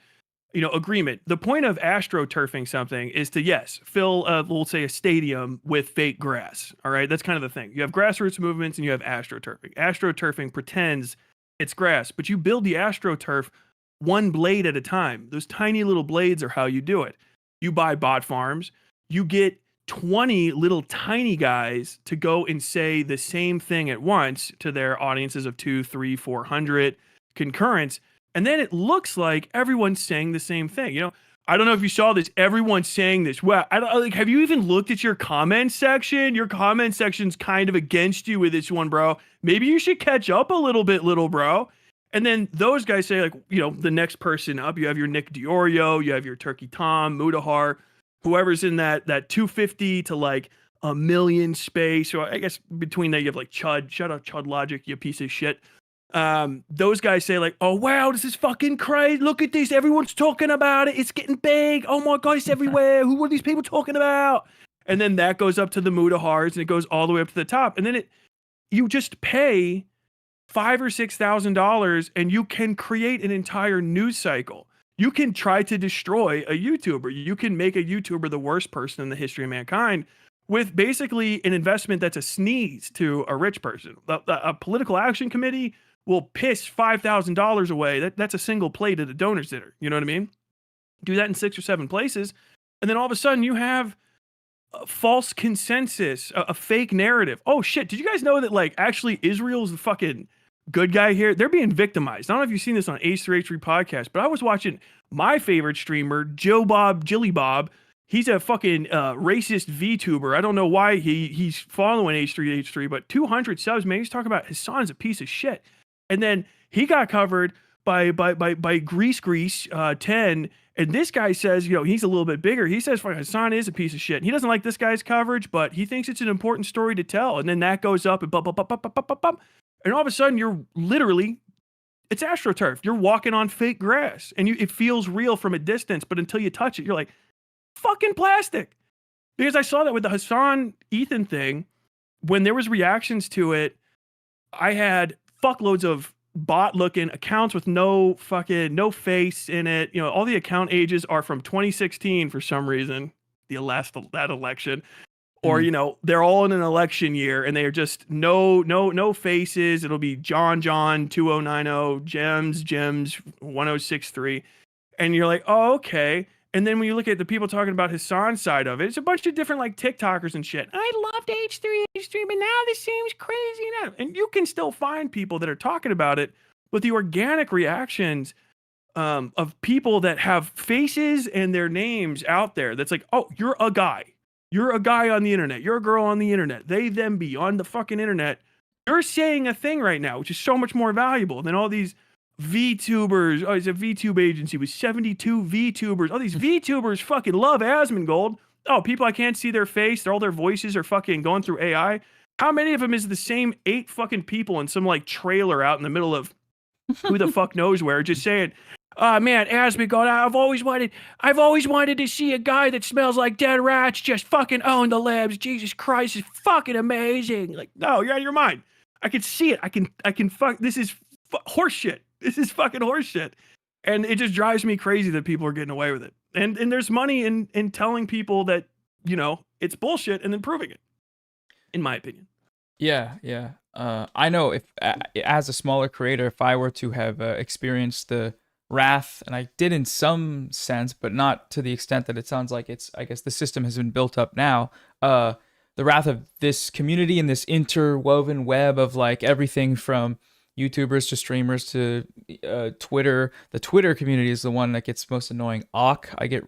agreement. The point of astroturfing something is to, yes, fill, we'll say, a stadium with fake grass. All right, that's kind of the thing. You have grassroots movements and you have astroturfing. Astroturfing pretends it's grass, but you build the astroturf one blade at a time. Those tiny little blades are how you do it. You buy bot farms, you get 20 little tiny guys to go and say the same thing at once to their audiences of 2, 3, 400 concurrents. And then it looks like everyone's saying the same thing. I don't know if you saw this. Everyone's saying this. Well, have you even looked at your comment section? Your comment section's kind of against you with this one, bro. Maybe you should catch up a little bit, little bro. And then those guys say, like, the next person up, you have your Nick Diorio, you have your Turkey Tom, Mudahar, whoever's in that 250 to like a million space. So I guess between that, you have like Chud. Shout out Chud Logic, you piece of shit. Those guys say like, oh wow, this is fucking crazy. Look at this. Everyone's talking about it. It's getting big. Oh my God, it's everywhere. Who are these people talking about? And then that goes up to the Mudahars and it goes all the way up to the top. And then you just pay $5,000 or $6,000 and you can create an entire news cycle. You can try to destroy a YouTuber. You can make a YouTuber the worst person in the history of mankind with basically an investment that's a sneeze to a rich person. A political action committee will piss $5,000 away. That's a single plate at a donor's dinner. You know what I mean? Do that in 6 or 7 places. And then all of a sudden you have a false consensus, a fake narrative. Oh shit. Did you guys know that like actually Israel's the fucking good guy here? They're being victimized. I don't know if you've seen this on H3H3 podcast, but I was watching my favorite streamer, Jilly Bob. He's a fucking racist VTuber. I don't know why he's following H3H3, but 200 subs, man. He's talking about Hassan's a piece of shit. And then he got covered by Grease 10. And this guy says, he's a little bit bigger. He says Hassan is a piece of shit. And he doesn't like this guy's coverage, but he thinks it's an important story to tell. And then that goes up and bump. And all of a sudden you're literally, it's AstroTurf. You're walking on fake grass and it feels real from a distance, but until you touch it, you're like, fucking plastic. Because I saw that with the Hassan Ethan thing, when there was reactions to it, I had fuckloads of bot looking accounts with no face in it. All the account ages are from 2016 for some reason, that election. Or, they're all in an election year and they are just no faces. It'll be John 2090, Gems 1063. And you're like, oh, okay. And then when you look at the people talking about Hassan's side of it, it's a bunch of different like TikTokers and shit. I loved H3H3, but now this seems crazy now. And you can still find people that are talking about it, but the organic reactions of people that have faces and their names out there, that's like, oh, you're a guy. You're a guy on the internet. You're a girl on the internet. They, them be on the fucking internet. You're saying a thing right now, which is so much more valuable than all these VTubers. Oh, it's a VTube agency with 72 VTubers. Oh, these VTubers fucking love Asmongold. Oh, people I can't see their face. All their voices are fucking going through AI. How many of them is the same 8 fucking people in some like trailer out in the middle of who the fuck knows where, just saying, man, Asmongold, I've always wanted to see a guy that smells like dead rats just fucking own the libs. Jesus Christ, is fucking amazing. Like, no, you're out of your mind. I can see it. I can fuck. This is horse shit. This is fucking horseshit. And it just drives me crazy that people are getting away with it. And there's money in telling people that, it's bullshit and then proving it, in my opinion. Yeah. I know if, as a smaller creator, if I were to have experienced the wrath, and I did in some sense, but not to the extent that it sounds like I guess the system has been built up now, the wrath of this community and this interwoven web of like everything from YouTubers to streamers to Twitter. The Twitter community is the one that gets most annoying. Awk, I get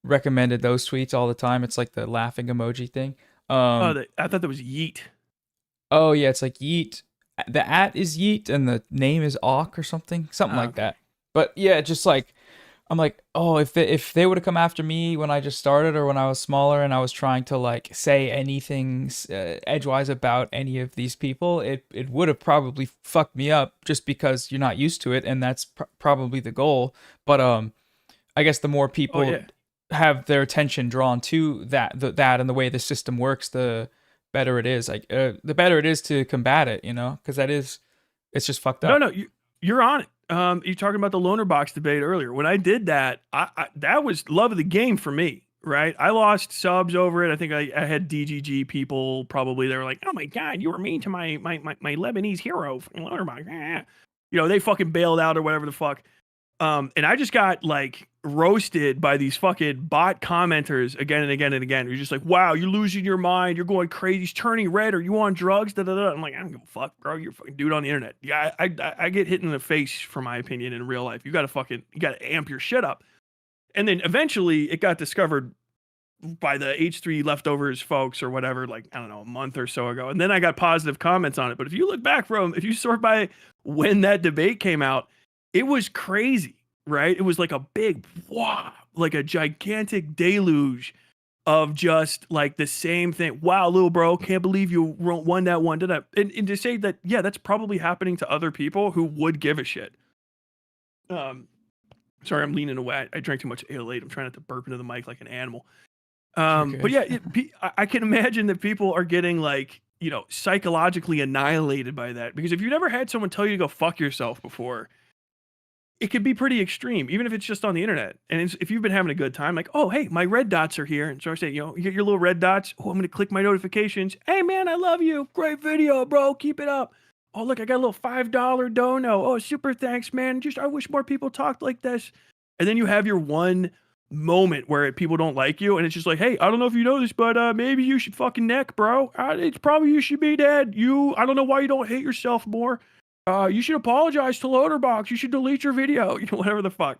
recommended those tweets all the time. It's like the laughing emoji thing. I thought that was yeet. Oh yeah, it's like Yeet. The at is Yeet and the name is Awk or something like Okay. that. But yeah, just like I'm like, oh, if they would have come after me when I just started or when I was smaller and I was trying to like say anything edgewise about any of these people, it would have probably fucked me up just because you're not used to it, and that's probably the goal. But I guess the more Oh people yeah. have their attention drawn to that and the way the system works, the better it is. Like the better it is to combat it, because it's just fucked No, up. no, you're on it. You're talking about the loaner box debate earlier. When I did that, that was love of the game for me, right? I lost subs over it. I think I had DGG people probably. They were like, "Oh my god, you were mean to my Lebanese hero from loaner box." They fucking bailed out or whatever the fuck. And I just got like roasted by these fucking bot commenters again and again and again. You're just like, wow, you're losing your mind. You're going crazy. He's turning red. Are you on drugs? Da, da, da. I'm like, I don't give a fuck, bro. You're a fucking dude on the internet. Yeah, I get hit in the face for my opinion in real life. You got to amp your shit up. And then eventually it got discovered by the H3 leftovers folks or whatever, like, I don't know, a month or so ago. And then I got positive comments on it. But if you look back if you sort by when that debate came out, it was crazy, right? It was like a big, wow, like a gigantic deluge of just like the same thing. Wow, little bro, can't believe you won that one. Did I? And to say that, yeah, that's probably happening to other people who would give a shit. Sorry, I'm leaning away. I drank too much ale 8. I'm trying not to burp into the mic like an animal. But yeah, I can imagine that people are getting like, psychologically annihilated by that. Because if you've never had someone tell you to go fuck yourself before, it could be pretty extreme, even if it's just on the internet. And if you've been having a good time, like, oh, hey, my red dots are here. And so I say, you get your little red dots. Oh, I'm going to click my notifications. Hey, man, I love you. Great video, bro. Keep it up. Oh, look, I got a little $5 dono. Oh, super thanks, man. I wish more people talked like this. And then you have your one moment where people don't like you. And it's just like, hey, I don't know if you know this, but maybe you should fucking neck, bro. It's probably you should be dead. I don't know why you don't hate yourself more. You should apologize to Loaderbox. You should delete your video. Whatever the fuck.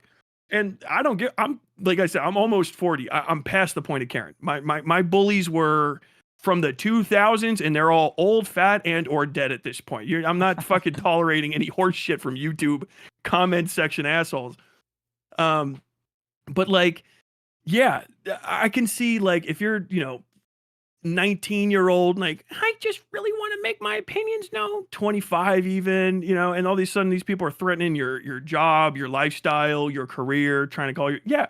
And I'm like I said, I'm almost 40. I'm past the point of caring. My bullies were from the 2000s, and they're all old, fat, and or dead at this point. I'm not fucking tolerating any horse shit from YouTube comment section assholes. But like, yeah, I can see like if you're 19-year-old, like, I just really want to make my opinions known. 25 even, and all of a sudden these people are threatening your job, your lifestyle, your career, trying to call you. Yeah.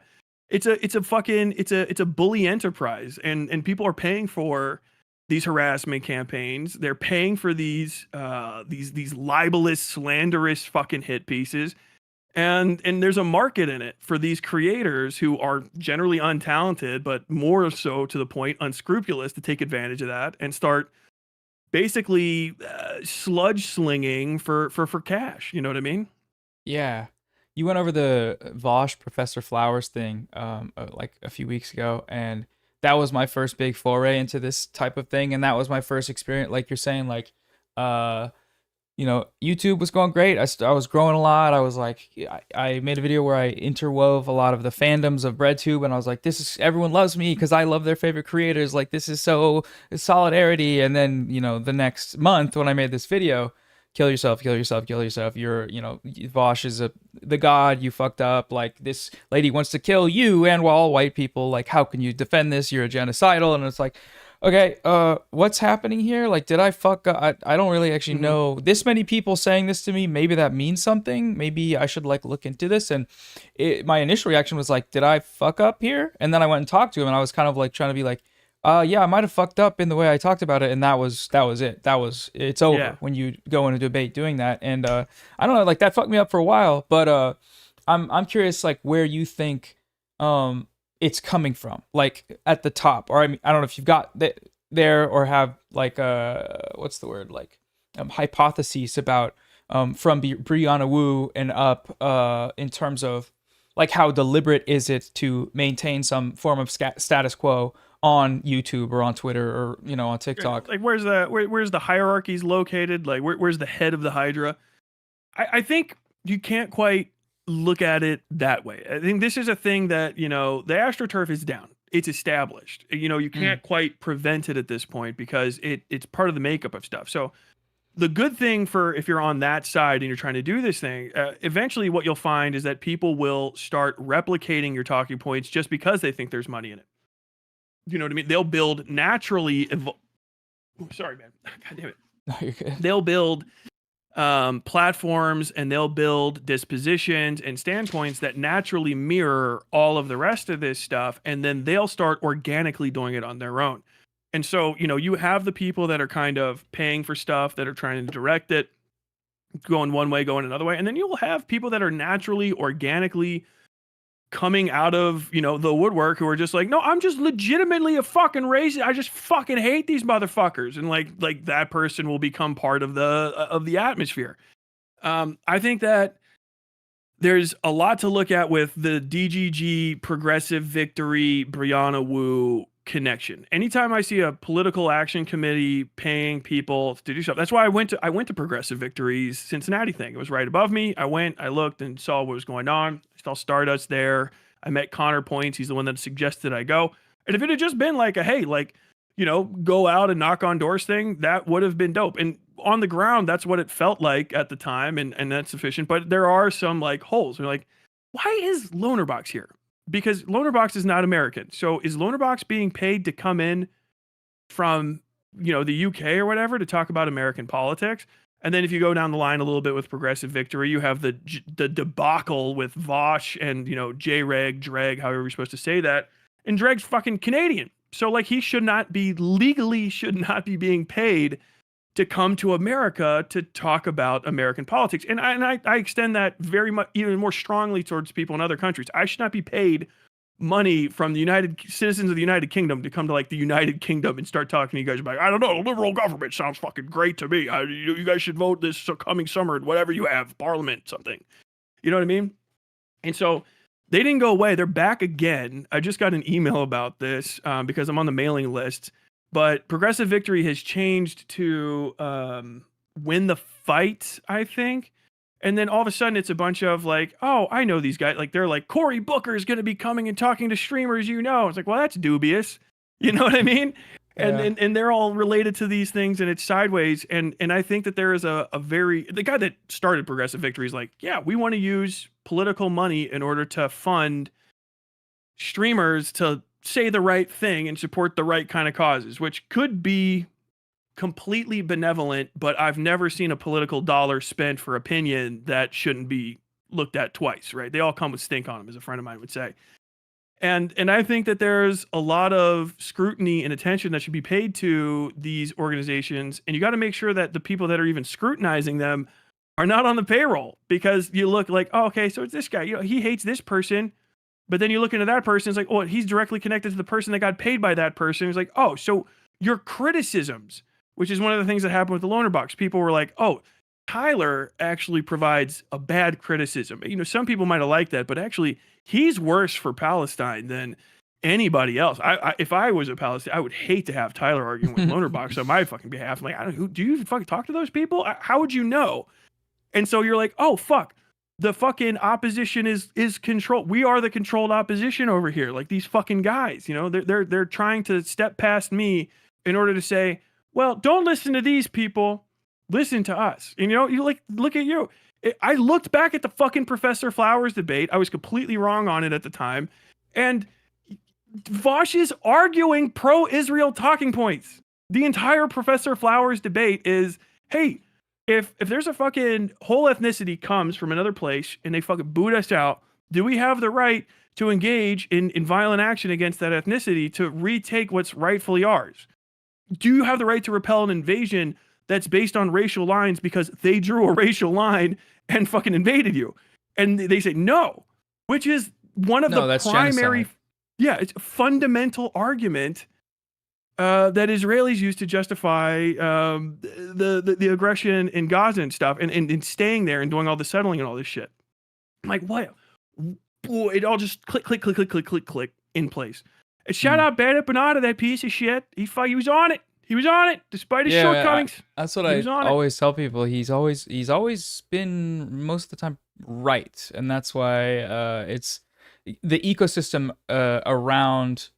It's a bully enterprise, and people are paying for these harassment campaigns. They're paying for these libelous, slanderous fucking hit pieces. And there's a market in it for these creators who are generally untalented, but more so to the point unscrupulous, to take advantage of that and start basically sludge slinging for cash. You know what I mean? Yeah. You went over the Vosh Professor Flowers thing like a few weeks ago, and that was my first big foray into this type of thing, and that was my first experience. Like you're saying, like YouTube was going great. I was growing a lot. I was like, I made a video where I interwove a lot of the fandoms of BreadTube, and I was like, everyone loves me because I love their favorite creators. Like, this is so solidarity. And then, the next month when I made this video, kill yourself, kill yourself, kill yourself. Vosh is the god. You fucked up. Like, this lady wants to kill you and all white people. Like, how can you defend this? You're a genocidal. And it's like, okay, what's happening here? Like, did I fuck up? I don't really actually know. This many people saying this to me, maybe that means something. Maybe I should like look into this. And my initial reaction was like, did I fuck up here? And then I went and talked to him, and I was kind of like trying to be like, yeah, I might have fucked up in the way I talked about it, and that was it. It's over when you go in a debate doing that. And I don't know, like that fucked me up for a while. But I'm curious, like where you think it's coming from, like at the top, or I mean, I don't know if you've got there or have like what's the word, like hypotheses about from Brianna Wu and up in terms of like how deliberate is it to maintain some form of status quo on YouTube or on Twitter or on TikTok. Like where's the hierarchies located? Like where's the head of the Hydra? I think you can't quite look at it that way. I think this is a thing that the AstroTurf is down. it's established. You can't quite prevent it at this point because it's part of the makeup of stuff. So the good thing for if you're on that side and you're trying to do this thing, eventually what you'll find is that people will start replicating your talking points just because they think there's money in it. You know what I mean? They'll build naturally. Sorry, man. God damn it. No, you're good. They'll build platforms and they'll build dispositions and standpoints that naturally mirror all of the rest of this stuff, and then they'll start organically doing it on their own. And so, you have the people that are kind of paying for stuff, that are trying to direct it, going one way, going another way, and then you'll have people that are naturally, organically coming out of the woodwork who are just like, no, I'm just legitimately a fucking racist. I just fucking hate these motherfuckers, and like that person will become part of the atmosphere. I think that there's a lot to look at with the DGG Progressive Victory Brianna Wu connection. Anytime I see a political action committee paying people to do stuff, that's why I went to Progressive Victory's Cincinnati thing. It was right above me. I went, I looked and saw what was going on. I saw Stardust there. I met Connor Points. He's the one that suggested I go. And if it had just been like a, hey, go out and knock on doors thing, that would have been dope. And on the ground, that's what it felt like at the time. And that's sufficient. But there are some holes. They're like, why is Lonerbox here? Because Lonerbox is not American. So is Lonerbox being paid to come in from, the UK or whatever to talk about American politics? And then if you go down the line a little bit with Progressive Victory, you have the debacle with Vosh and, J-Reg, Dreg, however you're supposed to say that. And Dreg's fucking Canadian. So he should not be being paid to come to America to talk about American politics. And I extend that very much, even more strongly towards people in other countries. I should not be paid money from the citizens of the United Kingdom to come to the United Kingdom and start talking to you guys about, I don't know, liberal government sounds fucking great to me. You guys should vote this coming summer, whatever you have, parliament, something. You know what I mean? And so they didn't go away. They're back again. I just got an email about this because I'm on the mailing list. But Progressive Victory has changed to Win the Fight, I think. And then all of a sudden it's a bunch of oh, I know these guys. They're like, Cory Booker is going to be coming and talking to streamers, It's like, well, that's dubious. You know what I mean? Yeah. And they're all related to these things, and it's sideways. And I think that there is the guy that started Progressive Victory is like, yeah, we want to use political money in order to fund streamers to say the right thing and support the right kind of causes, which could be completely benevolent, but I've never seen a political dollar spent for opinion that shouldn't be looked at twice, right? They all come with stink on them, as a friend of mine would say. And I think that there's a lot of scrutiny and attention that should be paid to these organizations, and you got to make sure that the people that are even scrutinizing them are not on the payroll, because you look like, oh, okay, so it's this guy, he hates this person. But then you look into that person, it's like, oh, he's directly connected to the person that got paid by that person. It's like, oh, so your criticisms, which is one of the things that happened with the Lonerbox. People were like, oh, Tyler actually provides a bad criticism. Some people might have liked that, but actually he's worse for Palestine than anybody else. If I was a Palestinian, I would hate to have Tyler arguing with Lonerbox on my fucking behalf. I'm like, do you fucking talk to those people? How would you know? And so you're like, oh, fuck. The fucking opposition is controlled. We are the controlled opposition over here. These fucking guys, they're trying to step past me in order to say, well, don't listen to these people. Listen to us. And, you look at you. I looked back at the fucking Professor Flowers debate. I was completely wrong on it at the time. And Vosh is arguing pro-Israel talking points. The entire Professor Flowers debate is, hey, if there's a fucking whole ethnicity comes from another place and they fucking boot us out, do we have the right to engage in violent action against that ethnicity to retake what's rightfully ours? Do you have the right to repel an invasion that's based on racial lines because they drew a racial line and fucking invaded you? And they say no, which is one of the primary, it's a fundamental argument that Israelis use to justify the aggression in Gaza and stuff, and staying there and doing all the settling and all this shit. I'm like, what? It all just click in place. And shout out Bandit Banana, that piece of shit. He was on it. He was on it, despite his shortcomings. That's what I always tell people. He's always been most of the time right, and that's why it's the ecosystem around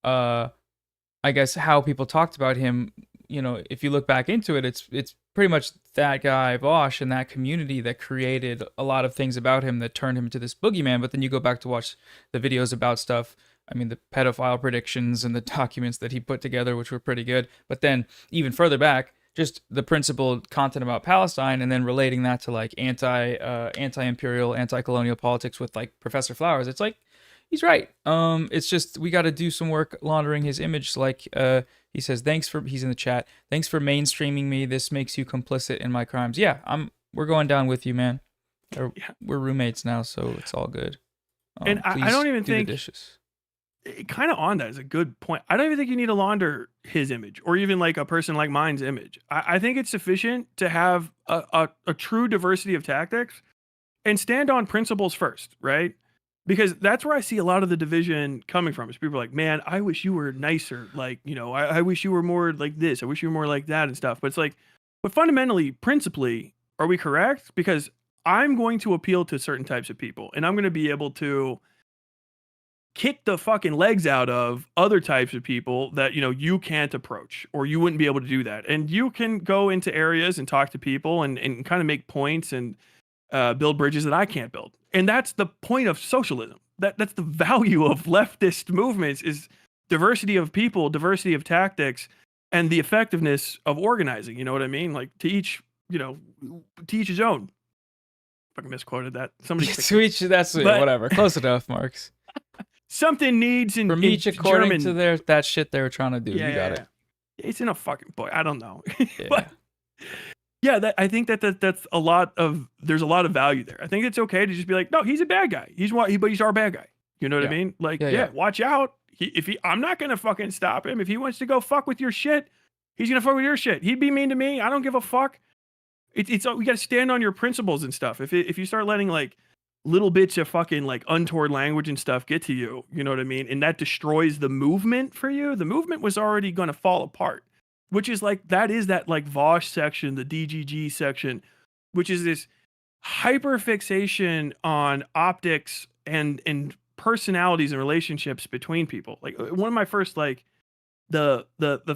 I guess how people talked about him, you know, if you look back into it, it's pretty much that guy Vosh and that community that created a lot of things about him that turned him into this boogeyman. But then you go back to watch the videos about stuff. I mean, the pedophile predictions and the documents that he put together, which were pretty good. But then even further back, just the principled content about Palestine, and then relating that to like anti-imperial, anti-colonial politics with like Professor Flowers. It's like he's right. It's just we got to do some work laundering his image. Like he says, he's in the chat. Thanks for mainstreaming me. This makes you complicit in my crimes. Yeah, we're going down with you, man. We're roommates now, so it's all good. And I don't even think the dishes. Kind of on that is a good point. I don't even think you need to launder his image or even like a person like mine's image. I think it's sufficient to have a true diversity of tactics and stand on principles first, right? Because that's where I see a lot of the division coming from. Is people are like, man, I wish you were nicer. Like, you know, I wish you were more like this. I wish you were more like that and stuff. But it's like, but fundamentally, principally, are we correct? Because I'm going to appeal to certain types of people and I'm going to be able to kick the fucking legs out of other types of people that, you know, you can't approach or you wouldn't be able to do that. And you can go into areas and talk to people and kind of make points and build bridges that I can't build. And that's the point of socialism. That's the value of leftist movements is diversity of people, diversity of tactics, and the effectiveness of organizing. You know what I mean? Like to each his own. Fucking misquoted that. Somebody Switch, that's whatever. Close enough, Marks. Something needs in from each according German. to that shit they were trying to do. Yeah, you got it. It's in a fucking book. I don't know. Yeah. But yeah, I think that's there's a lot of value there. I think it's okay to just be like, no, he's a bad guy. But he's our bad guy. You know what I mean? Like, watch out. I'm not gonna fucking stop him. If he wants to go fuck with your shit, he's gonna fuck with your shit. He'd be mean to me. I don't give a fuck. We got to stand on your principles and stuff. If you start letting like little bits of fucking like untoward language and stuff get to you, you know what I mean? And that destroys the movement for you. The movement was already going to fall apart, which is like, that like Vosh section, the DGG section, which is this hyper fixation on optics and personalities and relationships between people. Like one of my first, like the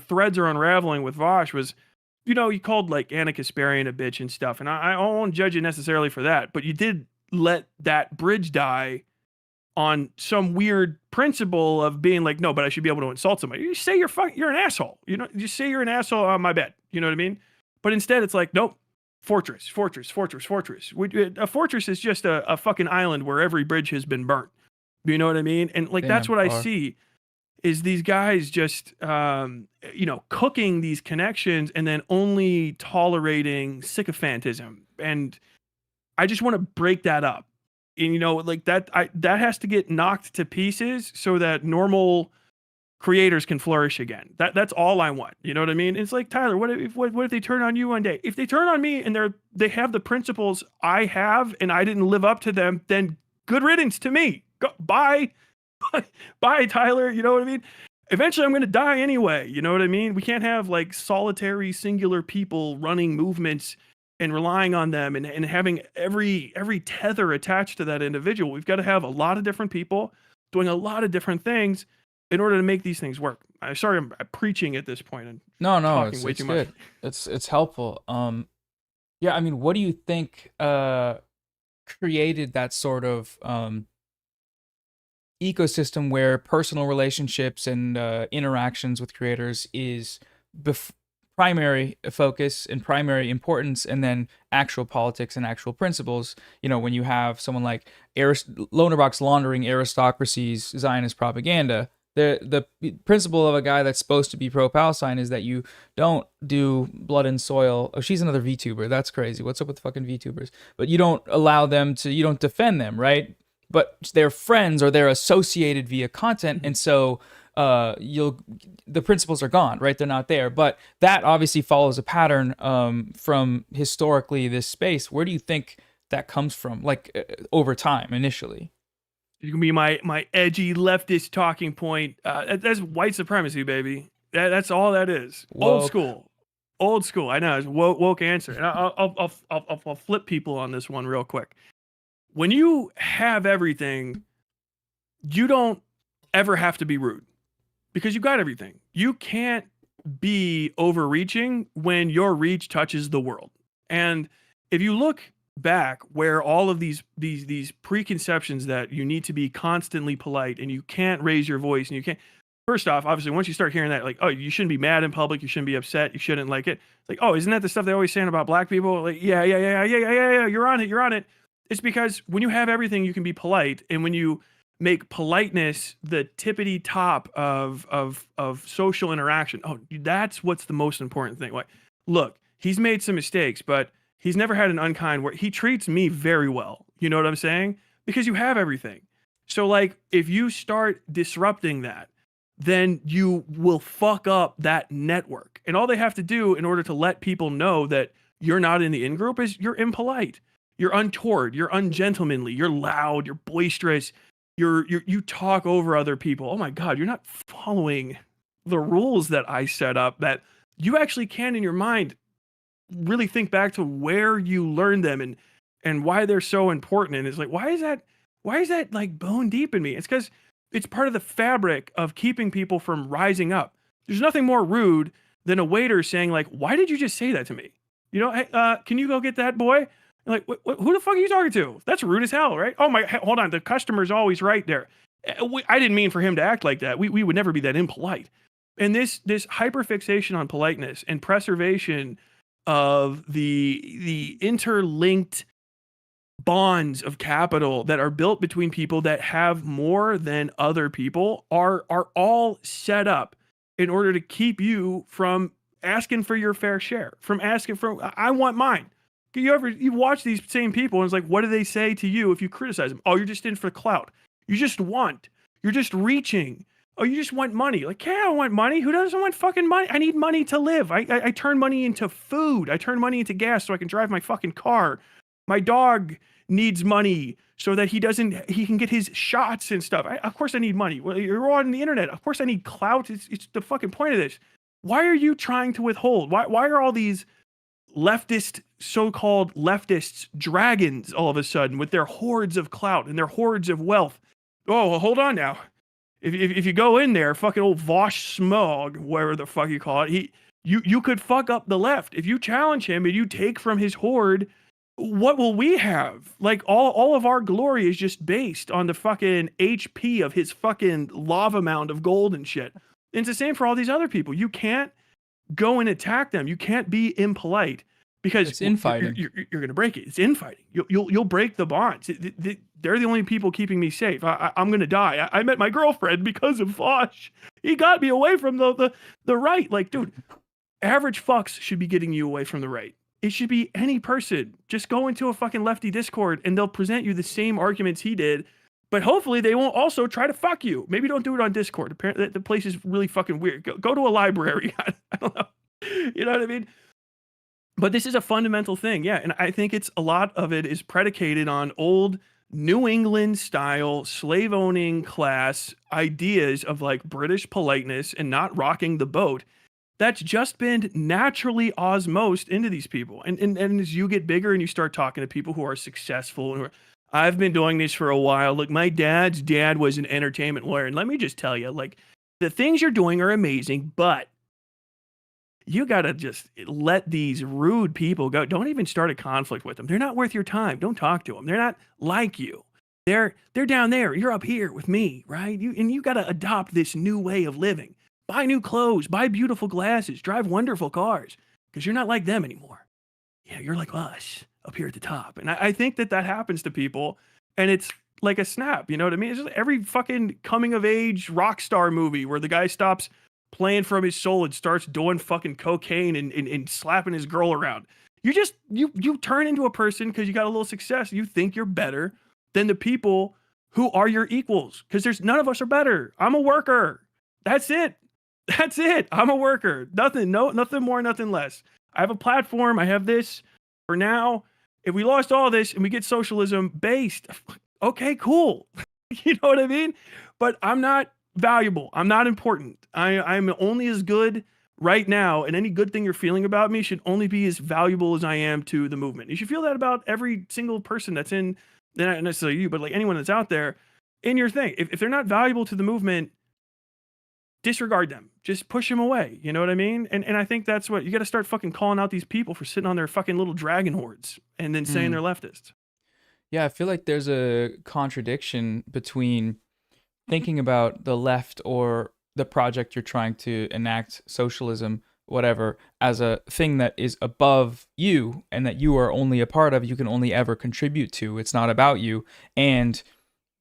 threads are unraveling with Vosh was, you know, you called like Anna Kasparian a bitch and stuff. And I won't judge you necessarily for that, but you did let that bridge die on some weird principle of being like, no, but I should be able to insult somebody. You say you're an asshole. You know, you say you're an asshole on my bed. You know what I mean? But instead it's like, nope, fortress. A fortress is just a fucking island where every bridge has been burnt. You know what I mean? And like, that's what I see is these guys just, you know, cooking these connections and then only tolerating sycophantism. And I just want to break that up. And, you know, like that has to get knocked to pieces so that normal creators can flourish again. That's all I want. You know what I mean? It's like, Tyler, what if they turn on you one day? If they turn on me and they have the principles I have and I didn't live up to them, then good riddance to me. Bye, Tyler. You know what I mean? Eventually I'm going to die anyway. You know what I mean? We can't have like solitary singular people running movements and relying on them and having every tether attached to that individual. We've got to have a lot of different people doing a lot of different things in order to make these things work. I'm sorry, I'm preaching at this point. And no, talking way it's too good. much. It's helpful. Yeah, I mean, what do you think created that sort of ecosystem where personal relationships and interactions with creators is primary focus and primary importance, and then actual politics and actual principles? You know, when you have someone like Lonerbox laundering aristocracy's Zionist propaganda, the principle of a guy that's supposed to be pro-Palestine is that you don't do blood and soil. Oh, she's another VTuber. That's crazy. What's up with fucking VTubers? But you don't allow them to, you don't defend them, right? But they're friends or they're associated via content, and so the principles are gone, right? They're not there. But that obviously follows a pattern from historically this space. Where do you think that comes from, like over time initially? You can be my edgy leftist talking point. That's white supremacy, baby. That's all that is. Woke. Old school. I know, it's woke answer. And I'll flip people on this one real quick. When you have everything, you don't ever have to be rude. because you got everything. You can't be overreaching when your reach touches the world. And if you look back where all of these preconceptions that you need to be constantly polite and you can't raise your voice and you can't, first off, obviously once you start hearing that, like, oh, you shouldn't be mad in public, you shouldn't be upset, you shouldn't like it. It's like, oh, isn't that the stuff they always saying about black people? Like, yeah, you're on it. It's because when you have everything, you can be polite, and when you make politeness the tippity top of social interaction, oh, that's what's the most important thing. Like, look, he's made some mistakes, but he's never had an unkind word. He treats me very well. You know what I'm saying? Because you have everything. So like, if you start disrupting that, then you will fuck up that network. And all they have to do in order to let people know that you're not in the in group is you're impolite, you're untoward, you're ungentlemanly, you're loud, you're boisterous, you talk over other people. Oh my God, you're not following the rules that I set up, that you actually can in your mind really think back to where you learned them and why they're so important. And it's like, why is that like bone deep in me? It's because it's part of the fabric of keeping people from rising up. There's nothing more rude than a waiter saying like, why did you just say that to me? You know, hey, can you go get that boy? I'm like, who the fuck are you talking to? That's rude as hell, right? Oh my, hold on. The customer's always right there. I didn't mean for him to act like that. We would never be that impolite. And this hyperfixation on politeness and preservation of the interlinked bonds of capital that are built between people that have more than other people are all set up in order to keep you from asking for your fair share, from asking for, I want mine. You watch these same people and it's like, what do they say to you if you criticize them? Oh, you're just in for clout. You're just reaching. Oh, you just want money. Like, yeah, I want money. Who doesn't want fucking money? I need money to live. I turn money into food. I turn money into gas so I can drive my fucking car. My dog needs money so that he can get his shots and stuff. Of course I need money. Well, you're on the internet. Of course I need clout. It's the fucking point of this. Why are you trying to withhold? Why are all these so-called leftists dragons all of a sudden with their hordes of clout and their hordes of wealth? Oh, well, hold on now. If you go in there, fucking old Vosh Smog, whatever the fuck you call it, you could fuck up the left. If you challenge him and you take from his horde, what will we have? Like, all of our glory is just based on the fucking HP of his fucking lava mound of gold and shit. And it's the same for all these other people. You can't go and attack them. You can't be impolite because it's infighting. You're going to break it. It's infighting. You'll break the bonds. They're the only people keeping me safe. I'm going to die. I met my girlfriend because of Vosh. He got me away from the right. Like, dude, average fucks should be getting you away from the right. It should be any person. Just go into a fucking lefty Discord and they'll present you the same arguments he did, but hopefully they won't also try to fuck you. Maybe don't do it on Discord. Apparently the place is really fucking weird. Go to a library. I don't know. You know what I mean? But this is a fundamental thing. Yeah. And I think a lot of it is predicated on old New England style slave owning class ideas of like British politeness and not rocking the boat. That's just been naturally osmosed into these people. And as you get bigger and you start talking to people who are successful, and I've been doing this for a while. Look, my dad's dad was an entertainment lawyer. And let me just tell you, like, the things you're doing are amazing, but you got to just let these rude people go. Don't even start a conflict with them. They're not worth your time. Don't talk to them. They're not like you. They're down there. You're up here with me, right? You got to adopt this new way of living. Buy new clothes, buy beautiful glasses, drive wonderful cars, because you're not like them anymore. Yeah, you're like us up here at the top. And I think that happens to people, and it's like a snap. You know what I mean? It's just every fucking coming of age rock star movie where the guy stops playing from his soul and starts doing fucking cocaine and slapping his girl around. You turn into a person because you got a little success. You think you're better than the people who are your equals, because none of us are better. I'm a worker. That's it. That's it. I'm a worker. Nothing more, nothing less. I have a platform. I have this for now. If we lost all this and we get socialism based, okay, cool. You know what I mean? But I'm not valuable. I'm not important. I'm only as good right now. And any good thing you're feeling about me should only be as valuable as I am to the movement. You should feel that about every single person that's in, not necessarily you, but like anyone that's out there in your thing. If they're not valuable to the movement, disregard them. Just push them away. You know what I mean? And I think that's what you got to start fucking calling out these people for sitting on their fucking little dragon hordes and then saying they're leftists. Yeah, I feel like there's a contradiction between thinking about the left or the project you're trying to enact, socialism, whatever, as a thing that is above you and that you are only a part of, you can only ever contribute to. It's not about you. And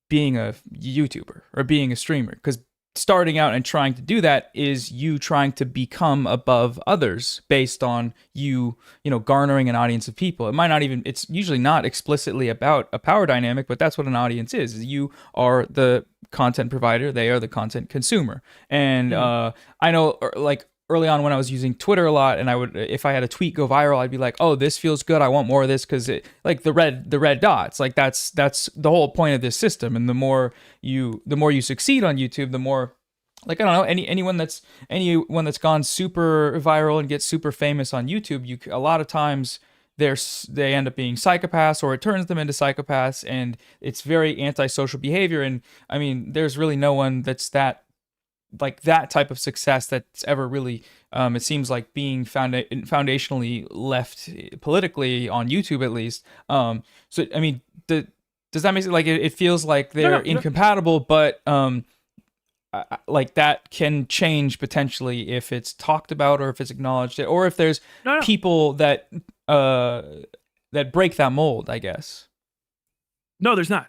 being a YouTuber or being a streamer, because starting out and trying to do that is you trying to become above others based on you garnering an audience of people. It might not even, it's usually not explicitly about a power dynamic, but that's what an audience is. You are the content provider, they are the content consumer. And I know, like, early on when I was using Twitter a lot, and I would, if I had a tweet go viral, I'd be like, oh, this feels good, I want more of this, because it, like the red dots, like that's the whole point of this system. And the more you succeed on YouTube, the more, like, I don't know, anyone that's gone super viral and gets super famous on YouTube, a lot of times they end up being psychopaths, or it turns them into psychopaths, and it's very antisocial behavior. And I mean, there's really no one that's that type of success that's ever really, it seems like, being foundationally left politically on YouTube, at least. So I mean, does that make it, like, it feels like they're incompatible, but like that can change potentially if it's talked about, or if it's acknowledged, or if there's people that break that mold, I guess. No, there's not.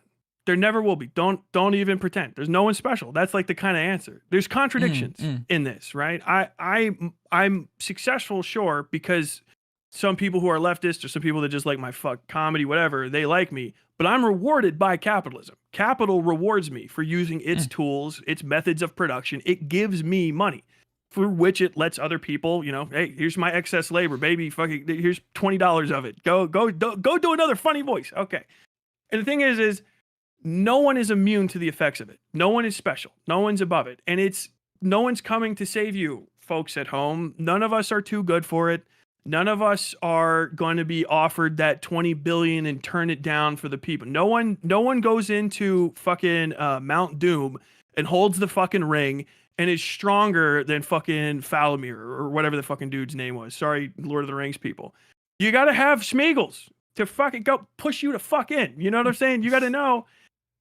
There never will be. Don't even pretend. There's no one special. That's like the kind of answer. There's contradictions in this, right? I'm successful, sure, because some people who are leftists or some people that just like my fuck comedy, whatever, they like me. But I'm rewarded by capitalism. Capital rewards me for using its tools, its methods of production. It gives me money, for which it lets other people, hey, here's my excess labor, baby. Fucking, here's $20 of it. Go do another funny voice. Okay. And the thing is no one is immune to the effects of it. No one is special. No one's above it. And no one's coming to save you, folks at home. None of us are too good for it. None of us are going to be offered that 20 billion and turn it down for the people. No one goes into fucking Mount Doom and holds the fucking ring and is stronger than fucking Falamir or whatever the fucking dude's name was. Sorry, Lord of the Rings people. You got to have Smeagol's to fucking go push you to fuck in. You know what I'm saying? You got to know.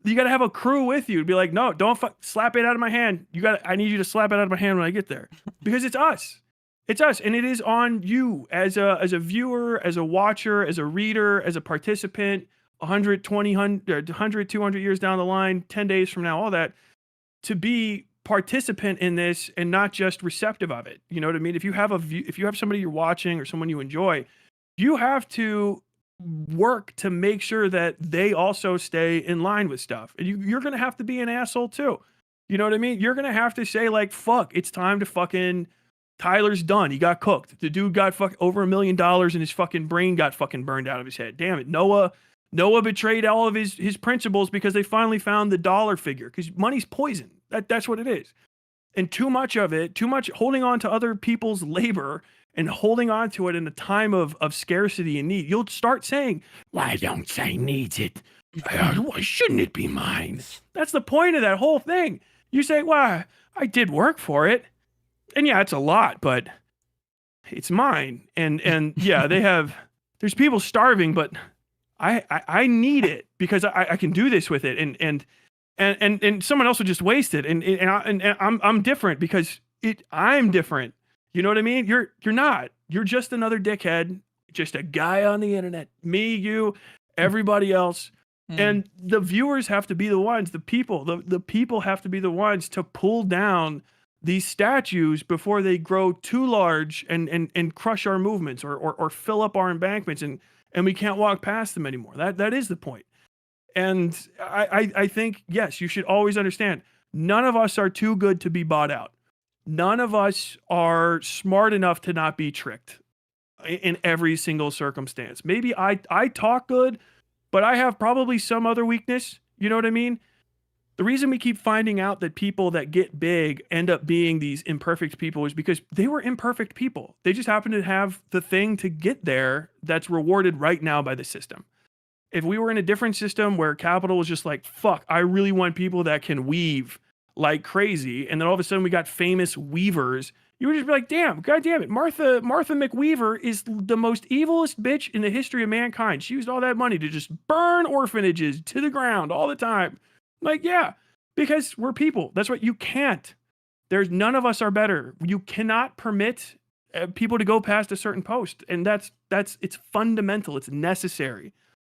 You got to have a crew with you to be like, no, don't slap it out of my hand. I need you to slap it out of my hand when I get there, because it's us. It's us. And it is on you as a viewer, as a watcher, as a reader, as a participant, 100, 200 years down the line, 10 days from now, all that, to be participant in this and not just receptive of it. You know what I mean? If you have if you have somebody you're watching or someone you enjoy, you have to work to make sure that they also stay in line with stuff. And you're going to have to be an asshole too. You know what I mean? You're going to have to say, like, fuck, it's time to fucking, Tyler's done. He got cooked. The dude got over $1 million and his fucking brain got fucking burned out of his head. Damn it. Noah betrayed all of his principles because they finally found the dollar figure, because money's poison. That's what it is. And too much holding on to other people's labor and holding on to it in a time of scarcity and need, you'll start saying, why don't I need it? Why shouldn't it be mine? That's the point of that whole thing. You say, well, I did work for it. And yeah, it's a lot, but it's mine. And yeah, there's people starving, but I need it because I can do this with it. And someone else would just waste it. And I'm different because I'm different. You know what I mean? You're not. You're just another dickhead, just a guy on the internet. Me, you, everybody else. And the viewers have to be the ones, the people have to be the ones to pull down these statues before they grow too large and crush our movements or fill up our embankments and we can't walk past them anymore. That is the point. And I think, yes, you should always understand, none of us are too good to be bought out. None of us are smart enough to not be tricked in every single circumstance. Maybe I talk good, but I have probably some other weakness. You know what I mean? The reason we keep finding out that people that get big end up being these imperfect people is because they were imperfect people. They just happen to have the thing to get there that's rewarded right now by the system. If we were in a different system where capital was just like, fuck, I really want people that can weave like crazy, and then all of a sudden we got famous weavers. You would just be like, damn, god damn it, Martha McWeaver is the most evilest bitch in the history of mankind. She used all that money to just burn orphanages to the ground all the time. Like, yeah, because we're people. That's what you can't. There's none of us are better. You cannot permit people to go past a certain post, and that's it's fundamental. It's necessary.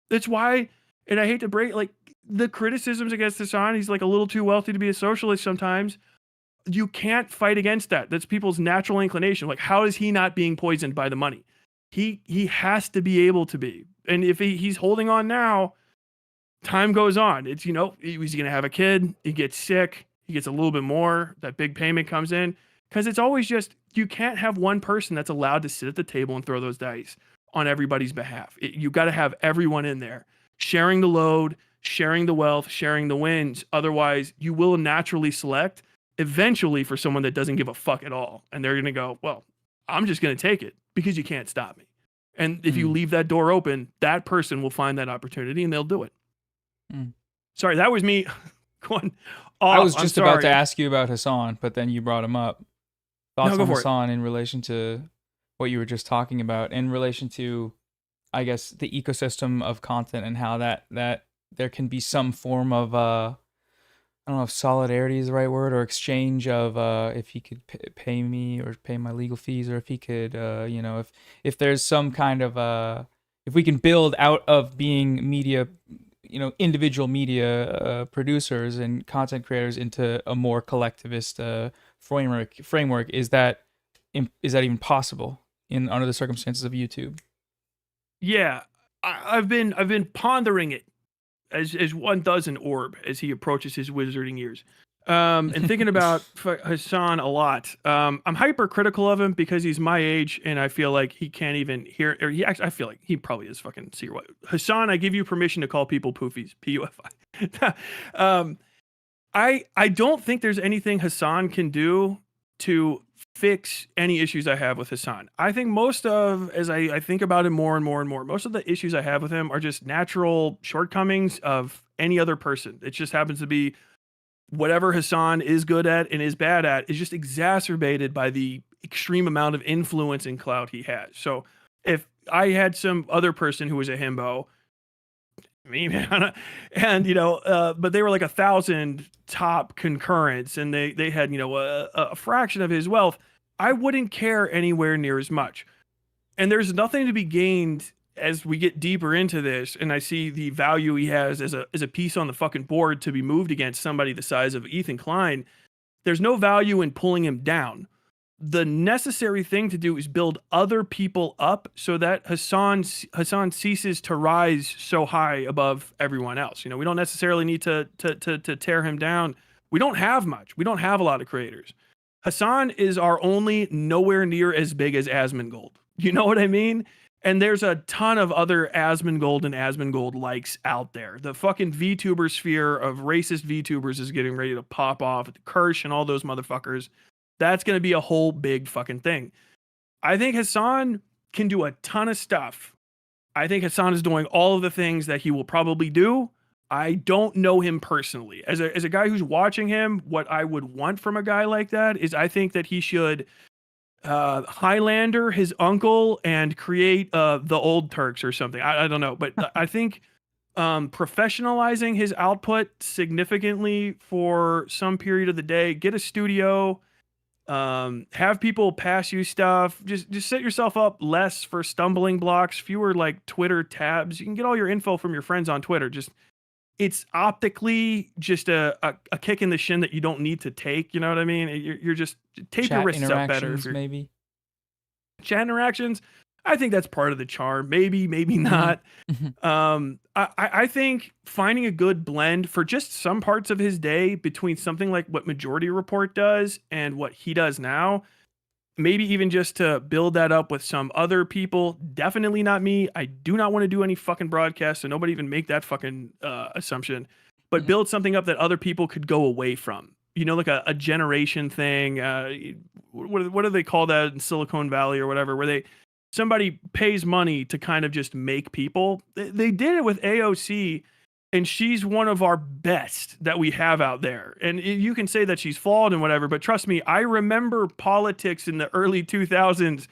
That's why, and I hate to break like the criticisms against Hassan. He's like a little too wealthy to be a socialist sometimes. You can't fight against that. That's people's natural inclination. Like, how is he not being poisoned by the money? He has to be able to be. And if he's holding on now, time goes on. It's, you know, he's going to have a kid. He gets sick. He gets a little bit more. That big payment comes in. Because it's always just, you can't have one person that's allowed to sit at the table and throw those dice on everybody's behalf. You got to have everyone in there sharing the load, sharing the wealth, sharing the wins. Otherwise, you will naturally select eventually for someone that doesn't give a fuck at all. And they're going to go, well, I'm just going to take it because you can't stop me. And if you leave that door open, that person will find that opportunity and they'll do it. Sorry, that was me going off. I was just about to ask you about Hassan, but then you brought him up. Thoughts on Hassan in relation to what you were just talking about, in relation to, I guess, the ecosystem of content and how that there can be some form of I don't know if solidarity is the right word, or exchange of if he could pay me or pay my legal fees, or if he could, you know, if there's some kind of if we can build out of being media, you know, individual media producers and content creators into a more collectivist framework, is that even possible under the circumstances of YouTube? Yeah, I've been pondering it as one does an orb as he approaches his wizarding years, and thinking about Hassan a lot. I'm hypercritical of him because he's my age, and I feel like he can't even hear. Or I feel like he probably is fucking secret. Hassan, I give you permission to call people poofies. PUFI. I don't think there's anything Hassan can do to fix any issues I have with Hassan. I think most of, as I think about him more and more and more, most of the issues I have with him are just natural shortcomings of any other person. It just happens to be whatever Hassan is good at and is bad at is just exacerbated by the extreme amount of influence and clout he has. So if I had some other person who was a himbo, me, man, and you know, but they were like 1,000 top concurrents, and they had, you know, a fraction of his wealth, I wouldn't care anywhere near as much. And there's nothing to be gained as we get deeper into this, and I see the value he has as a piece on the fucking board to be moved against somebody the size of Ethan Klein. There's no value in pulling him down. The necessary thing to do is build other people up so that Hassan ceases to rise so high above everyone else. You know, we don't necessarily need to tear him down. We don't have much. We don't have a lot of creators. Hassan is our only nowhere near as big as Asmongold. You know what I mean? And there's a ton of other Asmongold and Asmongold likes out there. The fucking VTuber sphere of racist VTubers is getting ready to pop off. Kirsch and all those motherfuckers. That's going to be a whole big fucking thing. I think Hassan can do a ton of stuff. I think Hassan is doing all of the things that he will probably do. I don't know him personally. As a guy who's watching him, what I would want from a guy like that is I think that he should Highlander his uncle and create the Old Turks or something. I don't know. But I think professionalizing his output significantly for some period of the day, get a studio, have people pass you stuff, just set yourself up less for stumbling blocks, fewer like Twitter tabs. You can get all your info from your friends on Twitter. Just, it's optically just a kick in the shin that you don't need to take. You know what I mean? You're just tape your wrists up better. Maybe chat interactions. I think that's part of the charm. Maybe not. I think finding a good blend for just some parts of his day between something like what Majority Report does and what he does now, maybe even just to build that up with some other people. Definitely not me. I do not want to do any fucking broadcasts, so nobody even make that fucking assumption. But build something up that other people could go away from. You know, like a generation thing. What do they call that in Silicon Valley or whatever, where somebody pays money to kind of just make people. They did it with AOC And she's one of our best that we have out there. And you can say that she's flawed and whatever, but trust me, I remember politics in the early 2000s.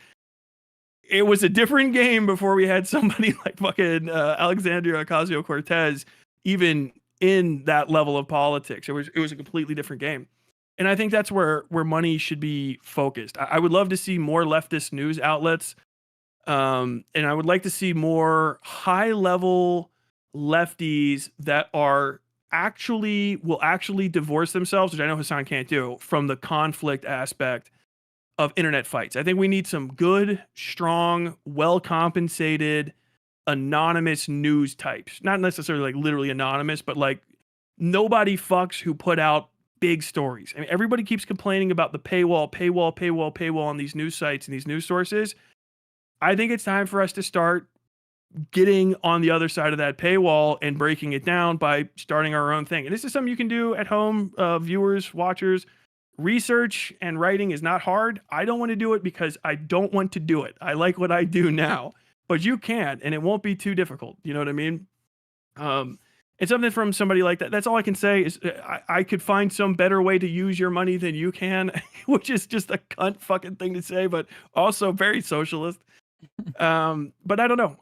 It was a different game before we had somebody like fucking Alexandria Ocasio-Cortez even in that level of politics. It was a completely different game. And I think that's where money should be focused. I would love to see more leftist news outlets. And I would like to see more high level lefties that will actually divorce themselves, which I know Hassan can't do, from the conflict aspect of internet fights. I think we need some good, strong, well compensated, anonymous news types. Not necessarily like literally anonymous, but like nobody fucks who put out big stories. I mean, everybody keeps complaining about the paywall on these news sites and these news sources. I think it's time for us to start getting on the other side of that paywall and breaking it down by starting our own thing. And this is something you can do at home, viewers, watchers. Research and writing is not hard. I don't want to do it because I don't want to do it. I like what I do now, but you can, and it won't be too difficult. You know what I mean? And something from somebody like that. That's all I can say is I could find some better way to use your money than you can, which is just a cunt fucking thing to say, but also very socialist. But I don't know.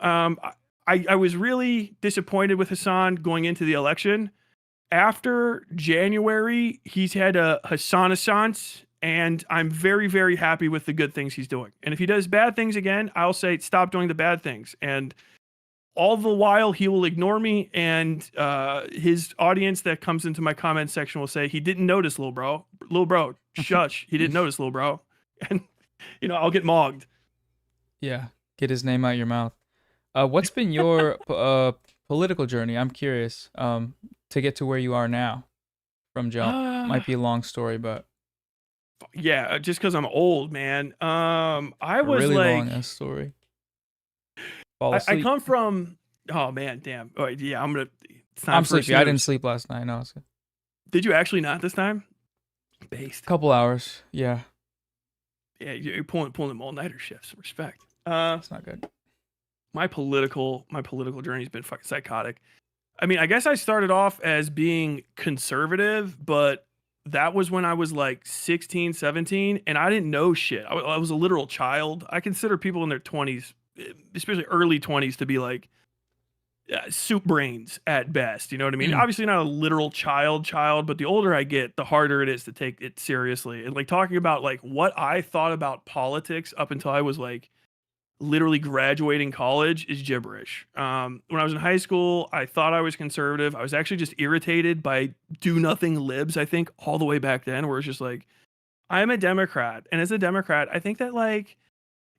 I was really disappointed with Hassan going into the election. After January, he's had a Hassan-assance, and I'm very, very happy with the good things he's doing. And if he does bad things again, I'll say stop doing the bad things. And all the while, he will ignore me, and his audience that comes into my comment section will say, he didn't notice, little bro. Little bro, shush. He didn't notice, little bro. And, I'll get mogged. Yeah, get his name out your mouth. What's been your political journey? I'm curious. To get to where you are now from jump. Might be a long story, but yeah, just because I'm old, man. I was really like, long story. I come from. Oh man, damn. Oh, yeah, I'm sleepy. I didn't sleep last night. No. Did you actually not this time? Based. Couple hours. Yeah. Yeah, you're pulling the all-nighter shifts. Respect. That's not good. My political journey's been fucking psychotic. I mean, I guess I started off as being conservative, but that was when I was like 16, 17, and I didn't know shit. I was a literal child. I consider people in their 20s, especially early 20s, to be like soup brains at best. You know what I mean? Obviously not a literal child, but the older I get, the harder it is to take it seriously. And like talking about like what I thought about politics up until I was like literally graduating college is gibberish. When I was in high school, I thought I was conservative. I was actually just irritated by do-nothing libs, I think, all the way back then, where it's just like, I'm a Democrat. And as a Democrat, I think that like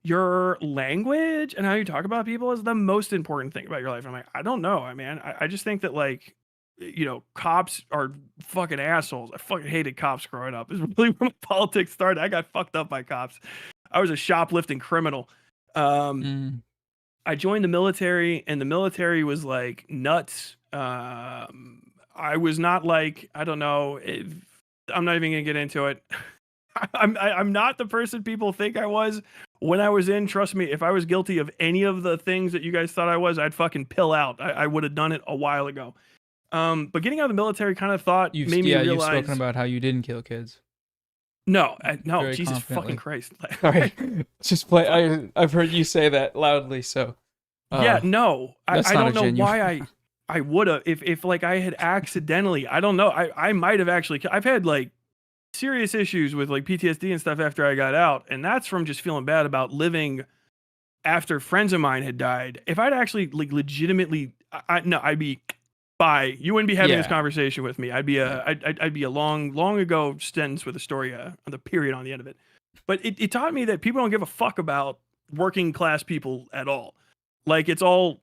your language and how you talk about people is the most important thing about your life. I'm like, I don't know. I just think that like, cops are fucking assholes. I fucking hated cops growing up. It's really where my politics started. I got fucked up by cops. I was a shoplifting criminal. I joined the military, and the military was like nuts. I was not like, I don't know. I'm not even gonna get into it. I'm not the person people think I was when I was in. Trust me, if I was guilty of any of the things that you guys thought I was, I'd fucking pill out. I would have done it a while ago. But getting out of the military kind of made me realize. You've spoken about how you didn't kill kids. No, Jesus fucking Christ. Sorry, just play. I've heard you say that loudly, so. Yeah, no, I don't know why I would have, if like I had accidentally, I don't know. I might have actually, I've had like serious issues with like PTSD and stuff after I got out. And that's from just feeling bad about living after friends of mine had died. If I'd actually like legitimately, I'd be, bye. You wouldn't be having this conversation with me. I'd be a long ago sentence with a story, on the period on the end of it. But it taught me that people don't give a fuck about working class people at all. Like it's all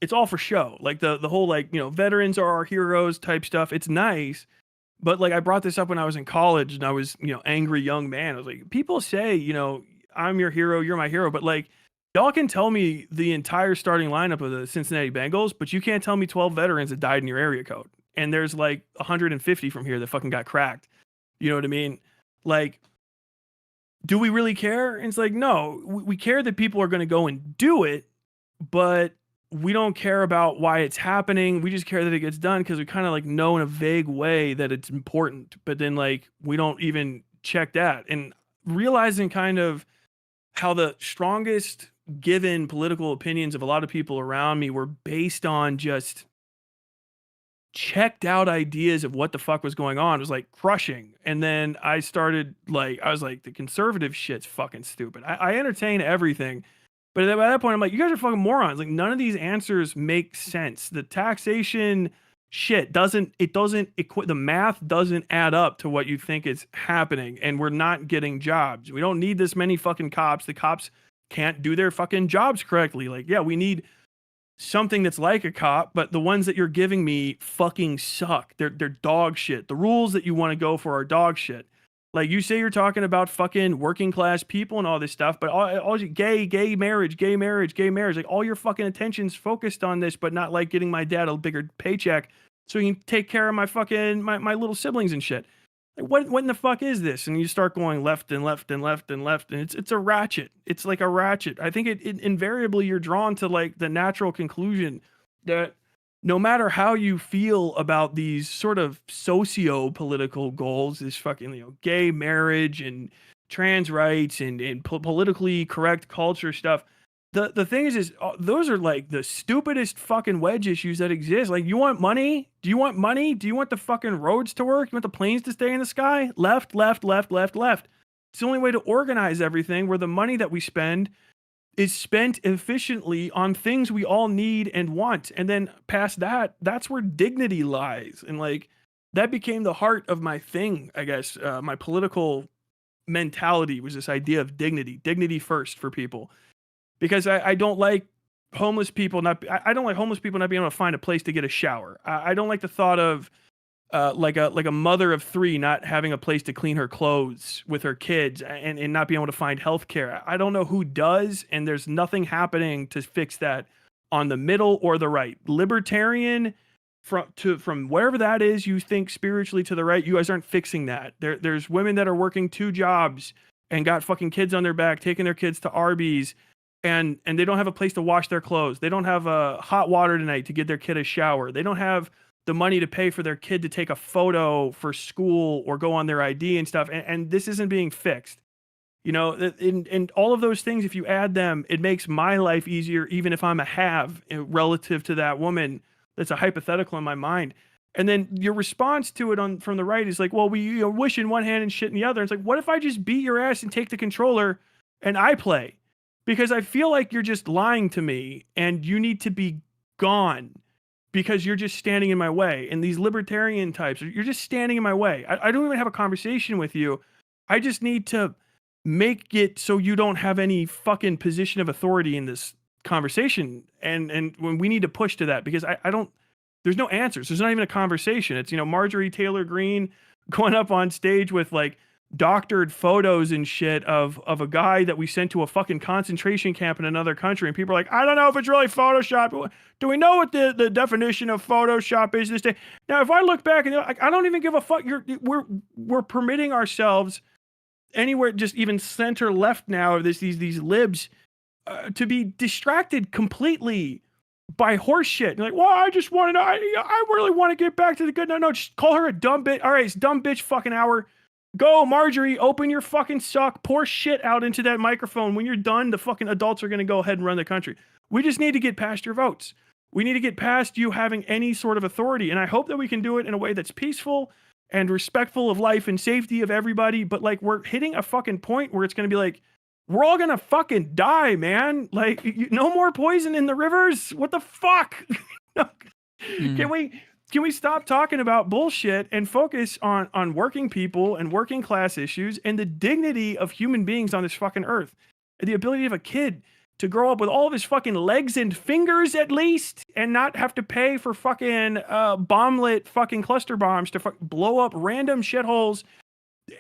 for show. Like the whole like, veterans are our heroes type stuff. It's nice. But like I brought this up when I was in college and I was, angry young man. I was like, people say, I'm your hero, you're my hero. But like, y'all can tell me the entire starting lineup of the Cincinnati Bengals, but you can't tell me 12 veterans that died in your area code. And there's like 150 from here that fucking got cracked. You know what I mean? Like, do we really care? And it's like, no, we care that people are going to go and do it, but we don't care about why it's happening. We just care that it gets done because we kind of like know in a vague way that it's important. But then like we don't even check that. And realizing kind of how the strongest given political opinions of a lot of people around me were based on just checked out ideas of what the fuck was going on. It was like crushing. And then I was like, the conservative shit's fucking stupid. I entertain everything. But at that point, I'm like, you guys are fucking morons. Like, none of these answers make sense. The taxation shit the math doesn't add up to what you think is happening. And we're not getting jobs. We don't need this many fucking cops. The cops can't do their fucking jobs correctly. Like, yeah, we need something that's like a cop, but the ones that you're giving me fucking suck. They're dog shit. The rules that you want to go for are dog shit. Like, you say you're talking about fucking working class people and all this stuff, but all gay marriage, like all your fucking attention's focused on this, but not like getting my dad a bigger paycheck so he can take care of my fucking my little siblings and shit. Like, what in the fuck is this? And you start going left and left and left and left, and it's a ratchet. It's like a ratchet. I think it invariably you're drawn to like the natural conclusion that no matter how you feel about these sort of socio-political goals, this fucking gay marriage and trans rights and politically correct culture stuff. The thing is those are like the stupidest fucking wedge issues that exist. Like, you want money? Do you want money? Do you want the fucking roads to work? You want the planes to stay in the sky? Left, left, left, left, left. It's the only way to organize everything where the money that we spend is spent efficiently on things we all need and want. And then past that, that's where dignity lies. And like, that became the heart of my thing, I guess. My political mentality was this idea of dignity first for people. Because I don't like homeless people I don't like homeless people not being able to find a place to get a shower. I don't like the thought of like a mother of 3 not having a place to clean her clothes with her kids and not being able to find health care. I don't know who does, and there's nothing happening to fix that on the middle or the right. Libertarian from wherever that is, you think spiritually to the right, you guys aren't fixing that. There's women that are working 2 jobs and got fucking kids on their back, taking their kids to Arby's, and they don't have a place to wash their clothes. They don't have hot water tonight to get their kid a shower. They don't have the money to pay for their kid to take a photo for school or go on their ID and stuff. And this isn't being fixed. And all of those things, if you add them, it makes my life easier, even if I'm a have relative to that woman. That's a hypothetical in my mind. And then your response to it from the right is like, well, we wish in one hand and shit in the other. It's like, what if I just beat your ass and take the controller and I play? Because I feel like you're just lying to me and you need to be gone because you're just standing in my way. And these libertarian types, you're just standing in my way. I don't even have a conversation with you. I just need to make it so you don't have any fucking position of authority in this conversation. And when we need to push to that, because I don't, there's no answers. There's not even a conversation. It's, Marjorie Taylor Greene going up on stage with like doctored photos and shit of a guy that we sent to a fucking concentration camp in another country, and people are like, I don't know if it's really Photoshop. Do we know what the definition of Photoshop is this day? Now, if I look back and I don't even give a fuck, we're permitting ourselves anywhere, just even center left now of these libs to be distracted completely by horse shit. You're like, well, I just want to know. I really want to get back to the good. No, just call her a dumb bitch. All right, it's dumb bitch fucking hour. Go, Marjorie, open your fucking suck, pour shit out into that microphone. When you're done, the fucking adults are going to go ahead and run the country. We just need to get past your votes. We need to get past you having any sort of authority. And I hope that we can do it in a way that's peaceful and respectful of life and safety of everybody. But like, we're hitting a fucking point where it's going to be like, we're all going to fucking die, man. Like, no more poison in the rivers. What the fuck? Can we stop talking about bullshit and focus on working people and working class issues and the dignity of human beings on this fucking earth? The ability of a kid to grow up with all of his fucking legs and fingers at least and not have to pay for fucking bomblet fucking cluster bombs to blow up random shitholes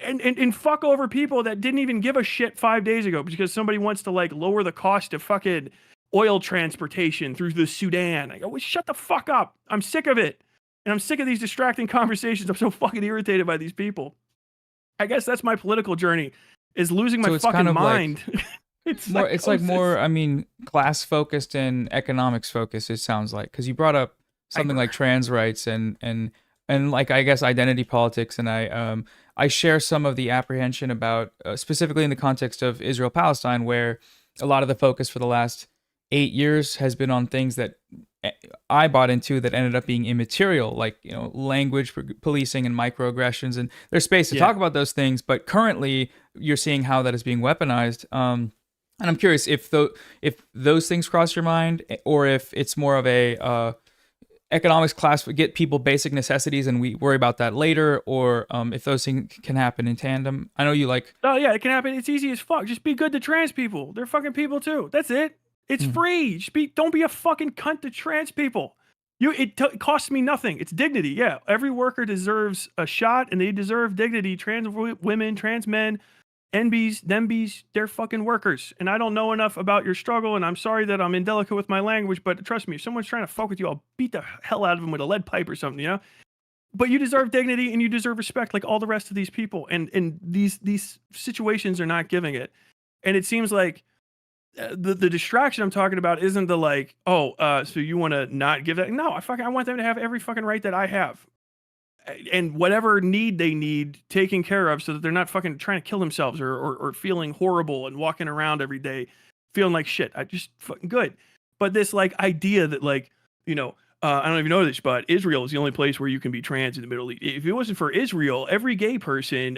and fuck over people that didn't even give a shit 5 days ago because somebody wants to like lower the cost of fucking oil transportation through the Sudan. I go, well, shut the fuck up. I'm sick of it. And I'm sick of these distracting conversations. I'm so fucking irritated by these people. I guess that's my political journey, is losing my fucking mind. It's like more, I mean, class focused and economics focused, it sounds like, because you brought up something like trans rights and like, I guess, identity politics, and I share some of the apprehension about specifically in the context of Israel Palestine, where a lot of the focus for the last 8 years has been on things that I bought into that ended up being immaterial, like, you know, language policing and microaggressions, and there's space to talk about those things, but currently you're seeing how that is being weaponized. And I'm curious if those things cross your mind, or if it's more of a economics class, get people basic necessities and we worry about that later, or if those things can happen in tandem. I know you like. Oh yeah, it can happen. It's easy as fuck. Just be good to trans people. They're fucking people too. That's it. It's free. Just don't be a fucking cunt to trans people. It costs me nothing. It's dignity. Yeah, every worker deserves a shot, and they deserve dignity. Trans women, trans men, NBs, thembs, they're fucking workers. And I don't know enough about your struggle, and I'm sorry that I'm indelicate with my language, but trust me, if someone's trying to fuck with you, I'll beat the hell out of them with a lead pipe or something, you know? But you deserve dignity and you deserve respect like all the rest of these people. And these situations are not giving it. And it seems like the distraction I'm talking about isn't the like, so you want to not give that? No, I want them to have every fucking right that I have. And whatever need they need taken care of, so that they're not fucking trying to kill themselves or feeling horrible and walking around every day feeling like shit. I just fucking good. But this like idea that like, you know, I don't know if you know this, but Israel is the only place where you can be trans in the Middle East. If it wasn't for Israel, every gay person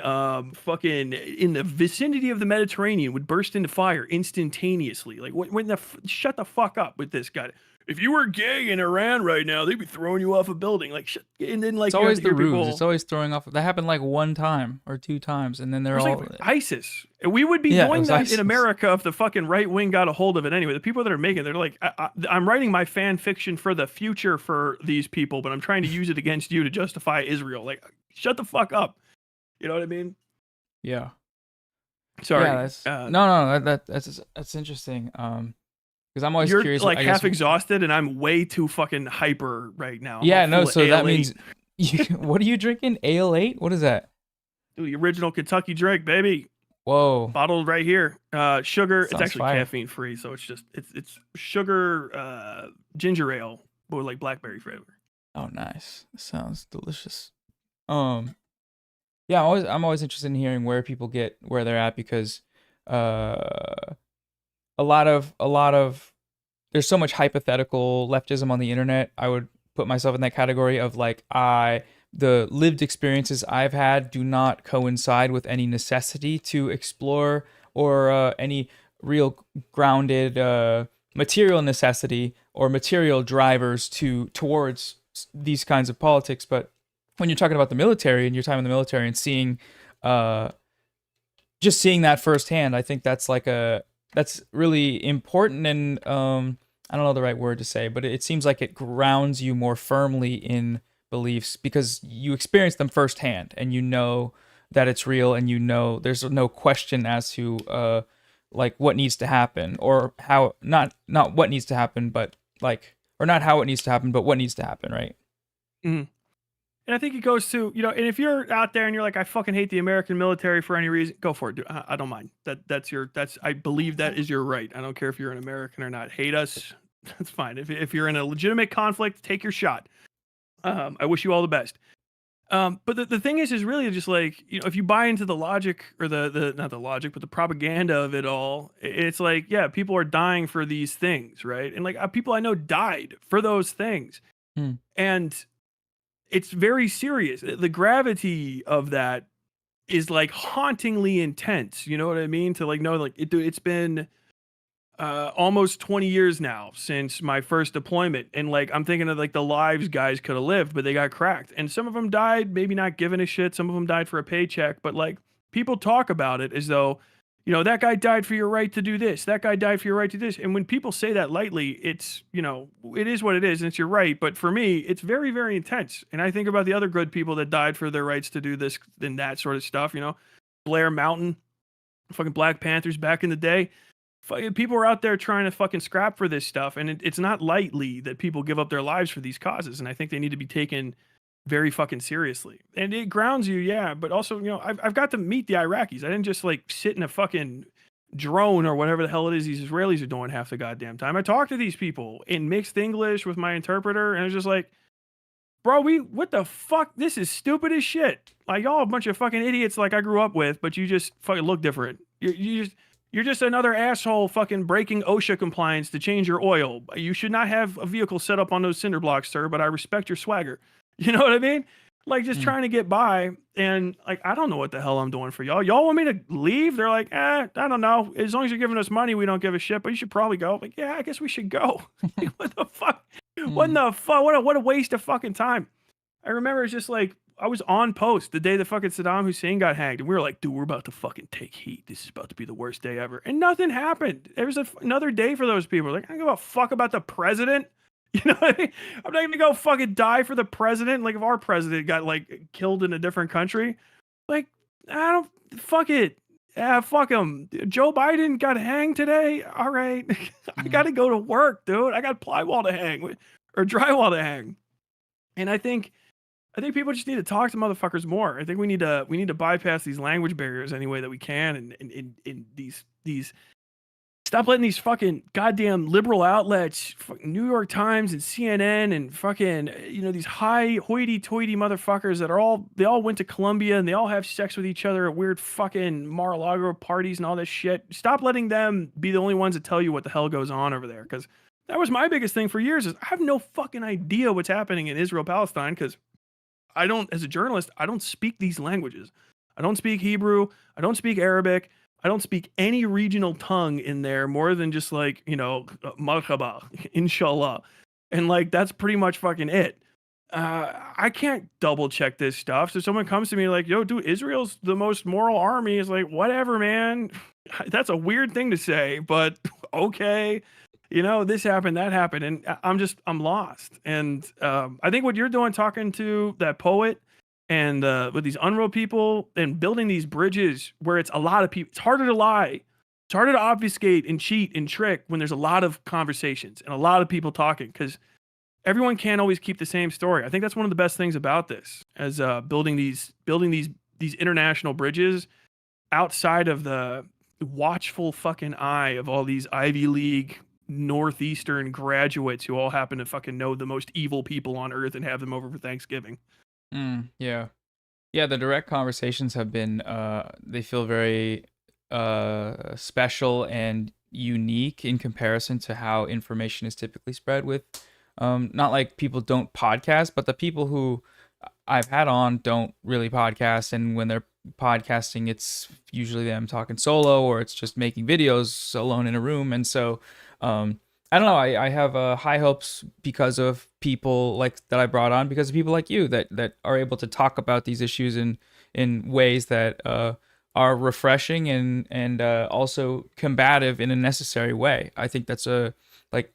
fucking in the vicinity of the Mediterranean would burst into fire instantaneously. Like, shut the fuck up with this guy. If you were gay in Iran right now, they'd be throwing you off a building. Like, shit. And then like, it's always the ruse. It's always throwing off. That happened like 1 time or 2 times, and then they're all like ISIS. We would be doing that in America if the fucking right wing got a hold of it. Anyway, the people that are making it, they're like, I'm writing my fan fiction for the future for these people, but I'm trying to use it against you to justify Israel. Like, shut the fuck up. You know what I mean? Yeah. Sorry. Yeah, that's interesting. Because I'm always curious. You're like half exhausted, and I'm way too fucking hyper right now. Yeah, no. So that means, what are you drinking? Ale 8? What is that? Dude, the original Kentucky drink, baby. Whoa. Bottled right here. Sugar. It's actually fire. caffeine free, so it's sugar ginger ale with like blackberry flavor. Oh, nice. Sounds delicious. Yeah, I'm always interested in hearing where people get where they're at, because a lot of there's so much hypothetical leftism on the internet. I would put myself in that category of like, the lived experiences I've had do not coincide with any necessity to explore, or any real grounded material necessity or material drivers towards these kinds of politics. But when you're talking about the military and your time in the military and seeing just seeing that firsthand, I think that's really important, and I don't know the right word to say, but it seems like it grounds you more firmly in beliefs because you experience them firsthand, and you know that it's real, and you know there's no question as to like what needs to happen, or how not what needs to happen, but like, or not how it needs to happen, but what needs to happen, right? Mm-hmm. And I think it goes to, you know, and if you're out there and you're like, I fucking hate the American military for any reason, go for it, dude. I don't mind. I believe that is your right. I don't care if you're an American or not. Hate us, that's fine. If you're in a legitimate conflict, take your shot. I wish you all the best. But the thing is really just like, you know, if you buy into the logic, or the not the logic, but the propaganda of it all, it's like, yeah, people are dying for these things, right? And like, people I know died for those things. And it's very serious. The gravity of that is like hauntingly intense. You know what I mean? To like know, like it's been almost 20 years now since my first deployment, and like I'm thinking of like the lives guys could have lived, but they got cracked, and some of them died maybe not giving a shit. Some of them died for a paycheck, but like people talk about it as though, you know, that guy died for your right to do this. That guy died for your right to this. And when people say that lightly, it's, you know, it is what it is, and it's your right. But for me, it's very, very intense. And I think about the other good people that died for their rights to do this and that sort of stuff, you know, Blair Mountain, fucking Black Panthers back in the day. People are out there trying to fucking scrap for this stuff. And it's not lightly that people give up their lives for these causes. And I think they need to be taken very fucking seriously. And it grounds you, yeah, but also, you know, I've got to meet the Iraqis. I didn't just like sit in a fucking drone or whatever the hell it is these Israelis are doing half the goddamn time. I talked to these people in mixed English with my interpreter, and I was just like, bro, what the fuck? This is stupid as shit. Like, y'all a bunch of fucking idiots like I grew up with, but you just fucking look different. You're just another asshole fucking breaking OSHA compliance to change your oil. You should not have a vehicle set up on those cinder blocks, sir, but I respect your swagger. You know what I mean? Like, just trying to get by. And, like, I don't know what the hell I'm doing for y'all. Y'all want me to leave? They're like, I don't know. As long as you're giving us money, we don't give a shit, but you should probably go. Like, yeah, I guess we should go. Like, what the fuck? What in the fuck? What a waste of fucking time. I remember it's just like, I was on post the day that fucking Saddam Hussein got hanged, and we were like, dude, we're about to fucking take heat. This is about to be the worst day ever. And nothing happened. There was another day for those people. Like, I don't give a fuck about the president. You know what I mean? I'm not gonna go fucking die for the president. Like, if our president got like killed in a different country, like, I don't, fuck it. Yeah, fuck him. Joe Biden got hanged today. All right. I gotta go to work, dude. I got plywall to hang or drywall to hang. And I think people just need to talk to motherfuckers more. I think we need to bypass these language barriers any way that we can, and these stop letting these fucking goddamn liberal outlets, New York Times and CNN and fucking, these high hoity-toity motherfuckers that they all went to Columbia and they all have sex with each other at weird fucking Mar-a-Lago parties and all this shit. Stop letting them be the only ones that tell you what the hell goes on over there, because that was my biggest thing for years is I have no fucking idea what's happening in Israel-Palestine, because as a journalist, I don't speak these languages. I don't speak Hebrew. I don't speak Arabic. I don't speak any regional tongue in there more than just like, marhaba, inshallah. And like, that's pretty much fucking it. I can't double check this stuff. So someone comes to me like, yo, dude, Israel's the most moral army. It's like, whatever, man. That's a weird thing to say, but okay. This happened, that happened. And I'm lost. And I think what you're doing, talking to that poet and with these Unrwa people and building these bridges where it's a lot of people, it's harder to lie. It's harder to obfuscate and cheat and trick when there's a lot of conversations and a lot of people talking, because everyone can't always keep the same story. I think that's one of the best things about this, as building these international bridges outside of the watchful fucking eye of all these Ivy League Northeastern graduates who all happen to fucking know the most evil people on earth and have them over for Thanksgiving. Yeah. The direct conversations have been they feel very special and unique in comparison to how information is typically spread with not like people don't podcast, but the people who I've had on don't really podcast, and when they're podcasting, it's usually them talking solo or it's just making videos alone in a room. And so I don't know. I have high hopes because of people like that I brought on, because of people like you that are able to talk about these issues in ways that are refreshing and also combative in a necessary way. I think that's like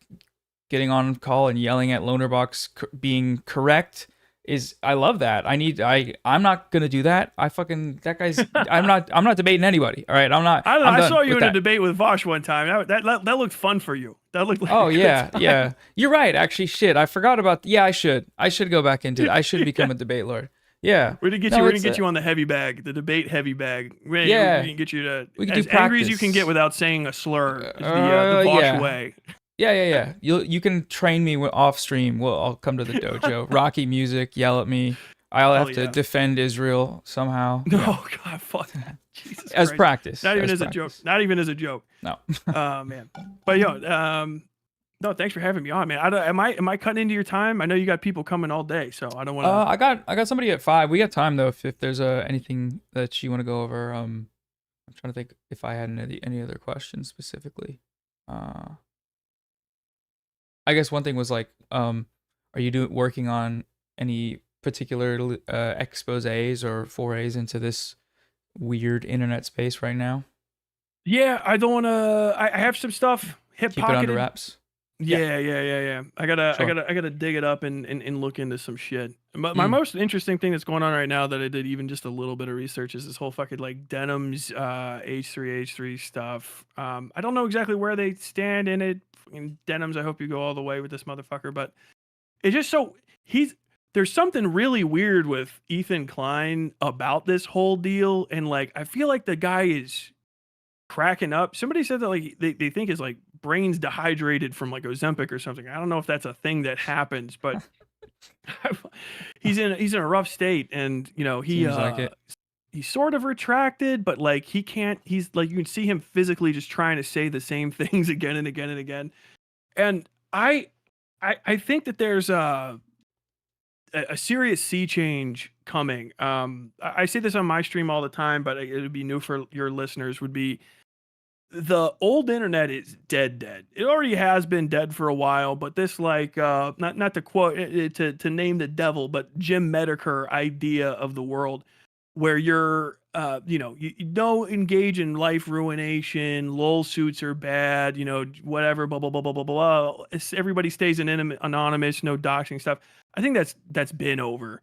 getting on call and yelling at Lonerbox being correct is, I love that. I'm not gonna do that. That guy's I'm not debating anybody. All right, I'm not. I saw you in a debate with Vosh one time. That looked fun for you. That looked like yeah. You're right. Actually, shit, I forgot about. Yeah, I should go back into it. I should become a debate lord. Yeah, we're gonna get you on the heavy bag, the debate heavy bag. We're gonna get you to as angry as you can get without saying a slur. The Vosh way. Yeah. You can train me off stream. I'll come to the dojo. Rocky music, yell at me. I'll have to defend Israel somehow. Oh God, fuck that. Jesus as Christ. Practice. Not even as a joke. Not even as a joke. No. Oh man. But no, thanks for having me on, man. Am I cutting into your time? I know you got people coming all day, so I don't want to. I got somebody at 5. We got time though. If there's anything that you want to go over, I'm trying to think if I had any other questions specifically. I guess one thing was like, are you working on any particular exposés or forays into this weird internet space right now? Yeah, I don't want to. I have some stuff hip keep it under wraps. Yeah. I gotta dig it up and look into some shit. But my most interesting thing that's going on right now that I did even just a little bit of research is this whole fucking like denims H3 stuff. I don't know exactly where they stand in it. In denims, I hope you go all the way with this motherfucker, but it's just so there's something really weird with Ethan Klein about this whole deal, and like I feel like the guy is cracking up. Somebody said that like they think his like brain's dehydrated from like Ozempic or something. I don't know if that's a thing that happens, but he's in a rough state, and you know Seems like it. he's sort of retracted, but like he can't. He's like you can see him physically just trying to say the same things again and again and again. And I think that there's a serious sea change coming. I say this on my stream all the time, but it would be new for your listeners. Would be the old internet is dead. It already has been dead for a while, but this like not to quote to name the devil, but Jim Medicare idea of the world where you're you don't engage in life ruination, lol suits are bad, whatever, blah blah blah blah blah blah. Everybody stays anonymous, no doxing stuff. I think that's been over,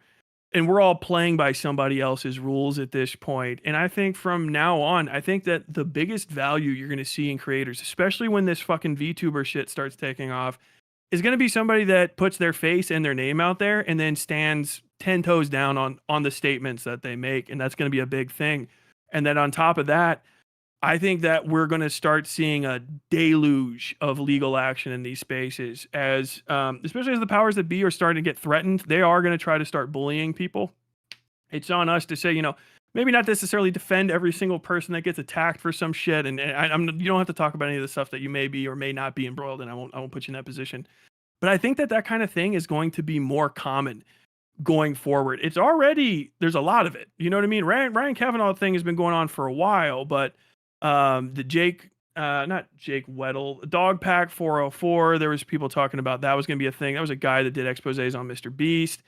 and we're all playing by somebody else's rules at this point. And I think from now on, I think that the biggest value you're going to see in creators, especially when this fucking VTuber shit starts taking off, is going to be somebody that puts their face and their name out there and then stands 10 toes down on the statements that they make. And that's going to be a big thing. And then on top of that, I think that we're going to start seeing a deluge of legal action in these spaces as, especially as the powers that be are starting to get threatened. They are going to try to start bullying people. It's on us to say, maybe not necessarily defend every single person that gets attacked for some shit. And you don't have to talk about any of the stuff that you may be or may not be embroiled in. I won't put you in that position. But I think that kind of thing is going to be more common going forward. It's already, there's a lot of it. You know what I mean? Ryan Kavanaugh thing has been going on for a while, but the not Jake Weddle, Dog Pack 404, there was people talking about that was going to be a thing. That was a guy that did exposés on Mr. Beast.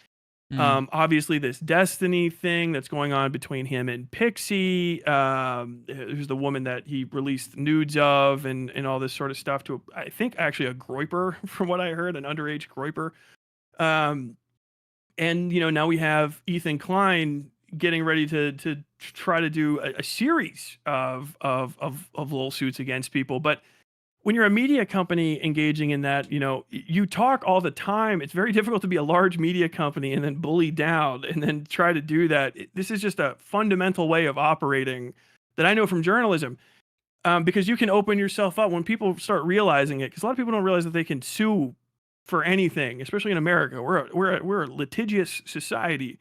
Obviously this Destiny thing that's going on between him and Pixie, who's the woman that he released nudes of and all this sort of stuff to, I think actually a groiper from what I heard, an underage groiper. And now we have Ethan Klein getting ready to try to do a series of lol suits against people. But when you're a media company engaging in that, you talk all the time. It's very difficult to be a large media company and then bully down and then try to do that. This is just a fundamental way of operating that I know from journalism, because you can open yourself up when people start realizing it. Because a lot of people don't realize that they can sue for anything, especially in America. We're a litigious society.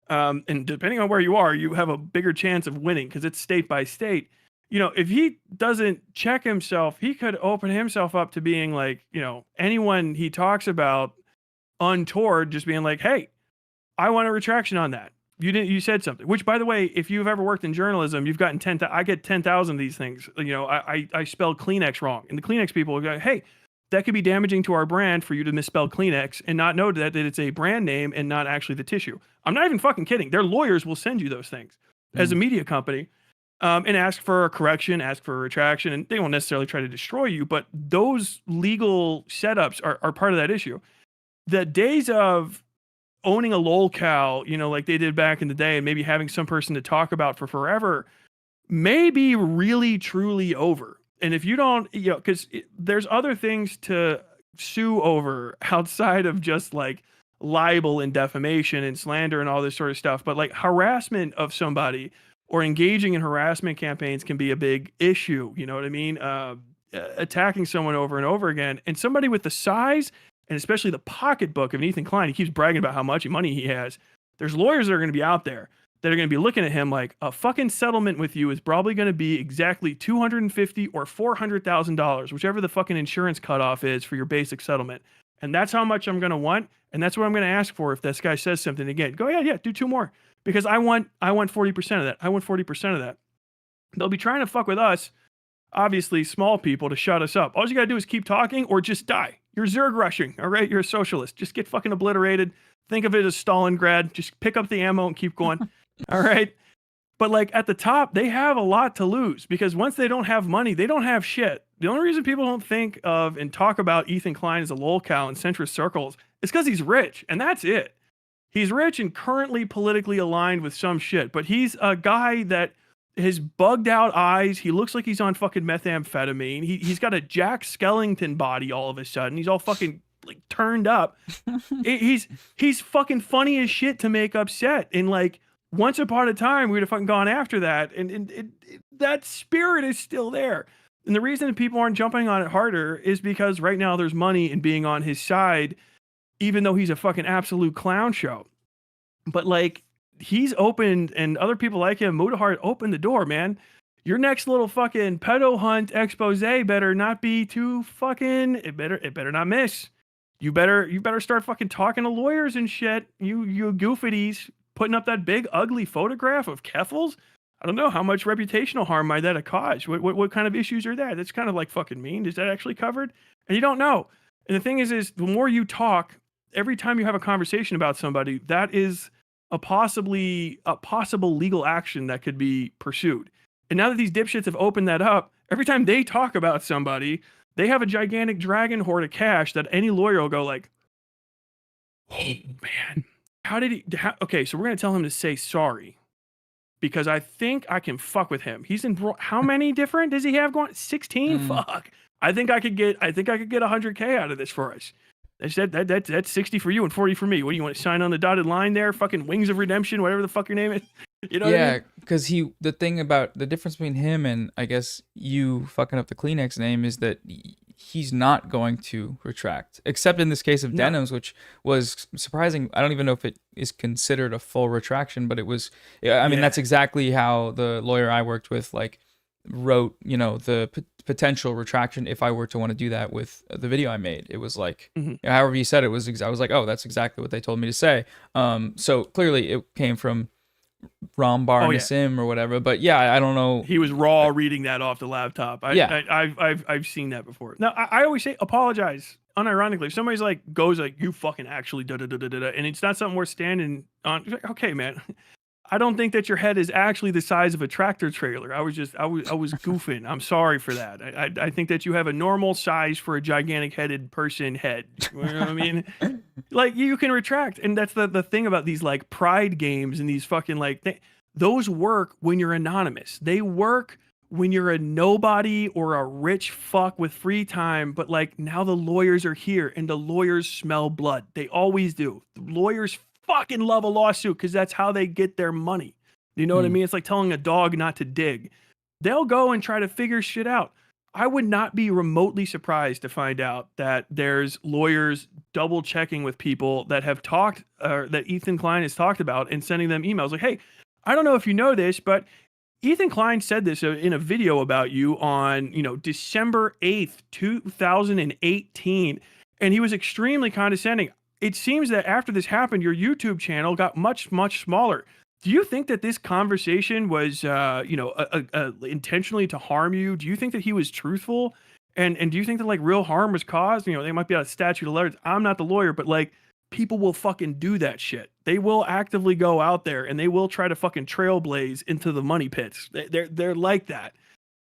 And depending on where you are, you have a bigger chance of winning because it's state by state. If he doesn't check himself, he could open himself up to being like, anyone he talks about untoward, just being like, hey, I want a retraction on that. You said something, which by the way, if you've ever worked in journalism, you've gotten I get 10,000 of these things. I spelled Kleenex wrong, and the Kleenex people go, hey, that could be damaging to our brand for you to misspell Kleenex and not know that it's a brand name and not actually the tissue. I'm not even fucking kidding. Their lawyers will send you those things as a media company, and ask for a correction, ask for a retraction, and they won't necessarily try to destroy you, but those legal setups are part of that issue. The days of owning a lolcow, like they did back in the day, and maybe having some person to talk about for forever may be really, truly over. And if you don't, because there's other things to sue over outside of just like libel and defamation and slander and all this sort of stuff. But like harassment of somebody or engaging in harassment campaigns can be a big issue. You know what I mean? Attacking someone over and over again. And somebody with the size and especially the pocketbook of Ethan Klein, he keeps bragging about how much money he has. There's lawyers that are going to be out there that are going to be looking at him like a fucking settlement with you is probably going to be exactly $250,000 or $400,000, whichever the fucking insurance cutoff is for your basic settlement. And that's how much I'm going to want. And that's what I'm going to ask for. If this guy says something again, go ahead. Yeah. Do 2 more because I want 40% of that. I want 40% of that. They'll be trying to fuck with us, obviously small people, to shut us up. All you got to do is keep talking or just die. You're Zerg rushing. All right. You're a socialist. Just get fucking obliterated. Think of it as Stalingrad. Just pick up the ammo and keep going. All right. But like at the top, they have a lot to lose because once they don't have money, they don't have shit. The only reason people don't think of and talk about Ethan Klein as a lolcow in centrist circles is because he's rich. And that's it. He's rich and currently politically aligned with some shit. But he's a guy that has bugged out eyes. He looks like he's on fucking methamphetamine. He's got a Jack Skellington body all of a sudden. He's all fucking like turned up. He's fucking funny as shit to make upset. And like, once upon a time, we'd have fucking gone after that. And that spirit is still there. And the reason people aren't jumping on it harder is because right now there's money in being on his side, even though he's a fucking absolute clown show. But like, he's opened, and other people like him, Mudahart opened the door, man. Your next little fucking pedo hunt expose better not be too fucking, it better not miss. You better start fucking talking to lawyers and shit. You goofities putting up that big ugly photograph of Keffels. I don't know how much reputational harm might that have caused. What kind of issues are that? That's kind of like fucking mean. Is that actually covered? And you don't know. And the thing is the more you talk, every time you have a conversation about somebody, that is a possible legal action that could be pursued. And now that these dipshits have opened that up, every time they talk about somebody, they have a gigantic dragon hoard of cash that any lawyer will go like, oh man, okay, so we're going to tell him to say sorry because I think I can fuck with him. He's in, how many different does he have going? 16? Fuck. I think I could get 100K out of this for us. I said that's 60 for you and 40 for me. What do you want to sign on the dotted line there? Fucking Wings of Redemption, whatever the fuck your name is. You know what I mean? Because the thing about the difference between him and I guess you fucking up the Kleenex name is that he's not going to retract, except in this case of Denims, which was surprising. I don't even know if it is considered a full retraction, but it was. I mean, that's exactly how the lawyer I worked with wrote, the potential retraction if I were to want to do that with the video I made. It was like, however you said it was. I was like, oh, that's exactly what they told me to say. So clearly it came from Rombar Nassim or whatever. But yeah, I don't know. He was raw reading that off the laptop. I've seen that before. Now I always say apologize unironically. If somebody's like goes like you fucking actually da da da da da, and it's not something we're standing on. Like, okay, man. I don't think that your head is actually the size of a tractor trailer. I was goofing. I'm sorry for that. I think that you have a normal size for a gigantic headed person head. You know what I mean? Like you can retract. And that's the thing about these like pride games and these fucking those work when you're anonymous. They work when you're a nobody or a rich fuck with free time. But like now the lawyers are here and the lawyers smell blood. They always do. The lawyers fucking love a lawsuit because that's how they get their money. You know what I mean? It's like telling a dog not to dig. They'll go and try to figure shit out. I would not be remotely surprised to find out that there's lawyers double checking with people that have talked or that Ethan Klein has talked about and sending them emails like, hey, I don't know if you know this, but Ethan Klein said this in a video about you on, December 8th, 2018. And he was extremely condescending. It seems that after this happened, your YouTube channel got much, much smaller. Do you think that this conversation was, intentionally to harm you? Do you think that he was truthful? And do you think that real harm was caused? They might be out of statute of letters. I'm not the lawyer, but people will fucking do that shit. They will actively go out there and they will try to fucking trailblaze into the money pits. They're like that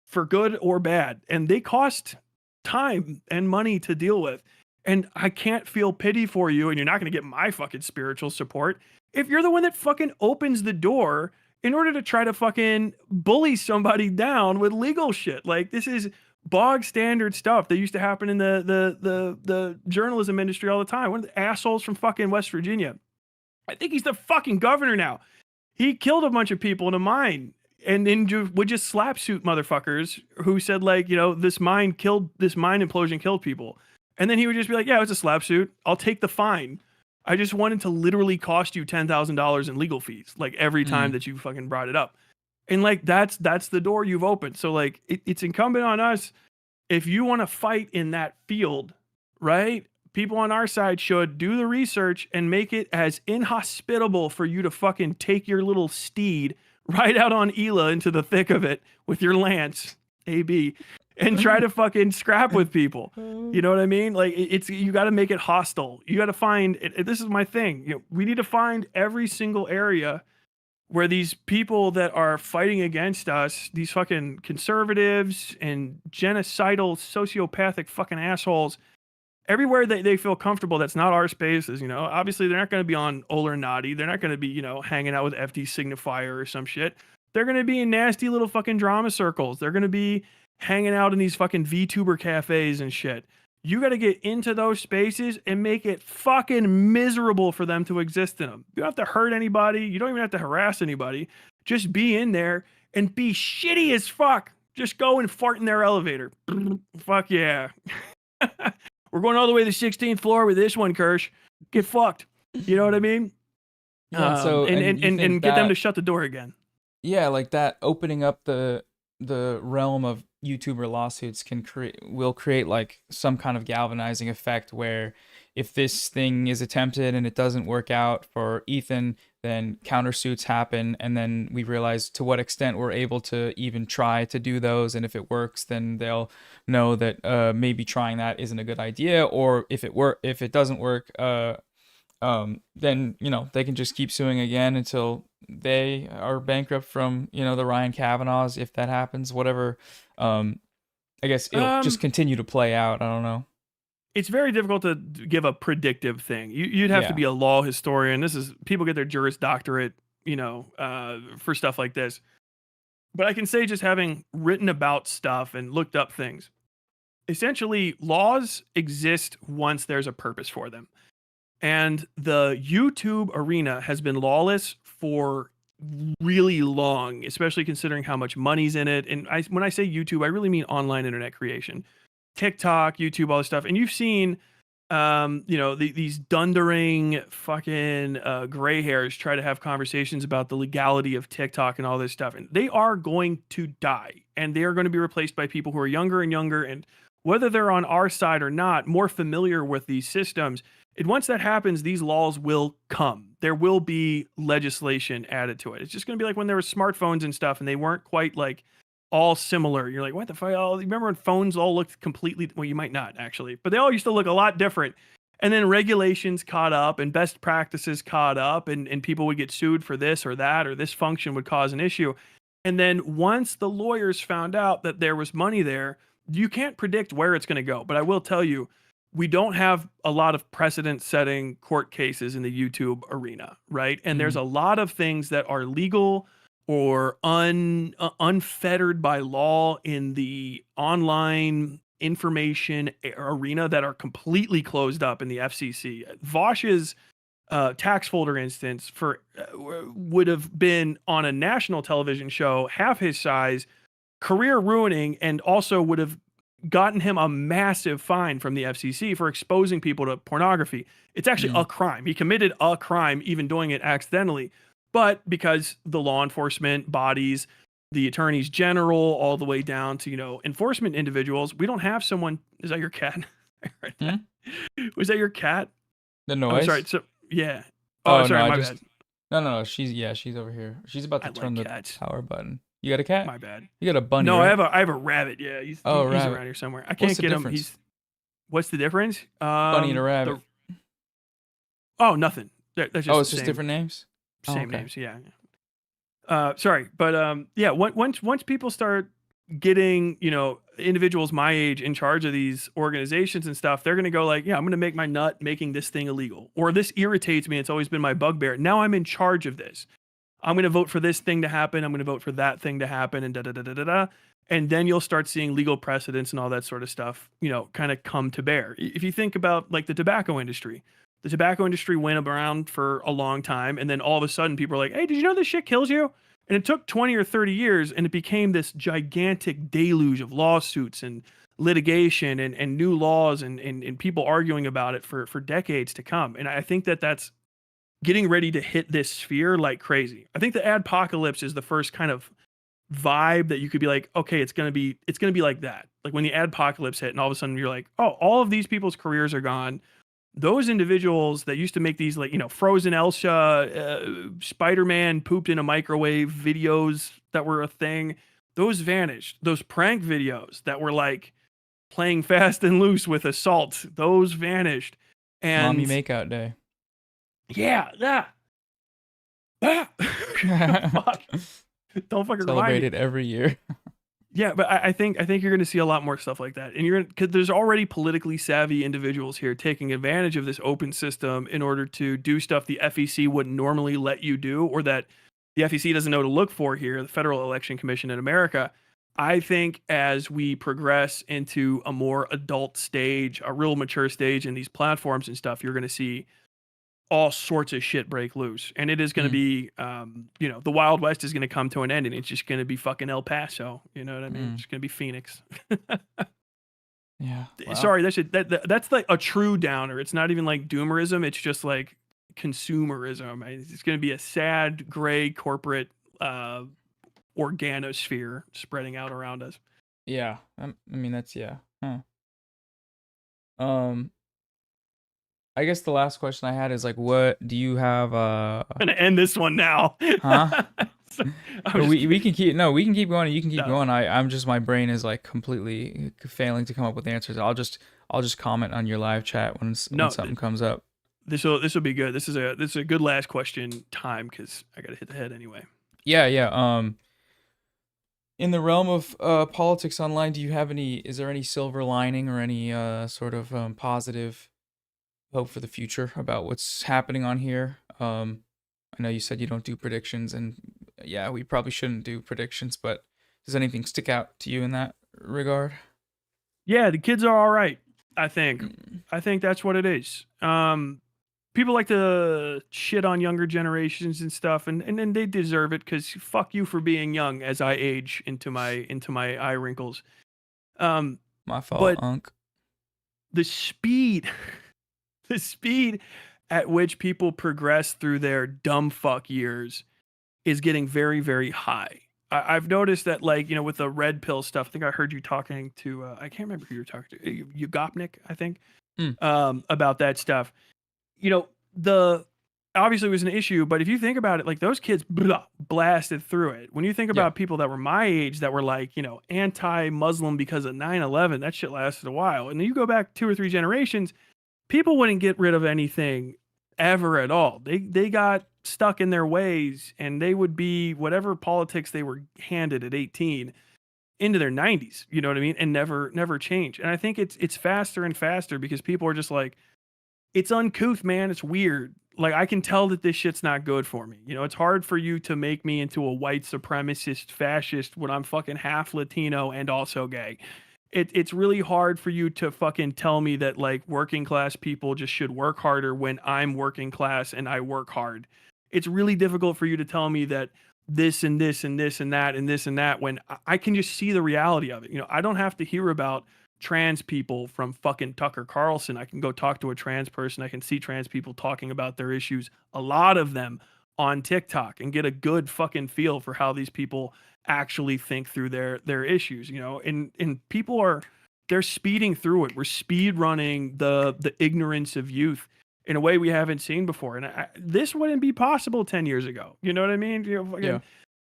for good or bad. And they cost time and money to deal with. And I can't feel pity for you, and you're not going to get my fucking spiritual support if you're the one that fucking opens the door in order to try to fucking bully somebody down with legal shit. Like, this is bog standard stuff that used to happen in the journalism industry all the time. One of the assholes from fucking West Virginia. I think he's the fucking governor now. He killed a bunch of people in a mine and then would just slap suit motherfuckers who said this mine implosion killed people. And then he would just be like, yeah, it was a slap suit. I'll take the fine. I just wanted to literally cost you $10,000 in legal fees, every time that you fucking brought it up. And that's the door you've opened. So it's incumbent on us. If you want to fight in that field, right? People on our side should do the research and make it as inhospitable for you to fucking take your little steed right out on Ela into the thick of it with your lance, AB, and try to fucking scrap with people. You know what I mean? You got to make it hostile. You got to find this is my thing. We need to find every single area where these people that are fighting against us, these fucking conservatives and genocidal sociopathic fucking assholes, everywhere they feel comfortable, that's not our spaces. Obviously they're not going to be on Oler Nadi. They're not going to be, hanging out with FD Signifier or some shit. They're going to be in nasty little fucking drama circles. They're going to be hanging out in these fucking VTuber cafes and shit. You got to get into those spaces and make it fucking miserable for them to exist in them. You don't have to hurt anybody. You don't even have to harass anybody. Just be in there and be shitty as fuck. Just go and fart in their elevator. Fuck yeah. We're going all the way to the 16th floor with this one, Kirsch. Get fucked. You know what I mean? Yeah, and so and you think And get them to that shut the door again. yeah, like that opening up the realm of YouTuber lawsuits will create like some kind of galvanizing effect where if this thing is attempted and it doesn't work out for Ethan, then countersuits happen, and then we realize to what extent we're able to even try to do those, and if it works, then they'll know that maybe trying that isn't a good idea, or if it doesn't work, then they can just keep suing again until they are bankrupt from the Ryan Kavanaughs, if that happens, whatever. I guess it'll just Um, continue to play out. I don't know. it's very difficult to give a predictive thing. You'd have to Yeah. be a law historian. This is people get their Juris Doctorate, for stuff like this. But I can say, just having written about stuff and looked up things, essentially laws exist once there's a purpose for them. And the YouTube arena has been lawless for really long, especially considering how much money's in it. And when I say YouTube, I really mean online internet creation. TikTok, YouTube, all this stuff. And you've seen these dundering fucking gray hairs try to have conversations about the legality of TikTok and all this stuff. And they are going to die. And they are going to be replaced by people who are younger and younger. And whether they're on our side or not, more familiar with these systems. And once that happens, these laws will come. There will be legislation added to it. It's just going to be like when there were smartphones and stuff, and they weren't quite like all similar. You're like, what the fuck? Oh, remember when phones all looked completely? Well, you might not actually, but they all used to look a lot different. And then regulations caught up, and best practices caught up, and people would get sued for this or that, or this function would cause an issue. And then once the lawyers found out that there was money there, you can't predict where it's going to go. But I will tell you, we don't have a lot of precedent setting court cases in the YouTube arena, right? And there's Mhm. a lot of things that are legal or unfettered by law in the online information arena that are completely closed up in the FCC. Vosh's tax folder instance would have been on a national television show half his size, career ruining, and also would have gotten him a massive fine from the FCC for exposing people to pornography. It's actually a crime. He committed a crime, even doing it accidentally. But because the law enforcement bodies, the attorneys general, all the way down to, enforcement individuals, we don't have someone. Is that your cat? I heard that. Was that your cat? The Oh, noise. sorry. So, yeah. Oh, Oh, sorry. no, My bad. No. She's over here. She's about to I turn like the cats. power button. You got a cat? My bad. You got a bunny, No, right? I have a rabbit. Yeah, he's rabbit. around here somewhere. I What's can't the get him. difference? What's the difference? Bunny and a rabbit. Oh, nothing. That's just Oh, it's the just same, different names? Oh, same okay. names. Yeah. Sorry, but yeah. Once people start getting individuals my age in charge of these organizations and stuff, they're gonna go like, yeah, I'm gonna make my nut making this thing illegal, or this irritates me. It's always been my bugbear. Now I'm in charge of this. I'm going to vote for this thing to happen. I'm going to vote for that thing to happen, and da da da da da da. And then you'll start seeing legal precedents and all that sort of stuff, kind of come to bear. If you think about like the tobacco industry went around for a long time, and then all of a sudden people are like, "Hey, did you know this shit kills you?" And it took 20 or 30 years, and it became this gigantic deluge of lawsuits and litigation and new laws and people arguing about it for decades to come. And I think that's getting ready to hit this sphere like crazy. I think the adpocalypse is the first kind of vibe that you could be like, okay, it's gonna be like that. Like when the adpocalypse hit, and all of a sudden you're like, oh, all of these people's careers are gone. Those individuals that used to make these like Frozen Elsa, Spider-Man pooped in a microwave videos that were a thing, those vanished. Those prank videos that were like playing fast and loose with assault, those vanished. And Mommy makeout day. yeah, fuck. Don't fucking remind me. Celebrated every year. Yeah, but I think you're going to see a lot more stuff like that, and because there's already politically savvy individuals here taking advantage of this open system in order to do stuff the FEC wouldn't normally let you do, or that the FEC doesn't know to look for here, the Federal Election Commission in America. I think as we progress into a more adult stage, a real mature stage in these platforms and stuff, you're going to see all sorts of shit break loose, and it is going to be, the Wild West is going to come to an end, and it's just going to be fucking El Paso. You know what I mean? It's going to be Phoenix. Yeah. Well, Sorry, that's like a true downer. It's not even like doomerism. It's just like consumerism. It's going to be a sad, gray corporate organosphere spreading out around us. yeah. I mean, that's Huh. I guess the last question I had is like, what do you have? I'm gonna end this one now. Huh? We can keep going. You can keep No. going. I'm just, my brain is like completely failing to come up with answers. I'll just comment on your live chat when something comes up. This will be good. This is a good last question time because I gotta hit the head anyway. Yeah. In the realm of politics online, is there any silver lining or any sort of positive hope for the future about what's happening on here? I know you said you don't do predictions, and yeah, we probably shouldn't do predictions, but does anything stick out to you in that regard? Yeah, the kids are all right. I think that's what it is. People like to shit on younger generations and stuff, and then they deserve it because fuck you for being young. As I age into my eye wrinkles, My fault, but Unc. the speed at which people progress through their dumb fuck years is getting very, very high. I've noticed that, like, with the red pill stuff. I think I heard you talking to I can't remember who you were talking to. Ugopnik, I think, about that stuff. Obviously it was an issue, but if you think about it, like, those kids blasted through it. When you think about people that were my age that were like, anti-Muslim because of 9/11, that shit lasted a while. And then you go back 2 or 3 generations, people wouldn't get rid of anything ever at all. They got stuck in their ways, and they would be whatever politics they were handed at 18 into their 90s, you know what I mean? And never change. And I think it's faster and faster because people are just like, it's uncouth, man. It's weird. Like, I can tell that this shit's not good for me. It's hard for you to make me into a white supremacist fascist when I'm fucking half Latino and also gay. It's really hard for you to fucking tell me that, like, working class people just should work harder when I'm working class and I work hard. It's really difficult for you to tell me that this and this and this and that and this and that when I can just see the reality of it. I don't have to hear about trans people from fucking Tucker Carlson. I can go talk to a trans person. I can see trans people talking about their issues, a lot of them on TikTok, and get a good fucking feel for how these people actually think through their issues, and people they're speeding through it. We're speed running the ignorance of youth in a way we haven't seen before. And this wouldn't be possible 10 years ago. You know what I mean? Yeah.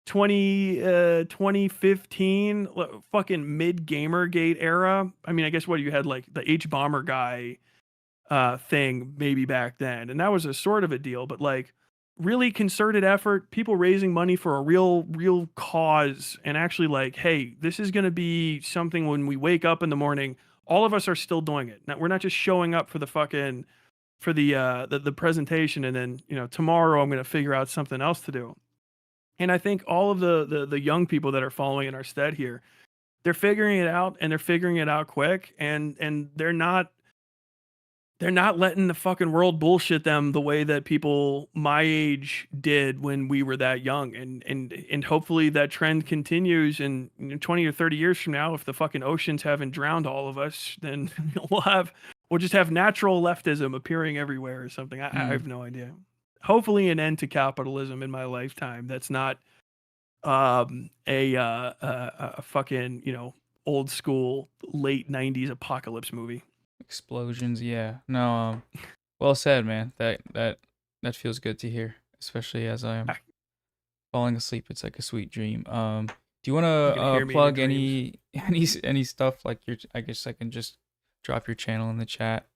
2015 fucking mid Gamergate era. I mean, I guess what you had, like, the H bomber guy thing maybe back then, and that was a sort of a deal, but like really concerted effort, people raising money for a real cause, and actually like, hey, this is going to be something when we wake up in the morning, all of us are still doing it. Now, we're not just showing up for the fucking for the presentation and then tomorrow I'm going to figure out something else to do. And I think all of the young people that are following in our stead here, they're figuring it out, and they're figuring it out quick, and they're not letting the fucking world bullshit them the way that people my age did when we were that young. And hopefully that trend continues, and 20 or 30 years from now, if the fucking oceans haven't drowned all of us, then we'll just have natural leftism appearing everywhere or something. I have no idea. Hopefully an end to capitalism in my lifetime. That's not a fucking old school late 90s apocalypse movie. Explosions, yeah. No, well said, man. That feels good to hear, especially as I am falling asleep. It's like a sweet dream. Do you want to plug any stuff, like I guess I can just drop your channel in the chat.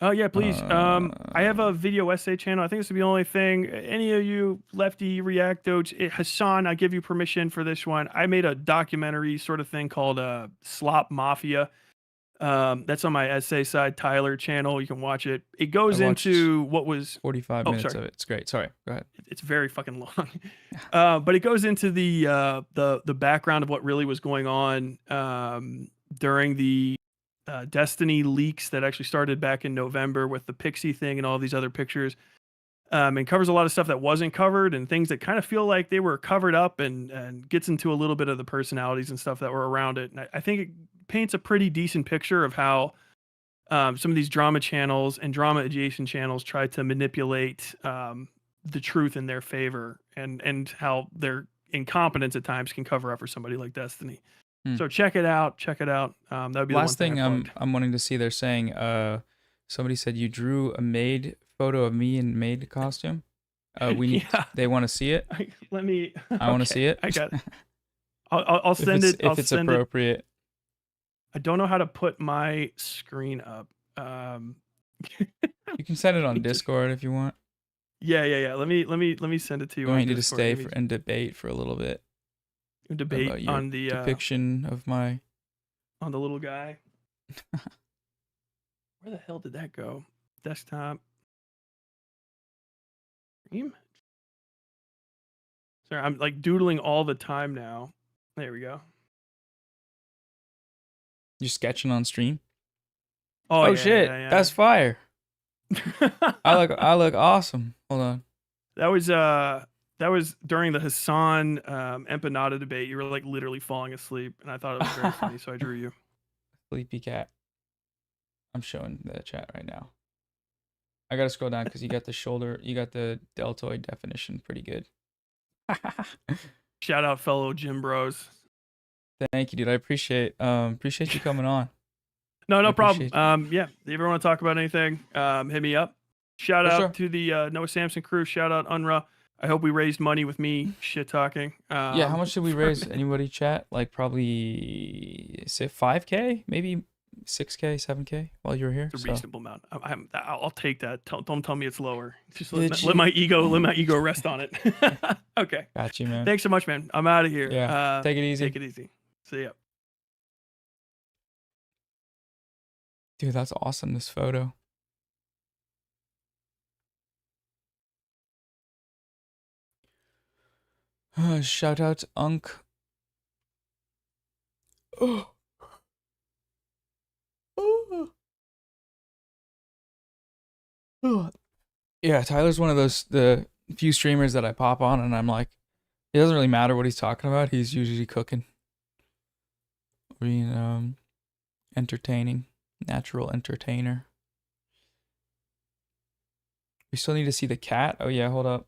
Oh yeah, please. I have a video essay channel. I think this will be the only thing. Any of you lefty reactos, Hassan, I give you permission for this one. I made a documentary sort of thing called Slop Mafia. That's on my essay side Tyler channel. You can watch it. It goes into what was 45 minutes of it. It's great. Sorry, go ahead. It's very fucking long. But it goes into the background of what really was going on during the Destiny leaks that actually started back in November with the Pixie thing and all these other pictures. And covers a lot of stuff that wasn't covered and things that kind of feel like they were covered up, and gets into a little bit of the personalities and stuff that were around it. And I think it paints a pretty decent picture of how some of these drama channels and drama adjacent channels try to manipulate the truth in their favor, and how their incompetence at times can cover up for somebody like Destiny. Hmm. So check it out. Check it out. That would be Last the one thing thing I I'm plugged. wanting to see. They're saying somebody said you drew a Maid photo of me in Maid costume. We need. Yeah. They want to see it. Let me. I want to okay, see it. I got it. I'll If send it's, it. I'll if it's send it. appropriate. I don't know how to put my screen up. You can send it on Just- Discord if you want. Yeah. Let me send it to you. We on might need to Discord. stay Let me and debate for a little bit about debate your on the depiction of my. on the little guy. Where the hell did that go? Desktop. Stream? Sorry, I'm like doodling all the time now. There we go. You're sketching on stream. Oh, yeah, shit, yeah. that's fire. I look awesome. Hold on. That was during the Hassan empanada debate. You were like literally falling asleep, and I thought it was very funny, so I drew you. Sleepy cat. I'm showing the chat right now. I gotta scroll down because you got the shoulder, you got the deltoid definition pretty good. Shout out fellow gym bros. Thank you, dude. I appreciate you coming on. No I problem. appreciate Yeah, if you ever want to talk about anything, hit me up. Shout For out sure. to the Noah Samson crew. Shout out Unrwa. I hope we raised money with me shit talking. Yeah, how much did we for- raise? Anybody chat? Like probably say 5K, maybe 6K, 7K while you were here. It's a So reasonable amount. I'll take that. Don't tell me it's lower. Just Did let my ego rest on it. Okay. got you, man. Thanks so much, man. I'm out of here. Yeah. Take it easy. Take it easy. See ya. Dude, that's awesome, this photo. Shout out to Unk. Oh. Oh. Oh. Yeah, Tyler's one of the few streamers that I pop on and I'm like, it doesn't really matter what he's talking about. He's usually cooking. Being entertaining. Natural entertainer. We still need to see the cat. Oh yeah, hold up.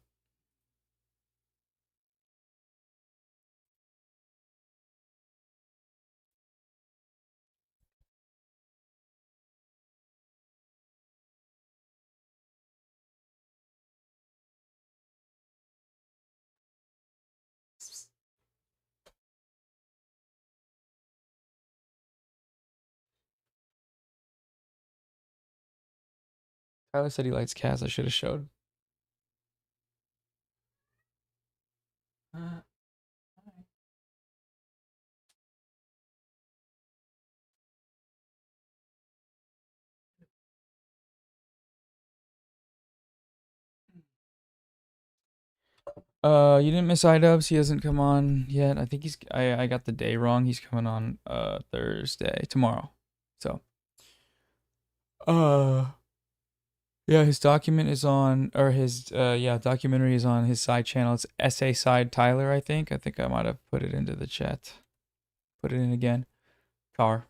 Tyler said he likes cats. I should have showed. You didn't miss iDubbbz. He hasn't come on yet. I think I got the day wrong. He's coming on Thursday, tomorrow. So yeah, his document is on, or his documentary is on his side channel. It's Essay Side Tyler, I think. I think I might have put it into the chat. Put it in again. Car.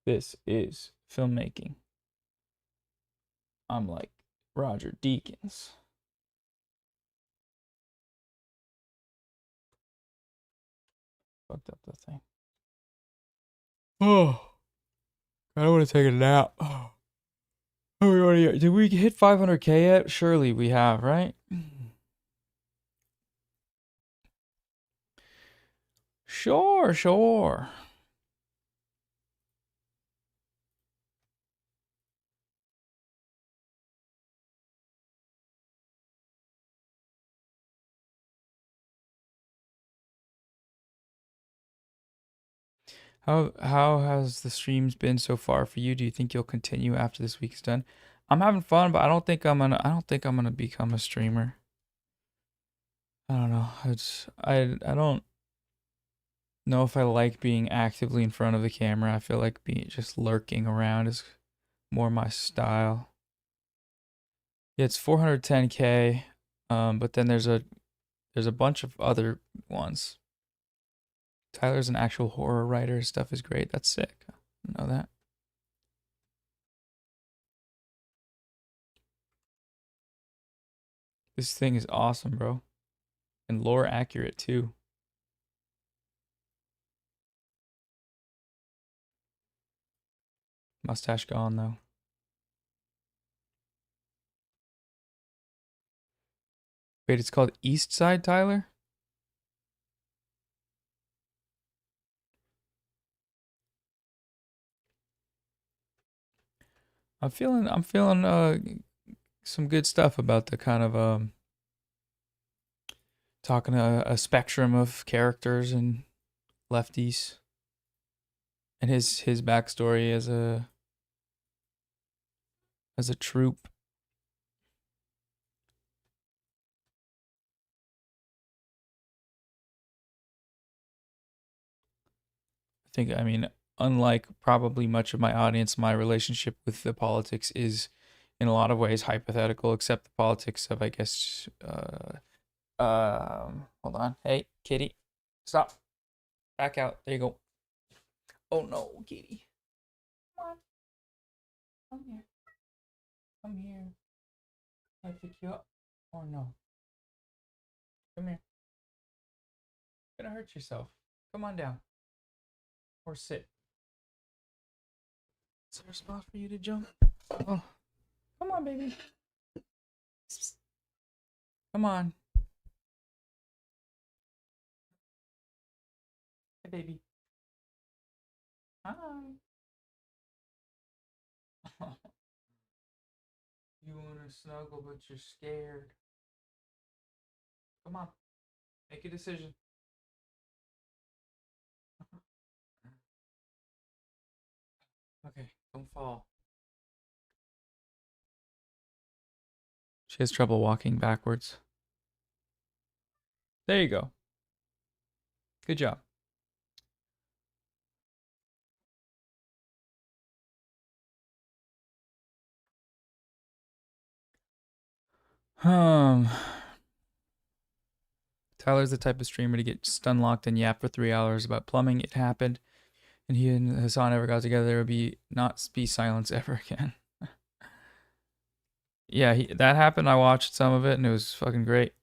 This is filmmaking. I'm like Roger Deakins. Fucked up that thing. Oh, I don't want to take a nap. Oh, we already, did we hit 500K yet? Surely we have, right? Sure. How has the streams been so far for you? Do you think you'll continue after this week's done? I'm having fun, but I don't think I'm gonna become a streamer. I don't know. I don't know if I like being actively in front of the camera. I feel like being just lurking around is more my style. Yeah, it's 410K. But then there's a bunch of other ones. Tyler's an actual horror writer. His stuff is great. That's sick. I know that. This thing is awesome, bro. And lore accurate too. Mustache gone though. Wait, it's called East Side, Tyler? I'm feeling some good stuff about the kind of talking a spectrum of characters and lefties and his backstory as a troop. I mean, unlike probably much of my audience, my relationship with the politics is in a lot of ways hypothetical, except the politics of, I guess, hold on. Hey, kitty, stop. Back out. There you go. Oh no, kitty. Come on. Come here. Come here. Can I pick you up? Or no? Come here. You're gonna hurt yourself. Come on down. Or sit. Is there a spot for you to jump? Oh, come on, baby. Come on. Hey, baby. Hi. You want to snuggle, but you're scared. Come on. Make a decision. Okay, don't fall. She has trouble walking backwards. There you go. Good job. Tyler's the type of streamer to get stun locked and yap for 3 hours about plumbing. It happened, and he and Hassan ever got together, there would be not be silence ever again. Yeah, that happened. I watched some of it, and it was fucking great.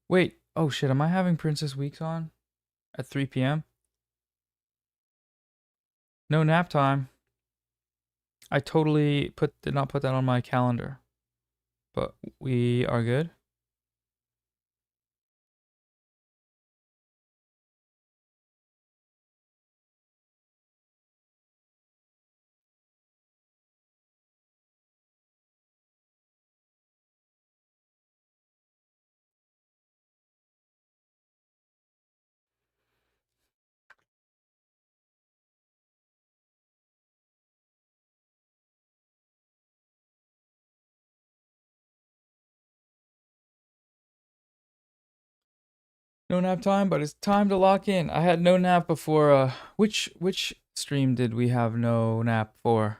Wait, oh shit, am I having Princess Weeks on at 3 p.m.? No nap time. I totally did not put that on my calendar, but we are good. No nap time, but it's time to lock in. I had no nap before. Which stream did we have no nap for?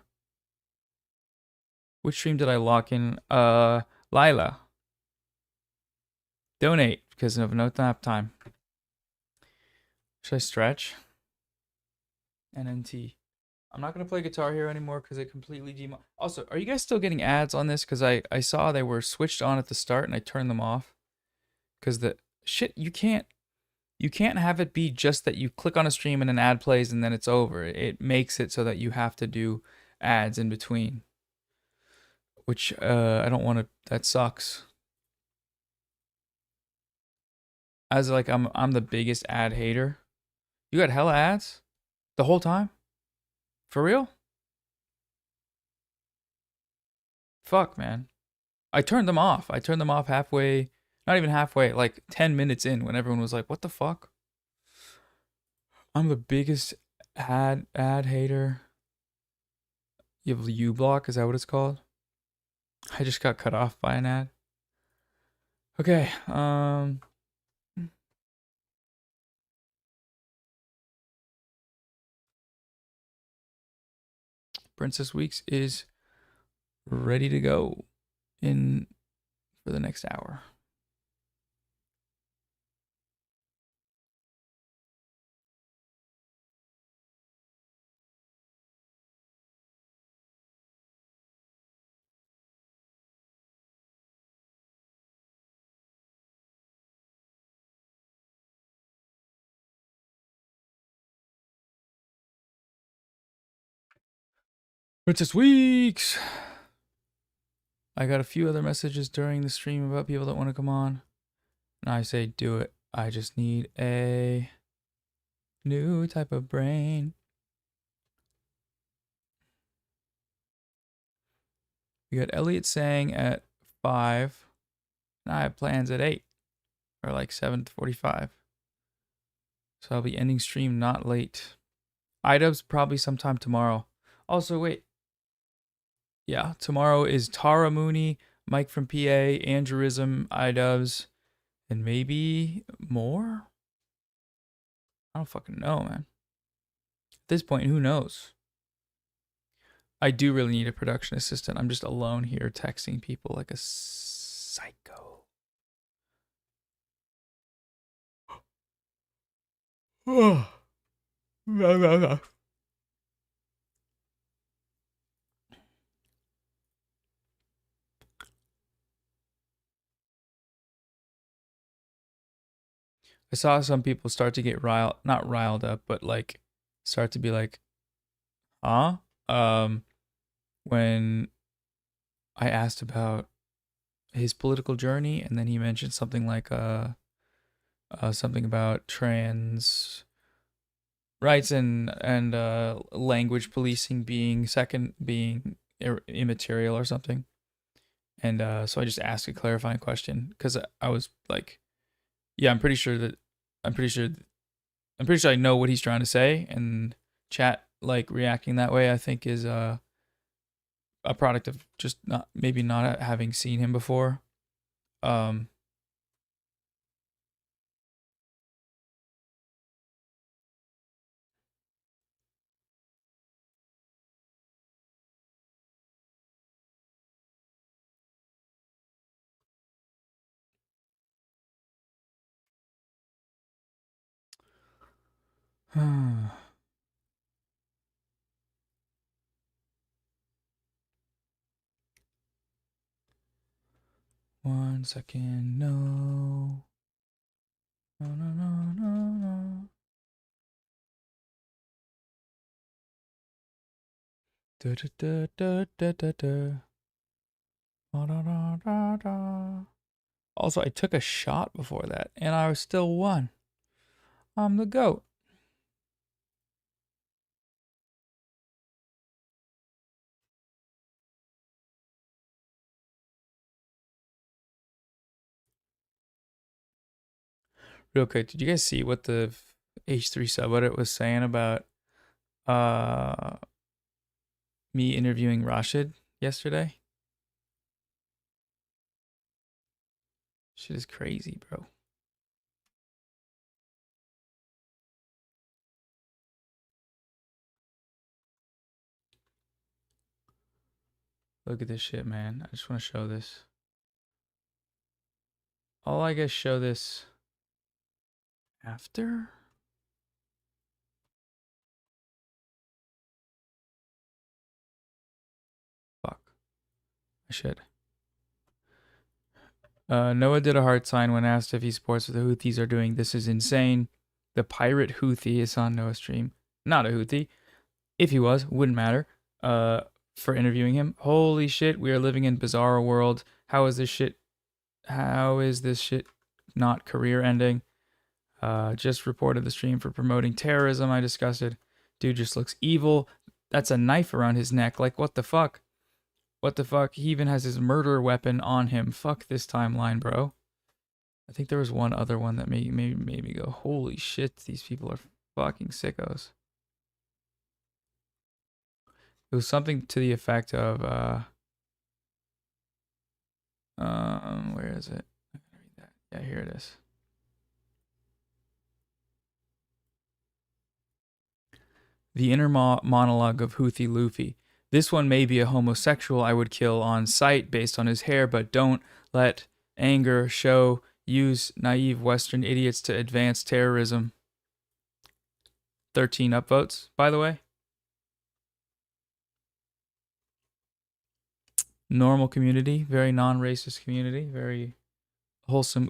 Which stream did I lock in? Lila. Donate because of no nap time. Should I stretch? NNT. I'm not gonna play Guitar Hero anymore because it completely Also, are you guys still getting ads on this? Because I saw they were switched on at the start and I turned them off. Because the shit you can't have it be just that you click on a stream and an ad plays and then it's over. It makes it so that you have to do ads in between. Which I don't want to. That sucks. As like I'm the biggest ad hater. You got hella ads the whole time? For real? Fuck, man. I turned them off. I turned them off halfway, not even halfway, like 10 minutes in when everyone was like, what the fuck? I'm the biggest Ad hater. You have U block, is that what it's called? I just got cut off by an ad. Okay, Princess Weeks is ready to go in for the next hour. Princess Weeks! I got a few other messages during the stream about people that want to come on. And I say, do it. I just need a new type of brain. We got Elliot saying at 5. And I have plans at 8. Or like 7:45. So I'll be ending stream not late. Idub's probably sometime tomorrow. Also, wait. Yeah, tomorrow is Tara Mooney, Mike from PA, Andrewism, Idubs, and maybe more? I don't fucking know, man. At this point, who knows? I do really need a production assistant. I'm just alone here texting people like a psycho. I saw some people start to get not riled up, but like start to be like, huh? When I asked about his political journey, and then he mentioned something like something about trans rights and language policing being immaterial or something. And so I just asked a clarifying question because I was like, yeah, I'm pretty sure I know what he's trying to say, and chat like reacting that way I think is a product of just not having seen him before. One second, no. No, no, no, no, no. Da, da, da, da, da, da, da. Da, da, da, da, da. Also, I took a shot before that, and I still won. I'm the GOAT. Real quick, did you guys see what the H3 subreddit was saying about me interviewing Rashid yesterday? Shit is crazy, bro. Look at this shit, man. I just want to show this. I'll, I guess, show this after. Fuck. I should. Noah did a heart sign when asked if he supports what the Houthis are doing. This is insane. The pirate Houthi is on Noah's stream. Not a Houthi. If he was, wouldn't matter. For interviewing him. Holy shit, we are living in bizarre world. How is this shit not career ending? Just reported the stream for promoting terrorism. I disgusted. Dude just looks evil. That's a knife around his neck. Like, what the fuck? What the fuck? He even has his murder weapon on him. Fuck this timeline, bro. I think there was one other one that made me go, holy shit, these people are fucking sickos. It was something to the effect of where is it? I can read that. Yeah, here it is. The inner monologue of Houthi Luffy. This one may be a homosexual I would kill on sight based on his hair, but don't let anger show. Use naive Western idiots to advance terrorism. 13 upvotes, by the way. Normal community, very non-racist community, very wholesome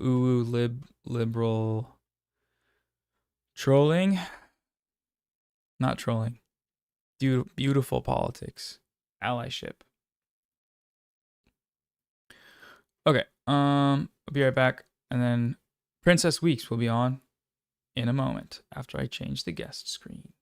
liberal trolling. Not trolling. Beautiful politics. Allyship. Okay. I'll be right back. And then Princess Weeks will be on in a moment after I change the guest screen.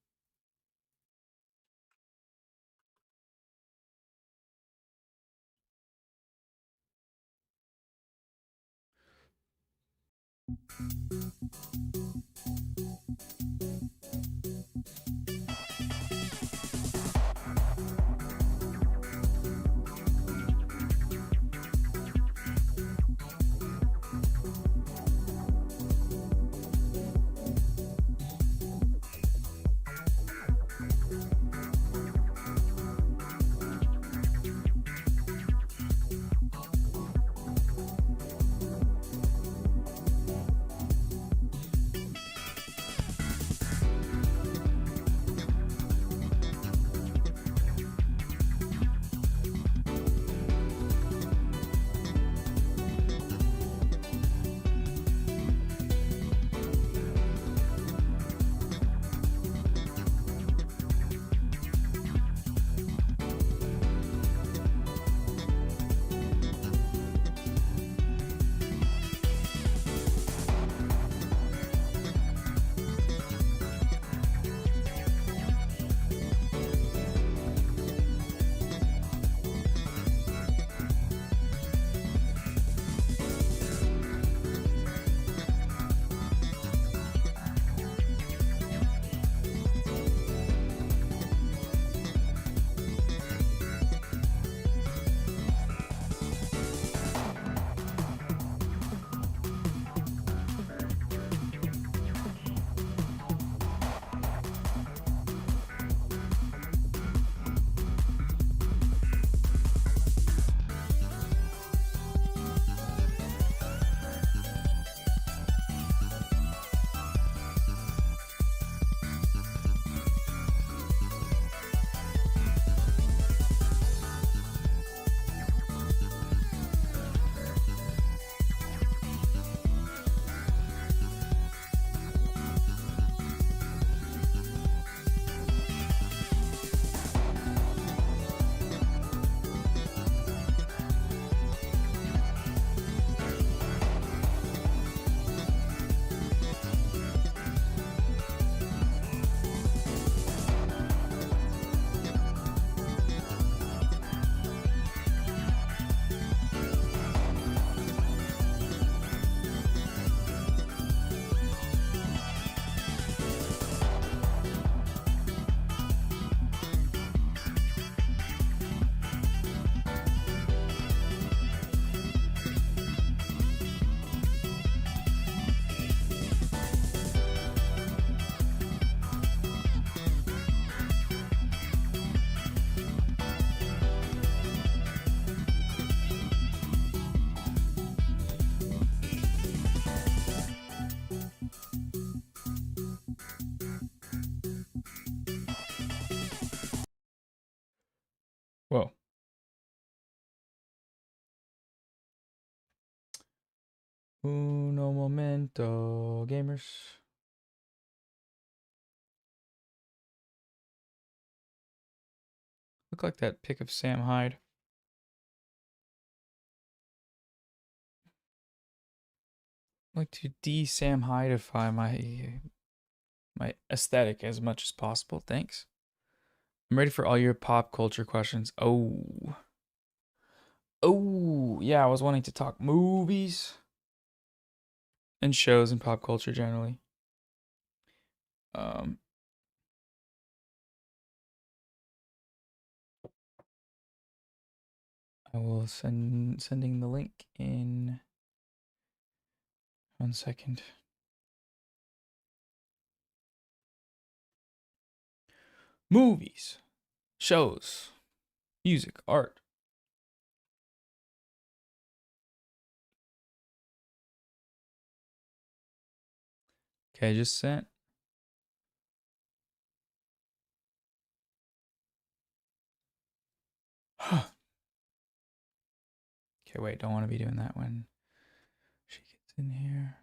Whoa. Uno momento, gamers. Look like that pic of Sam Hyde. I'd like to de-Sam Hydeify my aesthetic as much as possible. Thanks. I'm ready for all your pop culture questions. Oh, yeah. I was wanting to talk movies and shows and pop culture generally. I will sending the link in 1 second. Movies, shows, music, art. Okay, just sent. Okay, wait, don't want to be doing that when she gets in here.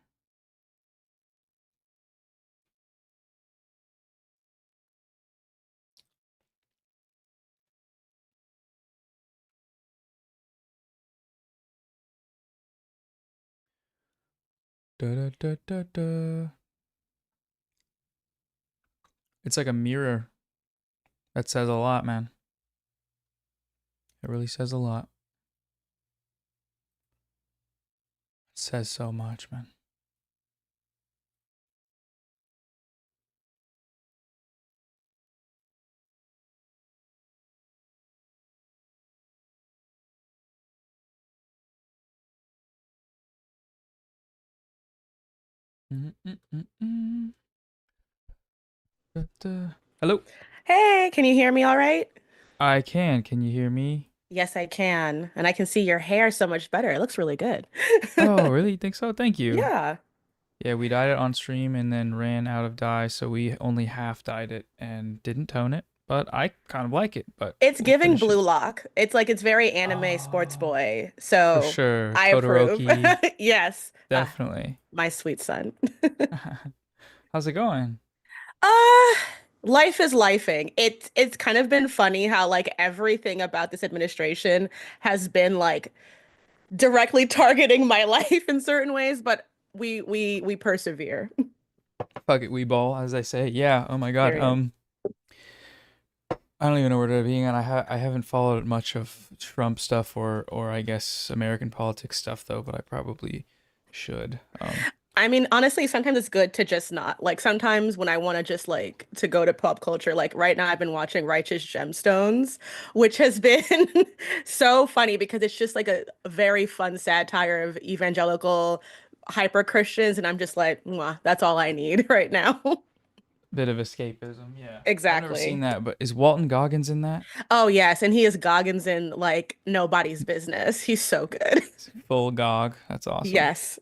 Da, da, da, da, da. It's like a mirror. That says a lot, man. It really says a lot. It says so much, man. Da, da. Hello. Hey, can you hear me all right? I can. Can you hear me? Yes, I can. And I can see your hair so much better. It looks really good. Oh, really? You think so? Thank you. Yeah. Yeah, we dyed it on stream and then ran out of dye, so we only half dyed it and didn't tone it. But I kind of like it, but It's we'll giving finish it. blue lock. It's like it's very anime sports Oh, boy. for So sure. I approve. Todoroki, Yes. definitely. My sweet son. How's it going? Uh, Life is lifing. It's kind of been funny how like everything about this administration has been like directly targeting my life in certain ways, but we persevere. Fuck it, we ball, as I say. Yeah. Oh my God. Period. I don't even know where to begin. I haven't followed much of Trump stuff or I guess American politics stuff though, but I probably should. I mean, honestly, sometimes it's good to just not. Like sometimes when I want to just like to go to pop culture, like right now I've been watching Righteous Gemstones, which has been so funny because it's just like a very fun satire of evangelical hyper Christians, and I'm just like, mwah, that's all I need right now. Bit of escapism. Yeah. I've never seen Exactly. that, but is Walton Goggins in that? Oh yes, and he is Goggins in like nobody's business. He's so good. Full Gog. That's awesome. Yes.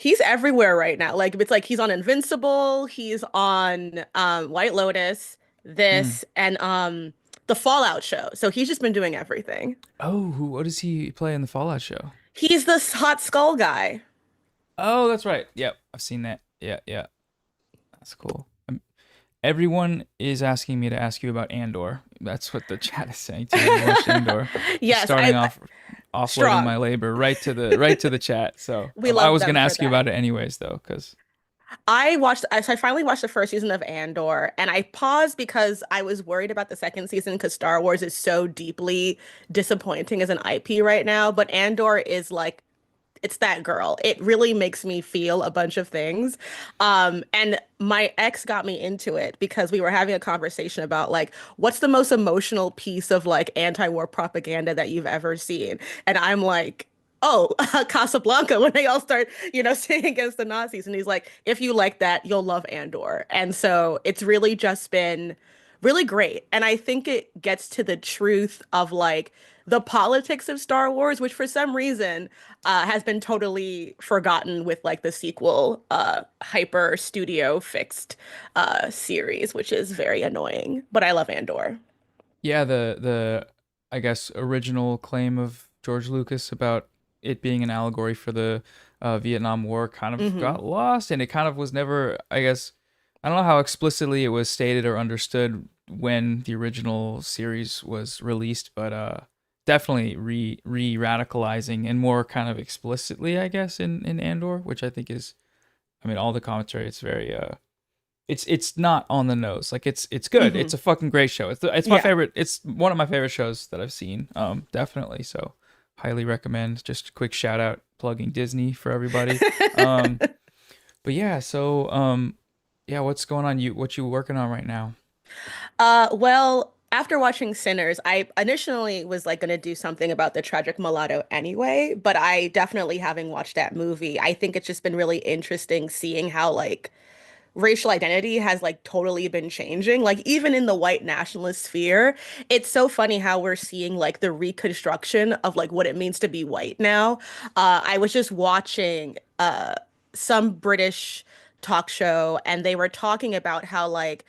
He's everywhere right now. Like it's like he's on Invincible, he's on White Lotus, Mm. this and the Fallout show. So he's just been doing everything. Oh, what does he play in the Fallout show? He's the hot skull guy. Oh, that's right. Yep, I've seen that. Yeah, yeah. That's cool. Everyone is asking me to ask you about Andor. That's what the chat is saying too. You watched Andor. Just Yes, starting off offloading strong. my labor right to the chat. So We I love was them gonna for ask you that. about it anyways though, because So I finally watched the first season of Andor, and I paused because I was worried about the second season because Star Wars is so deeply disappointing as an IP right now. But Andor is like it's that girl. It really makes me feel a bunch of things. And my ex got me into it because we were having a conversation about like what's the most emotional piece of like anti-war propaganda that you've ever seen. And I'm like, oh, Casablanca when they all start, saying against the Nazis. And he's like, if you like that, you'll love Andor. And so it's really just been really great. And I think it gets to the truth of like the politics of Star Wars, which for some reason has been totally forgotten with like the sequel hyper studio fixed series, which is very annoying. But I love Andor. yeah, the I guess original claim of George Lucas about it being an allegory for the Vietnam War kind of Hmm. got lost, and it kind of was never. I guess I don't know how explicitly it was stated or understood when the original series was released, but definitely re radicalizing and more kind of explicitly, I guess, in Andor, which I think is. I mean, all the commentary. It's very it's not on the nose. Like it's good. Hmm. It's a fucking great show. It's my Yeah. favorite. It's one of my favorite shows that I've seen. Definitely. So highly recommend. Just a quick shout out plugging Disney for everybody. Um, but yeah. So yeah, what's going on? What you working on right now? Well, after watching Sinners, I initially was like going to do something about the tragic mulatto anyway, but I definitely, having watched that movie, I think it's just been really interesting seeing how like racial identity has like totally been changing. Like even in the white nationalist sphere, it's so funny how we're seeing like the reconstruction of like what it means to be white now. I was just watching some British talk show and they were talking about how like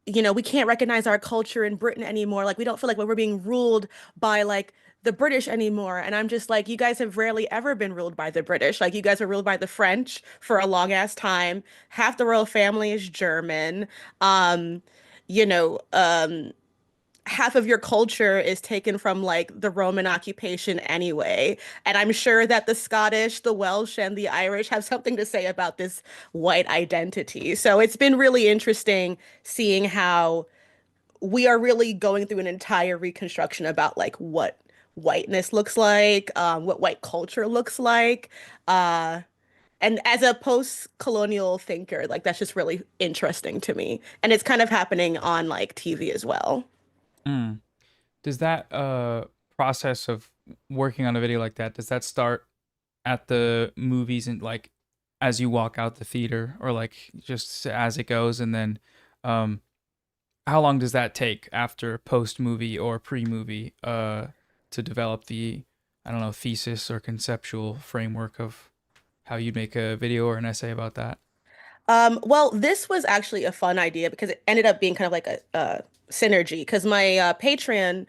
we can't recognize our culture in Britain anymore. Like we don't feel like we're being ruled by like the British anymore. And I'm just like, you guys have rarely ever been ruled by the British. Like you guys were ruled by the French for a long ass time. Half the royal family is German. Um, you know, um, half of your culture is taken from like the Roman occupation anyway. And I'm sure that the Scottish, the Welsh, and the Irish have something to say about this white identity. So it's been really interesting seeing how we are really going through an entire reconstruction about like what whiteness looks like, what white culture looks like. Uh, and as a post-colonial thinker, like that's just really interesting to me. And it's kind of happening on like TV as well. Mm. Does that process of working on a video like that, does that start at the movies and like as you walk out the theater, or like just as it goes, and then um how long does that take after post movie or pre movie to develop the, I don't know, thesis or conceptual framework of how you'd make a video or an essay about that? Well, this was actually a fun idea because it ended up being kind of like a synergy. Because my Patreon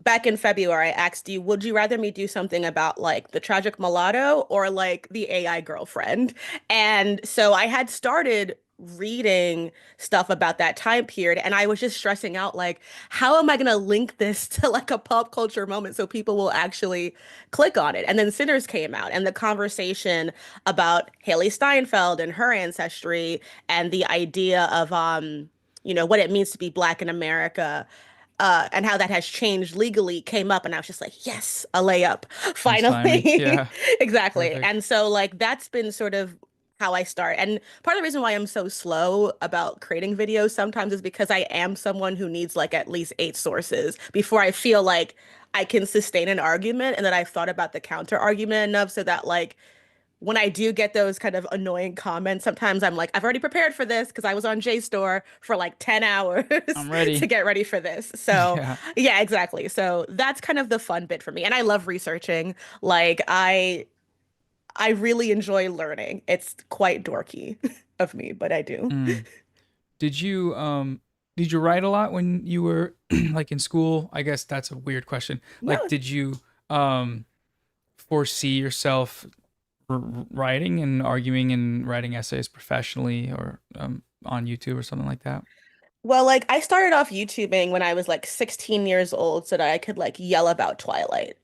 back in February, I asked you, would you rather me do something about like the tragic mulatto or like the AI girlfriend? And so I had started reading stuff about that time period, and I was just stressing out like, how am I going to link this to like a pop culture moment so people will actually click on it? And then Sinners came out, and the conversation about Haley Steinfeld and her ancestry and the idea of what it means to be Black in America, and how that has changed legally came up, and I was just like, yes, a layup, Nice timing. finally. Yeah, Exactly. perfect. And so like that's been sort of how I start. And part of the reason why I'm so slow about creating videos sometimes is because I am someone who needs like at least 8 sources before I feel like I can sustain an argument and that I've thought about the counter argument enough so that like when I do get those kind of annoying comments, sometimes I'm like, I've already prepared for this because I was on JSTOR for like 10 hours I'm to ready. get ready for this. So, Yeah. yeah, exactly. So that's kind of the fun bit for me. And I love researching. Like I really enjoy learning. It's quite dorky of me, but I do. Mm. Did you write a lot when you were like in school? I guess that's a weird question. Like, No. did you um foresee yourself writing and arguing and writing essays professionally, or on YouTube or something like that? Well, like I started off YouTubing when I was like 16 years old so that I could like yell about Twilight.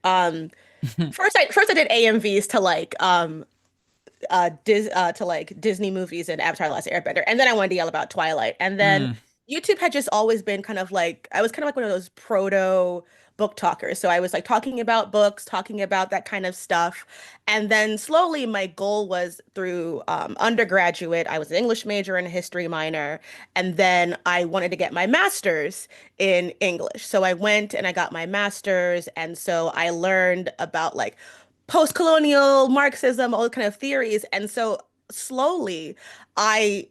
First I did AMVs to like to like Disney movies and Avatar: The Last Airbender, and then I wanted to yell about Twilight. And then Mm. YouTube had just always been kind of like I was kind of like one of those proto book talkers. So I was like talking about books, talking about that kind of stuff. And then slowly my goal was through undergraduate, I was an English major and a history minor. And then I wanted to get my master's in English. So I went and I got my master's. And so I learned about like post-colonial Marxism, all kind of theories. And so slowly I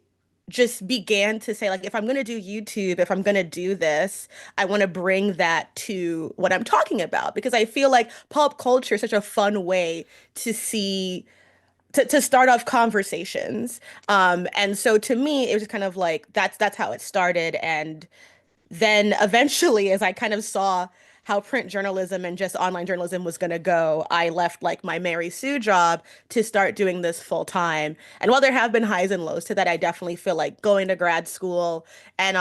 just began to say, like, if I'm going to do YouTube, if I'm going to do this, I want to bring that to what I'm talking about because I feel like pop culture is such a fun way to see to start off conversations. And so to me, it was kind of like that's how it started. And then eventually, as I kind of saw how print journalism and just online journalism was going to go, I left like my Mary Sue job to start doing this full time. And while there have been highs and lows to that, I definitely feel like going to grad school and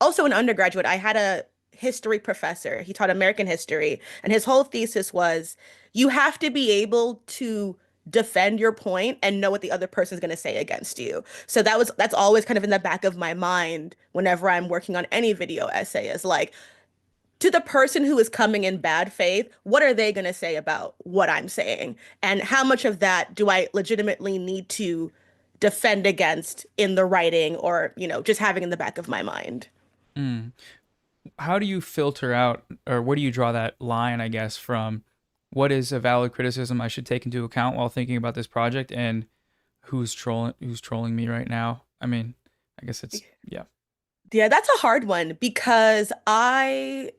also an undergraduate, I had a history professor. He taught American history, and his whole thesis was you have to be able to defend your point and know what the other person is going to say against you. So that's always kind of in the back of my mind whenever I'm working on any video essay is like to the person who is coming in bad faith, what are they going to say about what I'm saying? And how much of that do I legitimately need to defend against in the writing or, just having in the back of my mind? Mm. how do you filter out, or where do you draw that line, I guess, from what is a valid criticism I should take into account while thinking about this project, and who's trolling me right now? I mean, I guess it's yeah. Yeah, that's a hard one because I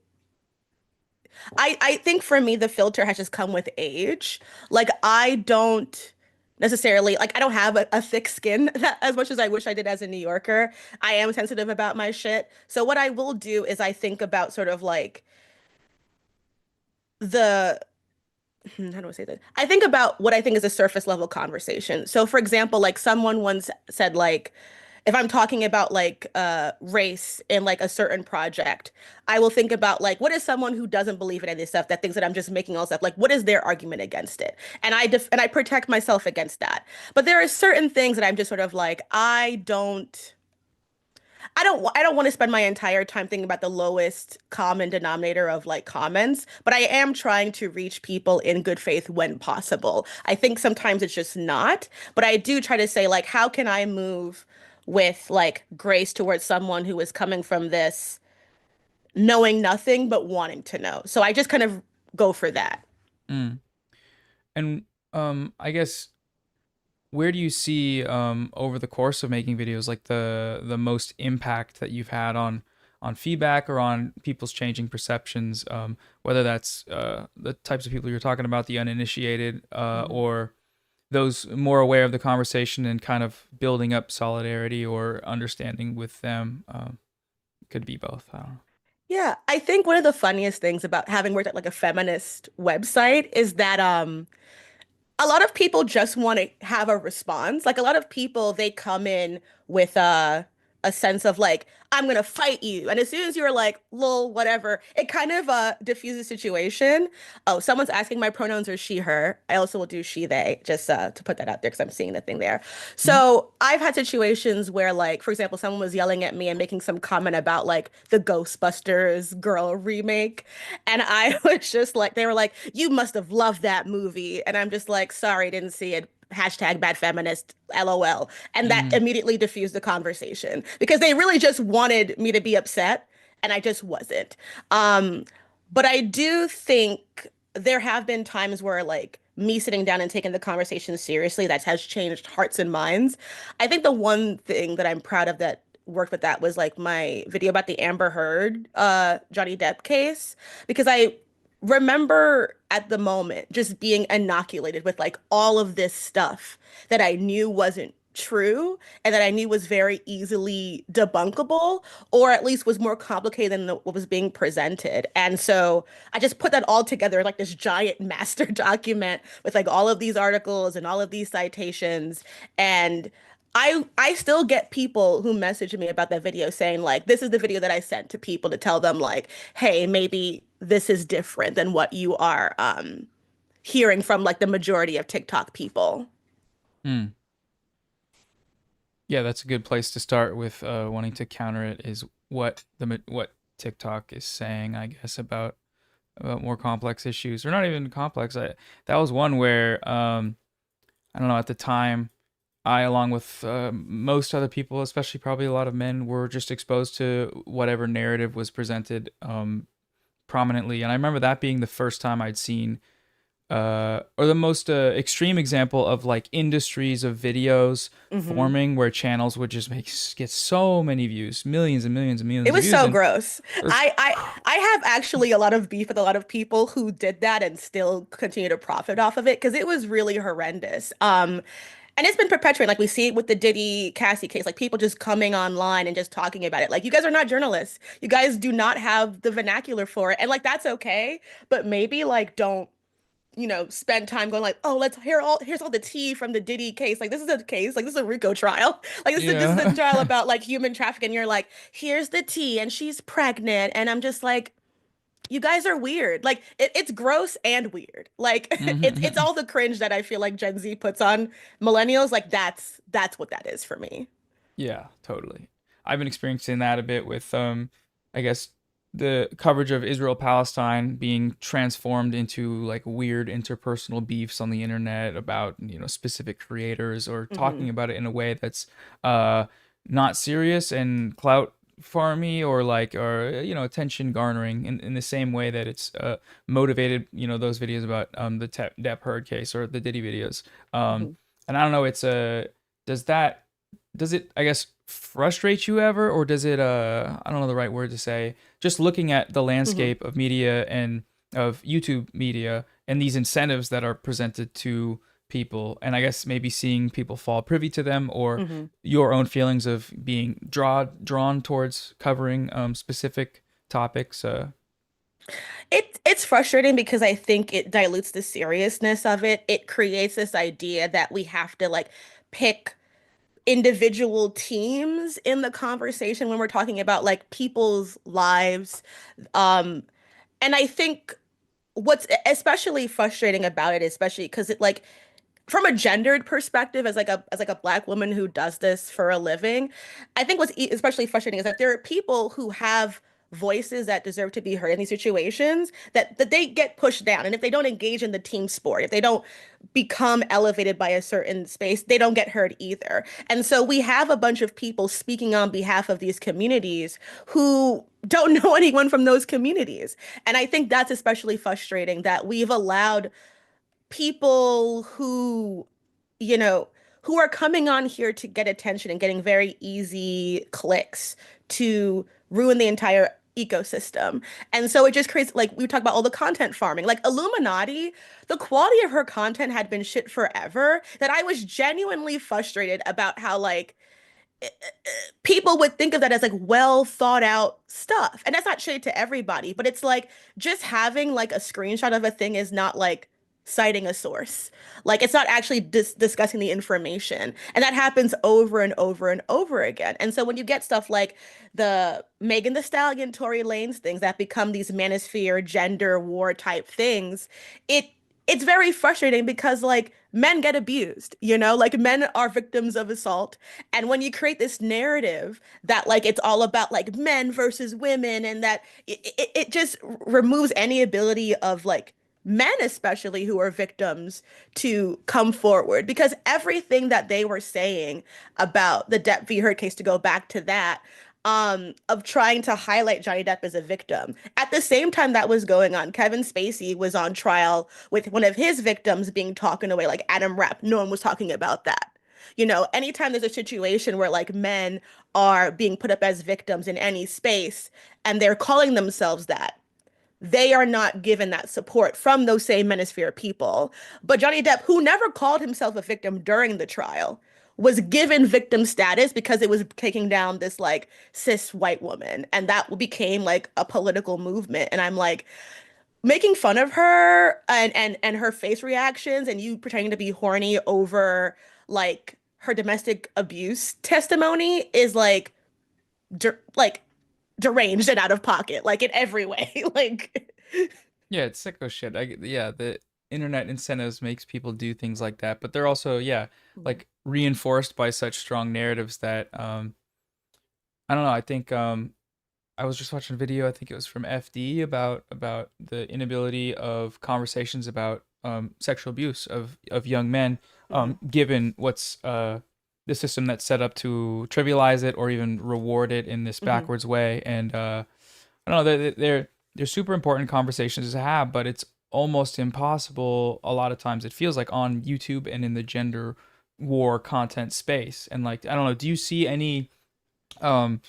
think for me the filter has just come with age. Like I don't necessarily like I don't have a thick skin as much as I wish I did as a New Yorker. I am sensitive about my shit. So what I will do is I think about sort of like the how do I say that? I think about what I think is a surface level conversation. So for example, like someone once said like if I'm talking about like race in like a certain project, I will think about like what is someone who doesn't believe in any of this stuff that thinks that I'm just making all stuff like what is their argument against it? And I protect myself against that. But there are certain things that I'm just sort of like I don't want to spend my entire time thinking about the lowest common denominator of like comments, but I am trying to reach people in good faith when possible. I think sometimes it's just not, but I do try to say like how can I move with like grace towards someone who is coming from this knowing nothing but wanting to know. So I just kind of go for that. Mm. And I guess where do you see over the course of making videos like the most impact that you've had on feedback or on people's changing perceptions, whether that's the types of people you're talking about, the uninitiated, Mhm. or those more aware of the conversation and kind of building up solidarity or understanding with them? Could be both. I don't know. Yeah, I think one of the funniest things about having worked at like a feminist website is that a lot of people just want to have a response. Like a lot of people, they come in with a sense of like, I'm gonna fight you. And as soon as you're like, lol, whatever, it kind of diffuses the situation. Oh, someone's asking my pronouns are she, her. I also will do she, they, just to put that out there because I'm seeing the thing there. Mhm. So I've had situations where, like, for example, someone was yelling at me and making some comment about like the Ghostbusters girl remake. And I was just like, they were like, you must have loved that movie. And I'm just like, sorry, didn't see it. Hashtag bad feminist, LOL. And that Mhm. immediately diffused the conversation because they really just wanted me to be upset and I just wasn't. Um, but I do think there have been times where like me sitting down and taking the conversation seriously that has changed hearts and minds. I think the one thing that I'm proud of that worked with that was like my video about the Amber Heard Johnny Depp case because I remember at the moment just being inoculated with like all of this stuff that I knew wasn't true and that I knew was very easily debunkable or at least was more complicated than what was being presented. And so I just put that all together like this giant master document with like all of these articles and all of these citations and I still get people who message me about that video saying like this is the video that I sent to people to tell them like hey maybe this is different than what you are hearing from like the majority of TikTok people. Mm. Yeah, that's a good place to start with wanting to counter it is what TikTok is saying, I guess, about more complex issues, or not even complex. That was one where I don't know, at the time, I, along with most other people, especially probably a lot of men, were just exposed to whatever narrative was presented prominently. And I remember that being the first time I'd seen, or the most extreme example of like industries of videos Hmm. forming where channels would just get so many views, millions and millions and It millions of was views. so And gross. it was, I have actually a lot of beef with a lot of people who did that and still continue to profit off of it because it was really horrendous. And it's been perpetuating. Like we see it with the Diddy Cassie case, like people just coming online and just talking about it. Like you guys are not journalists. You guys do not have the vernacular for it. And like that's okay, but maybe like don't, spend time going like, oh, here's all the tea from the Diddy case. Like this is a case, like this is a RICO trial. Like this is a yeah. trial about like human trafficking. You're like, here's the tea and she's pregnant. And I'm just like, you guys are weird. Like it's gross and weird. Like it's all the cringe that I feel like Gen Z puts on millennials. Like that's what that is for me. Yeah, totally. I've been experiencing that a bit with I guess the coverage of Israel Palestine being transformed into like weird interpersonal beefs on the internet about, specific creators, or Hmm. talking about it in a way that's uh not serious and clout farmy or attention garnering in the same way that it's motivated those videos about the Depp Heard case or the Diddy videos. Mhm. And I don't know, it's a does it, I guess, frustrate you ever, or does it I don't know the right word to say, just looking at the Mhm. landscape of media and of YouTube media and these incentives that are presented to people, and I guess maybe seeing people fall privy to them, or Mhm. your own feelings of being drawn towards covering specific topics. It's frustrating because I think it dilutes the seriousness of it. It creates this idea that we have to like pick individual teams in the conversation when we're talking about like people's lives. Um, and I think what's especially frustrating about it, especially because it like from a gendered perspective, as like a black woman who does this for a living, I think what's especially frustrating is that there are people who have voices that deserve to be heard in these situations that they get pushed down, and if they don't engage in the team sport, if they don't become elevated by a certain space, they don't get heard either. And so we have a bunch of people speaking on behalf of these communities who don't know anyone from those communities, and I think that's especially frustrating that we've allowed people who, you know, who are coming on here to get attention and getting very easy clicks to ruin the entire ecosystem. And so it just creates, like, we talk about all the content farming. Like Illuminati, the quality of her content had been shit forever, that I was genuinely frustrated about how, like, people would think of that as like well thought out stuff. And that's not shade to everybody, but it's like just having like a screenshot of a thing is not like citing a source. Like it's not actually discussing the information. And that happens over and over and over again. And so when you get stuff like the Megan Thee Stallion, Tory Lanez things that become these manosphere gender war type things, it it's very frustrating because like men get abused, you know, like men are victims of assault, and when you create this narrative that like it's all about like men versus women, and that it just removes any ability of like men, especially who are victims, to come forward, because everything that they were saying about the Depp v. Heard case, to go back to that, of trying to highlight Johnny Depp as a victim. At the same time that was going on, Kevin Spacey was on trial with one of his victims being taken away, like Adam Rapp. No one was talking about that. You know, anytime there's a situation where like men are being put up as victims in any space and they're calling themselves that, they are not given that support from those same manosphere people. But Johnny Depp, who never called himself a victim during the trial, was given victim status because it was taking down this like cis white woman. And that became like a political movement. And I'm like, making fun of her and her face reactions and you pretending to be horny over like her domestic abuse testimony is like like deranged and out of pocket, like in every way. Like Yeah, it's sicko shit. Yeah, the internet incentives makes people do things like that, but they're also, yeah, like reinforced by such strong narratives that I don't know. I think I was just watching a video. I think it was from FD about the inability of conversations about sexual abuse of young men, given what's the system that's set up to trivialize it or even reward it in this Mhm. backwards way. And I don't know. They're super important conversations to have, but it's almost impossible a lot of times. It feels like on YouTube and in the gender war content space. And like I don't know. Do you see any um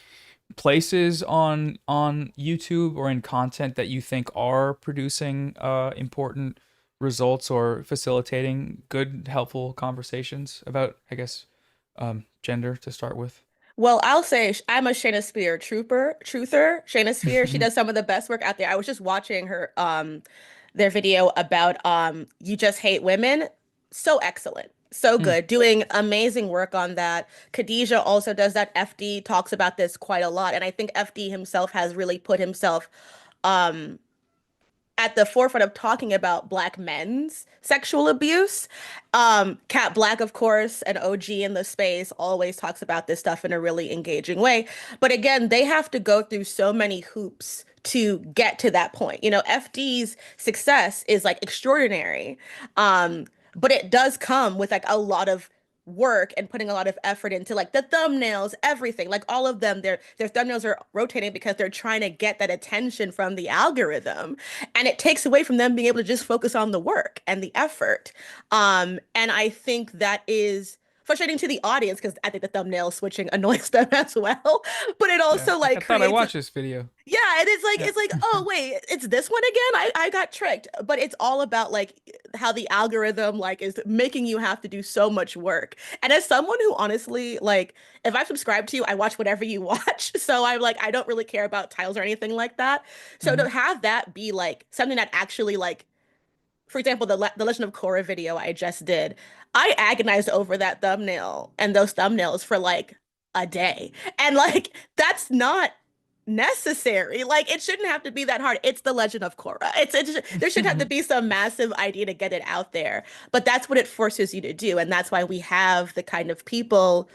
places on YouTube or in content that you think are producing important results or facilitating good, helpful conversations about, I guess, gender to start with? Well, I'll say I'm a Shayna Spear truther. Shayna Spear, she does some of the best work out there. I was just watching her their video about You Just Hate Women. So excellent. So Hmm. good. Doing amazing work on that. Khadijah also does that. FD talks about this quite a lot. And I think FD himself has really put himself um at the forefront of talking about Black men's sexual abuse. Kat Black, of course, an OG in the space, always talks about this stuff in a really engaging way. But again, they have to go through so many hoops to get to that point. You know, FD's success is like extraordinary. Um, but it does come with like a lot of work and putting a lot of effort into like the thumbnails, everything, like all of them, their thumbnails are rotating because they're trying to get that attention from the algorithm. And it takes away from them being able to just focus on the work and the effort. And I think that is frustrating to the audience because I think the thumbnail switching annoys them as well. But it Yeah. also Like, I like thought I creates watched this video. yeah, and Yeah. it's like, oh wait, it's this one again. I got tricked. But it's all about like how the algorithm like is making you have to do so much work. And as someone who honestly like if I subscribe to you, I watch whatever you watch. So I'm like I don't really care about titles or anything like that. So Mhm. to have that be like something that actually like for example, the Legend of Korra video I just did, I agonized over that thumbnail and those thumbnails for like a day. And like that's not necessary. Like it shouldn't have to be that hard. It's the Legend of Korra. There should have to be some massive idea to get it out there. But that's what it forces you to do. And that's why we have the kind of people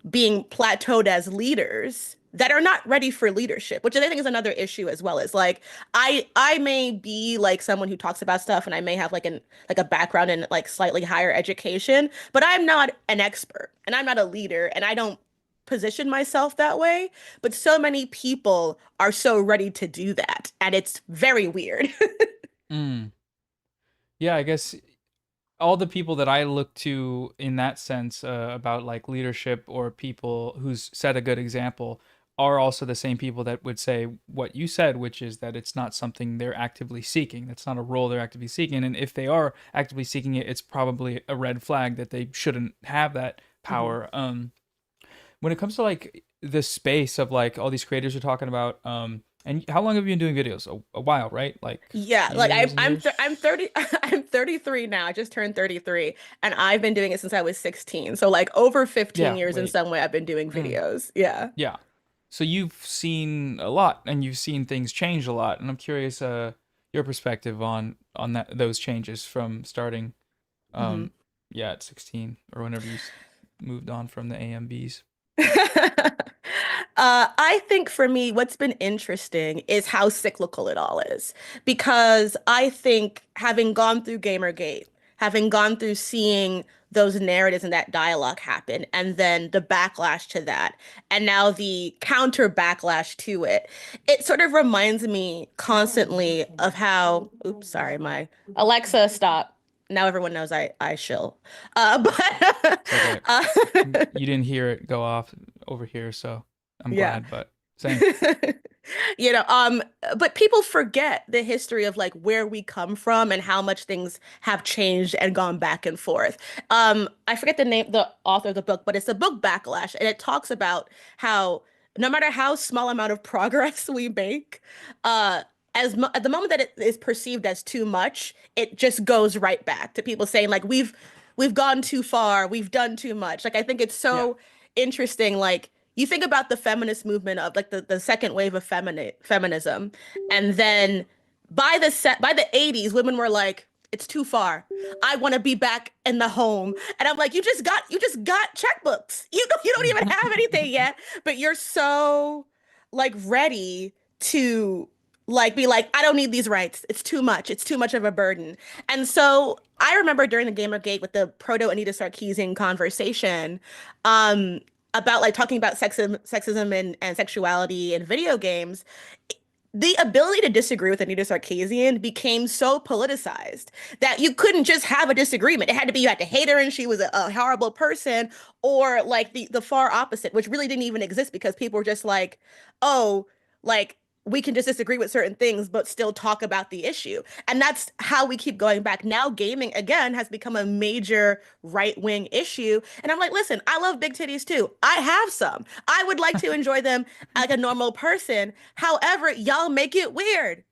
being plateaued as leaders that are not ready for leadership, which I think is another issue as well. Is like I may be like someone who talks about stuff and I may have like a background in like slightly higher education, but I'm not an expert and I'm not a leader and I don't position myself that way. But so many people are so ready to do that, and it's very weird. Mm. Yeah, I guess all the people that I look to in that sense about like leadership or people who's set a good example are also the same people that would say what you said, which is that it's not something they're actively seeking. That's not a role they're actively seeking. And if they are actively seeking it, it's probably a red flag that they shouldn't have that Mhm. power. When it comes to like the space of like all these creators are talking about, and how long have you been doing videos? A while, right? Like Yeah, like years and years? I'm 30 I'm 33 now. I just turned 33 and I've been doing it since I was 16. So like over 15 Yeah, years in wait. some way I've been doing Mm. videos. Yeah. Yeah. So you've seen a lot and you've seen things change a lot, and I'm curious your perspective on that those changes from starting Mhm. um yeah at 16 or whenever you moved on from the AMBs. I think for me, what's been interesting is how cyclical it all is. Because I think having gone through Gamergate, having gone through seeing those narratives and that dialogue happen, and then the backlash to that, and now the counter backlash to it, it sort of reminds me constantly of how, oops, sorry, my Alexa, stop. Now everyone knows I shill. But It's okay. uh, You didn't hear it go off over here, so I'm yeah. glad, but same. You know, but people forget the history of like where we come from and how much things have changed and gone back and forth. I forget the author of the book, but it's a book Backlash, and it talks about how no matter how small amount of progress we make, at the moment that it is perceived as too much, it just goes right back to people saying like we've gone too far, we've done too much. Like I think it's Yeah. so interesting, like you think about the feminist movement of like the second wave of feminism, and then by the 80s, women were like, it's too far. I want to be back in the home. And I'm like, you just got checkbooks. You don't even have anything yet, but you're so like ready to like be like, I don't need these rights. It's too much. It's too much of a burden. And so I remember during the Gamergate with the proto Anita Sarkeesian conversation, um, about like talking about sexism and sexuality in video games, the ability to disagree with Anita Sarkeesian became so politicized that you couldn't just have a disagreement. It had to be you had to hate her and she was a horrible person, or like the far opposite, which really didn't even exist because people were just like, oh, like we can just disagree with certain things but still talk about the issue. And that's how we keep going back. Now gaming again has become a major right-wing issue. And I'm like, listen, I love big titties too. I have some. I would like to enjoy them like a normal person. However, y'all make it weird.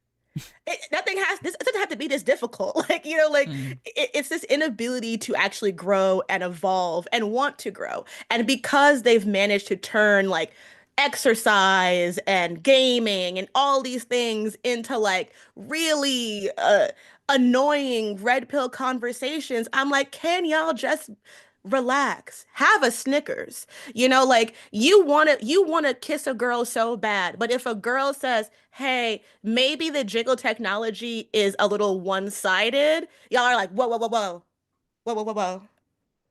It doesn't have to be this difficult. Like, you know, like Mm. it's this inability to actually grow and evolve and want to grow. And because they've managed to turn like exercise and gaming and all these things into like really annoying red pill conversations, I'm like, can y'all just relax, have a Snickers? You know, like you want to kiss a girl so bad, but if a girl says, hey, maybe the jiggle technology is a little one-sided, y'all are like, whoa, whoa, whoa, whoa, whoa, whoa, whoa, whoa.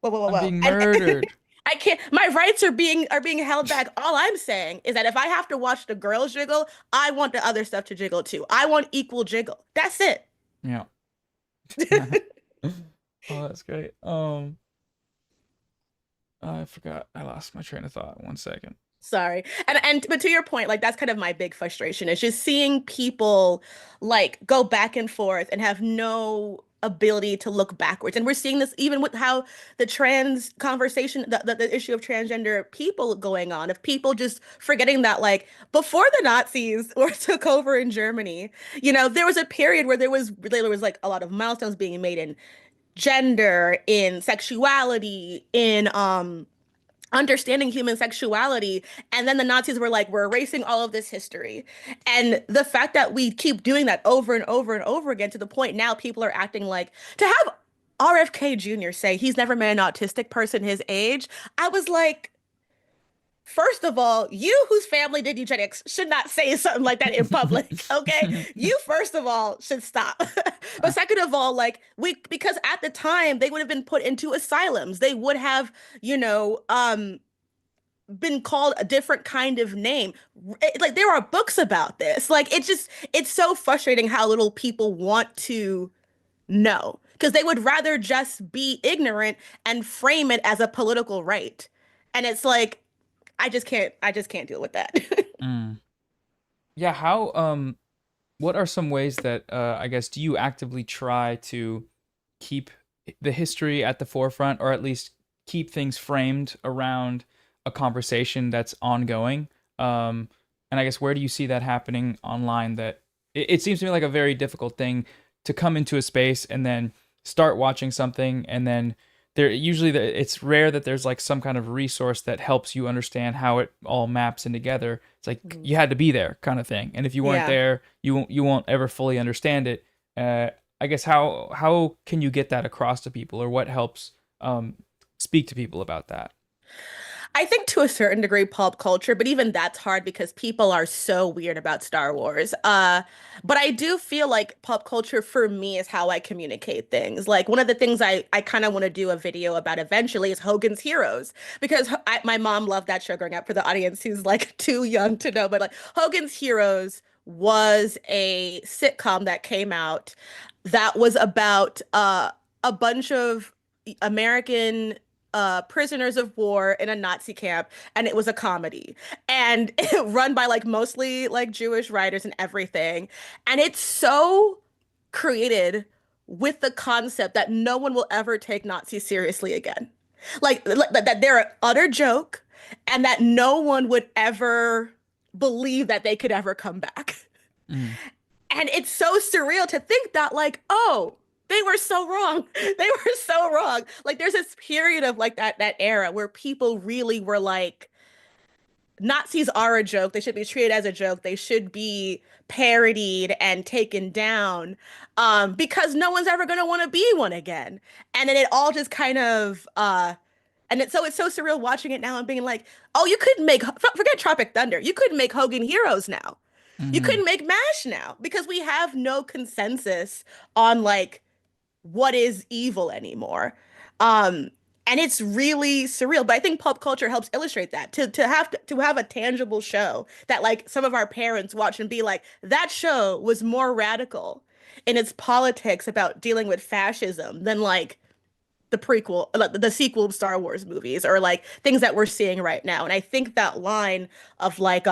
Whoa, whoa, whoa, I'm whoa. being And murdered. I can't. My rights are being held back. All I'm saying is that if I have to watch the girls jiggle, I want the other stuff to jiggle too. I want equal jiggle. That's it. Yeah. Oh, that's great. I forgot. I lost my train of thought. 1 second. Sorry. And but to your point, like that's kind of my big frustration is just seeing people like go back and forth and have no ability to look backwards. And we're seeing this even with how the trans conversation, the issue of transgender people going on, of people just forgetting that like before the Nazis or took over in Germany, there was a period where there was like a lot of milestones being made in gender, in sexuality, in understanding human sexuality. And then the Nazis were like, we're erasing all of this history. And the fact that we keep doing that over and over and over again to the point now people are acting like to have RFK Jr. say he's never met an autistic person his age. I was like, first of all, you whose family did eugenics should not say something like that in public, okay? You first of all should stop. But second of all, like because at the time they would have been put into asylums. They would have, been called a different kind of name. Like there are books about this. Like it's so frustrating how little people want to know because they would rather just be ignorant and frame it as a political right. And it's like I just can't deal with that. Mm. Yeah, what are some ways that I guess do you actively try to keep the history at the forefront, or at least keep things framed around a conversation that's ongoing? And I guess where do you see that happening online? That it seems to me like a very difficult thing to come into a space and then start watching something, and then it's rare that there's like some kind of resource that helps you understand how it all maps in together. It's like Mhm. you had to be there kind of thing, and if you weren't Yeah. there, you won't ever fully understand it. I guess how can you get that across to people, or what helps speak to people about that? I think to a certain degree pulp culture, but even that's hard because people are so weird about Star Wars. But I do feel like pop culture for me is how I communicate things. Like one of the things I kind of want to do a video about eventually is Hogan's Heroes because my mom loved that show growing up. For the audience who's like too young to know, but like Hogan's Heroes was a sitcom that came out that was about a bunch of American prisoners of war in a Nazi camp, and it was a comedy, and run by like mostly like Jewish writers and everything. And it's so created with the concept that no one will ever take Nazis seriously again. That they're an utter joke, and that no one would ever believe that they could ever come back. Mm. And it's so surreal to think that, like, oh, they were so wrong. They were so wrong. Like, there's this period of like that era where people really were like, Nazis are a joke. They should be treated as a joke. They should be parodied and taken down, because no one's ever going to want to be one again. And then it all just kind of and it's so surreal watching it now and being like, oh, you couldn't make forget Tropic Thunder. You couldn't make Hogan Heroes now. You Hmm. couldn't make MASH now because we have no consensus on like what is evil anymore. Um, and it's really surreal. But I think pop culture helps illustrate that to have a tangible show that like some of our parents watch and be like, that show was more radical in its politics about dealing with fascism than like the prequel, like the sequel Star Wars movies or like things that we're seeing right now. And I think that line of like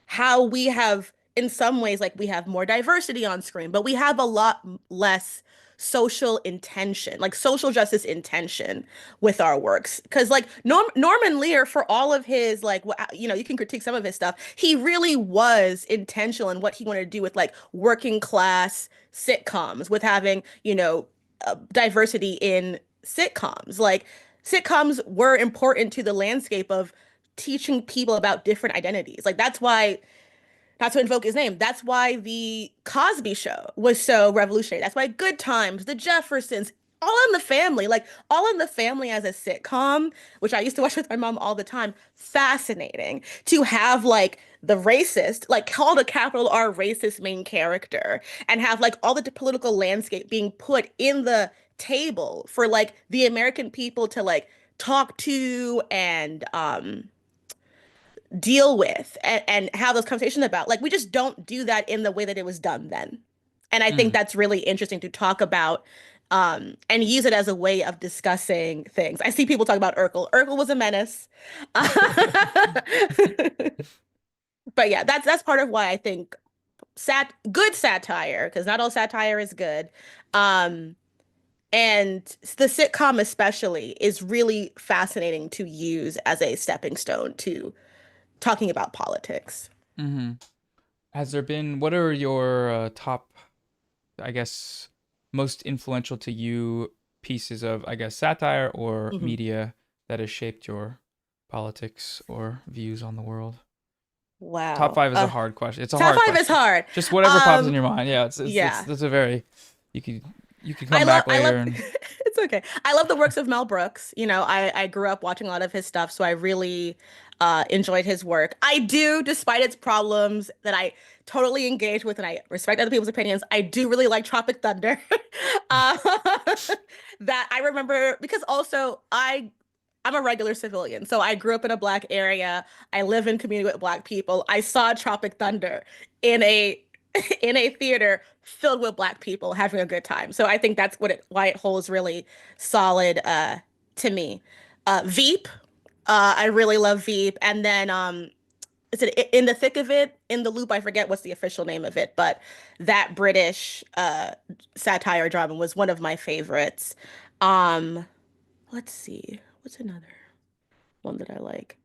how we have in some ways like we have more diversity on screen, but we have a lot less social intention, like social justice intention with our works. Because like Norman Lear, for all of his like you can critique some of his stuff, he really was intentional in what he wanted to do with like working class sitcoms, with having diversity in sitcoms. Like sitcoms were important to the landscape of teaching people about different identities. Like that's why, not to invoke his name, that's why the Cosby Show was so revolutionary. That's why Good Times, The Jeffersons, All in the Family, like All in the Family as a sitcom, which I used to watch with my mom all the time, fascinating to have like the racist, like called a capital R racist main character, and have like all the political landscape being put in the table for like the American people to like talk to and deal with and have those conversations about. Like we just don't do that in the way that it was done then. And I think Mm. that's really interesting to talk about and use it as a way of discussing things. I see people talk about Urkel. Urkel was a menace. But yeah, that's part of why I think good satire, because not all satire is good. Um, and the sitcom especially is really fascinating to use as a stepping stone to talking about politics. Mm-hmm. Has there been, what are your top, I guess, most influential to you pieces of, I guess, satire or Mhm. media that has shaped your politics or views on the world? Top Wow. 5 is a hard question. It's a Top hard 5 is question. hard. Just whatever pops in your mind. Yeah, Yeah. that's a very, you could I come love back later and it's okay. I love the works of Mel Brooks. You know, I grew up watching a lot of his stuff, so I really enjoyed his work. I do, despite its problems that I totally engage with and I respect other people's opinions, I do really like Tropic Thunder. uh, that I remember because also I'm a regular civilian. So I grew up in a black area. I live in community with black people. I saw Tropic Thunder in a in a theater filled with black people having a good time. So I think that's why it holds really solid to me. Veep, I really love Veep. And then is it In the Thick of It, In the Loop? I forget what's the official name of it, but that British satire drama was one of my favorites. Um, let's see, what's another one that I like?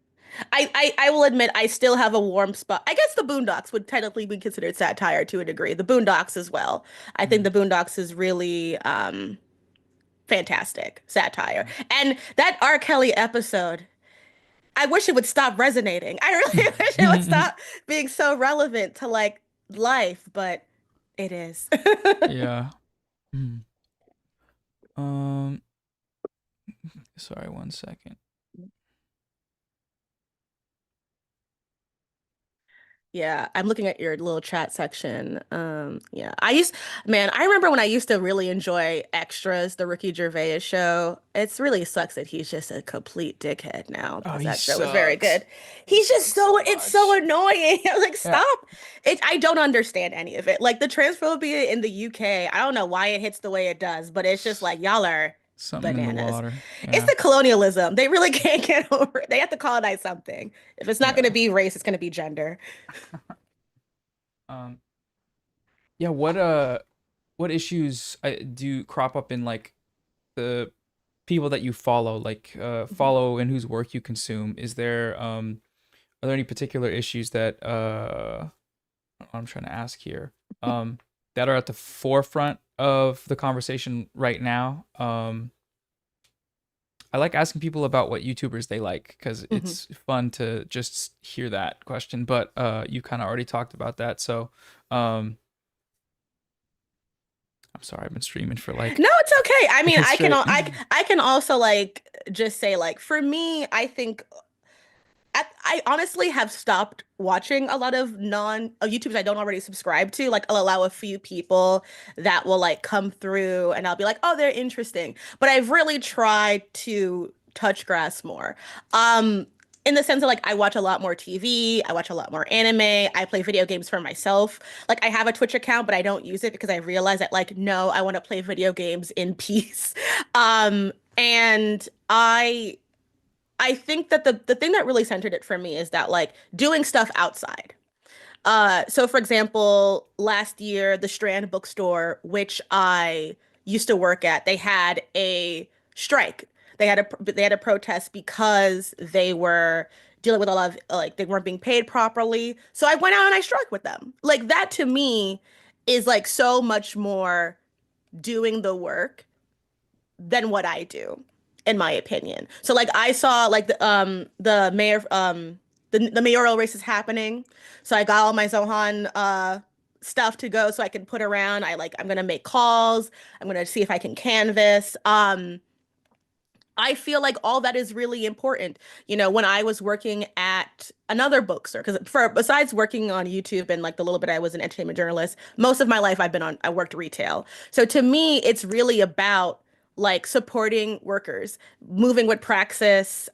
I will admit I still have a warm spot. I guess the Boondocks would technically be considered satire to a degree. The Boondocks as well. I think the Boondocks is really fantastic satire. And that R. Kelly episode, I wish it would stop resonating. I really wish it would stop being so relevant to like life, but it is. yeah. Sorry, 1 second. Yeah, I'm looking at your little chat section. Yeah, I remember when I used to really enjoy Extras, the Ricky Gervais show. It's really sucks that he's just a complete dickhead now Oh, because he that show was very sucks. good. He's just so, it's so much. annoying. I'm like, Yeah. stop. I don't understand any of it. Like the transphobia in the UK, I don't know why it hits the way it does, but it's just like y'all are Something in the bananas. water. It's Yeah. the colonialism. They really can't get over it. They have to colonize something. If it's not Yeah. going to be race, it's going to be gender. Yeah, what issues do crop up in like the people that you follow, like follow and whose work you consume? Is there are there any particular issues that I'm trying to ask here that are at the forefront of the conversation right now? I like asking people about what YouTubers they like because it's fun to just hear that question, but you kind of already talked about that. So I'm sorry, I've been streaming for like No, it's okay. I mean, straight. I can also like just say like for me, I think I honestly have stopped watching a lot of non YouTubers I don't already subscribe to. Like I'll allow a few people that will like come through and I'll be like, "Oh, they're interesting." But I've really tried to touch grass more. In the sense of like I watch a lot more TV, I watch a lot more anime, I play video games for myself. Like I have a Twitch account, but I don't use it because I realize that like no, I want to play video games in peace. And I think that the thing that really centered it for me is that like doing stuff outside. So for example, last year, the Strand bookstore, which I used to work at, they had a strike. They had a protest because they were dealing with a lot of like they weren't being paid properly. So I went out and I struck with them. Like that to me is like so much more doing the work than what I do, in my opinion. So like I saw like the mayor the mayoral race is happening. So I got all my Zohan stuff to go so I can put around. I'm gonna make calls. I'm gonna see if I can canvas. I feel like all that is really important. You know, when I was working at another bookstore, because for besides working on YouTube and like the little bit I was an entertainment journalist, most of my life I worked retail. So to me, it's really about like supporting workers, moving with praxis,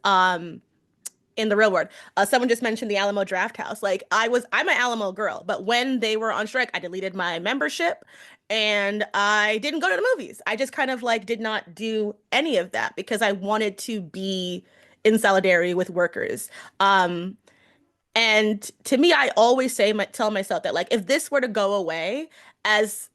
in the real world. Someone just mentioned the Alamo Draft House. Like I'm an Alamo girl, but when they were on strike, I deleted my membership and I didn't go to the movies. I just kind of like did not do any of that because I wanted to be in solidarity with workers. Um, and to me, I always tell myself that like if this were to go away, as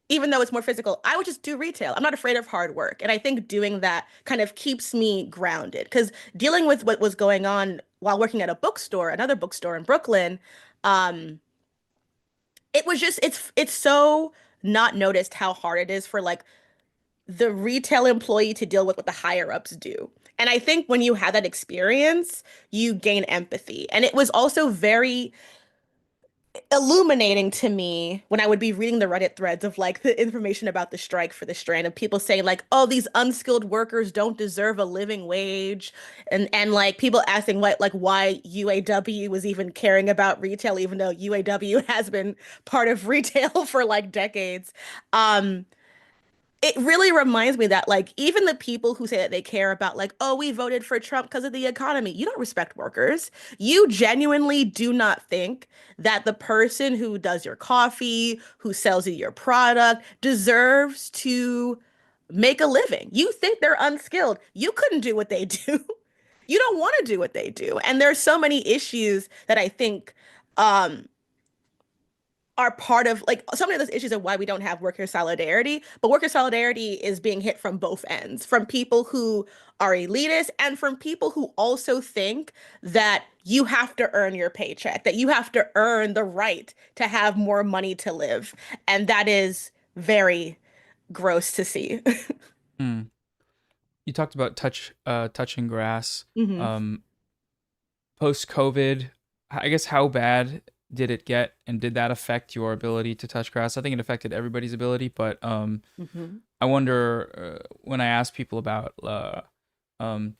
even though it's more physical, I would just do retail. I'm not afraid of hard work. And I think doing that kind of keeps me grounded because dealing with what was going on while working at a bookstore, another bookstore in Brooklyn, um, it was just it's so not noticed how hard it is for like the retail employee to deal with what the higher ups do. And I think when you have that experience, you gain empathy. And it was also very illuminating to me when I would be reading the Reddit threads of like the information about the strike for the Strand of people saying like, oh, these unskilled workers don't deserve a living wage. And like people asking what like why UAW was even caring about retail, even though UAW has been part of retail for like decades. Um, it really reminds me that like even the people who say that they care about like oh we voted for Trump because of the economy, you don't respect workers. You genuinely do not think that the person who does your coffee, who sells you your product, deserves to make a living. You think they're unskilled. You couldn't do what they do. You don't want to do what they do. And there's so many issues that I think um are part of like so many of those issues of why we don't have worker solidarity, but worker solidarity is being hit from both ends, from people who are elitist and from people who also think that you have to earn your paycheck, that you have to earn the right to have more money to live. And that is very gross to see. Hmm. You talked about touching grass. hmm Post COVID, I guess how bad did it get, and did that affect your ability to touch grass? I think it affected everybody's ability, but hmm I wonder when I ask people about um,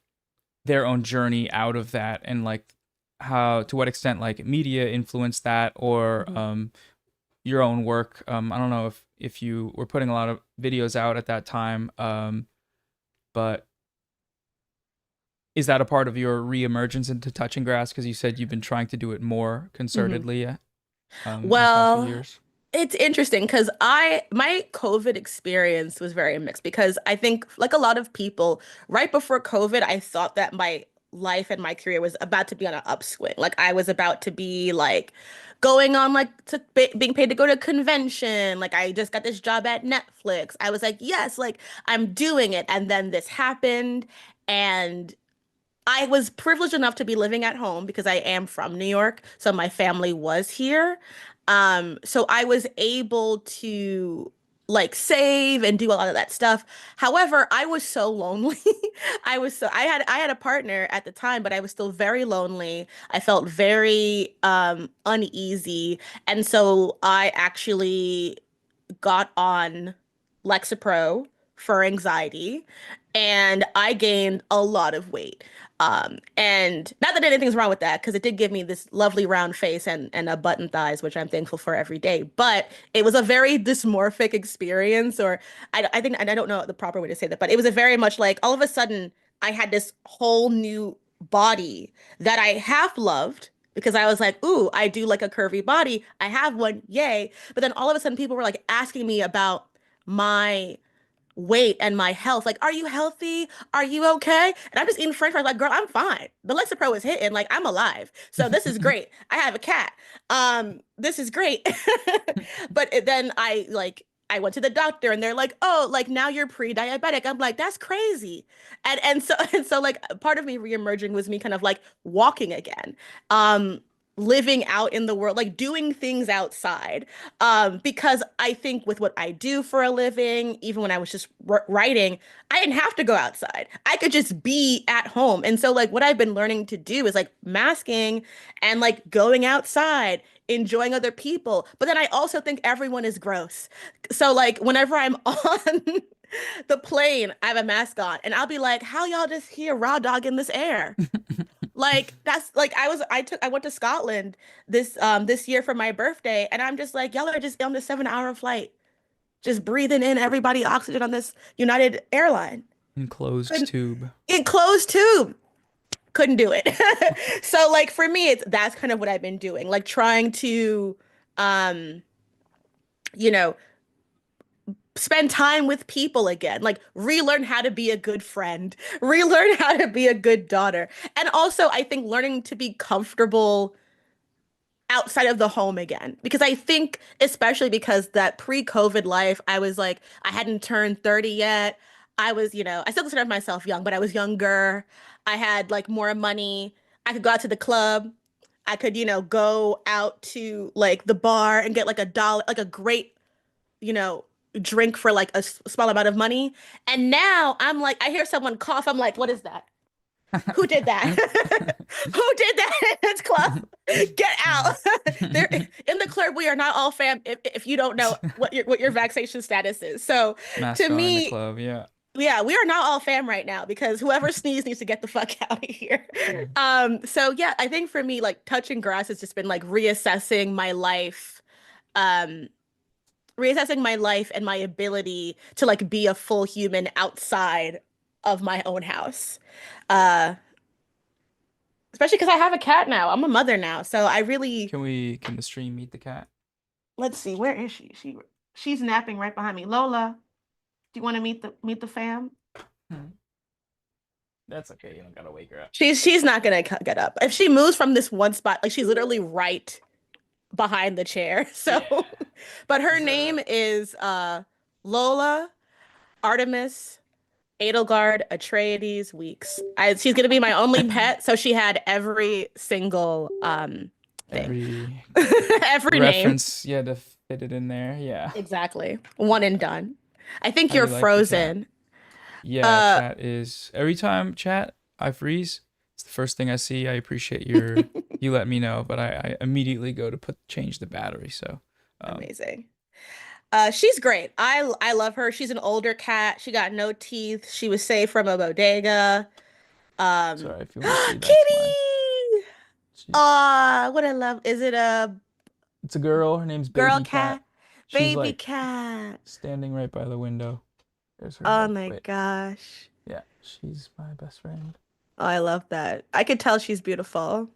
their own journey out of that, and like how to what extent like media influenced that, or hmm your own work. I don't know if you were putting a lot of videos out at that time, but is that a part of your reemergence into touching grass? Because you said you've been trying to do it more hmm concertedly in the past few Well, years. it's interesting because my COVID experience was very mixed because I think like a lot of people, right before COVID, I thought that my life and my career was about to be on an upswing. Like I was about to be like going on like being paid to go to a convention. Like I just got this job at Netflix. I was like, yes, like I'm doing it. And then this happened. And I was privileged enough to be living at home because I am from New York, so my family was here. So I was able to like save and do a lot of that stuff. However, I was so lonely. I had a partner at the time, but I was still very lonely. I felt very uneasy. And so I actually got on Lexapro for anxiety and I gained a lot of weight. And not that anything's wrong with that, because it did give me this lovely round face and a button thighs, which I'm thankful for every day. But it was a very dysmorphic experience, or I think, and I don't know the proper way to say that, but it was a very much like all of a sudden I had this whole new body that I half loved because I was like, ooh, I do like a curvy body. I have one, yay. But then all of a sudden people were like asking me about my weight and my health. Like, are you healthy? Are you okay? And I'm just eating French fries. Like, girl, I'm fine. The Lexapro is hitting. Like, I'm alive. So this is great. I have a cat. This is great. Then I went to the doctor and they're like, oh, like now you're pre-diabetic. I'm like, that's crazy. And so like part of me reemerging was me kind of like walking again. Um, living out in the world, like doing things outside. Because I think with what I do for a living, even when I was just writing, I didn't have to go outside. I could just be at home. And so like what I've been learning to do is like masking and like going outside, enjoying other people. But then I also think everyone is gross. So like whenever I'm on the plane, I have a mask on and I'll be like, how y'all just hear raw dog in this air? Like that's like I went to Scotland this year for my birthday and I'm just like y'all are just on the 7 hour flight. just breathing in everybody oxygen on this United airline. Enclosed tube. Enclosed tube. Couldn't do it. So like for me, that's kind of what I've been doing, like trying to, um, you know, spend time with people again, like relearn how to be a good friend, relearn how to be a good daughter. And also, I think learning to be comfortable outside of the home again. Because I think, especially because that pre-COVID life, I was like, I hadn't turned 30 yet. I was, I still consider myself young, but I was younger. I had like more money. I could go out to the club. I could, go out to like the bar and get like $1, like a great, you know, drink for like a small amount of money. And now I'm like, I hear someone cough. I'm like, what is that? Who did that? Who did that in this club? Get out. They're in the club. We are not all fam. If you don't know what your vaccination status is. So Mask to on in the me, club, yeah. yeah, we are not all fam right now because whoever sneezed needs to get the fuck out of here. So yeah, I think for me, like touching grass has just been like um, reassessing my life and my ability to like be a full human outside of my own house. Uh, Especially because I have a cat now. I'm a mother now, so I really Can the stream meet the cat? let's see, where is she? She's napping right behind me. Lola, do you want to meet the fam? Hmm. That's okay. You don't gotta wake her up. She's not gonna get up. If she moves from this one spot, like she's literally right behind the chair. So, Yeah. but her name is Lola Artemis Edelgard Atreides Weeks. She's gonna be my only pet, so she had every single thing. Every name. Reference, yeah, to fit it in there. Yeah. Exactly. One and done. I think How you're do you like the cat? frozen. Yeah, chat is every time chat I freeze. It's the first thing I see. I appreciate you let me know, but I immediately go to change the battery. So Amazing. She's great. I love her. She's an older cat. She got no teeth. She was saved from a bodega. sorry if you want to see that's mine. Kitty. What I love. Is it a It's a girl. Her name's girl Baby cat? She's Baby like cat. standing right by the window. There's her. Oh head. my Wait. gosh. Yeah, she's my best friend. Oh, I love that. I could tell she's beautiful.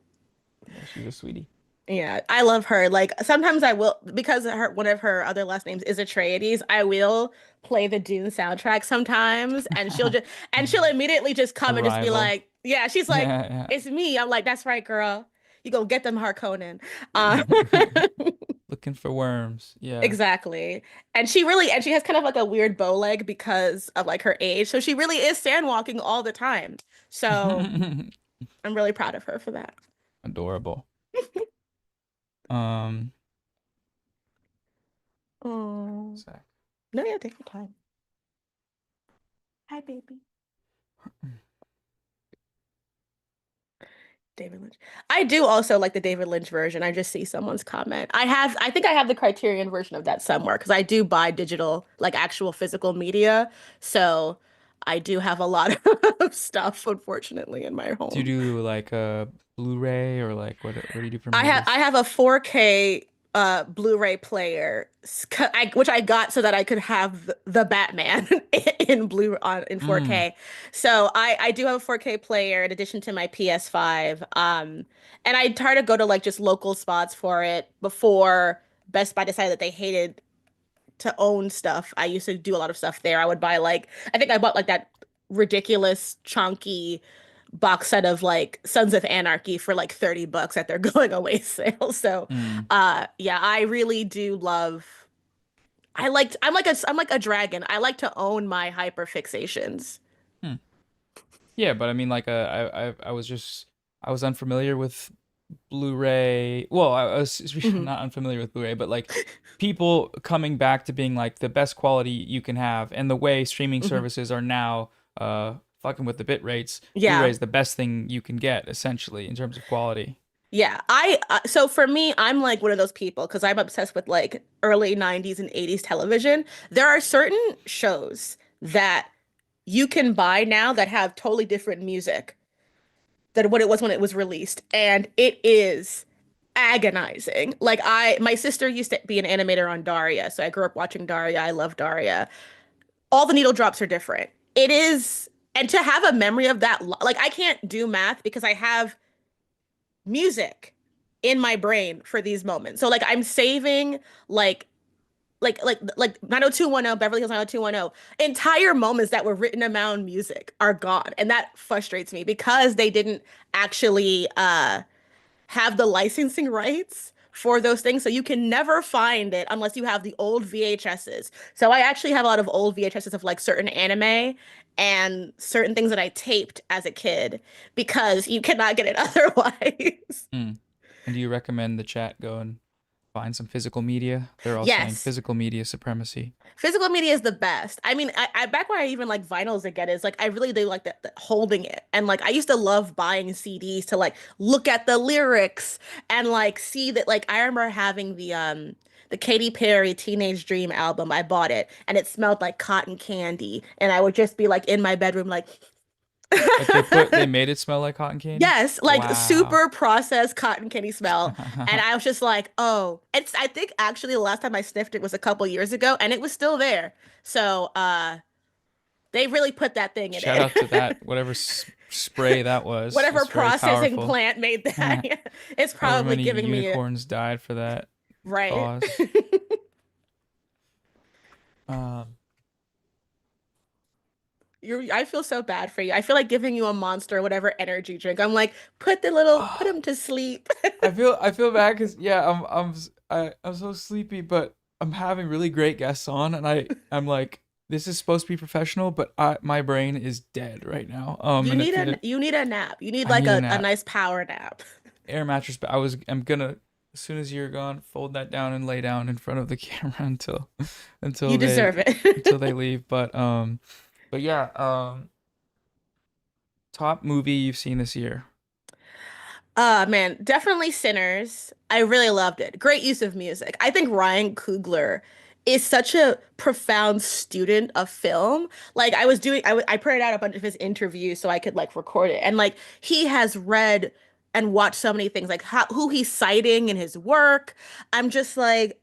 Yeah, she's a sweetie. Yeah, I love her. Like sometimes I will because one of her other last names is Atreides. I will play the Dune soundtrack sometimes, and she'll immediately just come and just be Arrival. like, yeah, she's like, Yeah. it's me. I'm like, that's right, girl. You go get them Harkonnen. Looking for worms. Yeah. Exactly. And she has kind of like a weird bow leg because of like her age. So she really is sand walking all the time. So I'm really proud of her for that. Adorable. Oh. Zach. No, yeah, take your time. Hi, baby. David Lynch. I do also like the David Lynch version. I just see someone's comment. I think I have the Criterion version of that somewhere because I do buy digital, like actual physical media. So I do have a lot of stuff, unfortunately, in my home. Do you do like a Blu-ray or like what do you do for movies? I have a 4K Blu-ray player, which I got so that I could have the Batman in 4K. So I do have a 4K player in addition to my PS5. And I try to go to like just local spots for it before Best Buy decided that they hated to own stuff. I used to do a lot of stuff there. I would buy like I think I bought like that ridiculous chunky box set of like Sons of Anarchy for like $30 at their going away sale. So yeah, I really do love I'm like a dragon. I like to own my hyper fixations. Yeah, but I mean like I was unfamiliar with Blu-ray. Well, I was not unfamiliar with Blu-ray, but like people coming back to being like the best quality you can have, and the way streaming services are now fucking with the bit rates. Yeah. Blu-ray is the best thing you can get essentially in terms of quality. Yeah, so for me, I'm like one of those people because I'm obsessed with like early 90s and 80s television. There are certain shows that you can buy now that have totally different music than what it was when it was released, and it is agonizing. Like my sister used to be an animator on Daria, so I grew up watching Daria. I love Daria. All the needle drops are different. It is, and to have a memory of that, like I can't do math because I have music in my brain for these moments. So like I'm saving like 90210 Beverly Hills 90210 entire moments that were written around music are gone, and that frustrates me because they didn't actually have the licensing rights for those things. So you can never find it unless you have the old VHSs. So I actually have a lot of old VHSs of like certain anime and certain things that I taped as a kid because you cannot get it otherwise. Mm. And do you recommend the chat go and find some physical media? They're all saying Yes. physical media supremacy. Physical media is the best. I mean, I back when I even like vinyls again is like I really do like that holding it. And like I used to love buying CDs to like look at the lyrics and like see that like I remember having the Katy Perry Teenage Dream album. I bought it and it smelled like cotton candy. And I would just be like in my bedroom like Like they made it smell like cotton candy? Yes, like Wow. super processed cotton candy smell. And I was just like, oh, I think actually the last time I sniffed it was a couple years ago and it was still there. So they really put that thing in Shout it. out to that, whatever spray that was. Whatever It's very processing powerful. plant made that. It's However probably many giving me unicorns died for that right. cause. I feel so bad for you. I feel like giving you a Monster or whatever energy drink. I'm like, put him to sleep. I feel bad because yeah, I'm so sleepy, but I'm having really great guests on, and I'm like, this is supposed to be professional, but my brain is dead right now. You and need you need a nap. You need I like need a a nap. nice power nap. Air mattress, but I'm gonna, as soon as you're gone, fold that down and lay down in front of the camera until You deserve it. until they leave. But yeah, top movie you've seen this year. Man, definitely Sinners. I really loved it. Great use of music. I think Ryan Coogler is such a profound student of film. Like I printed out a bunch of his interviews so I could like record it. And like he has read and watched so many things, like who he's citing in his work. I'm just like,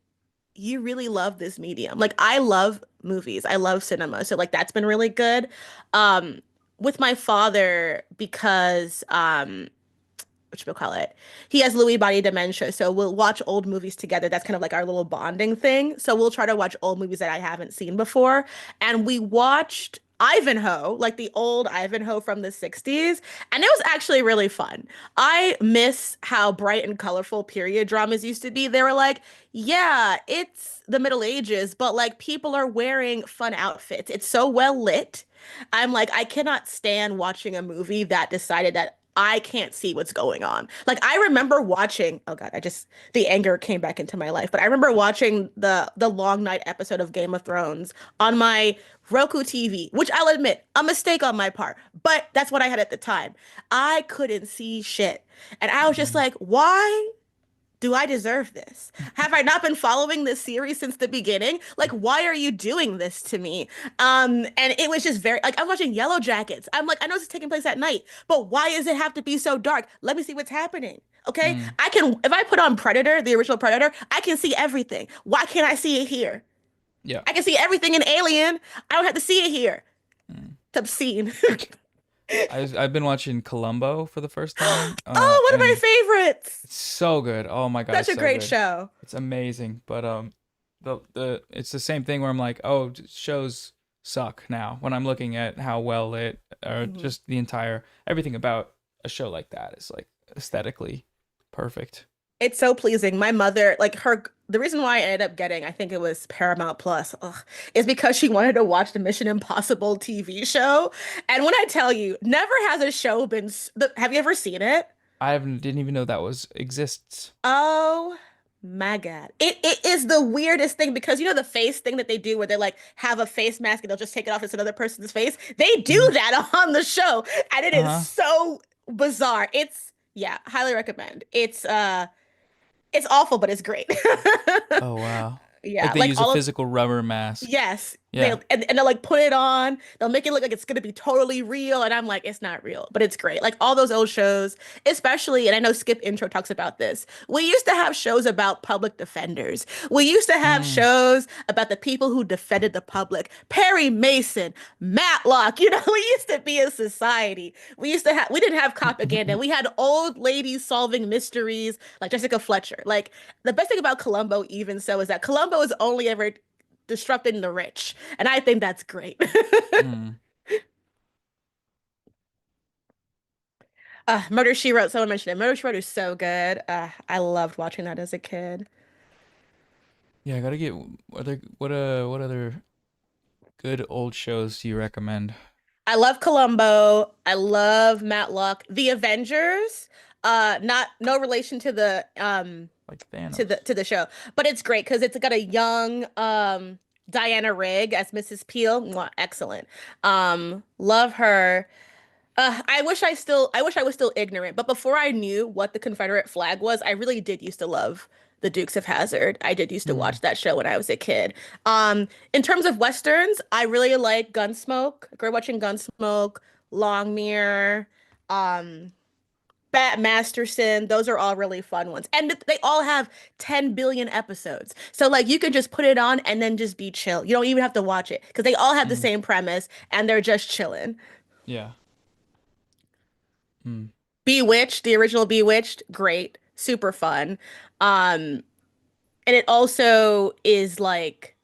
you really love this medium. Like I love movies. I love cinema. So like that's been really good. Um, with my father because what you call it? He has Lewy body dementia, so we'll watch old movies together. That's kind of like our little bonding thing. So we'll try to watch old movies that I haven't seen before. And we watched Ivanhoe, like the old Ivanhoe from the 60s, and it was actually really fun. I miss how bright and colorful period dramas used to be. They were like, yeah, it's the Middle Ages, but like people are wearing fun outfits. It's so well lit. I'm like, I cannot stand watching a movie that decided that I can't see what's going on. Like I remember watching, oh God, the anger came back into my life. But I remember watching the long night episode of Game of Thrones on my Roku TV, which I'll admit, a mistake on my part, but that's what I had at the time. I couldn't see shit. And I was just like, why do I deserve this? Have I not been following this series since the beginning? Like, why are you doing this to me? And it was just very like I was watching Yellow Jackets. I'm like, I know this is taking place at night, but why does it have to be so dark? Let me see what's happening. Okay. I can if I put on Predator, the original Predator, I can see everything. Why can't I see it here? Yeah. I can see everything in Alien. I don't have to see it here. It's obscene. I've been watching Columbo for the first time. Oh, one of my and favorites. It's so good. Oh my God. Such it's a so great good. show. It's amazing. But it's the same thing where I'm like, oh, shows suck now when I'm looking at how well lit or just the entire everything about a show like that is like aesthetically perfect. It's so pleasing. My mother, like the reason why I ended up getting, I think it was Paramount Plus, is because she wanted to watch the Mission Impossible TV show. And when I tell you, never has a show been, have you ever seen it? Didn't even know that exists. Oh my God. It is the weirdest thing because you know the face thing that they do where they like have a face mask and they'll just take it off. It's another person's face. They do that on the show. And it is so bizarre. Yeah, highly recommend. It's awful, but it's great. Oh wow. Yeah, Like they use a physical rubber mask. Yes, Yeah. And they'll like put it on. They'll make it look like it's gonna be totally real, and I'm like, it's not real, but it's great. Like all those old shows, especially, and I know Skip Intro talks about this. We used to have shows about public defenders. We used to have Mm. shows about the people who defended the public. Perry Mason, Matlock. We used to be a society. We didn't have propaganda. We had old ladies solving mysteries like Jessica Fletcher. Like the best thing about Columbo, even so, is that Columbo is only ever disrupting the rich. And I think that's great. Mm. Murder She Wrote, someone mentioned it. Murder She Wrote is so good. I loved watching that as a kid. Yeah, I gotta get what other good old shows do you recommend? I love Columbo. I love Matlock. The Avengers. Not no relation to the Like Thanos. to the show, but it's great because it's got a young Diana Rigg as Mrs. Peel. Mwah, excellent. Love her. I wish I was still ignorant, but before I knew what the Confederate flag was, I really did used to love the Dukes of Hazzard. I did used to Mm. watch that show when I was a kid. In terms of Westerns, I really like Gunsmoke. I grew up watching Gunsmoke, Longmire, um, Bat Masterson. Those are all really fun ones. And they all have 10 billion episodes. So like you can just put it on and then just be chill. You don't even have to watch it because they all have the Mm. same premise and they're just chilling. Yeah. Mm. Bewitched, the original Bewitched, great, super fun. Um, and it also is like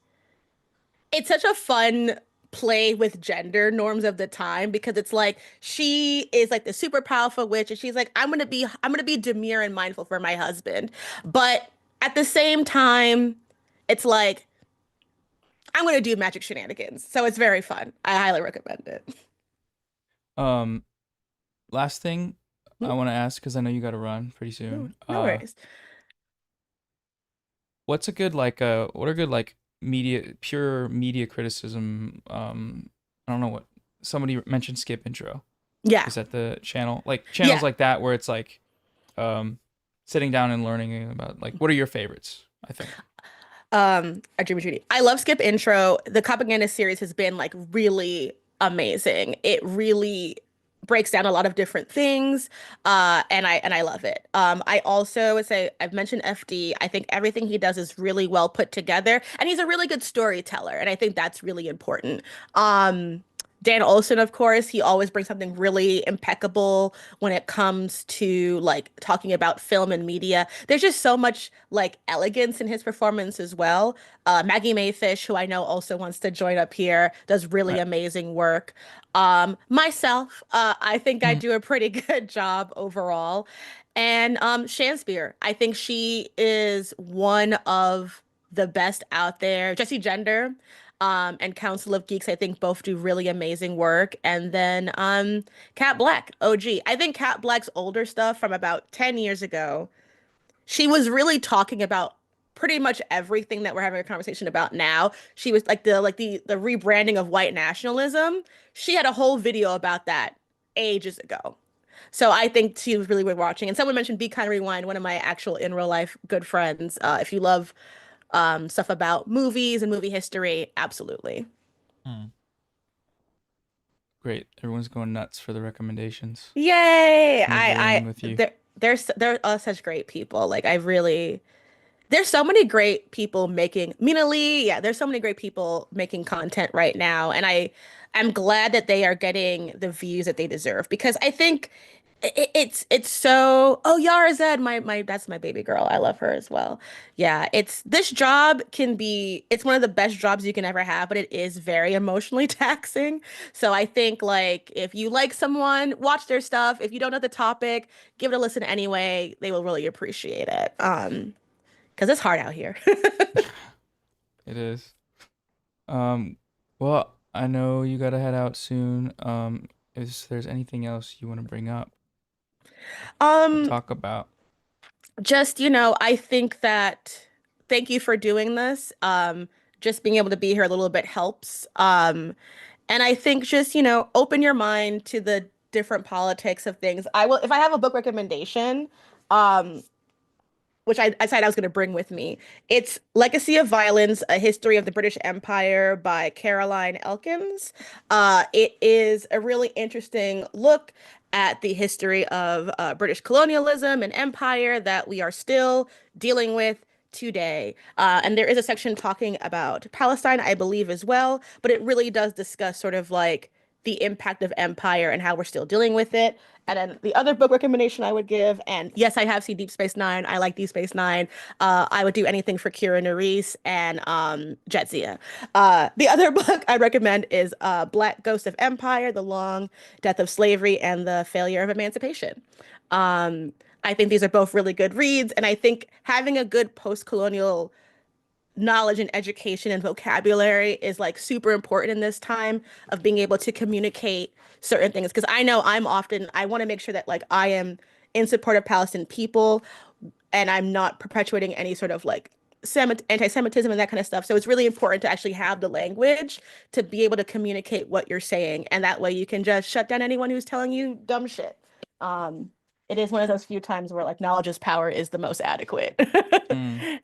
it's such a fun play with gender norms of the time because it's like she is like the super powerful witch and she's like I'm gonna be demure and mindful for my husband, but at the same time it's like I'm gonna do magic shenanigans, so it's very fun. I highly recommend it. Um, last thing Hmm? I want to ask because I know you got to run pretty No, soon. no worries. What's a good like what are good like pure media criticism? I don't know what somebody mentioned Skip Intro. Yeah, Is that the channel? Like channels yeah. like that where it's like sitting down and learning about like what are your favorites, I think. A Dream of Judy. I love Skip Intro. The propaganda series has been like really amazing. It really breaks down a lot of different things. And I love it. I also would say I've mentioned FD. I think everything he does is really well put together and he's a really good storyteller. And I think that's really important. Um Dan Olson, of course, he always brings something really impeccable when it comes to like talking about film and media. There's just so much like elegance in his performance as well. Maggie Mayfish, who I know also wants to join up here, does really Right. amazing work. Myself, I think I Mm. do a pretty good job overall. And Shanspeare, I think she is one of the best out there. Jessie Gender, and Council of Geeks, I think both do really amazing work. And then Cat Black, OG. I think Cat Black's older stuff from about 10 years ago, she was really talking about pretty much everything that we're having a conversation about now. She was like the rebranding of white nationalism. She had a whole video about that ages ago. So I think she was really worth watching. And someone mentioned Be Kind Rewind, one of my actual in real life good friends. If you love stuff about movies and movie history, absolutely. Mm. Great. Everyone's going nuts for the recommendations. Yay! I'm agreeing with you. They're all such great people. Like I really there's so many great people making Mina Lee, yeah, there's so many great people making content right now. And I'm glad that they are getting the views that they deserve because I think it's so oh Yara Zed, my that's my baby girl. I love her as well. Yeah, it's this job can be it's one of the best jobs you can ever have, but it is very emotionally taxing. So I think like if you like someone, watch their stuff. If you don't know the topic, give it a listen anyway. They will really appreciate it. Because it's hard out here. It is. Well, I know you gotta head out soon. Is there's anything else you want to bring up or um, talk about? just, I think that thank you for doing this. Just being able to be here a little bit helps. And I think just, open your mind to the different politics of things. I will, if I have a book recommendation, um, which I said I was going to bring with me. It's Legacy of Violence: A History of the British Empire by Caroline Elkins. It is a really interesting look at the history of British colonialism and empire that we are still dealing with today. And there is a section talking about Palestine, I believe, as well, but it really does discuss sort of like the impact of empire and how we're still dealing with it. And then the other book recommendation I would give, and yes, I have seen Deep Space Nine. I like Deep Space Nine. I would do anything for Kira Nerys and Jadzia. The other book I recommend is Black Ghost of Empire: The Long Death of Slavery and the Failure of Emancipation. I think these are both really good reads, and I think having a good post-colonial knowledge and education and vocabulary is like super important in this time of being able to communicate certain things. Because I know I want to make sure that like I am in support of Palestinian people and I'm not perpetuating any sort of like anti-Semitism and that kind of stuff. So it's really important to actually have the language to be able to communicate what you're saying. And that way you can just shut down anyone who's telling you dumb shit. It is one of those few times where like knowledge is power is the most adequate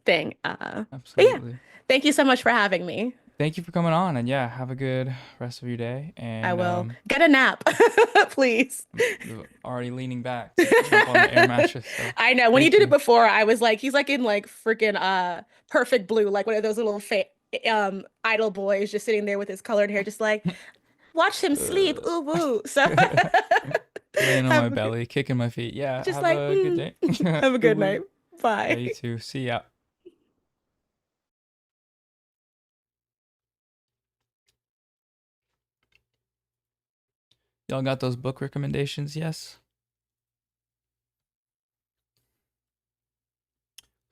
thing. But yeah, Absolutely. thank you so much for having me. Thank you for coming on, and yeah, have a good rest of your day. And I will get a nap, please. I'm already leaning back to jump on the air mattress. So I know when you thank did you. it before, I was like, he's like in like freaking Perfect Blue, like one of those little idol boys just sitting there with his colored hair, just like watch him sleep. Ooh woo. So laying on my have a- belly, kicking my feet. Yeah, just have like a good day. have a good night. Yeah, Bye. you too. See ya. Y'all got those book recommendations? Yes.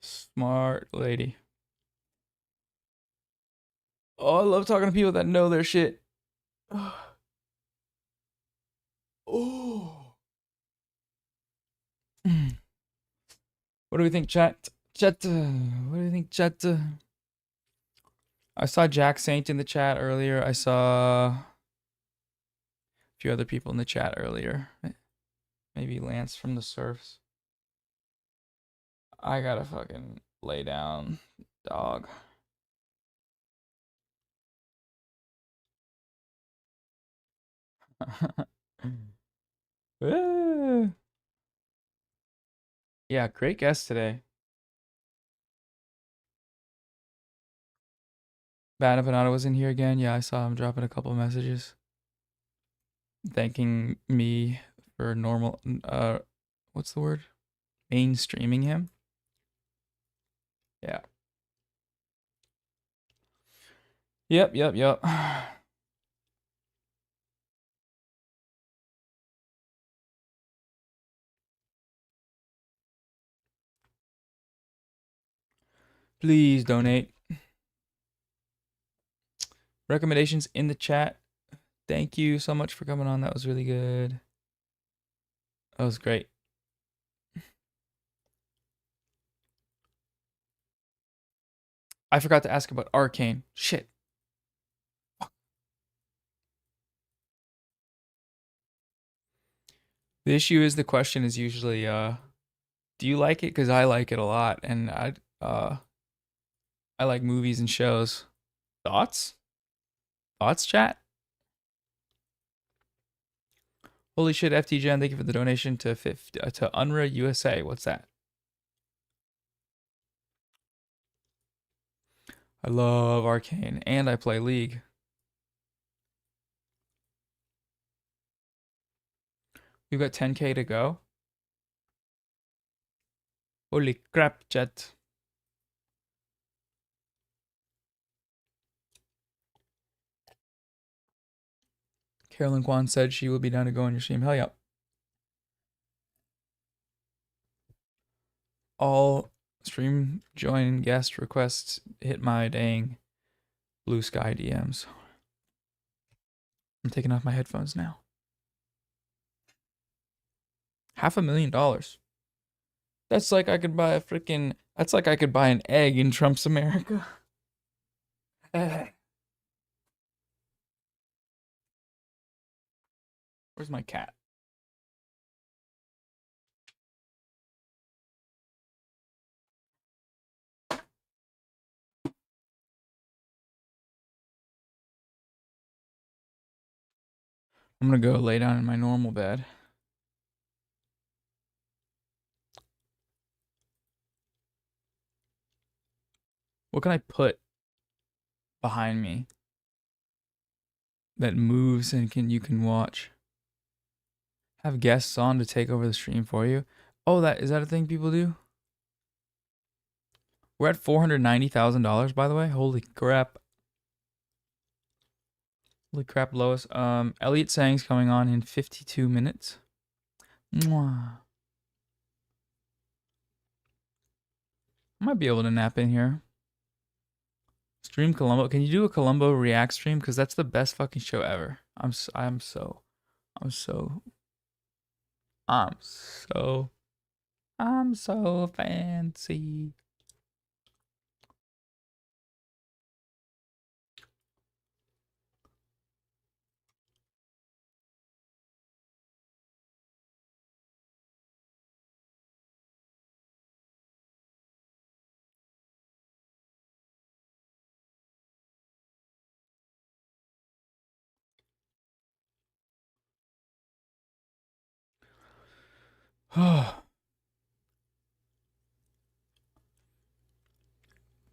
Smart lady. Oh, I love talking to people that know their shit. Oh. What do we think, chat? Chat. What do you think, chat? I saw Jack Saint in the chat earlier. I saw a few other people in the chat earlier. Maybe Lance from the Surfs. I gotta fucking lay down, dog. Yeah, great guest today. Bad Panada was in here again. Yeah, I saw him dropping a couple of messages. Thanking me for what's the word? Mainstreaming him. Yeah. Yep. Please donate. Recommendations in the chat. Thank you so much for coming on. That was really good. That was great. I forgot to ask about Arcane. Shit. The issue is the question is usually do you like it? Because I like it a lot, and I like movies and shows. Thoughts? Thoughts, chat? Holy shit, FTGen, thank you for the donation to Unrwa USA. What's that? I love Arcane, and I play League. We've got 10K to go. Holy crap, chat. Carolyn Kwan said she will be down to go on your stream. Hell yeah. All stream join guest requests hit my dang blue sky DMs. I'm taking off my headphones now. $500,000. That's like I could buy a freaking. That's like I could buy an egg in Trump's America. Where's my cat? I'm gonna go lay down in my normal bed. What can I put behind me that moves and you can watch? Have guests on to take over the stream for you. Oh, is that a thing people do? We're at $490,000, by the way. Holy crap. Holy crap, Lois. Elliot Sang's coming on in 52 minutes. Mwah. I might be able to nap in here. Stream Columbo. Can you do a Columbo React stream? Because that's the best fucking show ever. I'm so fancy.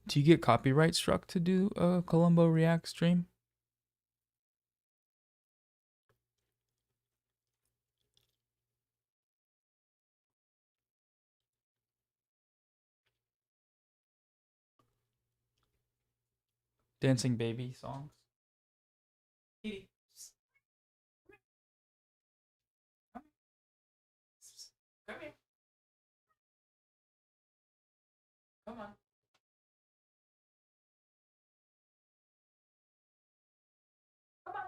Do you get copyright struck to do a Columbo React stream? Dancing baby songs. Kitty. Come here. Come on. Come on.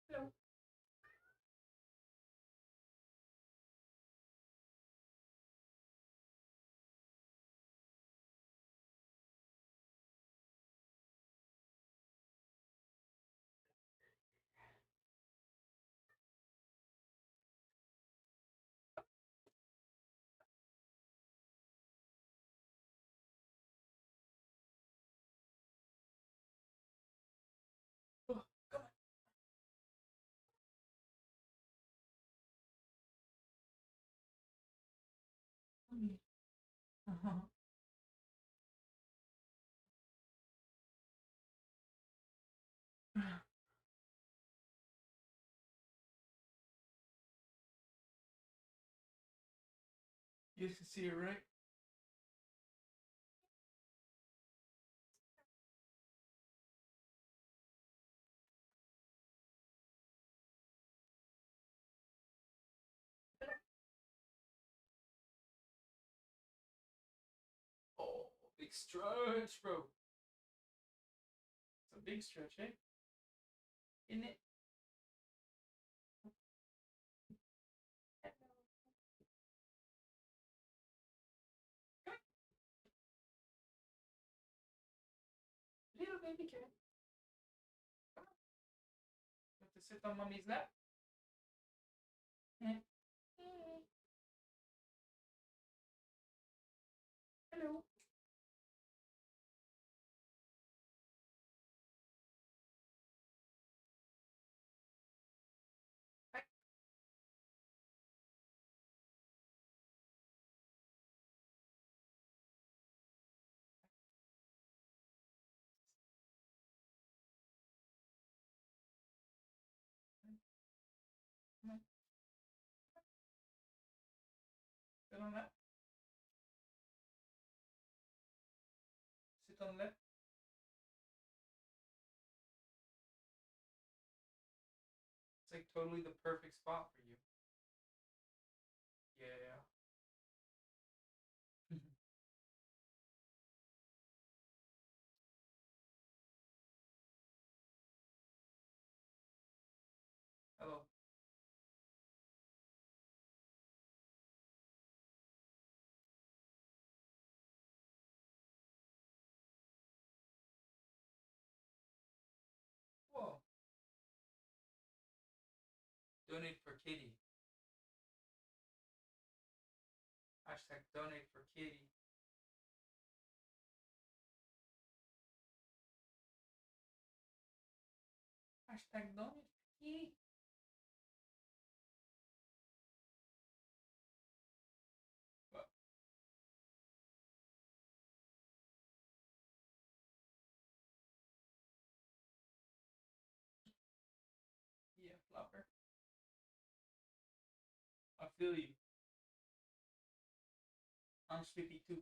Hello. Oh, come on. Uh-huh. You can see it, right? Oh, big stretch, bro. It's a big stretch, eh? Isn't it? Little baby cat. Come on. You have to sit on mommy's lap. Yeah. Hello. Hi. Come on. Sit on that. Sit on left. It's like totally the perfect spot for you. Yeah. Hello. Whoa. Donate for kitty. Hashtag donate for kitty. Hashtag donate for Yeah, flopper. I feel you. I'm sleepy too.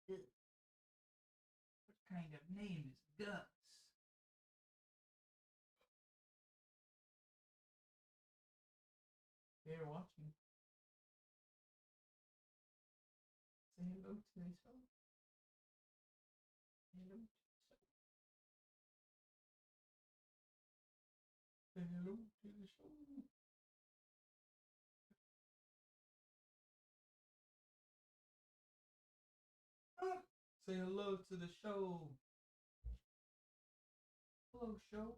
What kind of name is Gus? They're watching. Say hello to the show. Hello to the show. Say hello to the show. Say hello to the show. Hello, show.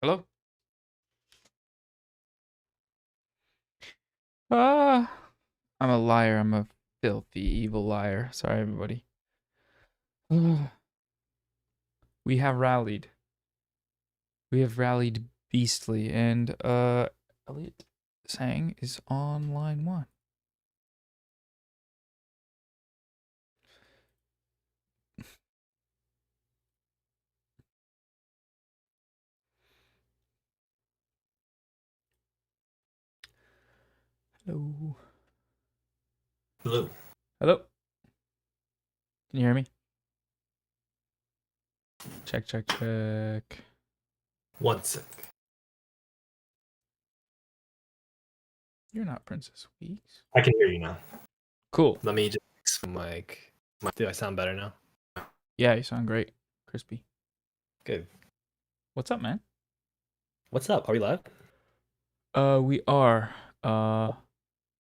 Hello? Ah, I'm a liar. I'm a filthy, evil liar. Sorry, everybody. We have rallied. We have rallied beastly, and Elliot Sang is on line 1. Hello. Hello. Hello. Can you hear me? Check, check, check. 1 sec. You're not Princess Weeks. I can hear you now. Cool. Let me just fix my mic. Do I sound better now? Yeah, you sound great. Crispy. Good. What's up, man? What's up? Are we live? We are.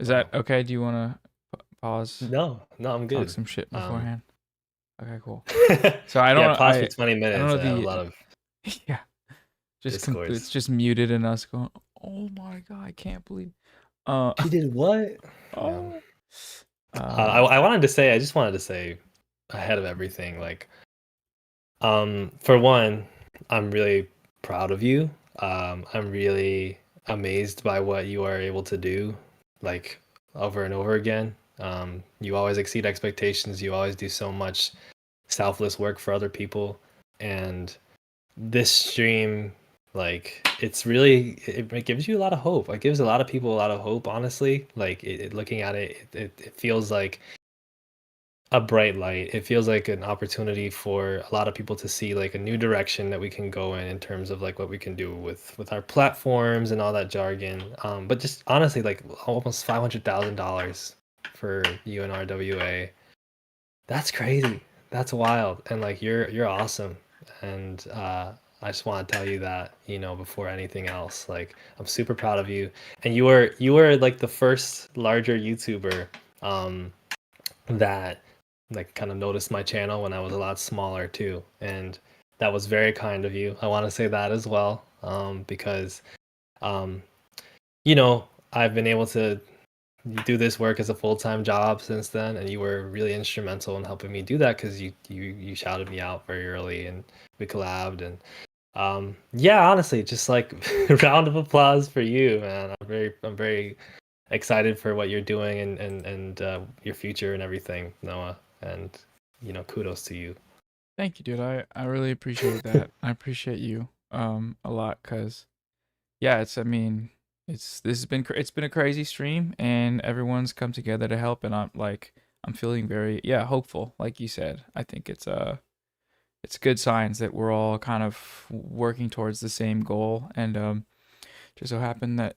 Is that okay? Do you want to pause? No, I'm Talk good. some shit beforehand. Okay, cool. So So I don't know. pause for 20 minutes. I don't know I have a the. lot of Yeah. Just discourse. it's just muted and us going. Oh my god! I can't believe. He did what? Oh. I just wanted to say ahead of everything, like, for one, I'm really proud of you. I'm really amazed by what you are able to do, like, over and over again. You always exceed expectations. You always do so much selfless work for other people, and this stream, like, it gives you a lot of hope. It gives a lot of people a lot of hope, honestly. Like, looking at it feels like a bright light. It feels like an opportunity for a lot of people to see, like, a new direction that we can go in terms of, like, what we can do with our platforms and all that jargon. But just honestly, like, almost $500,000 for UNRWA. That's crazy. That's wild. And, like, you're awesome. And I just want to tell you that, before anything else, like, I'm super proud of you. And you were like the first larger YouTuber that, like, kind of noticed my channel when I was a lot smaller too, and that was very kind of you. I want to say that as well, because um, I've been able to do this work as a full-time job since then, and you were really instrumental in helping me do that because you shouted me out very early, and we collabed. And yeah, honestly, just like round of applause for you, man. I'm very excited for what you're doing and your future and everything, Noah. And kudos to you. Thank you, dude. I really appreciate that. I appreciate you a lot, cause yeah, it's been a crazy stream, and everyone's come together to help, and I'm feeling very hopeful, like you said. I think it's good signs that we're all kind of working towards the same goal, and just so happened that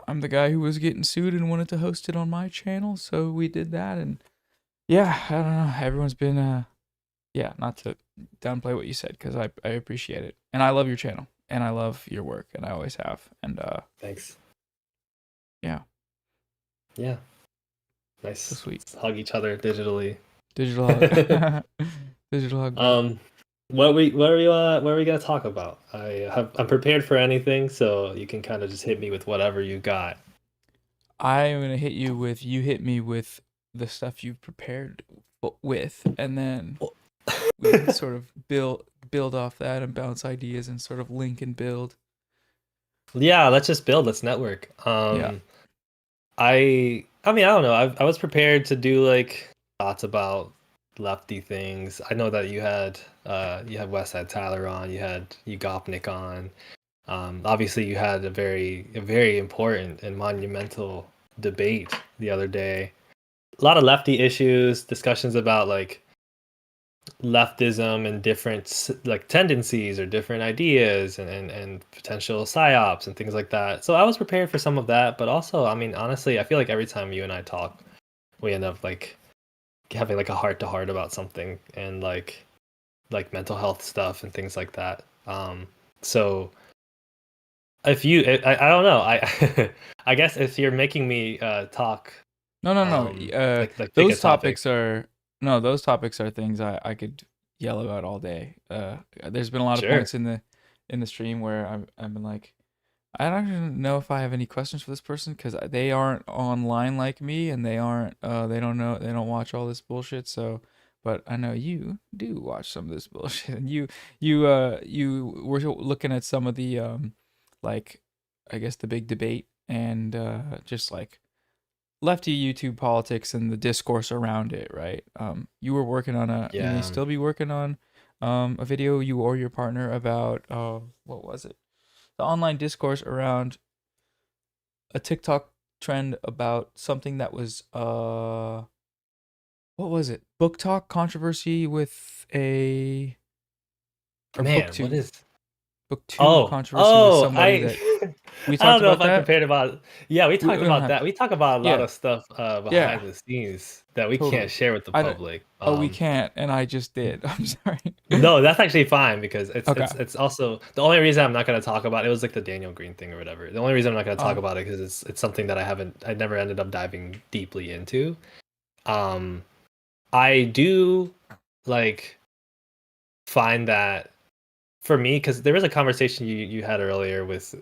I'm the guy who was getting sued and wanted to host it on my channel, so we did that. And yeah, I don't know, everyone's been not to downplay what you said, because I appreciate it, and I love your channel, and I love your work, and I always have. And Thanks. yeah, Nice. so sweet. Let's hug each other digitally. Digital hug. Digital hug, bro. What are we gonna talk about? I'm prepared for anything, so you can kind of just hit me with whatever you got. I am gonna hit you hit me with the stuff you've prepared with, and then we can sort of build off that and bounce ideas and sort of link and build. Yeah, let's just build. Let's network. Yeah. I mean, I don't know. I was prepared to do, like, thoughts about lefty things. I know that you had Westside Tyler on, you had Ugopnik on. Obviously you had a very important and monumental debate the other day. A lot of lefty issues, discussions about, like, leftism and different, like, tendencies or different ideas and potential psyops and things like that. So I was prepared for some of that, but also, I mean, honestly, I feel like every time you and I talk, we end up, like, having, like, a heart to heart about something, and like mental health stuff and things like that. So if you, I don't know, I guess if you're making me talk. No. Like pick a Those topic. those topics are things I could yell about all day. There's been a lot of Sure. points in in the stream where I've been like, I don't even know if I have any questions for this person because they aren't online like me and they aren't they don't know, they don't watch all this bullshit. So, but I know you do watch some of this bullshit, and you were looking at some of the like, I guess the big debate and just like lefty YouTube politics and the discourse around it, right? You were working on you may Yeah. still be working on a video, you or your partner, about what was it? The online discourse around a TikTok trend about something that was what was it? Book talk controversy with a or Man, what booktube is? booktube Oh, controversy with somebody I that we I talked don't know if about I'm that. prepared about. Yeah, we talked We don't about have that. We talk about a lot yeah, of stuff yeah, behind the scenes that we can't totally. share with the I don't, public. oh, we can't, and I just did. I'm sorry. No, that's actually fine because it's Okay. it's it's also the only reason I'm not going to talk about it was like the Daniel Green thing or whatever. The only reason I'm not going to talk about it because it's something that I never ended up diving deeply into. I do like find that for me because there was a conversation you had earlier with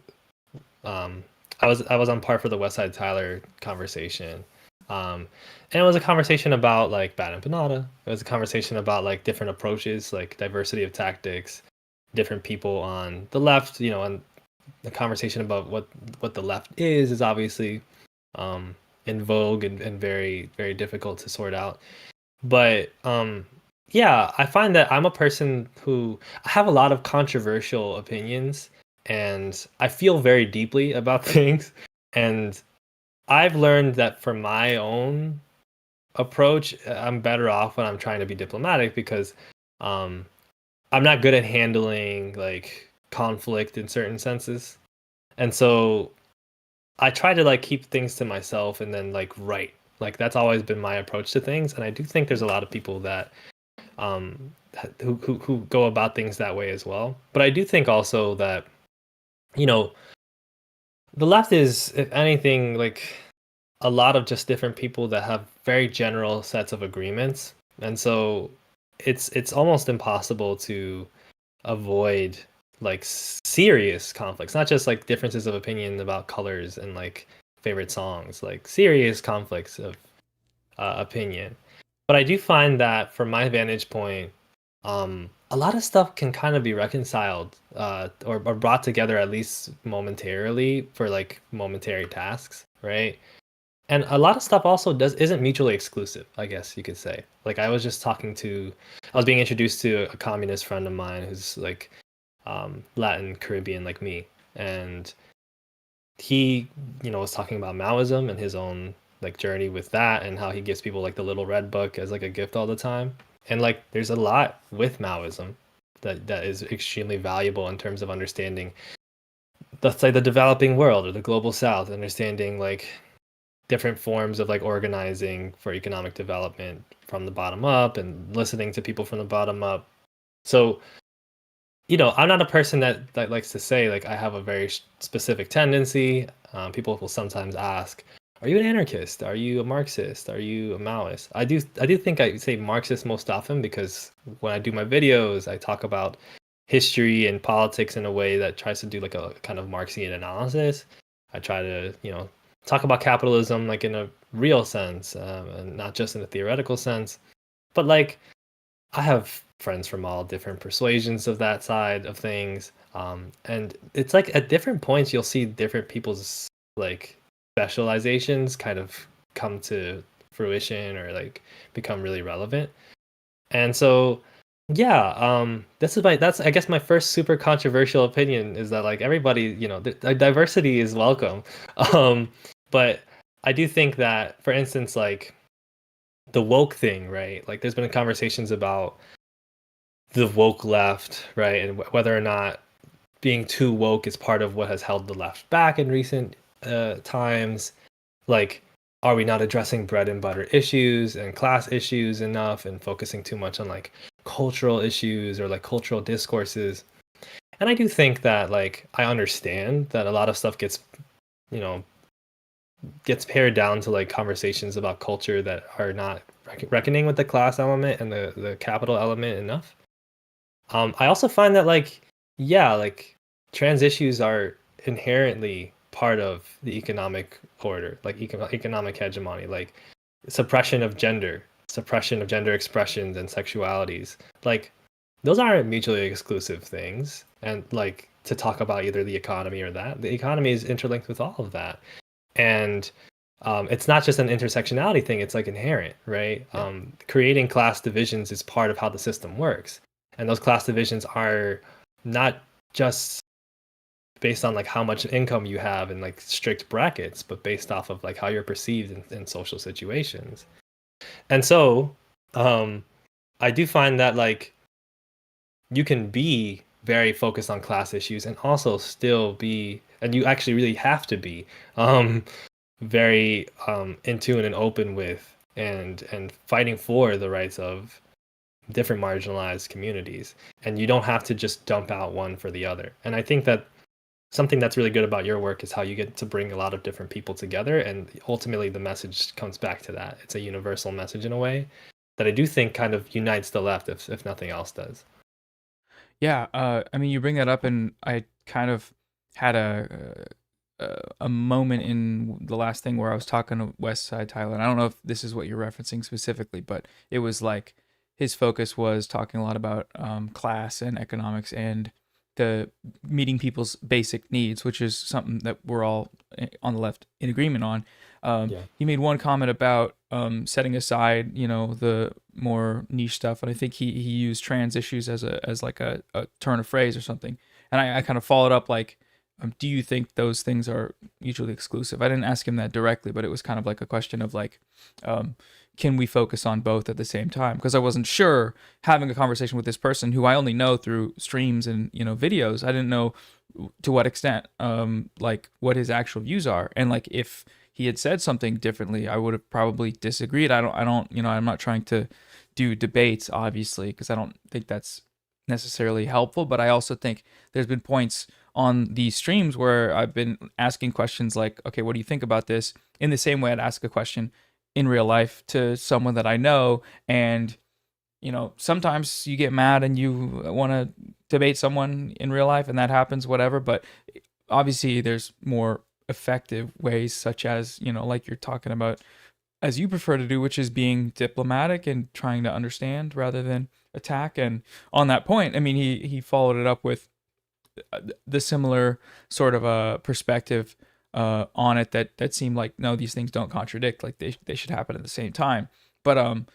I was on par for the West Side Tyler conversation. And it was a conversation about like Bad Empanada. It was a conversation about like different approaches, like diversity of tactics, different people on the left, and the conversation about what the left is obviously in vogue and very, very difficult to sort out. But yeah, I find that I'm a person who I have a lot of controversial opinions and I feel very deeply about things. And I've learned that for my own approach, I'm better off when I'm trying to be diplomatic because um, I'm not good at handling like conflict in certain senses. And so I try to like keep things to myself and then like write. Like that's always been my approach to things. And I do think there's a lot of people that who go about things that way as well. But I do think also that the left is, if anything, like a lot of just different people that have very general sets of agreements, and so it's almost impossible to avoid like serious conflicts, not just like differences of opinion about colors and like favorite songs, like serious conflicts of opinion. But I do find that from my vantage point, a lot of stuff can kind of be reconciled or brought together at least momentarily for like momentary tasks, right? And a lot of stuff also isn't mutually exclusive, I guess you could say. Like I was being introduced to a communist friend of mine who's like Latin Caribbean like me, and he was talking about Maoism and his own like journey with that and how he gives people like the little red book as like a gift all the time. And like there's a lot with Maoism that is extremely valuable in terms of understanding let's say the developing world or the global south, understanding like different forms of like organizing for economic development from the bottom up and listening to people from the bottom up. So I'm not a person that likes to say like I have a very specific tendency. People will sometimes ask, "Are you an anarchist? Are you a Marxist? Are you a Maoist?" I do think I say Marxist most often because when I do my videos, I talk about history and politics in a way that tries to do like a kind of Marxian analysis. I try to talk about capitalism like in a real sense and not just in a theoretical sense. But like I have friends from all different persuasions of that side of things. And it's like at different points you'll see different people's like specializations kind of come to fruition or like become really relevant. And so yeah, that's I guess my first super controversial opinion is that like everybody, diversity is welcome. But I do think that for instance like the woke thing, right? Like there's been conversations about the woke left, right? And whether or not being too woke is part of what has held the left back in recent times. Like, are we not addressing bread and butter issues and class issues enough and focusing too much on like cultural issues or like cultural discourses? And I do think that like I understand that a lot of stuff gets pared down to like conversations about culture that are not reckoning with the class element and the capital element enough. I also find that like trans issues are inherently part of the economic order, like economic hegemony, like suppression of gender expressions and sexualities. Like those aren't mutually exclusive things. And like to talk about either the economy or that, the economy is interlinked with all of that. And it's not just an intersectionality thing, it's like inherent, right? Creating class divisions is part of how the system works. And those class divisions are not just based on like how much income you have in like strict brackets, but based off of like how you're perceived in social situations. And so I do find that like you can be very focused on class issues and also still be, and you actually really have to be very in tune and open with and fighting for the rights of different marginalized communities. And you don't have to just dump out one for the other. And I think that something that's really good about your work is how you get to bring a lot of different people together, and ultimately the message comes back to that. It's a universal message in a way that I do think kind of unites the left, if nothing else does. Yeah, I mean, you bring that up, and I kind of had a moment in the last thing where I was talking to West Side Tyler. And I don't know if this is what you're referencing specifically, but it was like his focus was talking a lot about class and economics and the meeting people's basic needs, which is something that we're all on the left in agreement on. He made one comment about setting aside, the more niche stuff, and I think he used trans issues as like a turn of phrase or something. And I kind of followed up like, do you think those things are mutually exclusive? I didn't ask him that directly, but it was kind of like a question of like, can we focus on both at the same time? Because I wasn't sure, having a conversation with this person who I only know through streams and videos. I didn't know to what extent, like what his actual views are, and like if he had said something differently, I would have probably disagreed. I don't, I'm not trying to do debates, obviously, because I don't think that's necessarily helpful. But I also think there's been points on these streams where I've been asking questions like, okay, what do you think about this? In the same way I'd ask a question in real life to someone that I know. And, sometimes you get mad and you want to debate someone in real life, and that happens, whatever. But obviously there's more effective ways, such as, like you're talking about, as you prefer to do, which is being diplomatic and trying to understand rather than attack. And on that point, I mean, he followed it up with the similar sort of a perspective on it that seemed like, no, these things don't contradict, like they should happen at the same time. But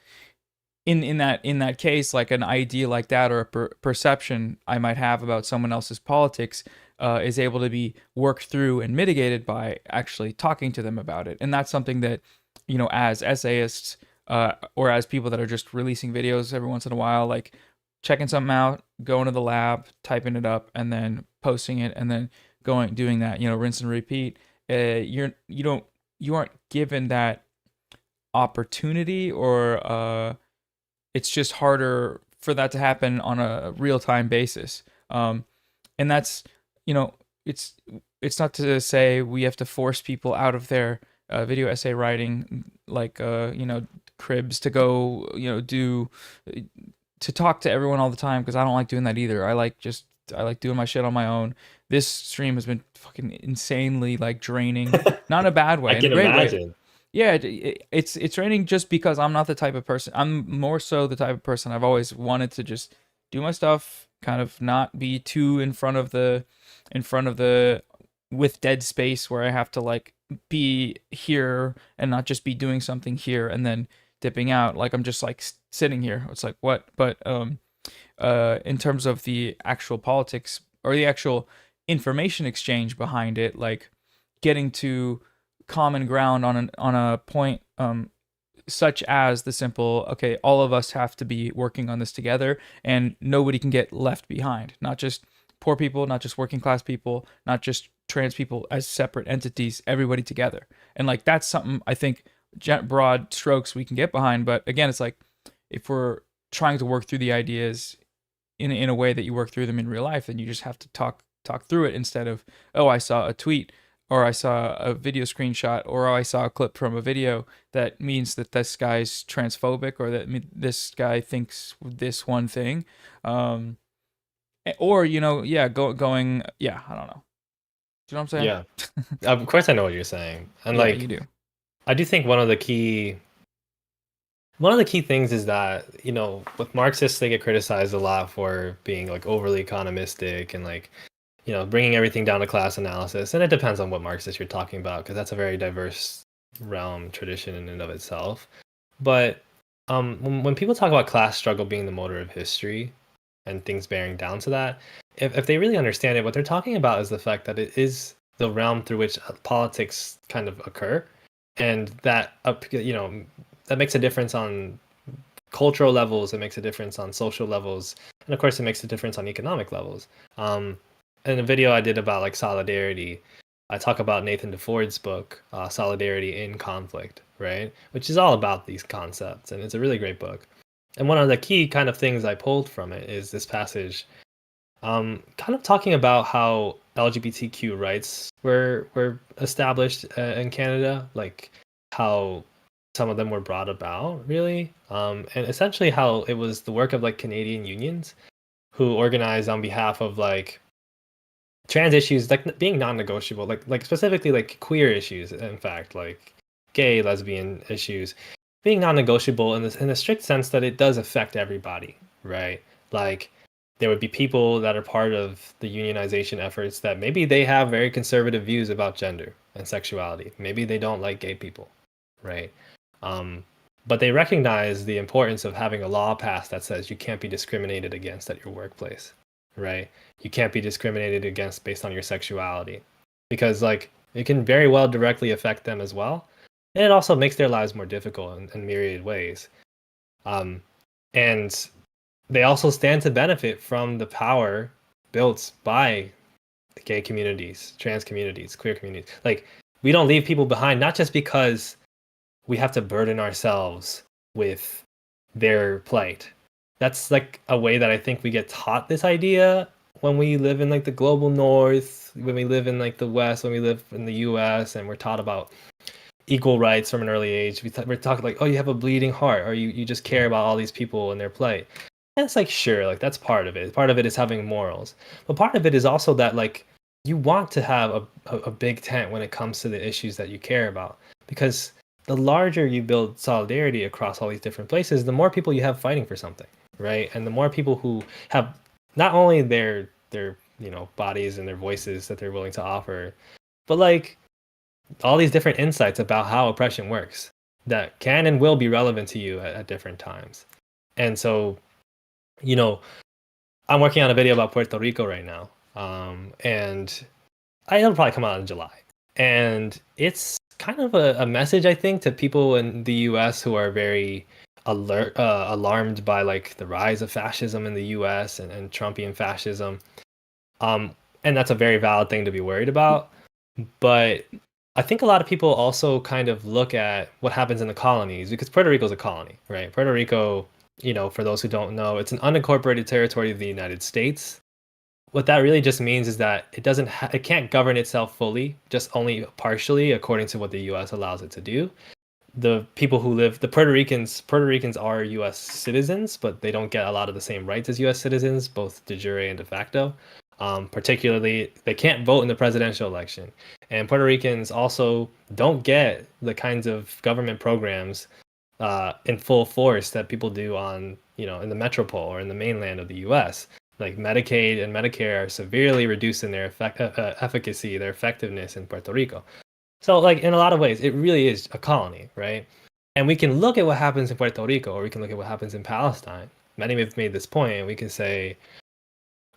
in that case, like an idea like that, or a perception I might have about someone else's politics is able to be worked through and mitigated by actually talking to them about it. And that's something that, as essayists or as people that are just releasing videos every once in a while, like checking something out, going to the lab, typing it up, and then posting it, and then doing that, rinse and repeat. You aren't given that opportunity, or it's just harder for that to happen on a real-time basis. And that's, it's not to say we have to force people out of their video essay writing, like cribs, to go to talk to everyone all the time, because I don't like doing that either. I like doing my shit on my own. This stream has been fucking insanely like draining, not in a bad way, I can in a great imagine. way. Yeah, it's draining just because I'm not the type of person. I'm more so the type of person I've always wanted to just do my stuff, kind of not be too in front of the with dead space where I have to like be here and not just be doing something here and then dipping out. Like I'm just like sitting here. It's like what? But in terms of the actual politics or the actual information exchange behind it, like getting to common ground on a point such as the simple, okay, all of us have to be working on this together and nobody can get left behind. Not just poor people, not just working class people, not just trans people as separate entities, everybody together. And like that's something I think broad strokes we can get behind. But again, it's like if we're trying to work through the ideas in a way that you work through them in real life, then you just have to talk through it, instead of, oh, I saw a tweet, or I saw a video screenshot, or I saw a clip from a video that means that this guy's transphobic, or that this guy thinks this one thing. Or, you know, yeah, going, yeah, I don't know. Do you know what I'm saying? Yeah, of course I know what you're saying, and Yeah, like you do. I do think one of the key things is that, you know, with Marxists, they get criticized a lot for being like overly economistic and like, you know, bringing everything down to class analysis. And it depends on what Marxist you're talking about, because that's a very diverse realm tradition in and of itself. But when people talk about class struggle being the motor of history and things bearing down to that, if they really understand it, what they're talking about is the fact that it is the realm through which politics kind of occur, and that you know, that makes a difference on cultural levels, it makes a difference on social levels, and of course it makes a difference on economic levels. In a video I did about like solidarity, I talk about Nathan DeFord's book, Solidarity in Conflict, right, which is all about these concepts, and it's a really great book. And one of the key kind of things I pulled from it is this passage, kind of talking about how LGBTQ rights were established in Canada, like how some of them were brought about, really, and essentially how it was the work of like Canadian unions who organized on behalf of like trans issues, like being non-negotiable, like specifically like queer issues, in fact, like gay, lesbian issues, being non-negotiable in the strict sense that it does affect everybody, right? Like there would be people that are part of the unionization efforts that maybe they have very conservative views about gender and sexuality. Maybe they don't like gay people, right? Um, but they recognize the importance of having a law passed that says you can't be discriminated against at your workplace, right? You can't be discriminated against based on your sexuality, because like it can very well directly affect them as well, and it also makes their lives more difficult in myriad ways. And they also stand to benefit from the power built by the gay communities, trans communities, queer communities. Like we don't leave people behind, not just because we have to burden ourselves with their plight. That's like a way that I think we get taught this idea when we live in like the global north, when we live in like the west, when we live in the US, and we're taught about equal rights from an early age. We're talking like, oh, you have a bleeding heart, or you just care about all these people and their plight. And it's like, sure, like that's part of it. Part of it is having morals. But part of it is also that like you want to have a big tent when it comes to the issues that you care about. Because the larger you build solidarity across all these different places, the more people you have fighting for something, right? And the more people who have not only their you know bodies and their voices that they're willing to offer, but like all these different insights about how oppression works that can and will be relevant to you at different times. And so, you know, I'm working on a video about Puerto Rico right now, and it'll probably come out in July. And it's kind of a message, I think, to people in the U.S. who are very alarmed by like the rise of fascism in the U.S. and Trumpian fascism. And that's a very valid thing to be worried about. But I think a lot of people also kind of look at what happens in the colonies, because Puerto Rico is a colony, right? Puerto Rico, you know, for those who don't know, it's an unincorporated territory of the United States. What that really just means is that it can't govern itself fully, just only partially according to what the US allows it to do. The people who live, the Puerto Ricans are US citizens, but they don't get a lot of the same rights as US citizens, both de jure and de facto. Particularly, they can't vote in the presidential election. And Puerto Ricans also don't get the kinds of government programs in full force that people do on, you know, in the metropole or in the mainland of the US. Like Medicaid and Medicare are severely reduced in their efficacy, their effectiveness in Puerto Rico. So, like, in a lot of ways, it really is a colony, right? And we can look at what happens in Puerto Rico, or we can look at what happens in Palestine. Many have made this point, and we can say,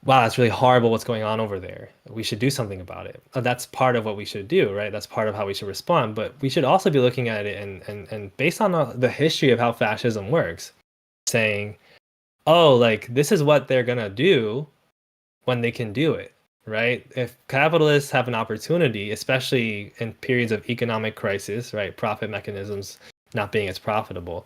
wow, that's really horrible what's going on over there. We should do something about it. That's part of what we should do, right? That's part of how we should respond. But we should also be looking at it and based on the history of how fascism works, saying, oh, like, this is what they're going to do when they can do it, right? If capitalists have an opportunity, especially in periods of economic crisis, right, profit mechanisms not being as profitable,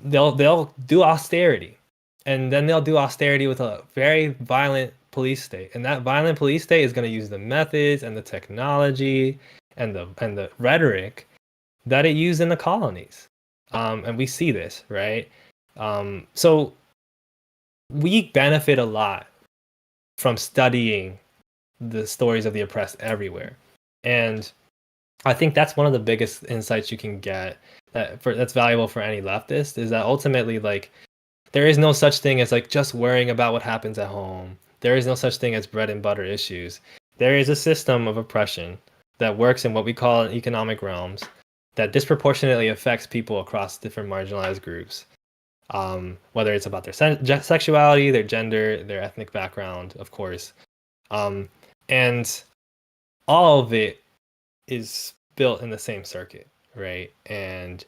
they'll do austerity, and then they'll do austerity with a very violent police state, and that violent police state is going to use the methods and the technology and the rhetoric that it used in the colonies, and we see this, right? So we benefit a lot from studying the stories of the oppressed everywhere. And I think that's one of the biggest insights you can get that's valuable for any leftist, is that ultimately, like, there is no such thing as like just worrying about what happens at home. There is no such thing as bread and butter issues. There is a system of oppression that works in what we call economic realms that disproportionately affects people across different marginalized groups. Whether it's about their sexuality, their gender, their ethnic background, of course. And all of it is built in the same circuit, right? And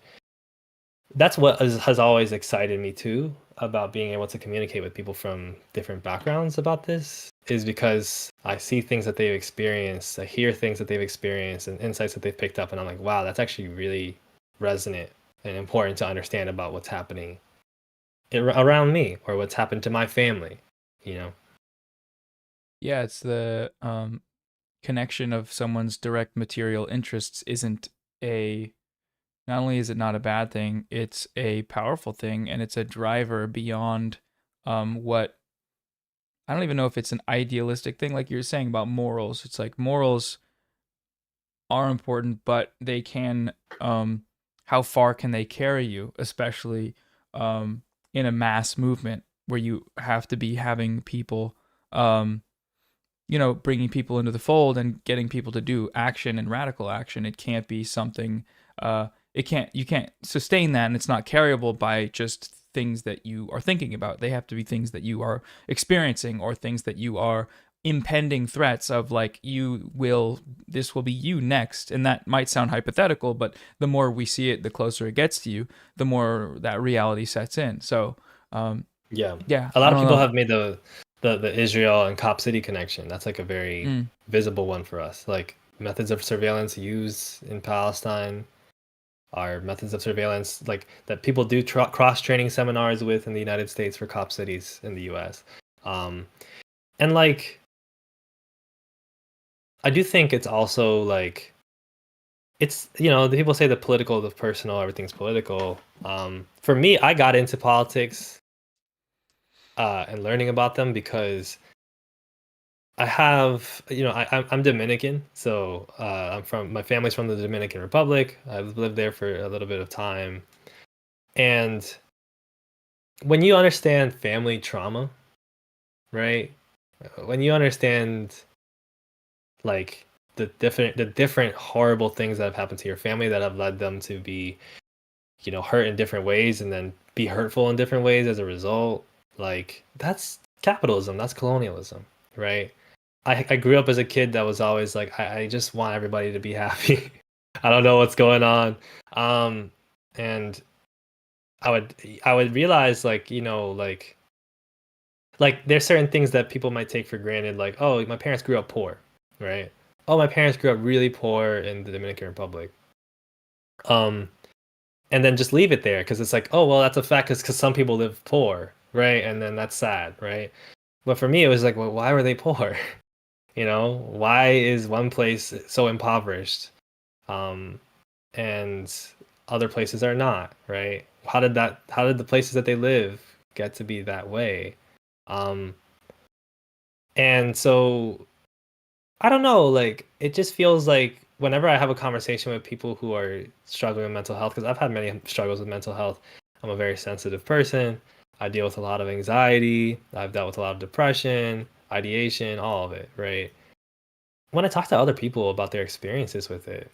that's what has always excited me too about being able to communicate with people from different backgrounds about this, is because I see things that they've experienced, I hear things that they've experienced and insights that they've picked up, and I'm like, wow, that's actually really resonant and important to understand about what's happening around me or what's happened to my family, you know? Yeah, it's the connection of someone's direct material interests isn't a not only is it not a bad thing, it's a powerful thing, and it's a driver beyond what I don't even know if it's an idealistic thing, like you're saying about morals. It's like morals are important, but they can how far can they carry you, especially in a mass movement where you have to be having people bringing people into the fold and getting people to do action and radical action. It can't be something you can't sustain that, and it's not carryable by just things that you are thinking about. They have to be things that you are experiencing, or things that you are impending threats of, like, this will be you next. And that might sound hypothetical, but the more we see it, the closer it gets to you, the more that reality sets in. So yeah a lot of people have made the Israel and Cop City connection. That's like a very Mm. visible one for us. Like, methods of surveillance used in Palestine are methods of surveillance like that people do cross training seminars with in the United States for cop cities in the US. And like, I do think it's also like, it's, the people say the political, the personal, everything's political. For me, I got into politics and learning about them because I have, I'm Dominican, so my family's from the Dominican Republic. I've lived there for a little bit of time. And when you understand family trauma, right? When you understand like the different horrible things that have happened to your family that have led them to be, hurt in different ways and then be hurtful in different ways as a result, like, that's capitalism, that's colonialism, right? I grew up as a kid that was always like, I just want everybody to be happy. I don't know what's going on. And I would realize, like, like there's certain things that people might take for granted, like, oh, my parents grew up poor, right? Oh, my parents grew up really poor in the Dominican Republic. And then just leave it there, because it's like, oh, well, that's a fact, because some people live poor, right? And then that's sad, right? But for me, it was like, well, why were they poor? Why is one place so impoverished, and other places are not, right? How did the places that they live get to be that way? And so I don't know, like, it just feels like whenever I have a conversation with people who are struggling with mental health, because I've had many struggles with mental health. I'm a very sensitive person. I deal with a lot of anxiety. I've dealt with a lot of depression, ideation, all of it, right? When I talk to other people about their experiences with it,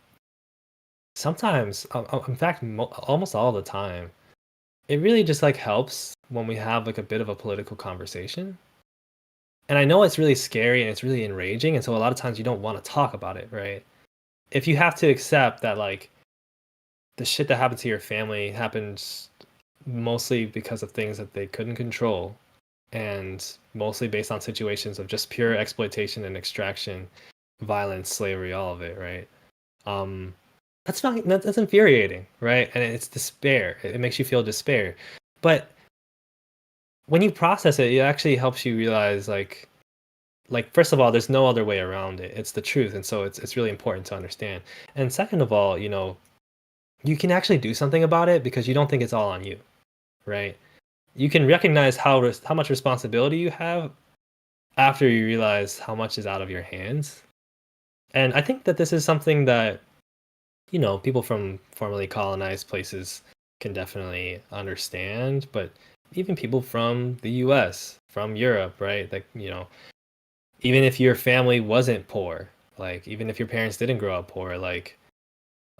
sometimes, in fact, almost all the time, it really just like helps when we have like a bit of a political conversation. And I know it's really scary and it's really enraging, and so a lot of times you don't want to talk about it, right? If you have to accept that, like, the shit that happened to your family happens mostly because of things that they couldn't control, and mostly based on situations of just pure exploitation and extraction, violence, slavery, all of it, right? That's infuriating, right? And it's despair. It makes you feel despair. But when you process it, it actually helps you realize, like, first of all, there's no other way around it. It's the truth, and so it's really important to understand. And second of all, you can actually do something about it because you don't think it's all on you, right? You can recognize how much responsibility you have, after you realize how much is out of your hands. And I think that this is something that, people from formerly colonized places can definitely understand, but even people from the US, from Europe, right? Like, even if your family wasn't poor, like even if your parents didn't grow up poor, like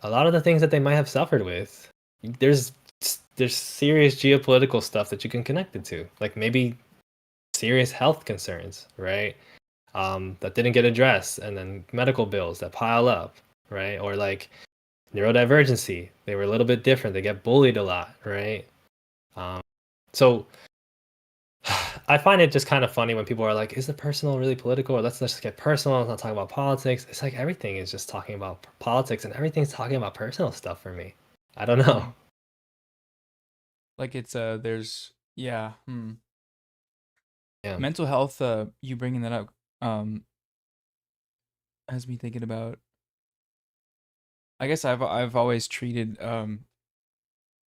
a lot of the things that they might have suffered with, there's there's serious geopolitical stuff that you can connect it to. Like maybe serious health concerns, right? That didn't get addressed, and then medical bills that pile up, right? Or like neurodivergency, they were a little bit different. They get bullied a lot, right? So I find it just kind of funny when people are like, "Is the personal really political?" Or let's just get personal. Let's not talk about politics. It's like everything is just talking about politics, and everything's talking about personal stuff for me. I don't know. Like it's there's yeah. Yeah. Mental health. You bringing that up has me thinking about. I guess I've always treated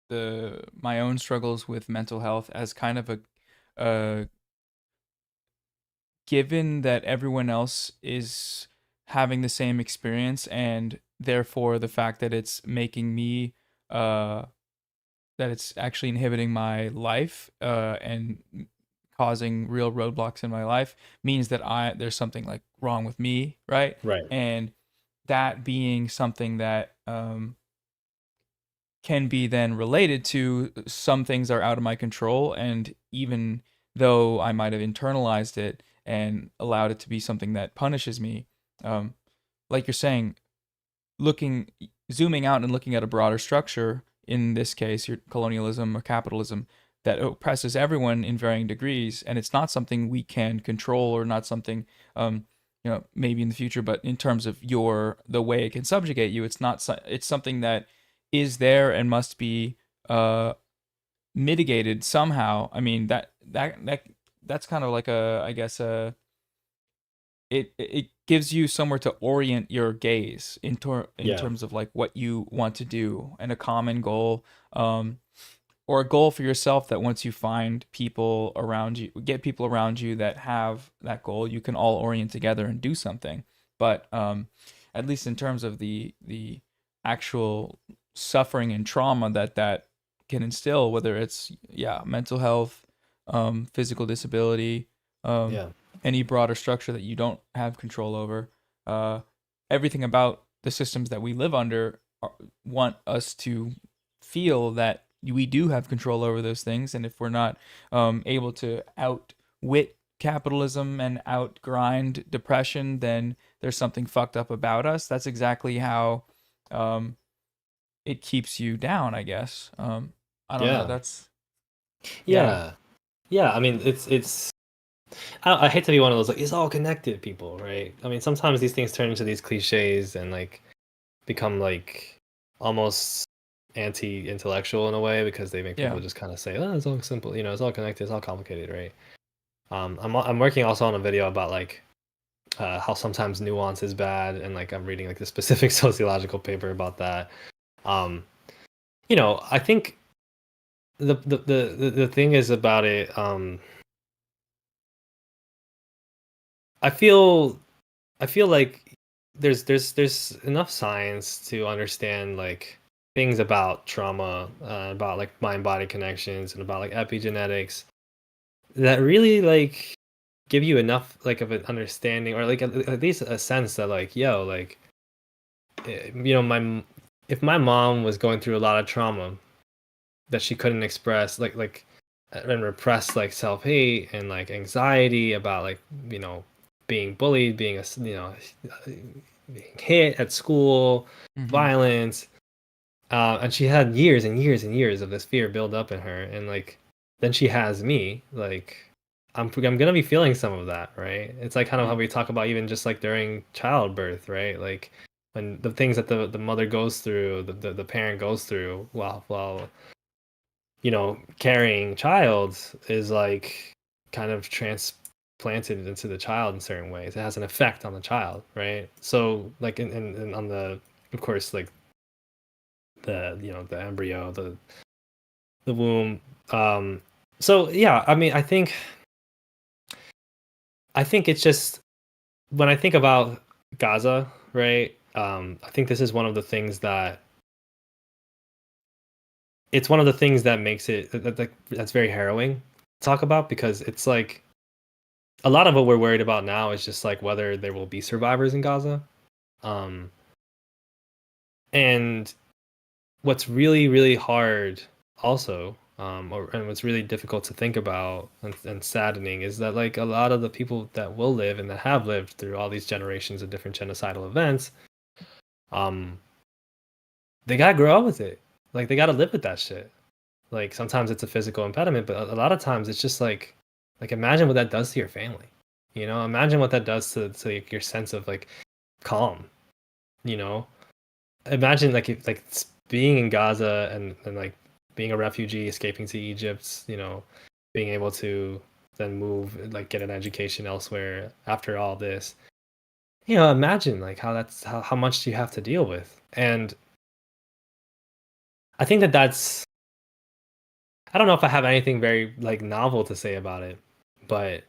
my own struggles with mental health as kind of a given that everyone else is having the same experience, and therefore the fact that it's making me that it's actually inhibiting my life and causing real roadblocks in my life means that there's something like wrong with me, right? Right. And that being something that can be then related to some things are out of my control, and even though I might have internalized it and allowed it to be something that punishes me, um, like you're saying, looking zooming out and looking at a broader structure, in this case your colonialism or capitalism, that oppresses everyone in varying degrees, and it's not something we can control, or not something maybe in the future, but in terms of the way it can subjugate you, it's something that is there and must be mitigated somehow. I mean, that's kind of like I guess it gives you somewhere to orient your gaze in Yeah. terms of like what you want to do, and a common goal, or a goal for yourself, that once you find people around you, get people around you that have that goal, you can all orient together and do something. But at least in terms of the actual suffering and trauma that can instill, whether it's mental health, physical disability, Yeah. any broader structure that you don't have control over, everything about the systems that we live under want us to feel that we do have control over those things. And if we're not able to outwit capitalism and outgrind depression, then there's something fucked up about us. That's exactly how it keeps you down, I guess. I don't know. Yeah. That's Yeah. Yeah. I mean, it's I hate to be one of those like it's all connected people, right? I mean, sometimes these things turn into these cliches and like become like almost anti-intellectual in a way, because they make people yeah. just kind of say, "Oh, it's all simple, it's all connected, it's all complicated," right? I'm working also on a video about like how sometimes nuance is bad, and like I'm reading like the specific sociological paper about that. I think the thing is about it. I feel I feel like there's enough science to understand like things about trauma, about like mind body connections, and about like epigenetics that really like give you enough like of an understanding, or like at least a sense that like like my if my mom was going through a lot of trauma that she couldn't express, like and repress like self-hate and like anxiety about like being bullied, being being hit at school, violence, and she had years and years and years of this fear build up in her, and like then she has me, like I'm gonna be feeling some of that, right? It's like kind of how we talk about even just like during childbirth, right? Like when the things that the mother goes through, the parent goes through while carrying child is like kind of transplanted into the child in certain ways. It has an effect on the child, right? So like in on the, of course, like the the embryo, the womb. So yeah, I mean, I think I think it's just when I think about Gaza, right? I think this is one of the things that it's one of the things that makes it that's very harrowing to talk about, because it's like a lot of what we're worried about now is just like whether there will be survivors in Gaza. And what's really, really hard also, and what's really difficult to think about and saddening is that like a lot of the people that will live and that have lived through all these generations of different genocidal events, they gotta grow up with it. Like they gotta live with that shit. Like sometimes it's a physical impediment, but a lot of times it's just like imagine what that does to your family. You know, imagine what that does to like, your sense of like calm. You know, imagine like being in Gaza and like being a refugee escaping to Egypt, you know, being able to then move, like get an education elsewhere after all this. You know, imagine like how much you have to deal with. And I think that's I don't know if I have anything very like novel to say about it, but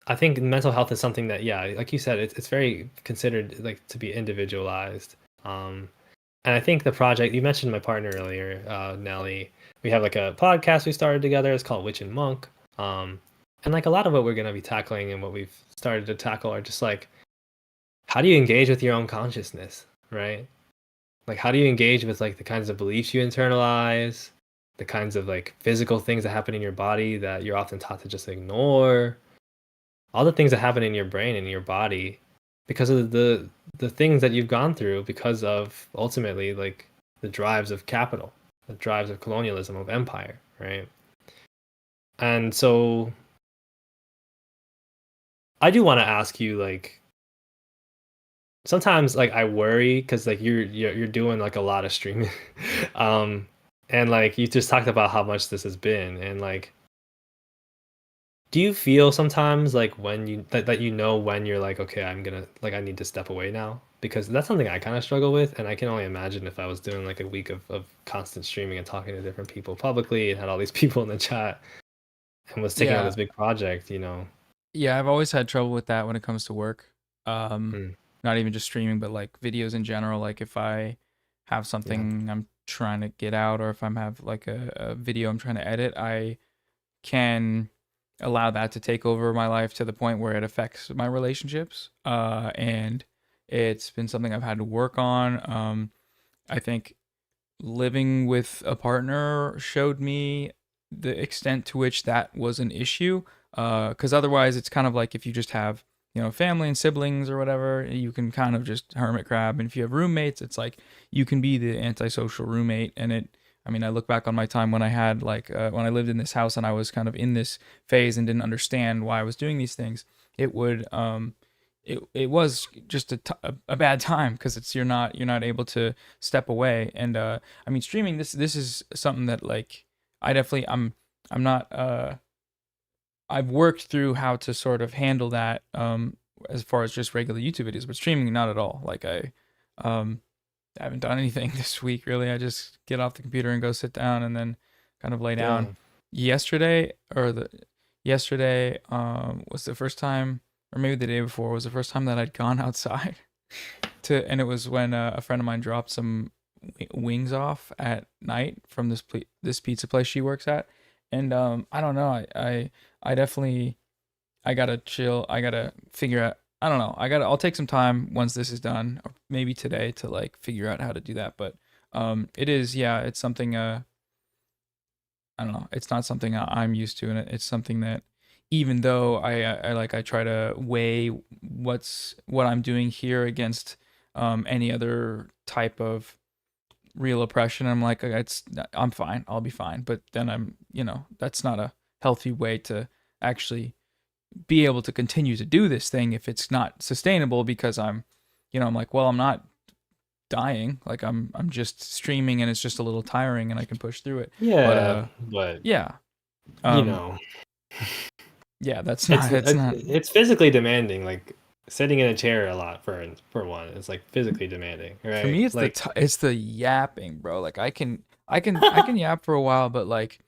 I think mental health is something that, yeah, like you said, it's very considered like to be individualized. And I think the project you mentioned my partner earlier, Nelly. We have like a podcast we started together. It's called Witch and Monk. And like a lot of what we're gonna be tackling and what we've started to tackle are just like how do you engage with your own consciousness, right? Like how do you engage with like the kinds of beliefs you internalize, the kinds of like physical things that happen in your body that you're often taught to just ignore, all the things that happen in your brain and your body because of the things that you've gone through because of ultimately like the drives of capital, the drives of colonialism, of empire, right? And so I do want to ask you, like, sometimes like I worry because like you're doing like a lot of streaming and like you just talked about how much this has been, and like do you feel sometimes like when you that you know when you're like, okay, I'm gonna like I need to step away now? Because that's something I kind of struggle with, and I can only imagine if I was doing like a week of constant streaming and talking to different people publicly and had all these people in the chat and was taking on Yeah. this big project, you know. Yeah, I've always had trouble with that when it comes to work. Mm. Not even just streaming, but like videos in general. Like if I have something I'm trying to get out, or if I'm have like a video I'm trying to edit, I can allow that to take over my life to the point where it affects my relationships. And it's been something I've had to work on. I think living with a partner showed me the extent to which that was an issue. Because otherwise, it's kind of like if you just have, family and siblings or whatever, you can kind of just hermit crab. And if you have roommates, it's like you can be the antisocial roommate. I mean, I look back on my time when I had like, when I lived in this house and I was kind of in this phase and didn't understand why I was doing these things. It would, it was just a bad time because you're not able to step away. And I mean, streaming, this is something that like I definitely I'm not I've worked through how to sort of handle that as far as just regular YouTube videos, but streaming not at all. Like I haven't done anything this week really. I just get off the computer and go sit down and then kind of lay down. Yesterday was the first time, or maybe the day before was the first time that I'd gone outside and it was when a friend of mine dropped some wings off at night from this pizza place she works at. And I don't know, I definitely, I gotta chill. I gotta figure out. I don't know. I'll take some time once this is done, or maybe today, to like figure out how to do that. But it is, yeah, it's something. I don't know. It's not something I'm used to, and it's something that, even though I try to weigh what I'm doing here against any other type of real oppression. I'm like, I'm fine. I'll be fine. But then that's not a healthy way to actually be able to continue to do this thing if it's not sustainable, because I'm like, well, I'm not dying. Like I'm just streaming and it's just a little tiring and I can push through it. Yeah, but yeah. you know, yeah, that's not, it's physically demanding. Like sitting in a chair a lot for one, it's like physically demanding, right? For me, it's like it's the yapping, bro. Like I can yap for a while, but like,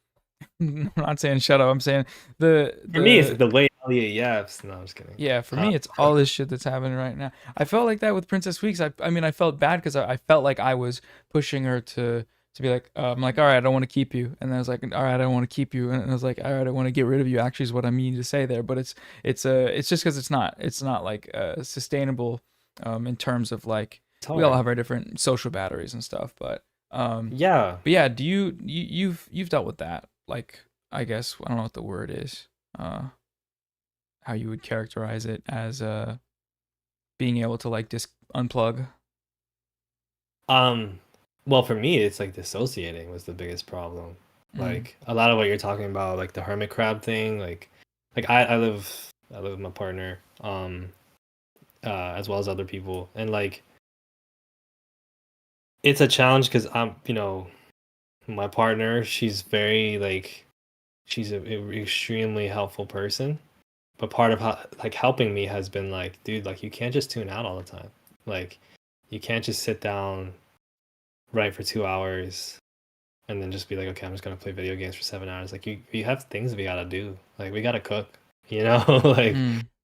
I'm not saying shut up. I'm saying for me, it's the laying Yes. No, I'm just kidding. Yeah, for me, it's all this shit that's happening right now. I felt like that with Princess Weeks. I mean, I felt bad because I felt like I was pushing her to be like, I'm like, all right, I don't want to keep you, and then I was like, all right, I don't want to keep you, and I was like, all right, I want to get rid of you. Actually, is what I mean to say there, but it's just because it's not like sustainable, in terms of like It's we all hard. have our different social batteries and stuff, Yeah. but yeah, you've dealt with that, like I guess I don't know what the word is, how you would characterize it as being able to like unplug. Well, for me, it's like dissociating was the biggest problem. Like a lot of what you're talking about, like the hermit crab thing, like I live with my partner, as well as other people, and like it's a challenge because my partner, she's very like she's a extremely helpful person, but part of how like helping me has been like, dude, like you can't just tune out all the time. Like you can't just sit down, write for 2 hours, and then just be like, okay, I'm just gonna play video games for 7 hours. Like you have things we gotta do. Like we gotta cook, like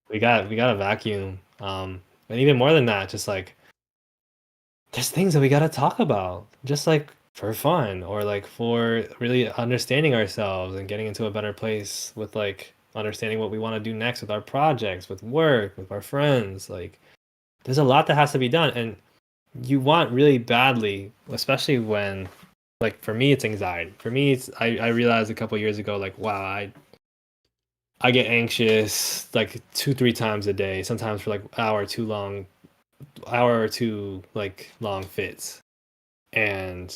we gotta vacuum. And even more than that, just like there's things that we gotta talk about, just like for fun or like for really understanding ourselves and getting into a better place with like understanding what we want to do next with our projects, with work, with our friends. Like there's a lot that has to be done, and you want really badly, especially when like for me it's anxiety. For me it's I realized a couple years ago, like wow, I get anxious like 2-3 times a day, sometimes for like hour or two like long fits. And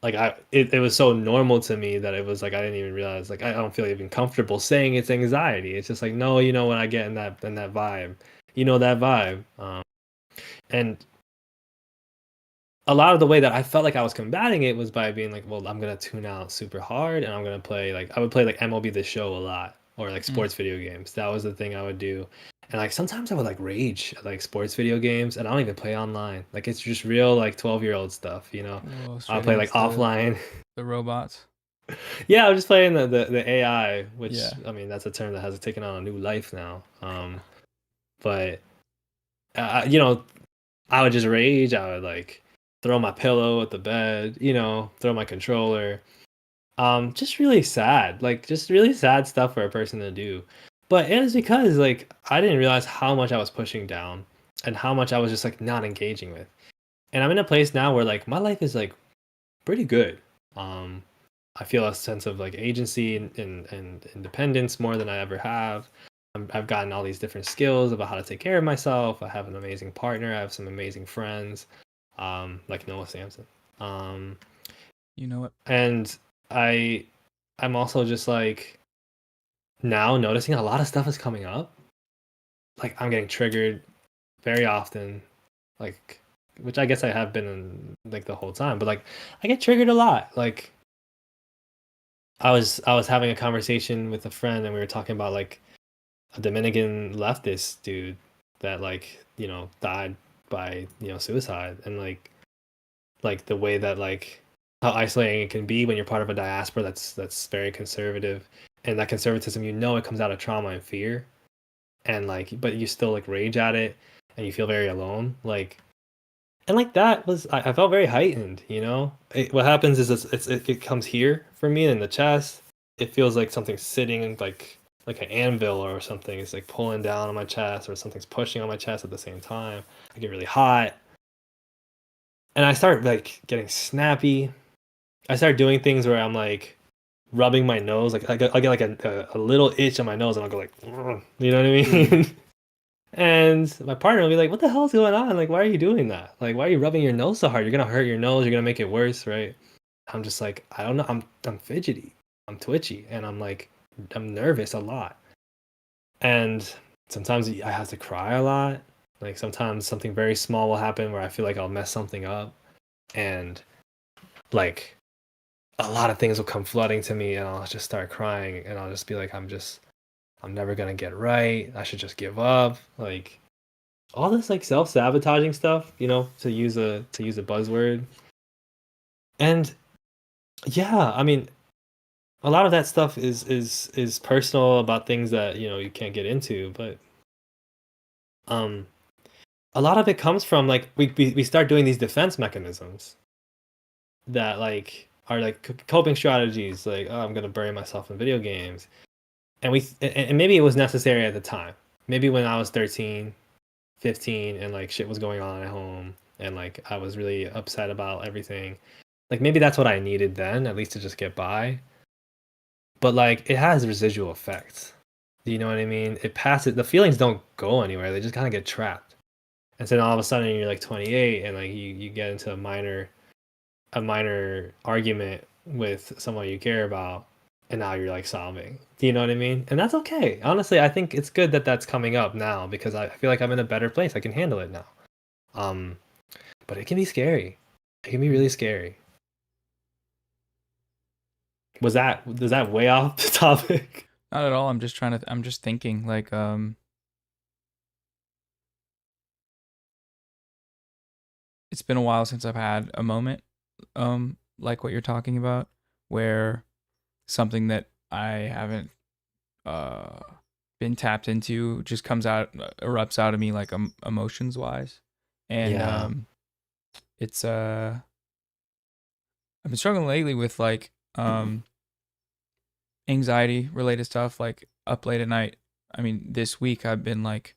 like it was so normal to me that it was like I didn't even realize, like I don't feel even comfortable saying it's anxiety. It's just like, no, when I get in that vibe, that vibe. And a lot of the way that I felt like I was combating it was by being like, well, I'm gonna tune out super hard and I'm gonna play like I would play like MLB The Show a lot, or like sports video games. That was the thing I would do. And like sometimes I would like rage at like sports video games, and I don't even play online. Like it's just real like 12-year-old stuff, Whoa, I'll straight play like against offline. the robots. Yeah, I'm just playing the AI, which Yeah. I mean that's a term that has taken on a new life now. But I would just rage. I would like throw my pillow at the bed, throw my controller. Just really sad, like just really sad stuff for a person to do. But it was because like I didn't realize how much I was pushing down and how much I was just like not engaging with. And I'm in a place now where like my life is like pretty good. Um, I feel a sense of like agency and independence more than I ever have. I've gotten all these different skills about how to take care of myself. I have an amazing partner. I have some amazing friends, like Noah Sampson. You know what? And I'm also just like now noticing a lot of stuff is coming up. Like I'm getting triggered very often, like which I guess I have been in, like the whole time, but like I get triggered a lot. Like I was having a conversation with a friend and we were talking about like a Dominican leftist dude that like, died by, suicide, and like the way that like how isolating it can be when you're part of a diaspora that's very conservative, and that conservatism, it comes out of trauma and fear, and like but you still like rage at it and you feel very alone, like, and like that was I felt very heightened. What happens is it comes here for me in the chest. It feels like something's sitting like an anvil or something. It's like pulling down on my chest, or something's pushing on my chest at the same time. I get really hot, and I start like getting snappy. I start doing things where I'm like rubbing my nose, like I'll get like a little itch on my nose, and I'll go like, you know what I mean? And my partner will be like, "What the hell's going on? Like, why are you doing that? Like, why are you rubbing your nose so hard? You're gonna hurt your nose. You're gonna make it worse, right?" I'm just like, I don't know. I'm fidgety. I'm twitchy, and I'm nervous a lot. And sometimes I have to cry a lot. Like sometimes something very small will happen where I feel like I'll mess something up, and like a lot of things will come flooding to me, and I'll just start crying, and I'll just be like, I'm never gonna get right. I should just give up. Like all this like self-sabotaging stuff, to use a buzzword. And yeah, I mean, a lot of that stuff is personal about things that you can't get into, but um a lot of it comes from like we start doing these defense mechanisms that like are like coping strategies, like, oh, I'm gonna bury myself in video games, and maybe it was necessary at the time, maybe when I was 13, 15, and like shit was going on at home, and like I was really upset about everything, like maybe that's what I needed then, at least to just get by. But like it has residual effects. Do you know what I mean? It passes, the feelings don't go anywhere, they just kind of get trapped. And then all of a sudden you're like 28 and like you get into a minor argument with someone you care about, and now you're like sobbing. Do you know what I mean? And that's okay. Honestly, I think it's good that that's coming up now, because I feel like I'm in a better place. I can handle it now. But it can be scary. It can be really scary. Does that way off the topic? Not at all. I'm just thinking like it's been a while since I've had a moment like what you're talking about, where something that I haven't been tapped into just comes out, erupts out of me, like emotions wise. And Yeah. it's I've been struggling lately with like anxiety related stuff, like up late at night. I mean, this week I've been like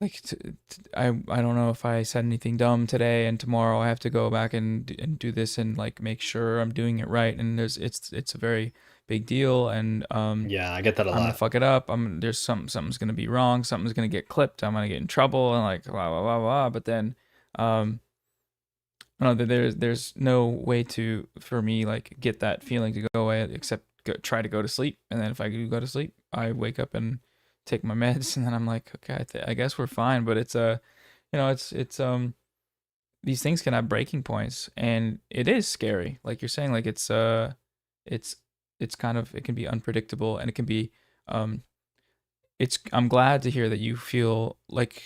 I don't know if I said anything dumb today, and tomorrow I have to go back and do this and like make sure I'm doing it right, and it's a very big deal, and Yeah, I get that a I'm gonna lot. fuck it up. There's something's gonna be wrong, something's gonna get clipped, I'm gonna get in trouble, and like blah blah blah blah. But then I don't know, there's no way for me like get that feeling to go away except try to go to sleep, and then if I do go to sleep, I wake up and take my meds, and then I'm like, okay, I guess we're fine. But it's it's these things can have breaking points, and it is scary, like you're saying, like it's kind of, it can be unpredictable, and it can be I'm glad to hear that you feel like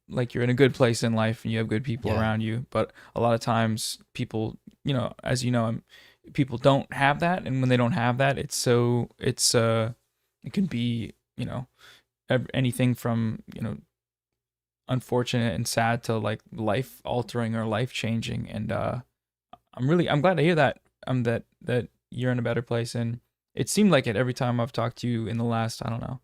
you're in a good place in life and you have good people Yeah. around you. But a lot of times people, as you know, people don't have that, and when they don't have that, it can be, anything from, unfortunate and sad to like life altering or life changing. And I'm glad to hear that that you're in a better place. And it seemed like it every time I've talked to you in the last, I don't know,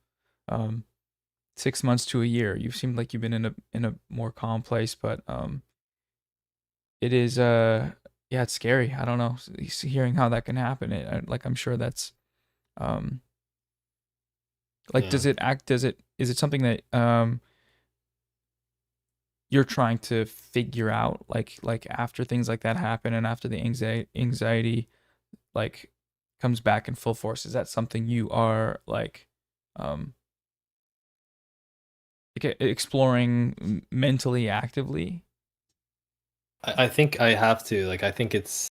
6 months to a year. You've seemed like you've been in a more calm place. But it is yeah, it's scary. I don't know, hearing how that can happen. I'm sure that's like, Yeah. is it something that you're trying to figure out, like after things like that happen, and after the anxiety like comes back in full force? Is that something you are um exploring mentally actively? I think I have to. Like, I think it's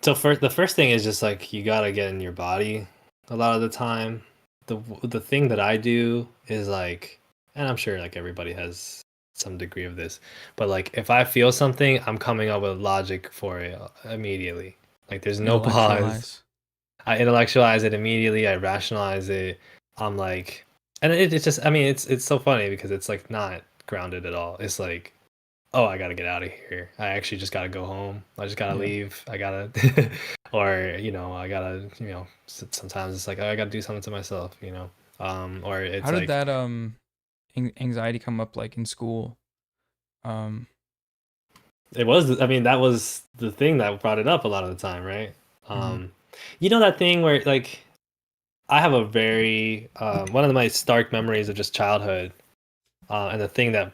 so. The first thing is just like you gotta get in your body. A lot of the time, the thing that I do is like, and I'm sure like everybody has some degree of this, but like if I feel something, I'm coming up with logic for it immediately. Like there's no pause. Intellectualize. I intellectualize it immediately. I rationalize it. I'm like, and it's just, I mean, it's so funny because it's like not grounded at all. It's like, oh, I gotta get out of here. I actually just gotta go home. I just gotta Yeah. leave. I gotta, or I gotta, sometimes it's like, oh, I gotta do something to myself, or it's How did like, that anxiety come up, like in school? um it was. I mean, that was the thing that brought it up a lot of the time, right? mhm. That thing where like I have a very one of my stark memories of just childhood, and the thing that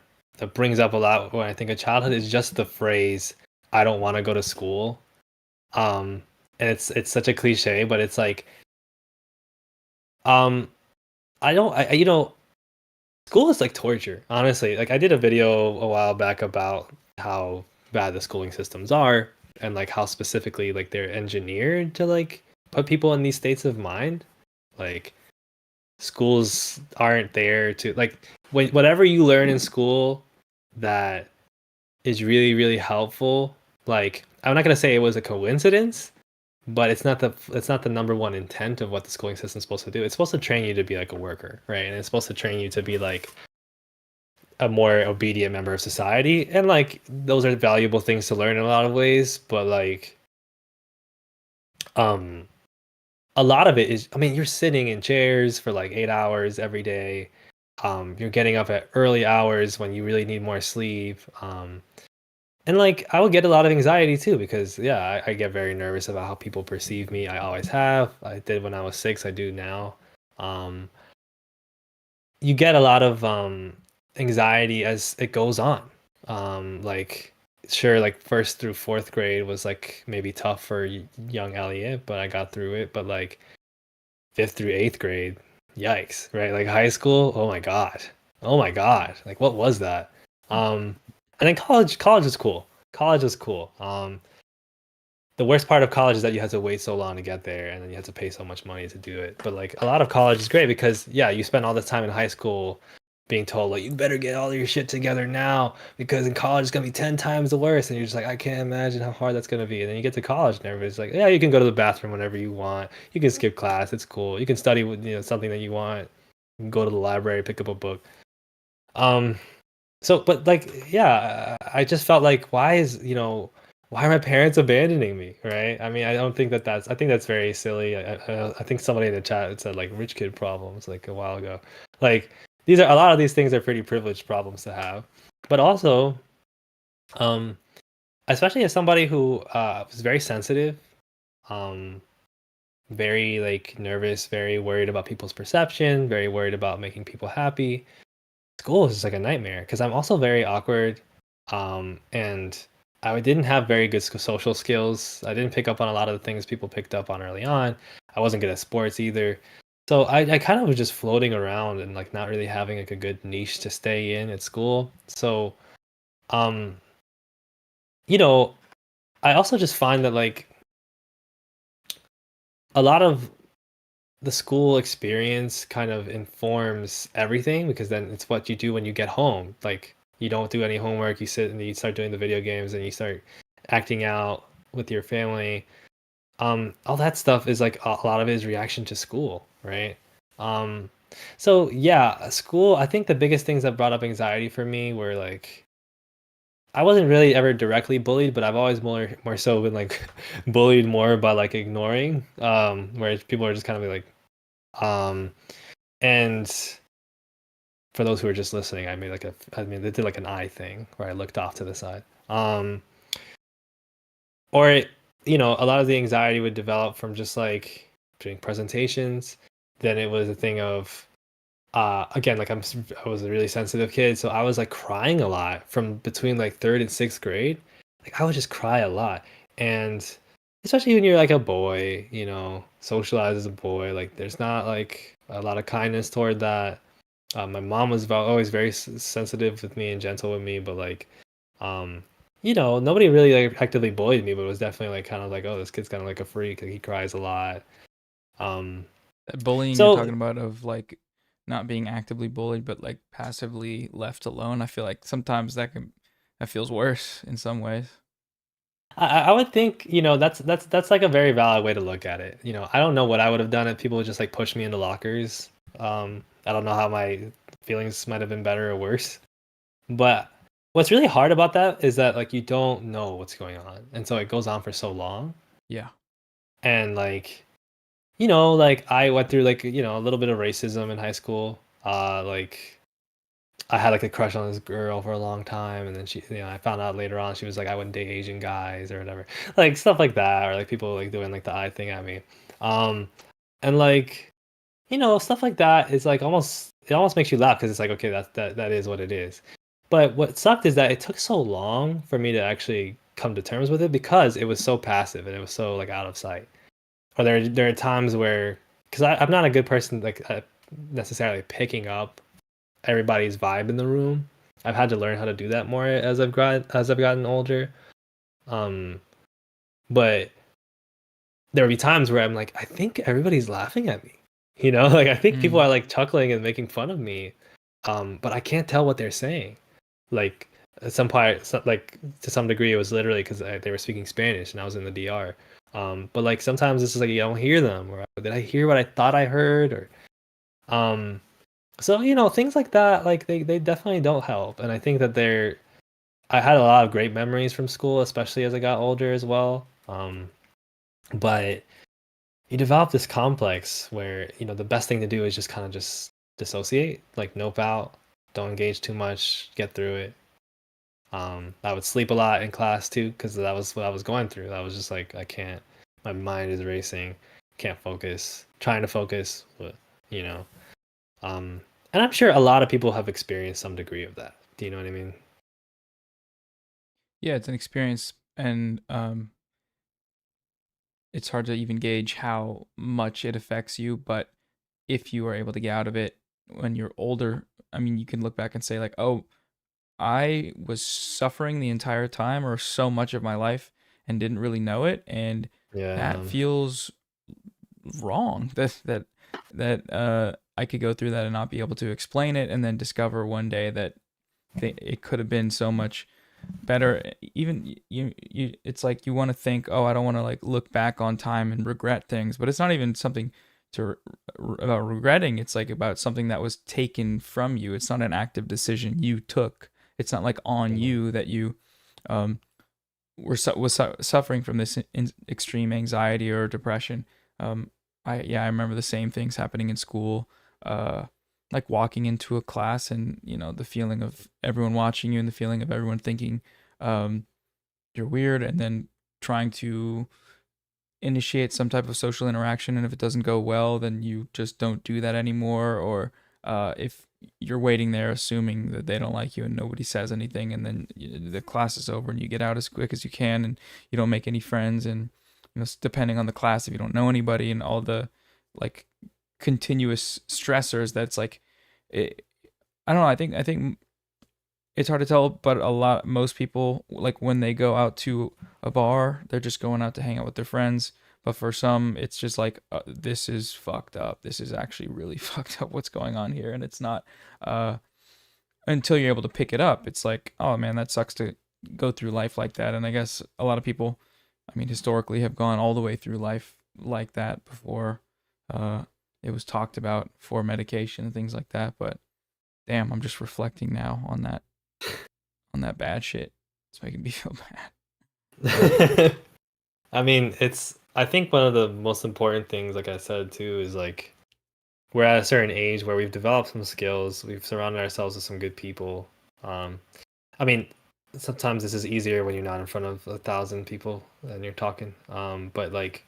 brings up a lot when I think of childhood is just the phrase "I don't want to go to school." And it's such a cliche, but it's like, um, I don't, I school is like torture. Honestly, like I did a video a while back about how bad the schooling systems are, and like how specifically like they're engineered to like put people in these states of mind, like schools aren't there to like whatever you learn in school that is really really helpful. Like I'm not gonna say it was a coincidence, but it's not the number one intent of what the schooling system's supposed to do. It's supposed to train you to be like a worker, right? And it's supposed to train you to be like a more obedient member of society. And like those are valuable things to learn in a lot of ways, but like a lot of it is, I mean, you're sitting in chairs for like 8 hours every day. You're getting up at early hours when you really need more sleep. And like I would get a lot of anxiety too because yeah, I get very nervous about how people perceive me. I always have. I did when I was 6. I do now. You get a lot of anxiety as it goes on. Like sure, like 1st through 4th grade was like maybe tough for young Elliot, but I got through it. But like 5th through 8th grade, yikes, right? Like high school, oh my god, like what was that? And then college is cool. College is cool. The worst part of college is that you have to wait so long to get there, and then you have to pay so much money to do it. But like a lot of college is great because yeah, you spend all this time in high school being told like you better get all your shit together now because in college it's gonna be 10 times the worse, and you're just like I can't imagine how hard that's gonna be. And then you get to college and everybody's like yeah, you can go to the bathroom whenever you want, you can skip class, it's cool, you can study with something that you want, you can go to the library, pick up a book. So but like yeah, I just felt like why are my parents abandoning me, right? I mean, I don't think I think that's very silly. I think somebody in the chat said like rich kid problems like a while ago. Like a lot of these things are pretty privileged problems to have, but also, especially as somebody who was very sensitive, very like nervous, very worried about people's perception, very worried about making people happy. School is just like a nightmare because I'm also very awkward, and I didn't have very good social skills. I didn't pick up on a lot of the things people picked up on early on. I wasn't good at sports either. So I kind of was just floating around and like not really having like a good niche to stay in at school. So, um, I also just find that like a lot of the school experience kind of informs everything because then it's what you do when you get home. Like you don't do any homework, you sit and you start doing the video games and you start acting out with your family. All that stuff is like a lot of it is reaction to school, right? So yeah, school, I think the biggest things that brought up anxiety for me were like I wasn't really ever directly bullied, but I've always more so been like bullied more by like ignoring, where people are just kind of like and for those who are just listening, they did like an eye thing where I looked off to the side. Or a lot of the anxiety would develop from just like doing presentations. Then it was a thing of again, like I was a really sensitive kid, so I was like crying a lot from between like 3rd and 6th grade. Like I would just cry a lot, and especially when you're like a boy, socialized as a boy, like there's not like a lot of kindness toward that. My mom was always very sensitive with me and gentle with me, but like, nobody really like actively bullied me, but it was definitely like kind of like, oh, this kid's kind of like a freak. Like he cries a lot. That bullying So you're talking about of like not being actively bullied, but like passively left alone. I feel like sometimes that feels worse in some ways. I would think, that's like a very valid way to look at it. I don't know what I would have done if people would just like push me into lockers. I don't know how my feelings might have been better or worse. But what's really hard about that is that like you don't know what's going on. And so it goes on for so long. Yeah. And like, like I went through like, a little bit of racism in high school. Like I had like a crush on this girl for a long time, and then she, I found out later on she was like I wouldn't date Asian guys or whatever, like stuff like that, or like people like doing like the eye thing at me, and like stuff like that is like it almost makes you laugh because it's like okay that is what it is, but what sucked is that it took so long for me to actually come to terms with it because it was so passive and it was so like out of sight, or there are times where because I'm not a good person like necessarily picking up everybody's vibe in the room. I've had to learn how to do that more as I've gotten older. But there would be times where I'm like, I think everybody's laughing at me. Like I think people are like chuckling and making fun of me. But I can't tell what they're saying. Like at some point, like to some degree, it was literally because they were speaking Spanish and I was in the DR. But like sometimes it's just like you don't hear them, or did I hear what I thought I heard, or so things like that, like they definitely don't help. And I think that I had a lot of great memories from school, especially as I got older as well. But you develop this complex where the best thing to do is just kind of just dissociate, like nope out, don't engage too much, get through it. I would sleep a lot in class too, because that was what I was going through. I was just like, I can't, my mind is racing, can't focus, trying to focus, but you know. And I'm sure a lot of people have experienced some degree of that. Do you know what I mean? Yeah, it's an experience, and it's hard to even gauge how much it affects you. But if you are able to get out of it when you're older, I mean, you can look back and say like, oh, I was suffering the entire time or so much of my life and didn't really know it, and that Yeah. feels wrong. That I could go through that and not be able to explain it, and then discover one day that it could have been so much better. Even you it's like you want to think, oh, I don't want to like look back on time and regret things, but it's not even something to about regretting. It's like about something that was taken from you. It's not an active decision you took. It's not like on you that you um was suffering from this extreme anxiety or depression. I remember the same things happening in school. Like walking into a class and the feeling of everyone watching you and the feeling of everyone thinking you're weird, and then trying to initiate some type of social interaction, and if it doesn't go well, then you just don't do that anymore. Or if you're waiting there assuming that they don't like you and nobody says anything, and then the class is over and you get out as quick as you can and you don't make any friends, and depending on the class, if you don't know anybody, and all the like continuous stressors, that's like I don't know. I think it's hard to tell, but most people, like when they go out to a bar, they're just going out to hang out with their friends. But for some, it's just like, this is fucked up. This is actually really fucked up. What's going on here? And it's not until you're able to pick it up. It's like, oh man, that sucks to go through life like that. And I guess a lot of people, I mean, historically have gone all the way through life like that before it was talked about for medication and things like that. But damn, I'm just reflecting now on that bad shit. It's making me feel bad. I mean, I think one of the most important things, like I said too, is like we're at a certain age where we've developed some skills, we've surrounded ourselves with some good people. I mean, sometimes this is easier when you're not in front of 1,000 people and you're talking. But like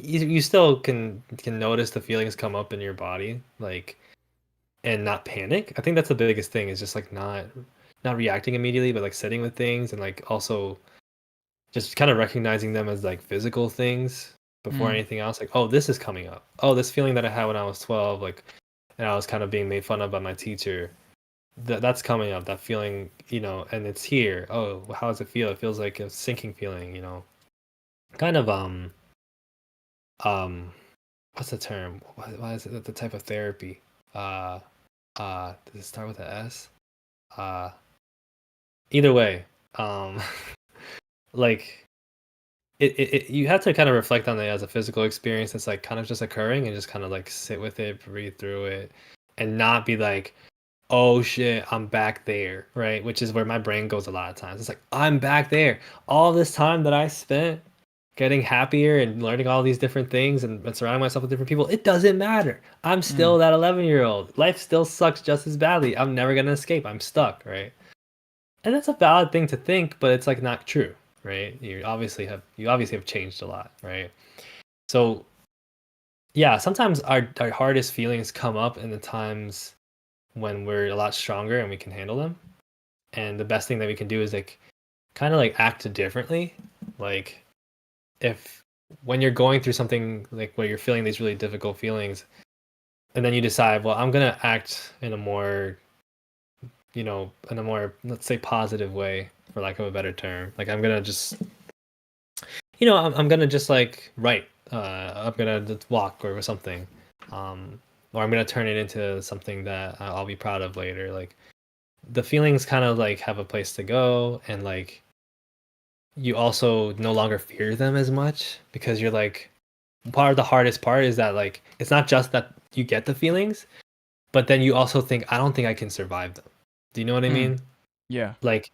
you still can notice the feelings come up in your body, like, and not panic. I think that's the biggest thing, is just like not reacting immediately, but like sitting with things, and like also just kind of recognizing them as like physical things before anything else. Like, oh, this is coming up. Oh, this feeling that I had when I was 12, like, and I was kind of being made fun of by my teacher. That's coming up. That feeling, and it's here. Oh, how does it feel? It feels like a sinking feeling, kind of what's the term? Why is it the type of therapy? Does it start with an S? Either way, like you have to kind of reflect on it as a physical experience that's like kind of just occurring, and just kind of like sit with it, breathe through it, and not be like, oh shit, I'm back there, right? Which is where my brain goes a lot of times. It's like, I'm back there. All this time that I spent getting happier and learning all these different things and surrounding myself with different people, it doesn't matter. I'm still that 11-year-old. Life still sucks just as badly. I'm never gonna escape. I'm stuck, right? And that's a valid thing to think, but it's like not true, right? You obviously have changed a lot, right? So yeah, sometimes our hardest feelings come up in the times when we're a lot stronger and we can handle them. And the best thing that we can do is like kind of like act differently. Like if when you're going through something like where you're feeling these really difficult feelings, and then you decide, well, I'm gonna act in a more, let's say, positive way, for lack of a better term. Like I'm gonna just, I'm gonna just like write. I'm gonna just walk or something, or I'm gonna turn it into something that I'll be proud of later. Like the feelings kind of like have a place to go, and like you also no longer fear them as much because you're like, part of the hardest part is that like it's not just that you get the feelings, but then you also think, I don't think I can survive them. Do you know what I Mm. mean? Yeah. Like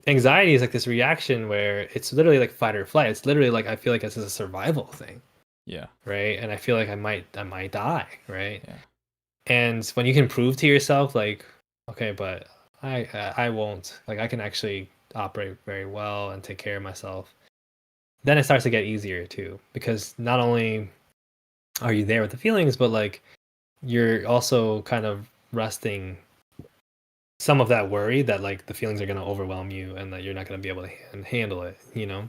anxiety is like this reaction where it's literally like fight or flight. It's literally like I feel like this is a survival thing, Yeah. right? And I feel like I might die, right? Yeah. And when you can prove to yourself like, okay, but I won't, like I can actually operate very well and take care of myself, then it starts to get easier too, because not only are you there with the feelings, but like you're also kind of resting some of that worry that like the feelings are going to overwhelm you and that you're not going to be able to handle it, you know?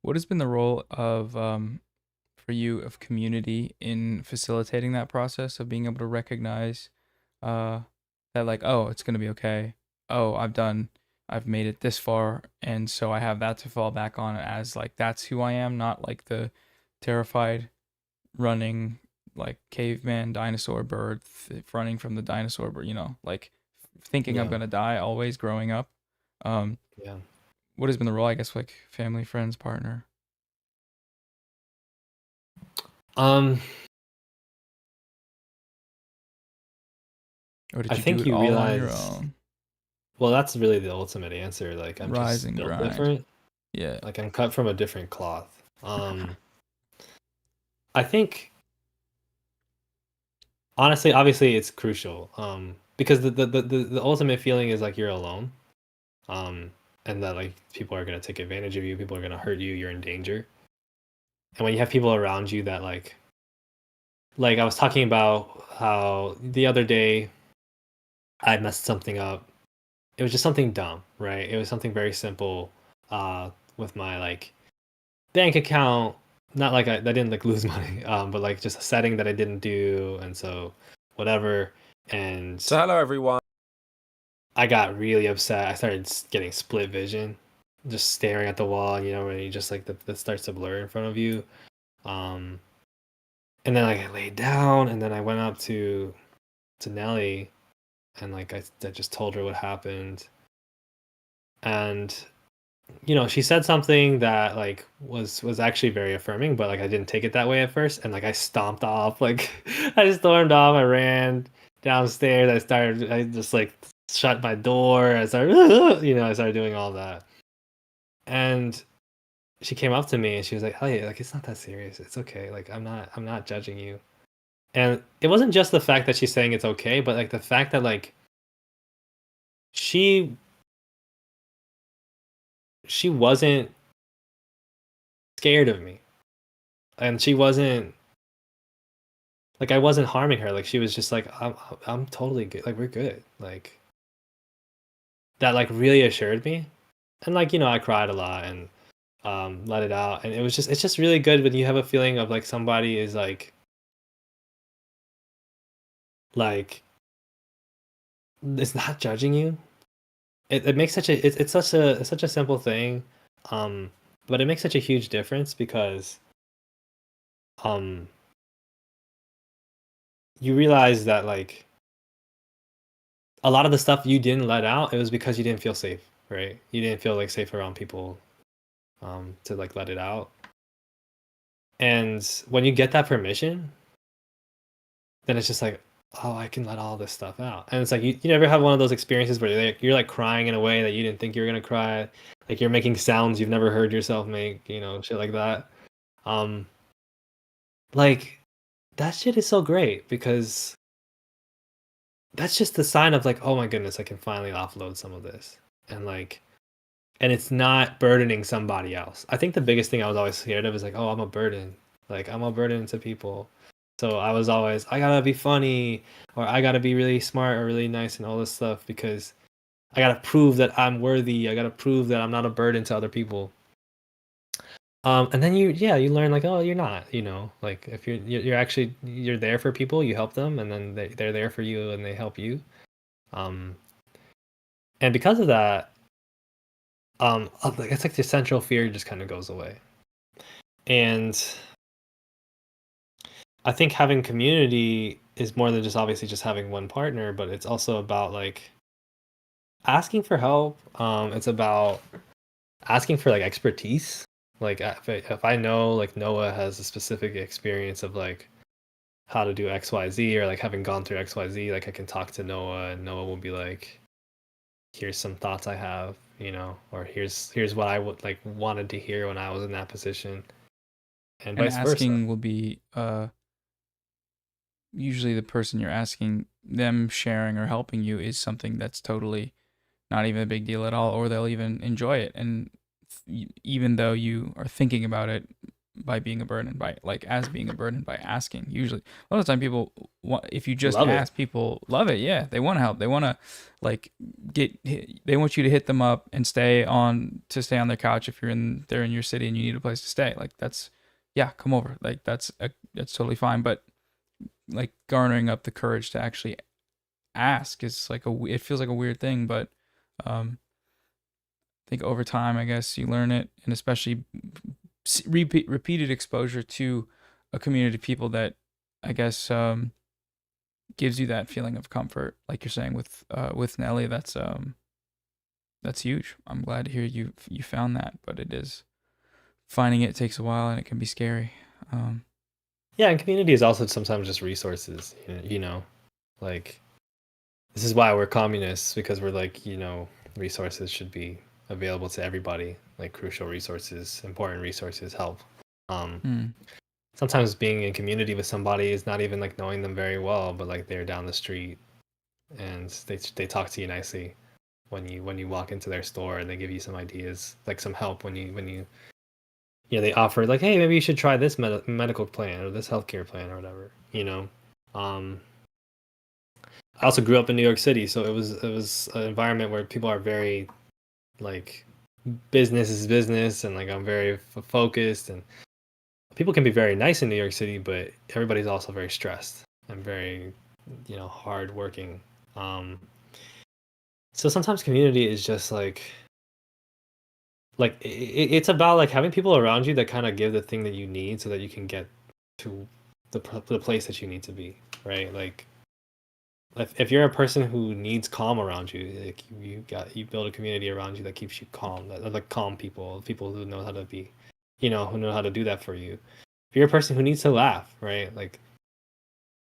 What has been the role of for you of community in facilitating that process of being able to recognize uh that like, oh, it's gonna be okay. Oh, I've made it this far, and so I have that to fall back on as like that's who I am, not like the terrified running like caveman dinosaur bird running from the dinosaur bird, like thinking I'm Yeah. gonna die always growing up. Um, Yeah. what has been the role, I guess, like family, friends, partner? Um, Or did I you do think it you all on your realize, own? well, that's really the ultimate answer. Like I'm Rise just and built grind. different. Yeah. Like I'm cut from a different cloth. I think honestly, obviously it's crucial. Because the ultimate feeling is like you're alone. Um, and that like people are gonna take advantage of you, people are gonna hurt you, you're in danger. And when you have people around you that like I was talking about how the other day I messed something up. It was just something dumb, right? It was something very simple with my like bank account. Not like I didn't like lose money, but like just a setting that I didn't do, and so whatever. And So hello everyone. I got really upset. I started getting split vision, just staring at the wall. You know, when you just like that starts to blur in front of you. Um, and then like I laid down, and then I went up to Nelly, and like I just told her what happened, and you know she said something that like was actually very affirming, but like I didn't take it that way at first, and like I stomped off, like I stormed off. I ran downstairs. I just like shut my door. I started you know I started doing all that, and she came up to me and she was like, hey, like it's not that serious, it's okay, like I'm not judging you. And it wasn't just the fact that she's saying it's okay, but like the fact that like she wasn't scared of me, and she wasn't like I wasn't harming her. Like she was just like I'm totally good, like we're good, like that like really assured me. And like you know I cried a lot and let it out, and it's just really good when you have a feeling of like somebody is like it's not judging you. It makes such a it's such a simple thing, um but it makes such a huge difference because um you realize that like a lot of the stuff you didn't let out, it was because you didn't feel safe, right? You didn't feel like safe around people to like let it out. And when you get that permission, then it's just like, oh, I can let all this stuff out. And it's like you never have one of those experiences where you're like crying in a way that you didn't think you were gonna cry, like you're making sounds you've never heard yourself make, you know, shit like that. Um, like that shit is so great because that's just the sign of like, oh my goodness, I can finally offload some of this, and like, and it's not burdening somebody else. I think the biggest thing I was always scared of is like, oh, I'm a burden, like I'm a burden to people. So I was always, I gotta be funny, or I gotta be really smart or really nice and all this stuff because I gotta prove that I'm worthy. I gotta prove that I'm not a burden to other people. And then you learn like, oh, you're not, you know, like if you're actually you're there for people, you help them, and then they're there for you and they help you. Um, and because of that, it's like the central fear just kind of goes away. And I think having community is more than just obviously just having one partner, but it's also about like asking for help. It's about asking for like expertise. Like if I know like Noah has a specific experience of like how to do XYZ, or like having gone through XYZ, like I can talk to Noah and Noah will be like, here's some thoughts I have, you know, or here's what I would like wanted to hear when I was in that position, and And vice versa. asking will be usually the person you're asking, them sharing or helping you is something that's totally not even a big deal at all, or they'll even enjoy it. And even though you are thinking about it by being a burden, by like as being a burden by asking, usually a lot of the time people if you just Love it. ask, people love it. Yeah, they want to help, they want to like they want you to hit them up and stay on their couch if they're in your city and you need a place to stay. Like that's, yeah, come over. Like that's totally fine. But like garnering up the courage to actually ask is like it feels like a weird thing, but I think over time, I guess you learn it, and especially repeated exposure to a community of people that I guess gives you that feeling of comfort, like you're saying with Nelly. That's huge. I'm glad to hear you found that, but finding it takes a while and it can be scary. Yeah, and community is also sometimes just resources, you know, like this is why we're communists, because we're like, you know, resources should be available to everybody, like crucial resources, important resources help. Sometimes being in community with somebody is not even like knowing them very well, but like they're down the street and they talk to you nicely when you walk into their store, and they give you some ideas, like some help when you know, they offer like, hey, maybe you should try this medical plan or this healthcare plan or whatever, you know. I also grew up in New York City, so it was an environment where people are very like business is business, and like I'm very focused, and people can be very nice in New York City, but everybody's also very stressed and very, you know, hard working. So sometimes community is just like it's about like having people around you that kind of give the thing that you need so that you can get to the place that you need to be, right? Like if you're a person who needs calm around you, like you build a community around you that keeps you calm, that like calm people who know how to be, you know, who know how to do that for you. If you're a person who needs to laugh, right? Like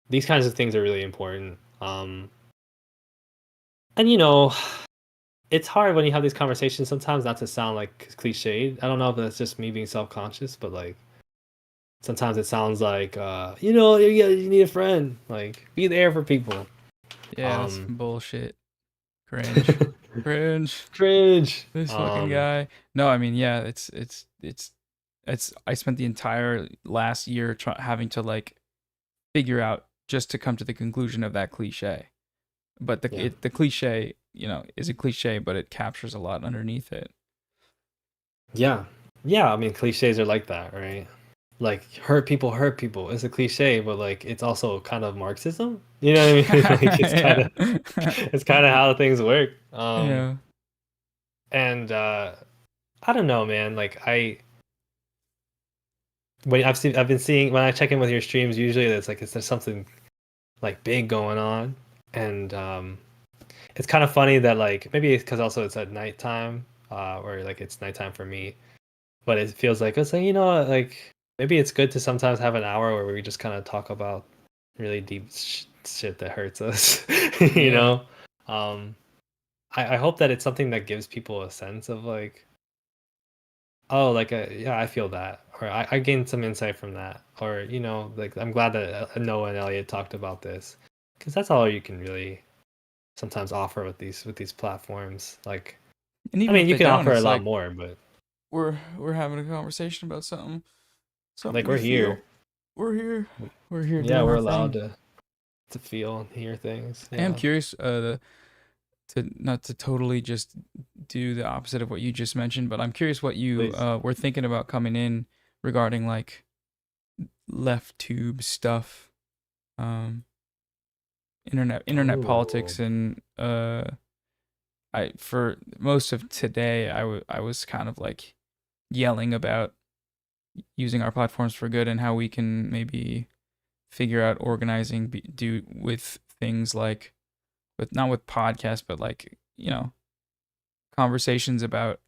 these kinds of things are really important. And you know, it's hard when you have these conversations sometimes not to sound like cliched. I don't know if that's just me being self-conscious, but like sometimes it sounds like you know, you need a friend, like be there for people. Yeah, that's bullshit. Cringe. This fucking guy. No, I mean, yeah, it's I spent the entire last year having to like figure out just to come to the conclusion of that cliche. But the cliche, you know, is a cliche, but it captures a lot underneath it. Yeah. I mean, cliches are like that, right? Like hurt people is a cliche, but like it's also kind of Marxism. You know what I mean? Like it's kind of how things work. Yeah. And I don't know, man. Like I've been seeing when I check in with your streams, usually it's like there's something like big going on, and it's kind of funny that like maybe it's because also it's at nighttime, or like it's nighttime for me, but it feels like it's like, you know, like maybe it's good to sometimes have an hour where we just kind of talk about really deep shit that hurts us, you know. I hope that it's something that gives people a sense of like, oh, like yeah, I feel that, or I gained some insight from that, or you know, like I'm glad that Noah and Elliot talked about this, because that's all you can really sometimes offer with these platforms. Like, and I even mean, if you they can don't, offer a it's lot like more, but we're having a conversation about something like we we're feel. here. We're here. Yeah, doing we're our allowed thing. to feel and hear things. I am curious to not to totally just do the opposite of what you just mentioned, but I'm curious what you were thinking about coming in regarding like left tube stuff, internet politics, and for most of today I was kind of like yelling about using our platforms for good and how we can maybe figure out organizing do with things like not with podcasts, but like, you know, conversations about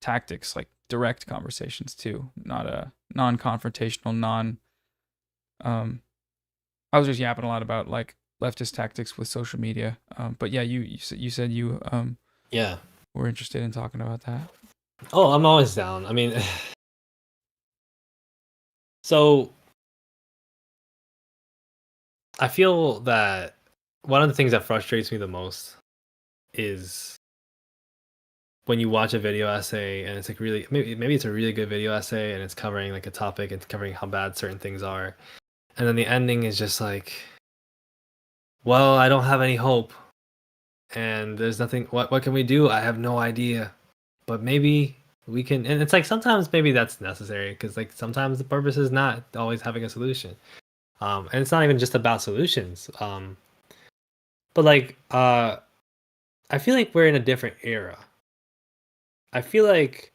tactics, like direct conversations too, not a non-confrontational, I was just yapping a lot about like leftist tactics with social media. But yeah, you said you Yeah. were interested in talking about that. Oh, I'm always down. I mean, so I feel that one of the things that frustrates me the most is when you watch a video essay and it's like really maybe it's a really good video essay and it's covering like a topic, it's covering how bad certain things are, and then the ending is just like, well, I don't have any hope and there's nothing. What can we do? I have no idea, but maybe we can. And it's like sometimes maybe that's necessary because like sometimes the purpose is not always having a solution, and it's not even just about solutions, but like I feel like we're in a different era. I feel like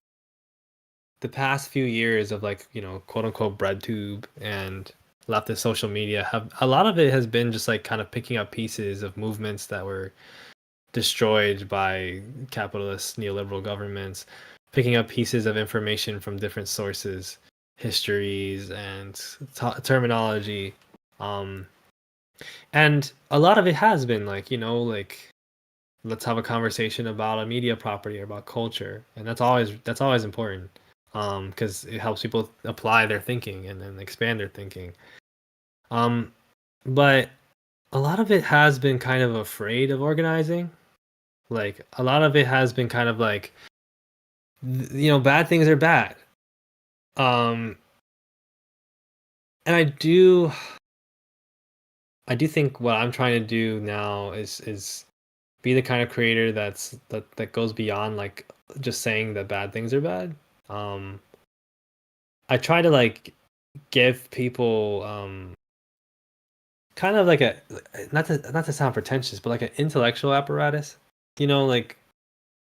the past few years of like, you know, quote unquote breadtube and leftist social media, have a lot of it has been just like kind of picking up pieces of movements that were destroyed by capitalist neoliberal governments, picking up pieces of information from different sources, histories and terminology, and a lot of it has been like, you know, like, let's have a conversation about a media property or about culture, and that's always important, because it helps people apply their thinking and then expand their thinking. But a lot of it has been kind of afraid of organizing. Like a lot of it has been kind of like, you know, bad things are bad. And I do think what I'm trying to do now is be the kind of creator that goes beyond like just saying that bad things are bad. I try to like give people kind of like a, not to sound pretentious, but like an intellectual apparatus. You know, like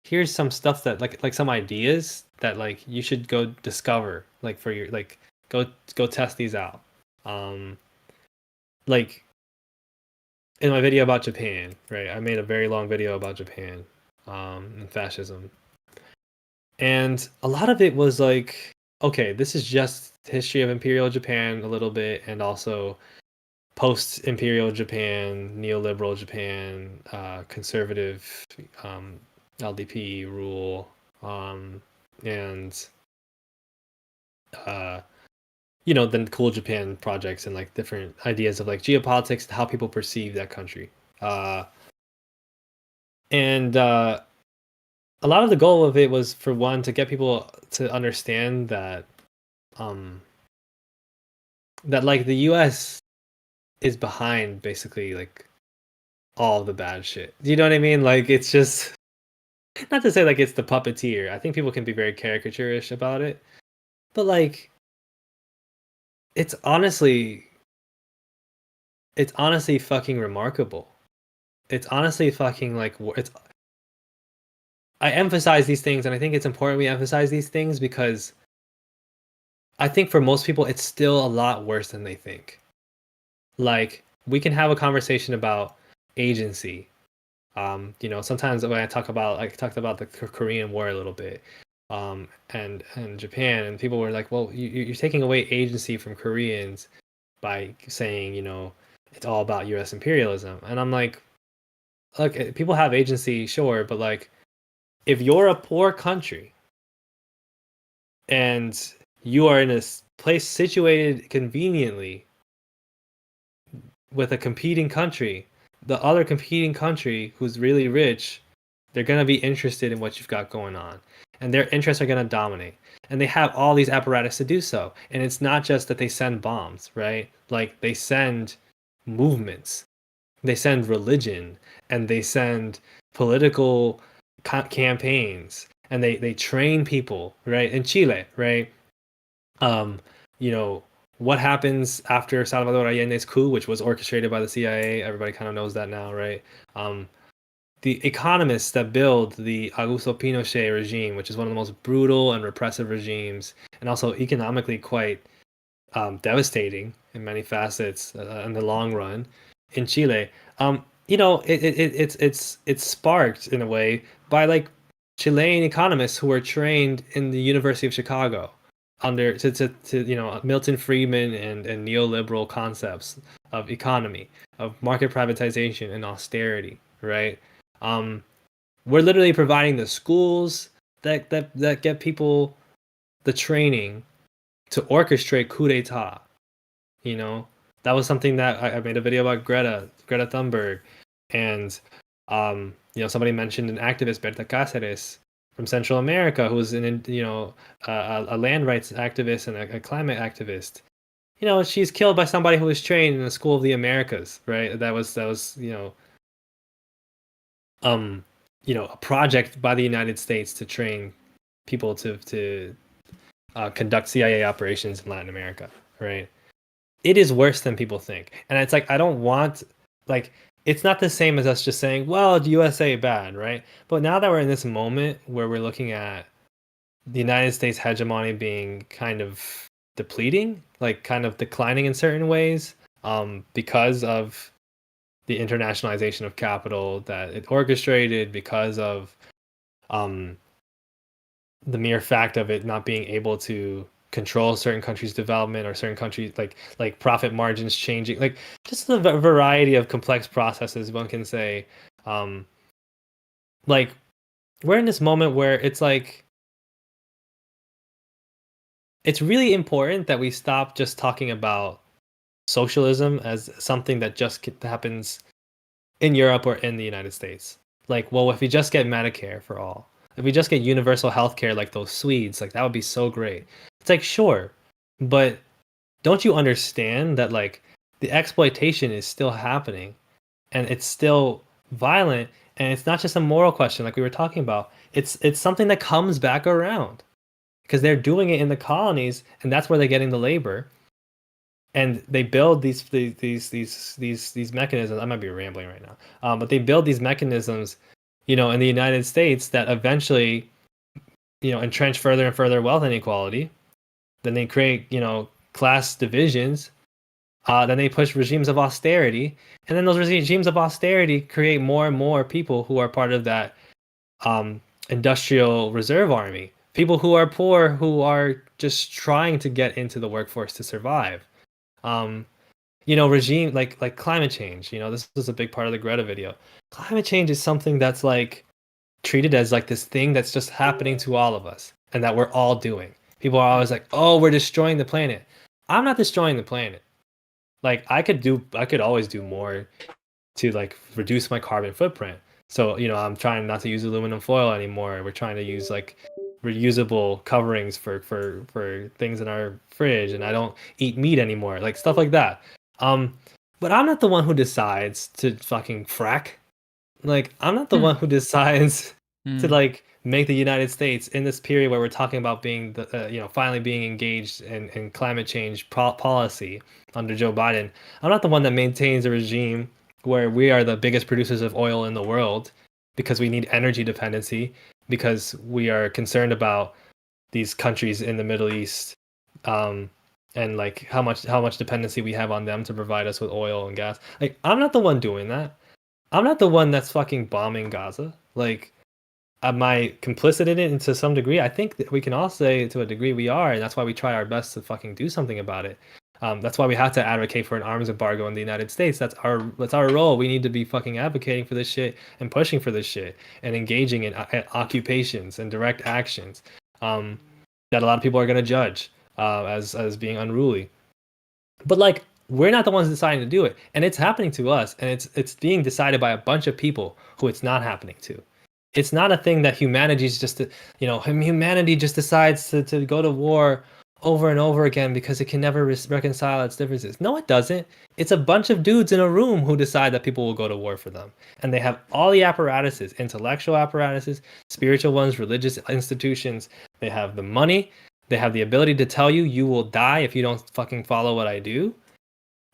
here's some stuff that like some ideas that like you should go discover, like for your like go test these out. Like in my video about Japan, right? I made a very long video about Japan, and fascism. And a lot of it was like, okay, this is just history of Imperial Japan a little bit, and also post-Imperial Japan, neoliberal Japan, conservative LDP rule, and you know, the cool Japan projects and like different ideas of like geopolitics and how people perceive that country. And a lot of the goal of it was, for one, to get people to understand that that like the US is behind basically like all the bad shit. Do you know what I mean? Like it's just not to say like it's the puppeteer. I think people can be very caricaturish about it. But like it's honestly fucking remarkable. It's honestly fucking like it's I emphasize these things, and I think it's important we emphasize these things because I think for most people it's still a lot worse than they think. Like we can have a conversation about agency. You know, sometimes when I talked about the Korean War a little bit, and Japan, and people were like, "Well, you're taking away agency from Koreans by saying, you know, it's all about U.S. imperialism." And I'm like, look, people have agency, sure, but like, if you're a poor country and you are in a place situated conveniently with a competing country, the other competing country who's really rich, they're going to be interested in what you've got going on. And their interests are going to dominate. And they have all these apparatus to do so. And it's not just that they send bombs, right? Like they send movements, they send religion, and they send political campaigns, and they train people, right? In Chile, right? You know, what happens after Salvador Allende's coup, which was orchestrated by the CIA? Everybody kind of knows that now, right? The economists that build the Augusto Pinochet regime, which is one of the most brutal and repressive regimes, and also economically quite devastating in many facets in the long run in Chile. You know, it's sparked in a way by like Chilean economists who were trained in the University of Chicago under to Milton Friedman and neoliberal concepts of economy, of market privatization and austerity, right? We're literally providing the schools that get people the training to orchestrate coup d'etat. That was something that I made a video about Greta Thunberg, and somebody mentioned an activist, Berta Cáceres, from Central America, who was a land rights activist and a climate activist. She's killed by somebody who was trained in the School of the Americas, right? That was a project by the United States to train people to conduct CIA operations in Latin America, right? It is worse than people think. And it's like, I don't want, like, it's not the same as us just saying, well, the USA bad, right? But now that we're in this moment where we're looking at the United States hegemony being kind of depleting, like kind of declining in certain ways, because of the internationalization of capital that it orchestrated, because of the mere fact of it not being able to control certain countries' development, or certain countries like profit margins changing, like just a variety of complex processes. One can say, like, we're in this moment where it's like, it's really important that we stop just talking about socialism as something that just happens in Europe or in the United States. Like, well, if we just get Medicare for all, if we just get universal healthcare like those Swedes, like that would be so great. It's like, sure, but don't you understand that like the exploitation is still happening, and it's still violent, and it's not just a moral question like we were talking about. It's something that comes back around because they're doing it in the colonies, and that's where they're getting the labor. And they build these mechanisms. I might be rambling right now, but they build these mechanisms, in the United States that eventually, entrench further and further wealth inequality. Then they create, class divisions. Then they push regimes of austerity, and then those regimes of austerity create more and more people who are part of that industrial reserve army. People who are poor, who are just trying to get into the workforce to survive. Regime like climate change. This is a big part of the Greta video. Climate change is something that's like treated as like this thing that's just happening to all of us and that we're all doing. People are always like, oh, we're destroying the planet. I'm not destroying the planet. Like, I could always do more to like reduce my carbon footprint. So, I'm trying not to use aluminum foil anymore. We're trying to use like reusable coverings for things in our fridge, and I don't eat meat anymore, like stuff like that. But I'm not the one who decides to fucking frack. Like, I'm not the one who decides to like make the United States, in this period where we're talking about being the finally being engaged in climate change policy under Joe Biden. I'm not the one that maintains a regime where we are the biggest producers of oil in the world because we need energy dependency, because we are concerned about these countries in the Middle East, and like how much dependency we have on them to provide us with oil and gas. Like, I'm not the one doing that. I'm not the one that's fucking bombing Gaza. Like, am I complicit in it to some degree? I think that we can all say to a degree we are, and that's why we try our best to fucking do something about it. That's why we have to advocate for an arms embargo in the United States. That's our role. We need to be fucking advocating for this shit and pushing for this shit and engaging in occupations and direct actions that a lot of people are going to judge as being unruly. But like, we're not the ones deciding to do it, and it's happening to us, and it's being decided by a bunch of people who it's not happening to. It's not a thing that humanity just decides to go to war over and over again because it can never reconcile its differences. No, it doesn't. It's a bunch of dudes in a room who decide that people will go to war for them. And they have all the apparatuses, intellectual apparatuses, spiritual ones, religious institutions. They have the money. They have the ability to tell you will die if you don't fucking follow what I do.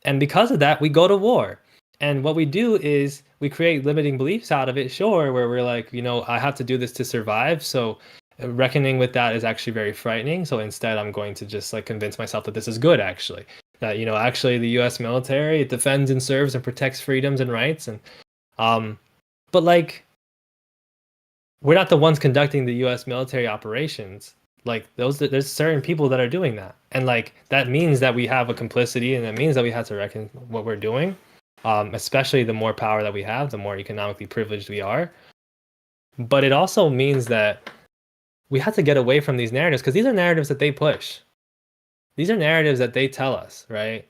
And because of that, we go to war. And what we do is we create limiting beliefs out of it, sure, where we're like, I have to do this to survive. So reckoning with that is actually very frightening. So instead, I'm going to just like convince myself that this is good, actually. That, actually the US military, it defends and serves and protects freedoms and rights. And but like, we're not the ones conducting the U.S. military operations. Like there's certain people that are doing that, and like that means that we have a complicity, and that means that we have to reckon what we're doing. Especially the more power that we have, the more economically privileged we are. But it also means that we have to get away from these narratives, because these are narratives that they push. These are narratives that they tell us, right?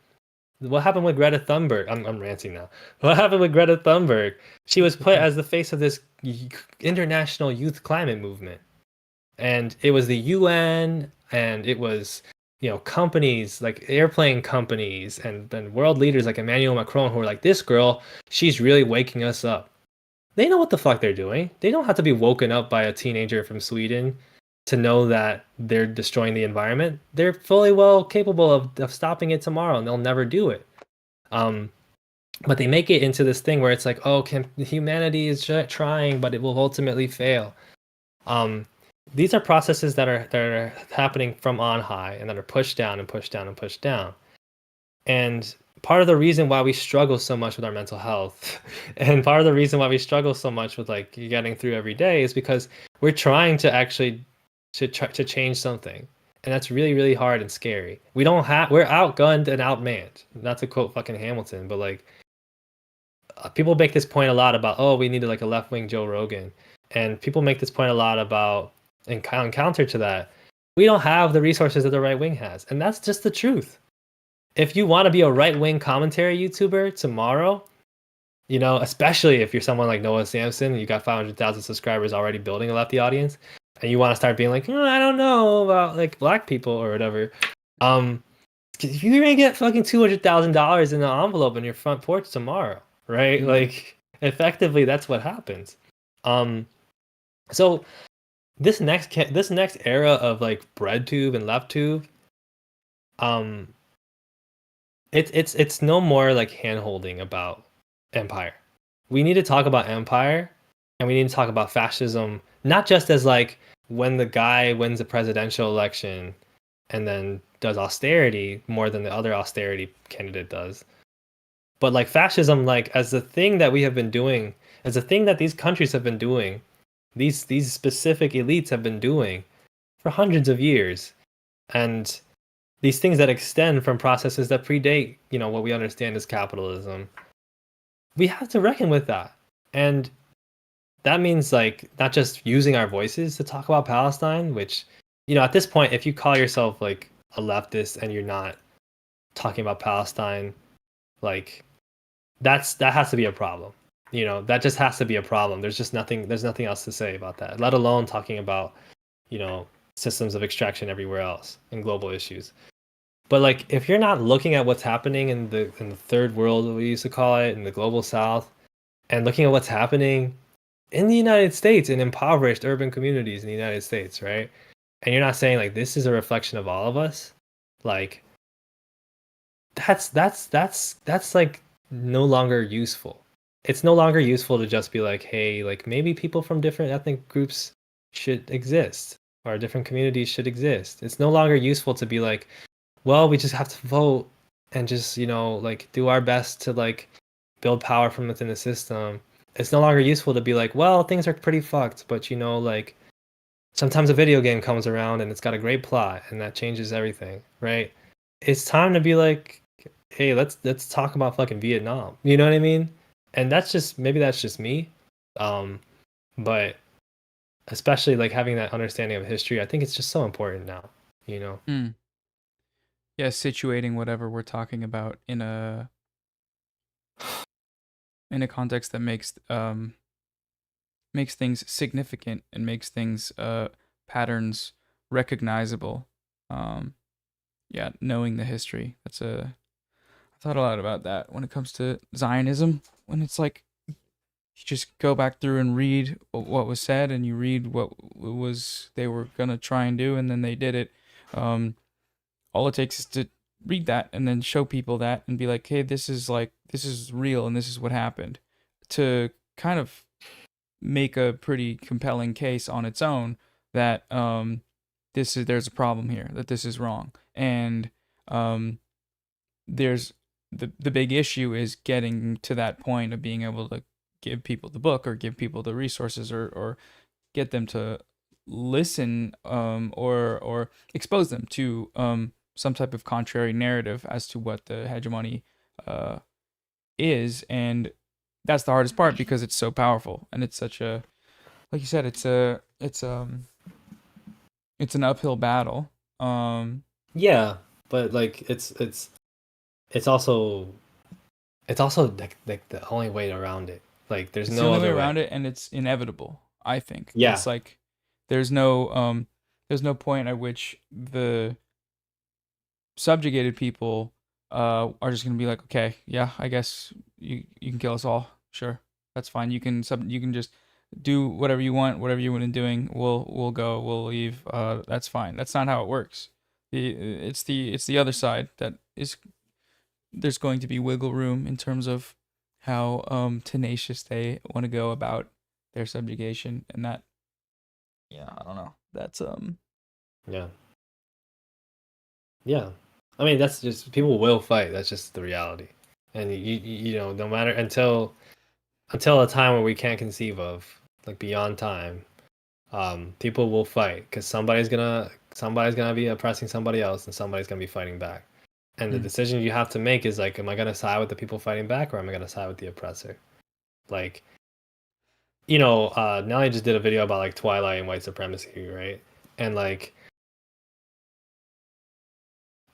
What happened with Greta Thunberg? I'm ranting now. What happened with Greta Thunberg? She was put as the face of this international youth climate movement. And it was the UN, and it was, companies like airplane companies and then world leaders like Emmanuel Macron, who were like, this girl, she's really waking us up. They know what the fuck they're doing. They don't have to be woken up by a teenager from Sweden to know that they're destroying the environment. They're fully well capable of stopping it tomorrow, and they'll never do it. But they make it into this thing where it's like, oh, humanity is trying, but it will ultimately fail. These are processes that are happening from on high, and that are pushed down and pushed down and pushed down. And part of the reason why we struggle so much with our mental health, and part of the reason why we struggle so much with like getting through every day, is because we're trying to actually to change something, and that's really, really hard and scary. We're outgunned and outmanned. Not to quote fucking Hamilton, but like people make this point a lot about, oh, we needed like a left-wing Joe Rogan, and people make this point a lot about, in counter to that, we don't have the resources that the right wing has, and that's just the truth. If you want to be a right-wing commentary YouTuber tomorrow, especially if you're someone like Noah Samson, you got 500,000 subscribers already building a lefty audience, and you want to start being like, I don't know about like black people or whatever, you're gonna get fucking $200,000 in an envelope on your front porch tomorrow, right? Mm-hmm. Like, effectively, that's what happens. So this next era of like breadtube and leftube, it's no more like hand-holding about empire. We need to talk about empire, and we need to talk about fascism, not just as like when the guy wins a presidential election and then does austerity more than the other austerity candidate does, but like fascism like as the thing that we have been doing, as the thing that these countries have been doing, these specific elites have been doing for hundreds of years, and these things that extend from processes that predate, what we understand as capitalism. We have to reckon with that. And that means like not just using our voices to talk about Palestine, which, at this point, if you call yourself like a leftist and you're not talking about Palestine, like that has to be a problem. That just has to be a problem. There's nothing else to say about that, let alone talking about, systems of extraction everywhere else and global issues. But like, if you're not looking at what's happening in the third world, we used to call it, in the global south, and looking at what's happening in the United States, in impoverished urban communities in the United States, right? And you're not saying like this is a reflection of all of us, like that's like no longer useful. It's no longer useful to just be like, hey, like maybe people from different ethnic groups should exist, or different communities should exist. It's no longer useful to be like, well, we just have to vote and just, like do our best to like build power from within the system. It's no longer useful to be like, well, things are pretty fucked, but like sometimes a video game comes around and it's got a great plot and that changes everything, right? It's time to be like, hey, let's talk about fucking Vietnam. You know what I mean? And maybe that's just me. But especially like having that understanding of history, I think it's just so important now, Yeah, situating whatever we're talking about in a context that makes things significant and makes things patterns recognizable. Yeah, knowing the history. I thought a lot about that when it comes to Zionism, when it's like you just go back through and read what was said, and you read what they were gonna try and do, and then they did it. All it takes is to read that and then show people that and be like, hey, this is real and this is what happened, to kind of make a pretty compelling case on its own that there's a problem here, that this is wrong. And there's the big issue is getting to that point of being able to give people the book or give people the resources or get them to listen or expose them to some type of contrary narrative as to what the hegemony is. And that's the hardest part because it's so powerful and it's such a, like you said, it's an uphill battle. Yeah, but like it's also like the only way around it. Like there's It's the no only way other around way. it, and it's inevitable. I think. Yeah. It's like there's no point at which the subjugated people are just gonna be like, okay, yeah, I guess you can kill us all. Sure, that's fine. You can just do whatever you want doing. We'll leave. That's fine. That's not how it works. It's the other side that is, there's going to be wiggle room in terms of how tenacious they want to go about their subjugation. And that, yeah, I don't know. That's Yeah. Yeah. I mean, that's just, people will fight. That's just the reality. And you know, no matter until a time where we can't conceive of, like beyond time, people will fight because somebody's gonna be oppressing somebody else, and somebody's gonna be fighting back. And the decision you have to make is like, am I gonna side with the people fighting back, or am I gonna side with the oppressor? Like, you know, Nelly just did a video about like Twilight and white supremacy, right? And like,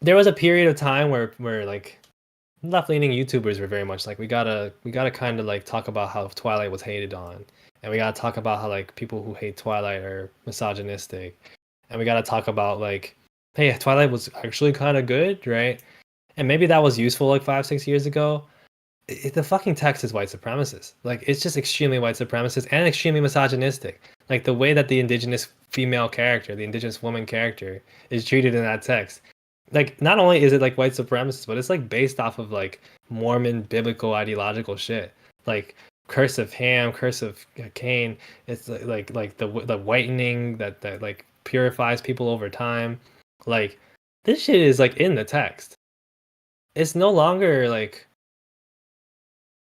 there was a period of time where like left-leaning YouTubers were very much like, we gotta kind of like talk about how Twilight was hated on, and we gotta talk about how like people who hate Twilight are misogynistic, and we gotta talk about like, hey, Twilight was actually kind of good, right? And maybe that was useful like 5-6 years ago. The fucking text is white supremacist. Like, it's just extremely white supremacist and extremely misogynistic. Like the way that the indigenous female character, the indigenous woman character, is treated in that text, like not only is it like white supremacist, but it's like based off of like Mormon biblical ideological shit, like curse of Ham, curse of Cain. It's like the whitening that like purifies people over time. Like this shit is like in the text. It's no longer like,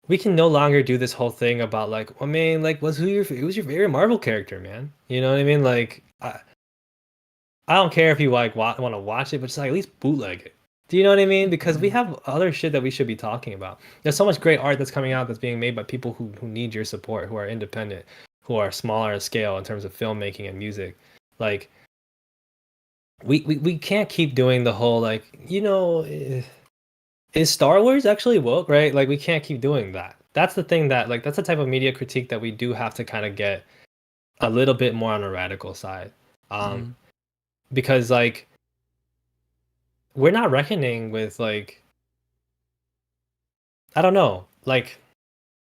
we can no longer do this whole thing about like, I mean, like, who's your favorite Marvel character, man? You know what I mean? Like, I don't care if you like want to watch it, but just like at least bootleg it. Do you know what I mean? Because we have other shit that we should be talking about. There's so much great art that's coming out that's being made by people who need your support, who are independent, who are smaller scale in terms of filmmaking and music. Like, we can't keep doing the whole like, you know, is Star Wars actually woke, right? Like, we can't keep doing that. That's the thing that like, that's the type of media critique that we do have to kind of get a little bit more on a radical side. Because like, we're not reckoning with like, I don't know, like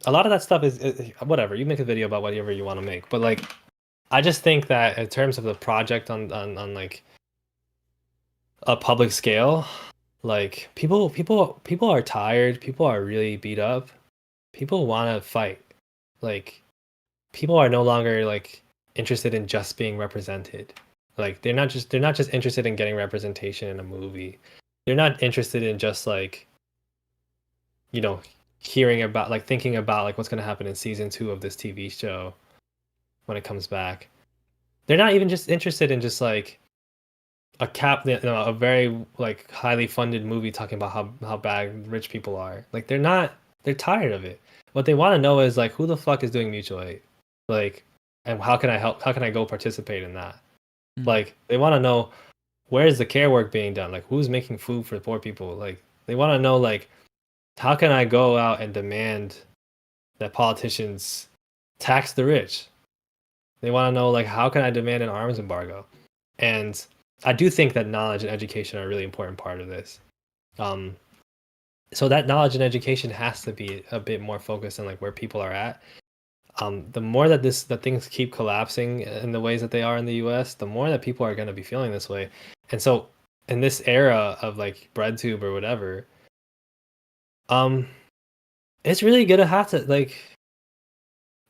a lot of that stuff is whatever. You make a video about whatever you want to make, but like, I just think that in terms of the project on like a public scale, like people are tired. People are really beat up. People want to fight. Like, people are no longer like interested in just being represented. Like, they're not just interested in getting representation in a movie. They're not interested in just like, you know, hearing about like, thinking about like what's going to happen in season 2 of this TV show when it comes back. They're not even just interested in just like a very like highly funded movie talking about how bad rich people are. Like, they're tired of it. What they want to know is like, who the fuck is doing mutual aid? Like, and how can I help? How can I go participate in that? Like, they want to know, where is the care work being done? Like, who's making food for poor people? Like, they want to know, like, how can I go out and demand that politicians tax the rich? They want to know, like, how can I demand an arms embargo? And I do think that knowledge and education are a really important part of this. So that knowledge and education has to be a bit more focused on like where people are at. The more that things keep collapsing in the ways that they are in the US, the more that people are going to be feeling this way. And so in this era of like BreadTube or whatever, it's really gonna have to like,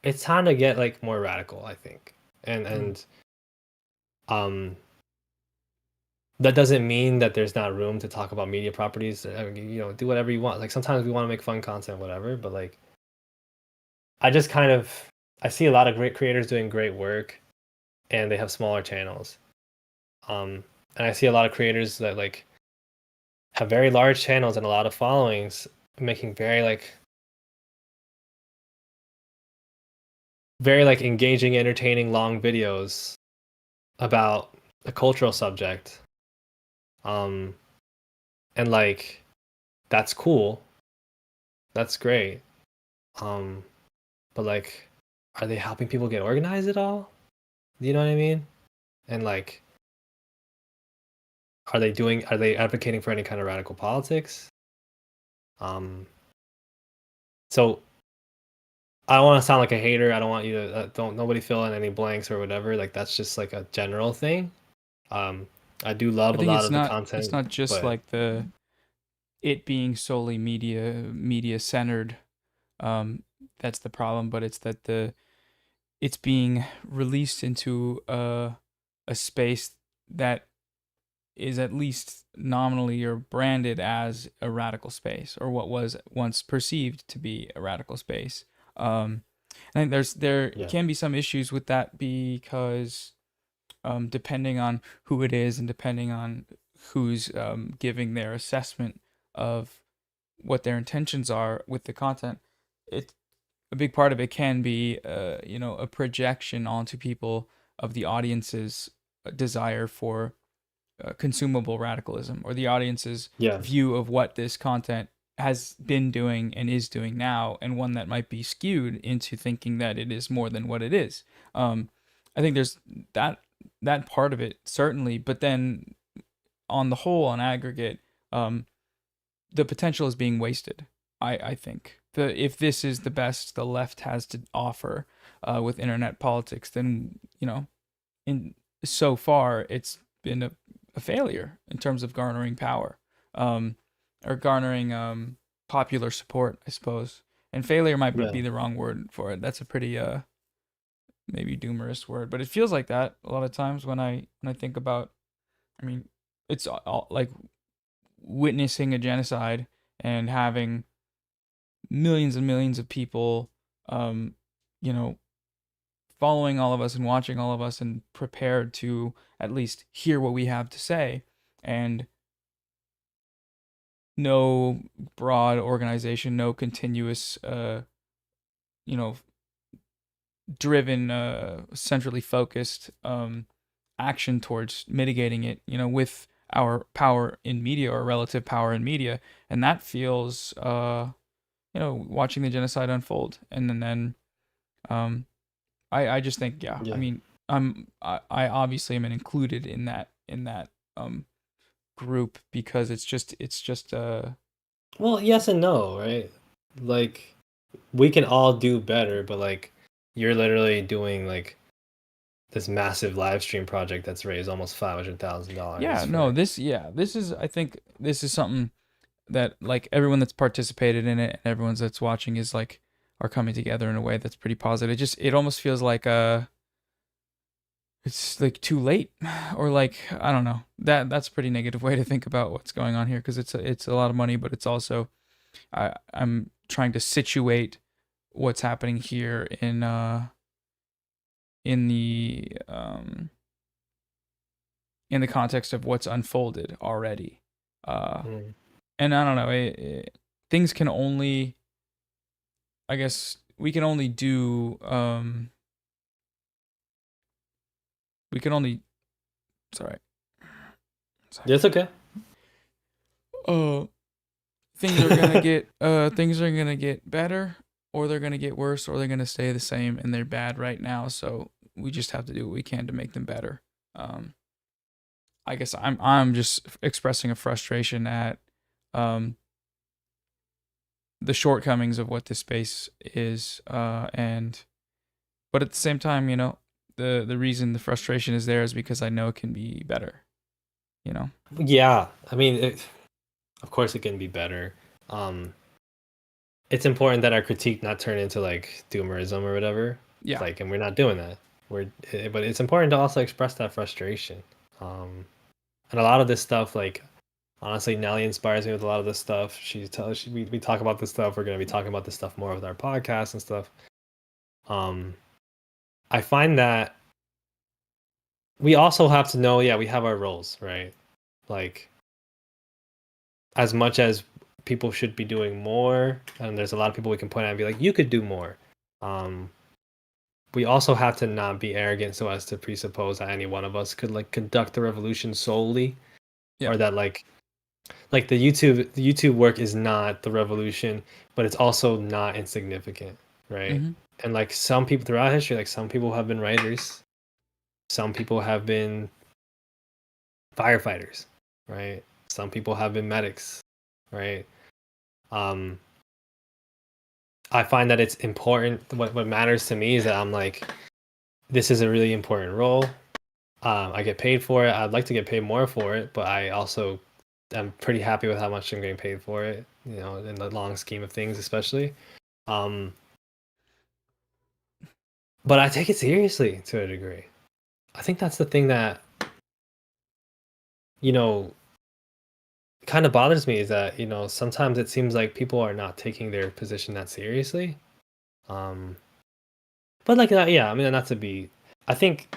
it's time to get like more radical, I think. And that doesn't mean that there's not room to talk about media properties. You know, do whatever you want. Like, sometimes we want to make fun content, whatever, but like, I see a lot of great creators doing great work. and they have smaller channels. And I see a lot of creators that like have very large channels and a lot of followings, making very like engaging, entertaining, long videos about a cultural subject. And like that's cool. That's great. But like, are they helping people get organized at all? Do you know what I mean? And like, are they advocating for any kind of radical politics? So I don't want to sound like a hater. I don't want you to don't nobody fill in any blanks or whatever. Like that's just like a general thing. I do love I a think lot it's of the not content. it's not just but like it being solely media centered. That's the problem, but it's that it's being released into a space that is at least nominally or branded as a radical space, or what was once perceived to be a radical space. I think there Yeah. can be some issues with that because depending on who it is and depending on who's giving their assessment of what their intentions are with the content, it a big part of it can be a projection onto people of the audience's desire for consumable radicalism, or the audience's Yeah. view of what this content has been doing and is doing now, and one that might be skewed into thinking that it is more than what it is. I think there's that part of it certainly, but then on the whole, on aggregate, the potential is being wasted. I think if this is the best the left has to offer with internet politics, then in so far it's been a failure in terms of garnering power, or garnering popular support, I suppose. And failure might Yeah. be the wrong word for it. That's a pretty maybe doomerist word, but it feels like that a lot of times when I think about. I mean, it's all, like witnessing a genocide and having millions and millions of people, you know, following all of us and watching all of us and prepared to at least hear what we have to say, and no broad organization, no continuous, driven, centrally focused action towards mitigating it, with our power in media or relative power in media. And that feels, watching the genocide unfold. And then I just think, yeah, I Yeah. mean, I obviously am included in that group, because it's just Well, yes and no, right? Like, we can all do better, but like, you're literally doing like this massive live stream project that's raised almost $500,000. yeah, no, this is, I think this is something that, like, everyone that's participated in it and everyone that's watching is like are coming together in a way that's pretty positive. It almost feels like it's like too late, or like, I don't know, that's a pretty negative way to think about what's going on here, because it's a lot of money, but it's also I'm trying to situate what's happening here in the context of what's unfolded already. Mm. And I don't know, things can only, I guess we can only do, we can only, sorry. That's okay. Things are gonna get better, or they're gonna get worse, or they're gonna stay the same, and they're bad right now. So we just have to do what we can to make them better. I guess I'm just expressing a frustration at the shortcomings of what this space is, and but at the same time, the reason the frustration is there is because I know it can be better. Yeah, I mean, of course it can be better. It's important that our critique not turn into like doomerism or whatever. Yeah. Like, and we're not doing that. But it's important to also express that frustration. And a lot of this stuff, like, honestly, Nelly inspires me with a lot of this stuff. We talk about this stuff. We're gonna be talking about this stuff more with our podcast and stuff. I find that we also have to know, we have our roles, right? Like, as much as people should be doing more, and there's a lot of people we can point at and be like, you could do more. We also have to not be arrogant so as to presuppose that any one of us could like conduct the revolution solely, or that like the YouTube work is not the revolution, but it's also not insignificant, right? Mm-hmm. And like some people throughout history, like some people have been writers, some people have been firefighters, right? Some people have been medics, right? I find that it's important. What matters to me is that I'm like, this is a really important role. I get paid for it. I'd like to get paid more for it, but I also am pretty happy with how much I'm getting paid for it, you know, in the long scheme of things, especially. But I take it seriously to a degree. I think that's the thing that, you know, kind of bothers me, is that, you know, sometimes it seems like people are not taking their position that seriously. But like, yeah, I mean, not to be, I think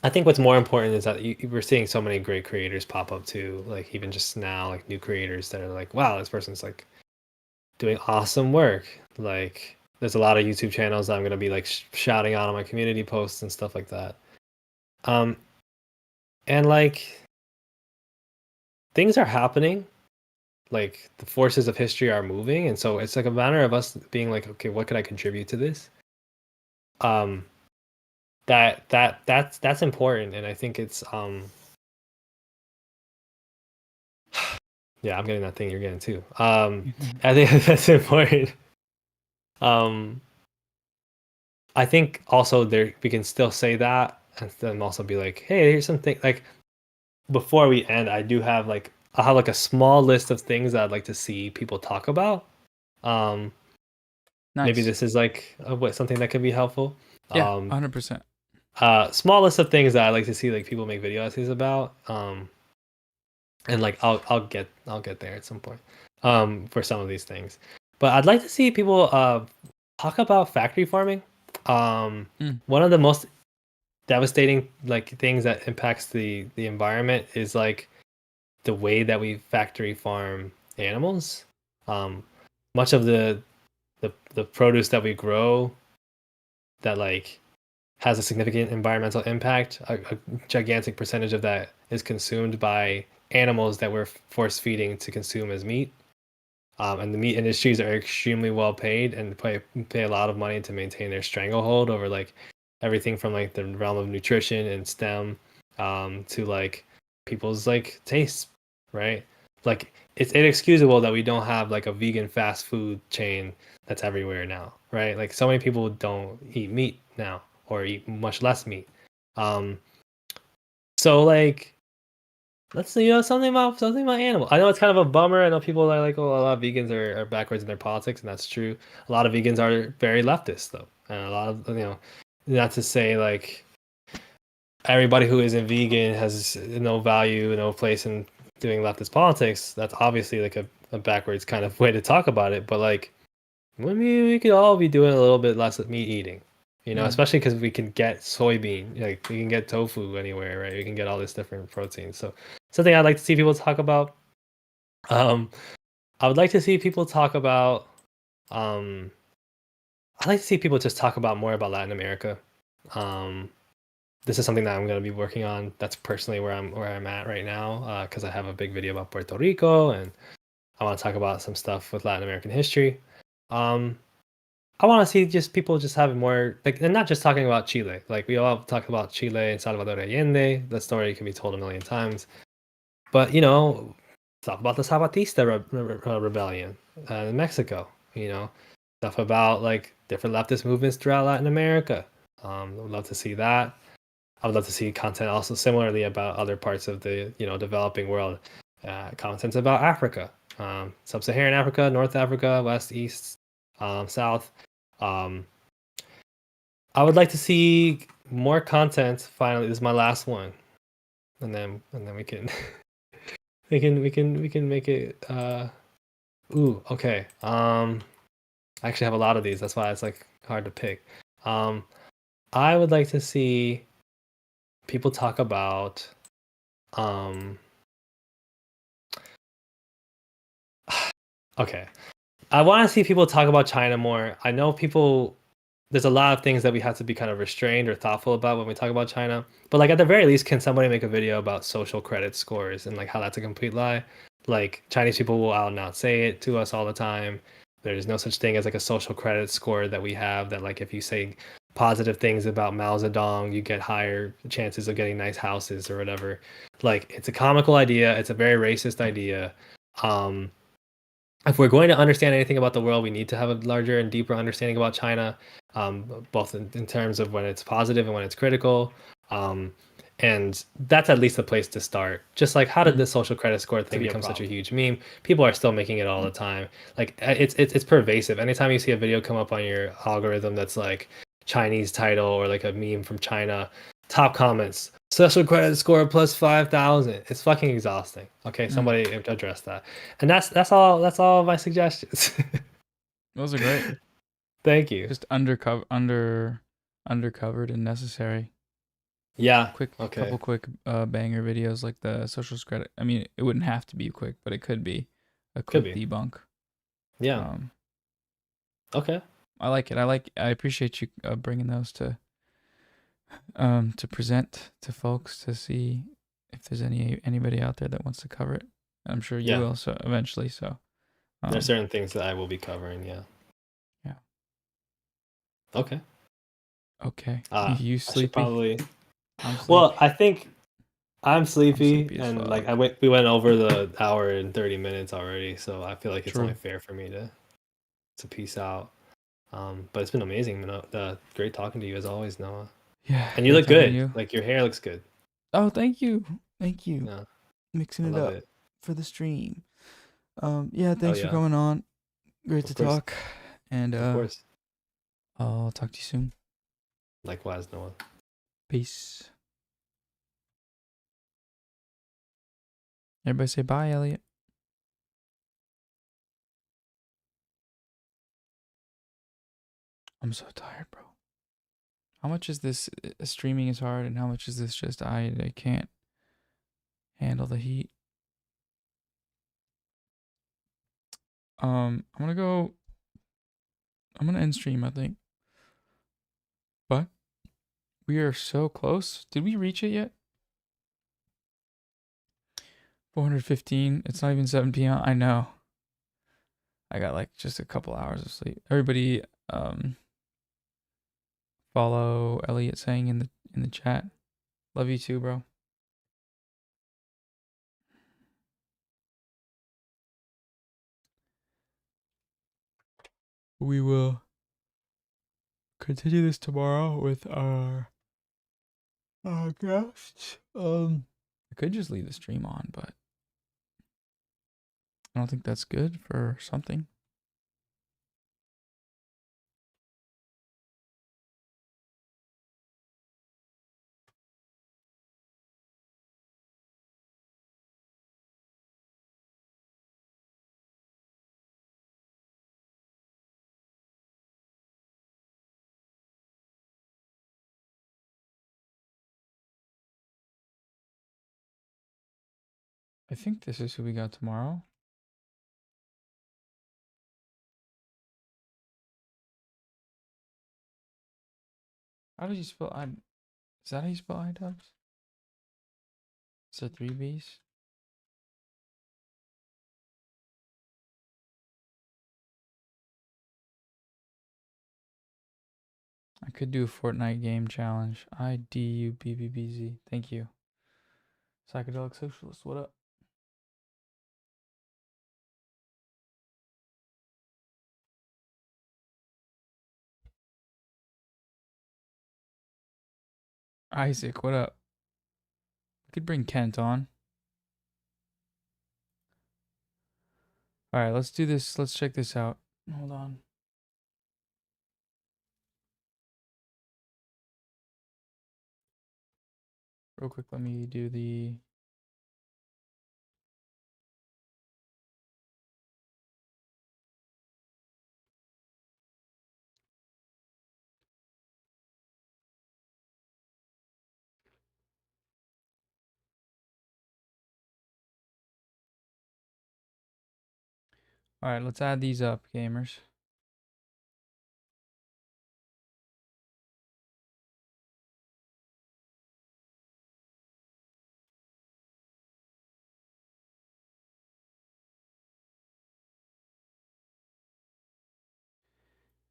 what's more important is that we're seeing so many great creators pop up too. Like even just now, like new creators that are like, wow, this person's like doing awesome work. Like there's a lot of YouTube channels that I'm gonna be like shouting out on my community posts and stuff like that. And like things are happening. Like the forces of history are moving, and so it's like a matter of us being like, okay, what could I contribute to this? That's important, and I think it's yeah, I'm getting that thing you're getting too. I think that's important. I think also there we can still say that and then also be like, hey, here's something like before we end, I do have like I'll have like a small list of things that I'd like to see people talk about. Nice. Maybe this is like something that could be helpful. Yeah, 100%. Small list of things that I like to see like people make video essays about. And like I'll get there at some point. For some of these things, but I'd like to see people talk about factory farming. One of the most devastating like things that impacts the environment is like the way that we factory farm animals. Much of the produce that we grow that like has a significant environmental impact, a gigantic percentage of that is consumed by animals that we're force feeding to consume as meat. And the meat industries are extremely well paid and pay a lot of money to maintain their stranglehold over like everything from like the realm of nutrition and STEM to like people's like tastes, right? Like it's inexcusable that we don't have like a vegan fast food chain that's everywhere now, right? Like so many people don't eat meat now or eat much less meat. So like let's see, something about animal. I know it's kind of a bummer. I know people are like, oh, a lot of vegans are backwards in their politics, and that's true. A lot of vegans are very leftist though, and a lot of not to say like everybody who isn't vegan has no value, no place in doing leftist politics. That's obviously like a backwards kind of way to talk about it. But like, we could all be doing a little bit less meat eating. Especially because we can get soybean, like we can get tofu anywhere, right? We can get all this different proteins. So something I'd like to see people talk about. I would like to see people talk about. I'd like to see people just talk about more about Latin America. This is something that I'm going to be working on. That's personally where I'm at right now, because I have a big video about Puerto Rico, and I want to talk about some stuff with Latin American history. I want to see just people just having more like, and not just talking about Chile. Like we all talk about Chile and Salvador Allende. The story can be told a million times, but talk about the Zapatista rebellion in Mexico. Stuff about like different leftist movements throughout Latin America. I would love to see that. I would love to see content also similarly about other parts of the developing world. Content about Africa, sub-Saharan Africa, North Africa, West, East, South. I would like to see more content. Finally, this is my last one, and then we can we can make it. Ooh, okay. I actually have a lot of these. That's why it's like hard to pick. I would like to see people talk about okay. I want to see people talk about China more. I know people there's a lot of things that we have to be kind of restrained or thoughtful about when we talk about China. But like at the very least, can somebody make a video about social credit scores and like how that's a complete lie? Like Chinese people will out and out say it to us all the time. There's no such thing as like a social credit score that we have that like if you say positive things about Mao Zedong, you get higher chances of getting nice houses or whatever. Like it's a comical idea. It's a very racist idea. Um, if we're going to understand anything about the world, we need to have a larger and deeper understanding about China, both in terms of when it's positive and when it's critical. And that's at least a place to start. Just like how did the social credit score thing be a become such a problem. huge meme? People are still making it all the time. Like it's pervasive. Anytime you see a video come up on your algorithm that's like Chinese title or like a meme from China, top comments, social credit score plus 5,000. It's fucking exhausting. Okay, somebody address that. And that's all my suggestions. Those are great. Thank you. Just undercovered and necessary. Yeah. Quick, Okay. couple quick banger videos like the social credit. I mean, it wouldn't have to be quick, but it could be a quick be. debunk. Yeah. Okay. I like it. I appreciate you bringing those to present to folks to see if there's anybody out there that wants to cover it. I'm sure you Yeah. will. So eventually. So There's certain things that I will be covering. Yeah. Yeah. Okay. Okay. I You should sleepy? probably. I'm sleepy. Well, I think I'm sleepy, sleepy as and like fuck. we went over the hour and 30 minutes already, so I feel like it's True. only fair for me to peace out. But it's been amazing. Great talking to you as always, Noah. Yeah. And you great look talking to good. you. Like your hair looks good. Oh, thank you. Thank you. Yeah, Mixing I it love up it. for the stream. Yeah, thanks for yeah. coming on. Great Of to course. talk. And Of course. I'll talk to you soon. Likewise, Noah. Peace. Everybody say bye, Elliot. I'm so tired, bro. How much is this streaming is hard and how much is this just I can't handle the heat? I'm gonna end stream, I think. But we are so close. Did we reach it yet? 415. It's not even 7 p.m. I know. I got like just a couple hours of sleep. Everybody follow Elliot saying in the chat. Love you too, bro. We will continue this tomorrow with our guests. I could just leave the stream on, but I don't think that's good for something. I think this is who we got tomorrow. How did you spell I? Is that how you spell iDubbbz? Is there 3 B's? I could do a Fortnite game challenge. IDUBBBZ. Thank you. Psychedelic Socialist, what up? Isaac, what up? We could bring Kent on. Alright, let's do this. Let's check this out. Hold on. Real quick, let me do the... All right, let's add these up, gamers.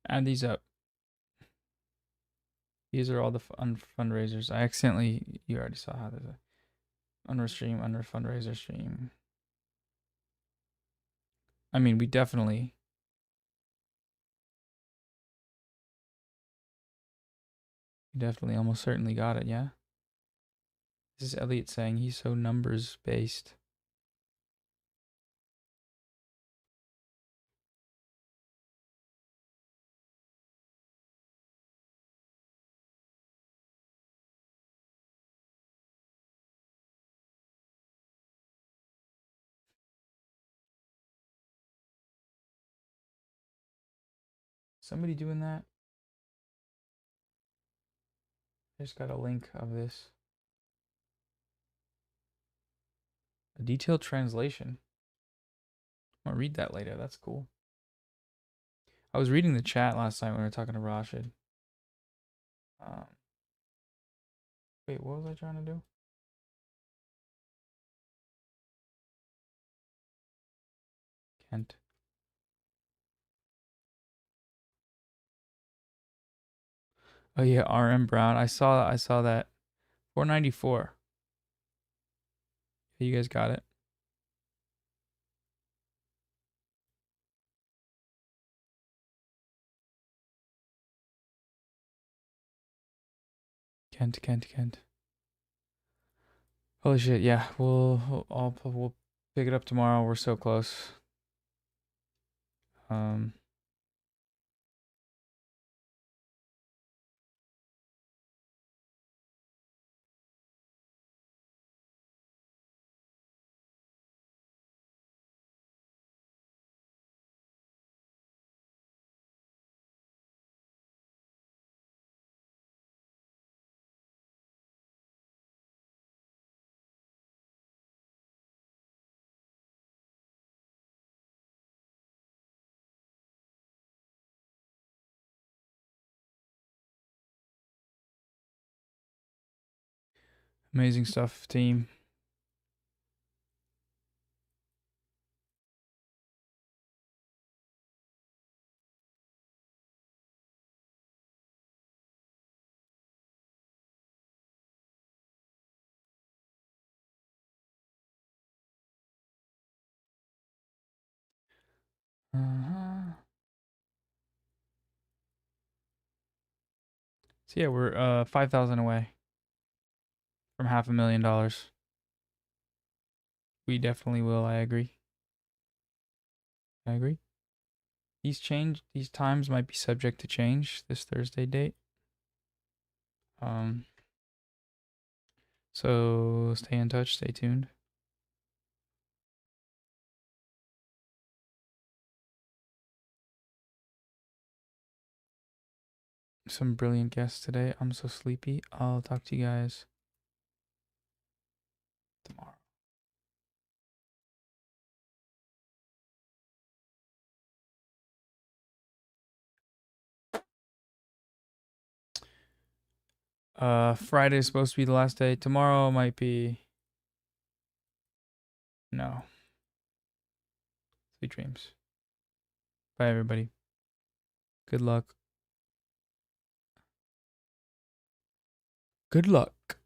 Add these up. These are all the fundraisers. I accidentally, you already saw how there's a under stream, under fundraiser stream. I mean, we definitely almost certainly got it, yeah? This is Elliot saying he's so numbers based. Somebody doing that? I just got a link of this. A detailed translation. I'm gonna read that later. That's cool. I was reading the chat last night when we were talking to Rashid. Wait, what was I trying to do? Kent. Oh yeah, RM Brown. I saw that. 494. You guys got it. Kent. Holy shit, yeah. We'll pick it up tomorrow. We're so close. Amazing stuff, team. So yeah, we're 5,000 away from $500,000. We definitely will. I agree. These times might be subject to change this Thursday date. So stay in touch, stay tuned. Some brilliant guests today. I'm so sleepy. I'll talk to you guys tomorrow. Friday is supposed to be the last day. Tomorrow might be. No. Sweet dreams. Bye, everybody. Good luck. Good luck.